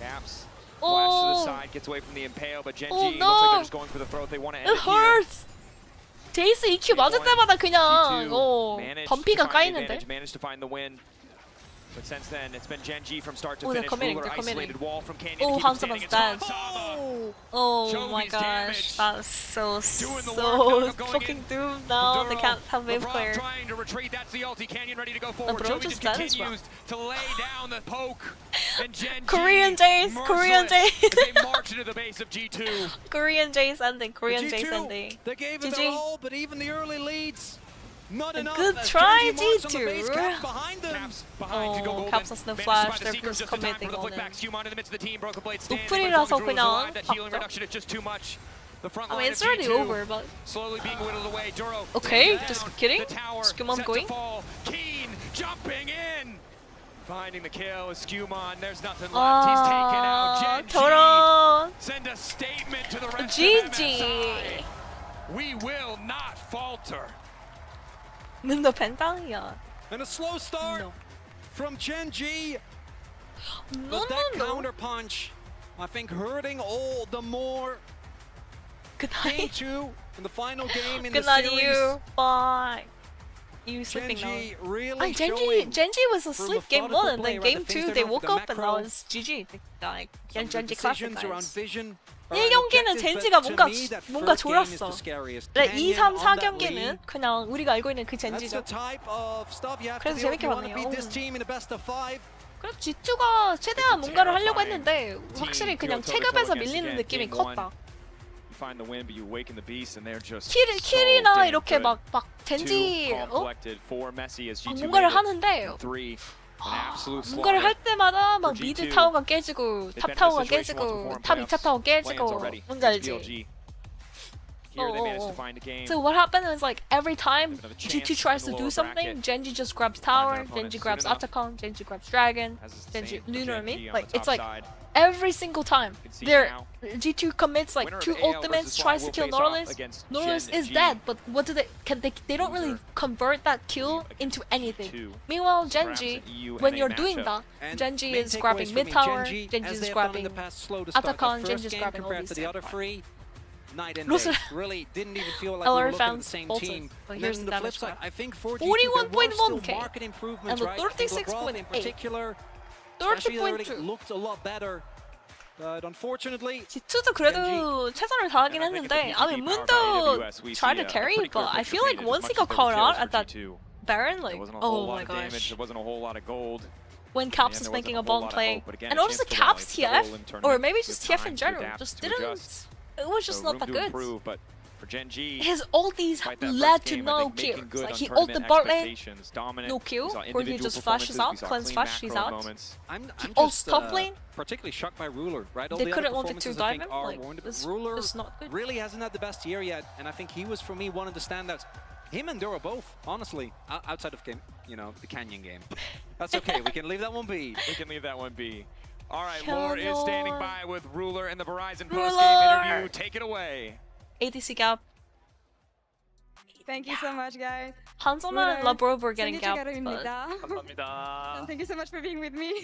Caps. Oh. Flash to the side, gets away from the impale, but GENG Oh, looks no. like they're just going for the throat. They want to end It it here. hurts. 제이스 EQ 맞을 때마다 그냥 Managed 범피가 to find the 까이는데. advantage, managed to find the win. But since then, it's been GENG from start to Oh, they're finish. committing, Ruler they're committing. isolated wall from Canyon Oh, to keep him Hansaman's standing. dead. It's Hansama. Oh my Chovy's gosh, damage. that's so Doing the work now, going fucking in. doomed now. They can't have wave LeBron clear. trying to retreat. That's the ulti. Canyon ready to go forward. LeBron Chovy just just dead as well. continues to lay down the poke. And GENG Korean Jace, Korean Jace. They march into the base of G2. Korean Jace ending, Korean G2, Jace ending. They gave it GG. their all, but even the early leads, not enough. Good as try, GENG marched on the G2. base, Caps behind them. Caps behind to go Oh, golden. Caps has no Managed flash, by the they're Seekers just just in time committing for the on flick him. back. Skewmon in the midst of the team. Broken Blade standing. 노플이라서 But as long as Ruler's 그냥 alive, that healing 봤죠. reduction is just too much. The front I line mean, it's of already G2 over, but slowly being whittled away. Duro okay, down. just kidding. The tower Skewmon set going. to fall. Keen jumping in. Finding the kill is Skumon. There's nothing left. He's taken out GENG. 저런. Send a statement to the rest GG. of MSI. We will not falter. 눈도 벤당이야. And a slow start from GENG. No, But that no, no. counter punch, I think, hurting all the more. Good Game night. 2 in the final game in Good the night, series. you. Bye. You sleeping GENG now. really GENG was through asleep game methodical 1, and then play, game right? The things 2 they're they doing woke for the up and macro. that was GG. Like, Some GENG of the classic decisions around guys. vision. 1경기는 젠지가 뭔가 좋았어. 근데 2, 3, 4경기는 그냥 우리가 알고 있는 그 젠지죠. 그래서 재밌게 봤네요. 그래도 G2가 최대한 뭔가를 하려고 했는데 확실히 그냥 체급에서 밀리는 느낌이 컸다. Find the win, but you awaken the beast, and they're just 킬이나 이렇게 막 젠지 뭔가를 하는데 뭔가를 할 때마다 막 미드 타워가 깨지고 탑 타워가 깨지고 탑 2차 타워 깨지고 뭔지 알지? So what happened is like every time G2 tries to do something, GENG just grabs tower, GENG grabs Atacon, GENG grabs Dragon, GENG, you know what I mean? Like it's like every single time G2 commits like 2 ultimates, tries to kill Nautilus. Nautilus is dead, but what do they don't really convert that kill into anything. Meanwhile, GENG, when you're doing that, GENG is grabbing mid tower, GENG is grabbing Atacon, GENG is grabbing all these. Night and day. Really didn't even feel like we were looking at the same team. But And here's then the the flip damage side, I think for G2 41.1k there market improvements, and right? 36.8. In particular, especially really looked a lot better. But unfortunately, G2도 그래도 최선을 다하긴 했는데 I mean Mundo tried to carry, but I feel like once he got caught out at that Baron, like oh my gosh. There wasn't a whole lot of gold. When Caps was making a bomb play, and also Caps TF, or maybe just TF in general, just didn't. It was just not that good. But for GENG, his ulties led to no kills. Like he ult the bot lane, no kill, where he just flashes out, cleanse flash, he's out. He ults top lane. Particularly shocked by Ruler, right? All They the couldn't other want it to performances, I dive think, in. are Like warranted. this Ruler is not good. really hasn't had the best year yet, and I think he was for me one of the standouts. Him and Dura both, honestly, outside of game, you know, the Canyon game. That's okay. We can leave that one be. We can leave that one be. All right, Kill Lore is standing Lore. by with Ruler in the Verizon Ruler. post-game interview. Take it away. ADC gap. Thank you so much, guys. Hanzoman and Labrov were getting gapped. And thank you so much for being with me.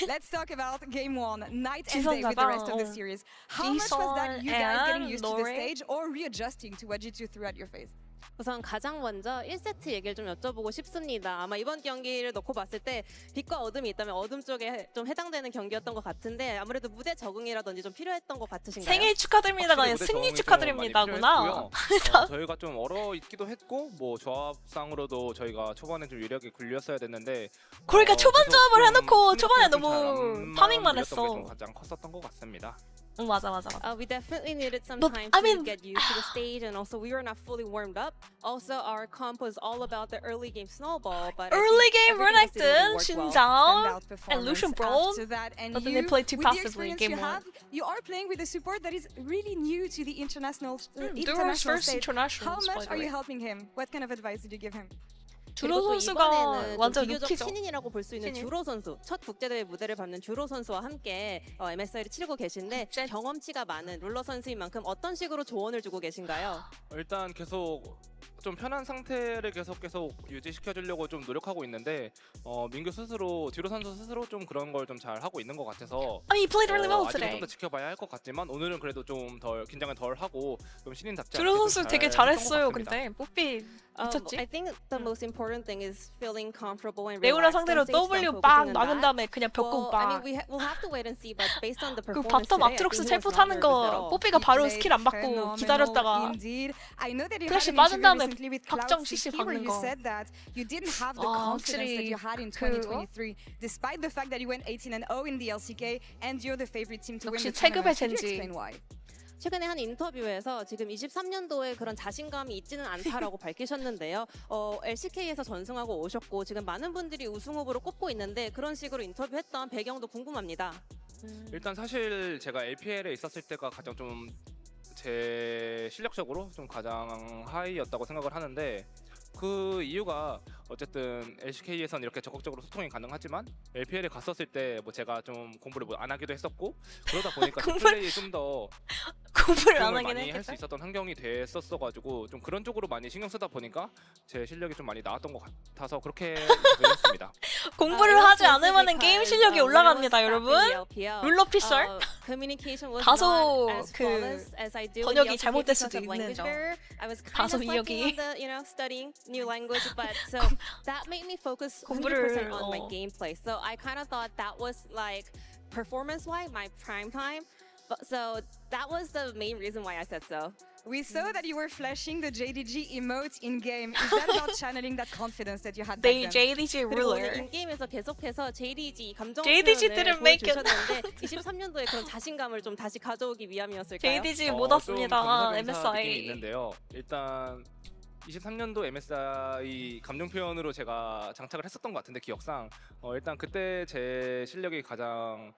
Let's talk about game 1, night and day with the rest of the series. How much was that you guys getting used to the stage or readjusting to what G2 threw at your face? 우선 가장 먼저 1세트 얘기를 좀 여쭤보고 싶습니다. 아마 이번 경기를 놓고 봤을 때 빛과 어둠이 있다면 어둠 쪽에 좀 해당되는 경기였던 것 같은데 아무래도 무대 적응이라든지 좀 필요했던 것 같으신가요? 생일 축하드립니다가 아니라 승리 축하드립니다구나. 저희가 좀 얼어 있기도 했고 뭐 조합상으로도 저희가 초반에 좀 유리하게 굴렸어야 됐는데 그러니까 초반 조합을 해놓고 초반에 너무 파밍만 했어. 가장 컸었던 것 같습니다. 맞아. We definitely needed some But, time I to mean, get used to the stage, and also we were not fully warmed up. Also, our comp was all about the early game snowball. But early game Renekton, Shinzao, and Lucian Brawl, but then they played too passively in game 1. You are playing with a support that is really new to the international stage. international. How much are you helping him? What kind of advice did you give him? 주로 선수가 완전 비교적 루키죠. 신인이라고 볼 수 있는 주로 선수, 첫 국제대회 무대를 밟는 주로 선수와 함께 MSI를 치르고 계신데 경험치가 많은 룰러 선수인 만큼 어떤 식으로 조언을 주고 계신가요? 일단 계속 좀 편한 상태를 계속 유지시켜 주려고 좀 노력하고 있는데 민규 스스로 듀로 선수 스스로 좀 그런 걸 좀 잘 하고 있는 것 같아서 I mean, he played really well 아직은 today. 좀 더 지켜봐야 할 것 같지만 오늘은 그래도 좀 덜 긴장을 덜 하고 좀 신인답지 주로 선수 되게 잘했어요. 근데 뽀삐 미쳤지? I think the most important thing is feeling comfortable and 레오나 relaxed 상대로 and stay W focusing 빡 on 막은 that. 다음에 그냥 벽공 Well, I 빡. mean, we'll have to wait and see, but based on the 그 performance 바텀 today, I 아트록스 think he 텔포 was not 타는 nervous at 거 all. 뽀삐가 바로 스킬 안 받고 기다렸다가 I know that you 플래시 had an 빠진 interview 다음에 recently with 확정 Cloud CC CC where 박는 you 거. said that you didn't have the 아, confidence that 확실히 you had in 그거? 2023, despite the fact that you went 18-0 in the LCK and you're the favorite team to win 역시 the tournament. 체급의 Could you 젠지. explain why? 최근에 한 인터뷰에서 지금 23년도에 그런 자신감이 있지는 않다라고 밝히셨는데요. LCK에서 전승하고 오셨고 지금 많은 분들이 우승 후보로 꼽고 있는데 그런 식으로 인터뷰했던 배경도 궁금합니다. 일단 사실 제가 LPL에 있었을 때가 가장 좀 제 실력적으로 좀 가장 하이였다고 생각을 하는데 그 이유가 어쨌든 LCK에서는 이렇게 적극적으로 소통이 가능하지만 LPL에 갔었을 때 뭐 제가 좀 공부를 뭐 안 하기도 했었고 그러다 보니까 플레이에 좀 더 공부를 안 하긴 많이 할 했겠다. 수 있었던 환경이 됐었어가지고 좀 그런 쪽으로 많이 신경 쓰다 보니까 제 실력이 좀 많이 나왔던 것 같아서 그렇게 되었습니다. 공부를 하지 않으면 게임 실력이 올라갑니다, 여러분. 룰러 피셜. 다소 그 번역이 잘못될 수도 있는 점. 다소 이역이. 공부를 on my gameplay. So I kind of thought that was like performance-wise my prime time. But so that was the main reason why I said so. We saw that you were flashing the JDG emote in game. Is that about channeling that confidence that you had back They then? JDG ruler. 인 게임에서 계속해서 JDG 감정 JDG 표현을 didn't make it. 보여주셨는데 23년도에 그런 자신감을 좀 다시 가져오기 위함이었을까요? JDG 못 왔습니다. MSI. 느낌이 있는데요. 일단 23년도 MSI 감정 표현으로 제가 장착을 했었던 것 같은데 기억상 일단 그때 제 실력이 가장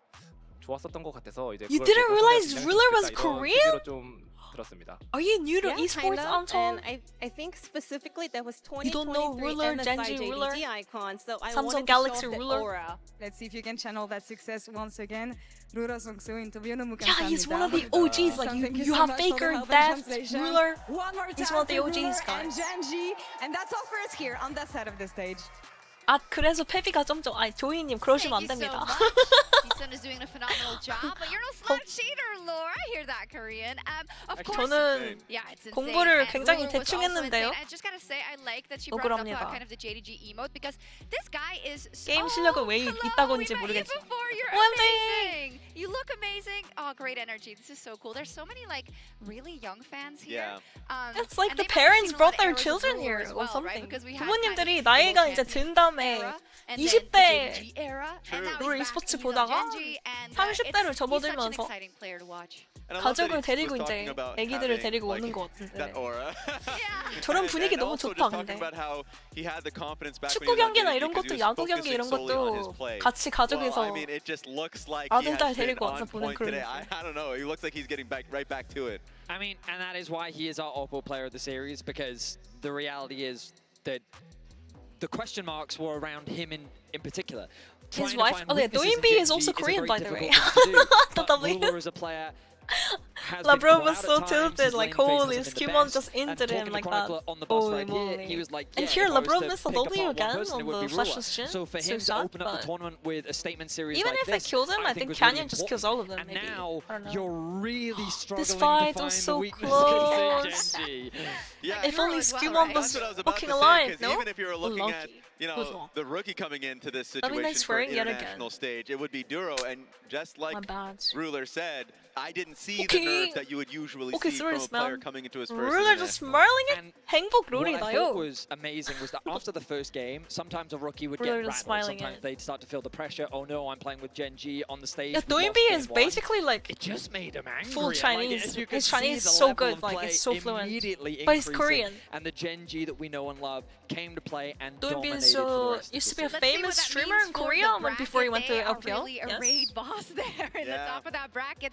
좋았었던 것 같아서 이제 You didn't realize ruler was Korean? 좀 들었습니다. Are you new to Yeah, esports, kind of. Anton? And I think specifically that was You don't know 2023 ruler, MSI Genji JDG ruler? icon. So I Samsung wanted Galaxy to show off ruler? the aura. Let's see if you can channel that success once again. Rura Songsu 인터뷰 너무 감사합니다. Yeah, he's one of the OGs. Like Thank you so have much for the Faker, help and Deft, translation. Ruler. One more He's time one of the for OGs, Ruler and guys. Genji. And that's all for us here on that side of the stage. 아 그래서 페비가 점점 아니 조이님 그러시면 안 됩니다. Heesun is doing a phenomenal job, but you're no slouch-eater, Laura. I hear that, Korean. Of course, 저는 yeah, it's insane. 공부를 And 굉장히 Ruler was 대충 also 했는데요. insane. I just gotta say, I like that she brought up 억울합니다. kind of the JDG emote because this guy is 게임 실력은 왜 있다고인지 모르겠지만. you're OMG! amazing. You look amazing. Oh, great energy. This is so cool. There's so many like really young fans here. Yeah. It's like and the they must have parents seen a lot brought of their eras of children Ruler here as or well, right? something. Because we had 부모님들이 kind of 나이가 the 이제 든 다음에 era, and then 20대 the JDG era, and now 룰 he's back, e스포츠 he's on 보다가 Genji, and, 30대를 he's such an 접어들면서 exciting player to watch. And I love that 가족을 he 데리고 was 이제 talking about 애기들을 having, 데리고 like, 오는 것 같은데. that aura. 저런 분위기 And 너무 also 좋다 just talking 근데. about how he had the confidence back 축구 when he was on 경기나 JDG 이런 because he 것도 was 야구 경기 focusing 이런 solely on his 것도 play. 같이 Well, 가족에서 I mean, it just looks like he 아들 딸 has been 데리고 와서 on 보는 point 그런 today. 느낌. I don't know. He looks like he's getting right back to it. I mean, and that is why he is our Oppo player of the series, because the reality is that the question marks were around him in particular. His Trying to wife, find oh yeah, weaknesses in Doinbi is Genji also a Korean, very by the way. difficult thing to do, but W. Ruler as a player has La been bro called was out so at times, tilted, his like lane phase holy, hasn't been the Skimon best, just and ended talking him to like Chronicler that. on the bus Holy right here, moly. he was like, And yeah, here if I was to LeBron missed a pick W apart one again person, on it would the be flash Ruler. question. So for him to sad, open up but the tournament with a statement series even like if this, I killed him, I think was Canyon really just important. kills all of them. And Maybe. now I don't know. you're really struggling This fight to find was the so weaknesses close. in Genji. Yeah, If only Skimon was That's what I was about fucking to say, alive, 'cause no? even if you were looking at, Lucky. you know, the rookie coming into this That'd be situation nice for an swearing yet again. international stage, it would be Duro. And just like My bad. Ruler said, I didn't see Okay. the nerves that you would usually Okay, see from a serious, player man. coming into his first Ruler just international. smiling at 행복 What I thought 롤이다요. was amazing was that after the first game, sometimes a rookie would Ruler get just rattled. smiling Sometimes at they'd start to feel the pressure. Oh no, I'm playing with Genji on the stage. Yeah, we lost Doinbi game is one. basically like It just made him angry. full and, Chinese. Like, as you could His see, Chinese the is so level good, of like play it's so fluent. immediately But he's increasing, Korean. And the Genji that we know and love came to play and Doinbi dominated is for the so rest of used to be a the series. famous streamer in Korea when before he went to LPL. Really a raid boss there in the top of that bracket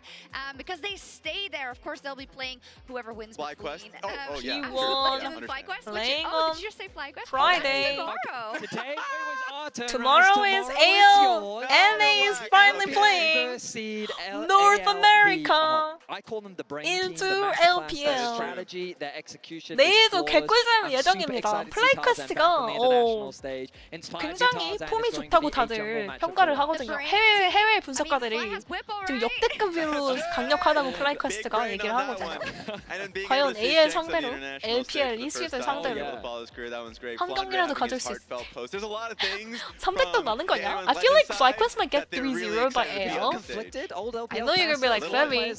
because they stay there. Of course, they'll be playing whoever wins FlyQuest? between. Oh, yeah. He won. doing FlyQuest? Playing Oh, did you just say FlyQuest? Friday. Tomorrow. Today it was our turn. Tomorrow is AL. NA is finally playing North America I call them the brain into team, the master plan, LPL. their strategy, their execution. 내일도 is flawless. 개꿀잼 I'm 예정입니다. super excited to see Tarzan back on the international stage. Inspired by 굉장히 Tarzan, 폼이 it's going to 좋다고 be a 다들 jungle matchup 평가를 for 하거든요. 해외 분석가들이 지금 역대급으로 강력하다고 플라이퀘스트가 얘기를 하거든요. 과연 AL 상대로, LPL 이 시즌 상대로 한 경기라도 가질 수 있을지. 300점 나는 거냐? I feel like FlyQuest might get 3-0 by AL. I know you're gonna be like, Febby,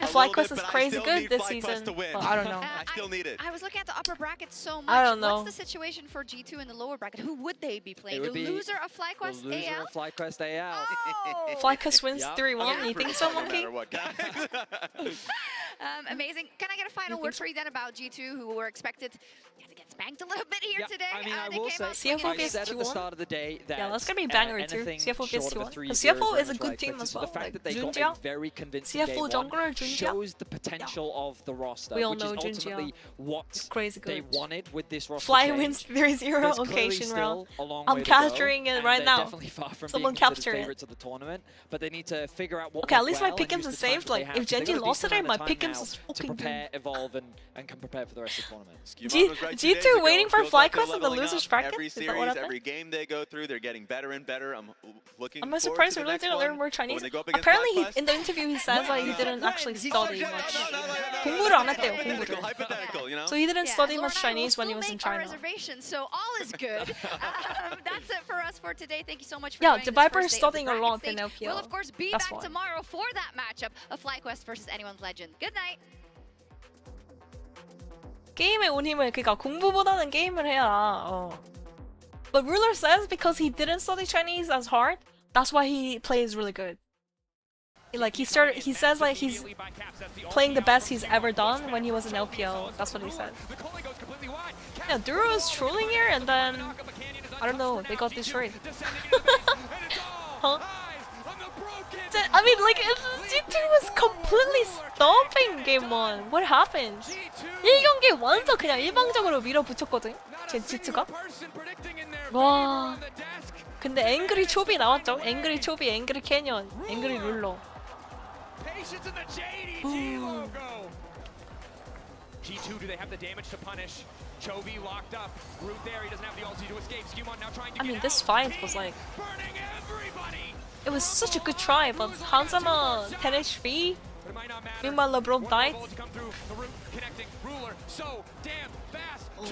FlyQuest is crazy good this season, but I don't know. I was looking at the upper bracket so much. I don't know. What's the situation for G2 in the lower bracket? Who would they be playing? It would The be loser of FlyQuest the loser AL? of FlyQuest AL. Oh! FlyQuest wins Yep. 3-1. You think so, Monkey? Amazing. Can I get a final word for you then about G2, who were expected to get spanked a little bit here today? I mean, I will say, CFO I said at the start of the day that that's gonna be banger too. CFO vs T1. Because CFO is a good team as well. The fact Like, that they got Junjia, a very convincing CFO game one jungler Junjia. shows the potential of the roster, We all which is know Junjia. ultimately what Crazy they good. wanted with this roster Fly change. wins 3-0 There's clearly occasion still round. a long I'm way to capturing go, it and right they're now. definitely far from Someone being considered capture it. favorites of the tournament, but they need to figure out what Okay, at went least my well and pick'ems use is the time saved. that they Like, have. if They've got Genji a lost decent today, amount my of time pick'ems now is to fucking prepare, evolve, and can prepare for the rest of the tournament. G2 waiting for FlyQuest in the leveling losers up bracket? every Is that series, what happened? every game they go through, they're getting better and better. I'm looking I'm forward surprised to he the really next didn't one. learn more But when Chinese. they go up against Apparently, FlyQuest, in the interview, he says like he didn't actually study much. 공부를 안 했대요, 공부를. hypothetical, you know? So he didn't study Laura much and I will Chinese when he still was in make our China. reservations, so all is good. That's it for us for today. Thank you so much for Yeah, joining the this Viper first is day of the studying a bracket lot in stage. LPL. We'll of course be That's back why. tomorrow for that matchup of FlyQuest versus Anyone's Legend. Good night. 게임에 온 힘을 그러니까 공부보다는 게임을 해야. But Ruler says because he didn't study Chinese as hard, that's why he plays really good. Like he says like he's playing the best he's ever done when he was in LPL. That's what he said. Yeah, Duro is trolling here, and then I don't know, they got destroyed. Huh? I mean, like G2 was completely stomping game 1. What happened? 1경기 완전 그냥 일방적으로 밀어붙였거든. 제 G2가. 와. 근데 앵그리 초비 나왔죠. 앵그리 초비, 앵그리 캐년, 앵그리 룰러. G2, do they have the damage to punish? Chovy locked up. Root there, he doesn't have the ulti to escape. Skewmon now trying to I mean, get this out. fight was like... It was such a good try, but Hanzama 10 HP. Meanwhile, LeBron died.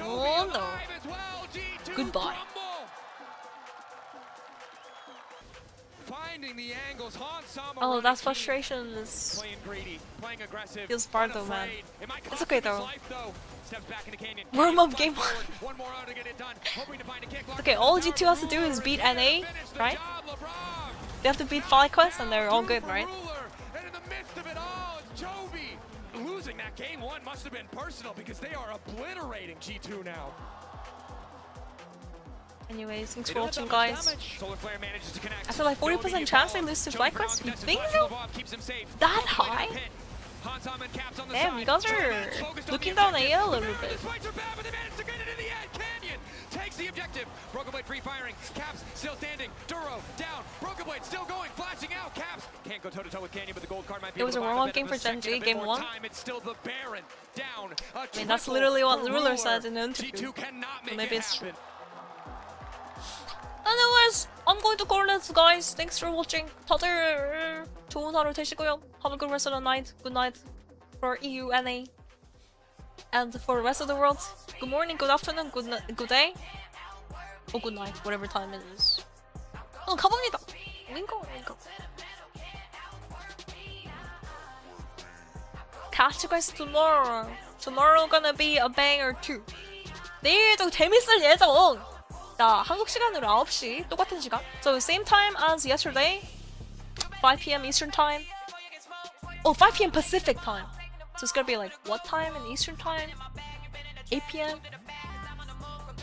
Oh no. Goodbye. Finding the angles, Oh, that frustration is... feels bad though, man. It's okay though. Warm up game 1. Okay, all G2 has to do is beat NA, right? They have to beat FlyQuest and they're all good, right? And in the midst of it all, it's Chovy. Losing that game 1 must have been personal because they are obliterating G2 now. Anyways, thanks for watching, guys. I said like 40% chance they lose to FlyQuest. You think so? That high? Damn, you guys are looking down AL a little bit. Takes the objective. Broken Blade free firing. Caps still standing. Duro down. Broken Blade still going. Flashing out. Caps can't go toe to toe with Canyon, but the gold card might be. It was a warm-up game for GENG, game 1. It's still the Baron down. I mean, that's literally what the ruler said in the interview. So maybe it's true. Anyways, I'm going to call it, guys. Thanks for watching. 다들 좋은 하루 되시고요. Have a good rest of the night. Good night for EU, NA. And for the rest of the world, good morning, good afternoon, good day. Or good night, whatever time it is. 가봅니다. 링거. Catch you guys tomorrow. Tomorrow gonna be a banger too. 내일도 재밌을 예정. 자, 한국 시간으로 9시 똑같은 시간. So same time as yesterday. 5 p.m. Eastern time. Oh, 5 p.m. Pacific time. So it's gonna be like what time in Eastern time? 8 p.m.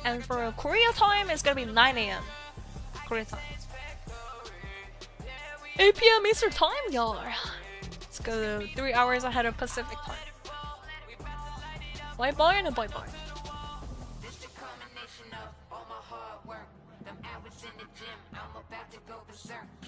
And for Korea time, it's gonna be 9 a.m. Korea time. 8 p.m. Eastern time, y'all. Let's go 3 hours ahead of Pacific time. Bye bye and bye bye. Them hours in the gym, I'm about to go berserk.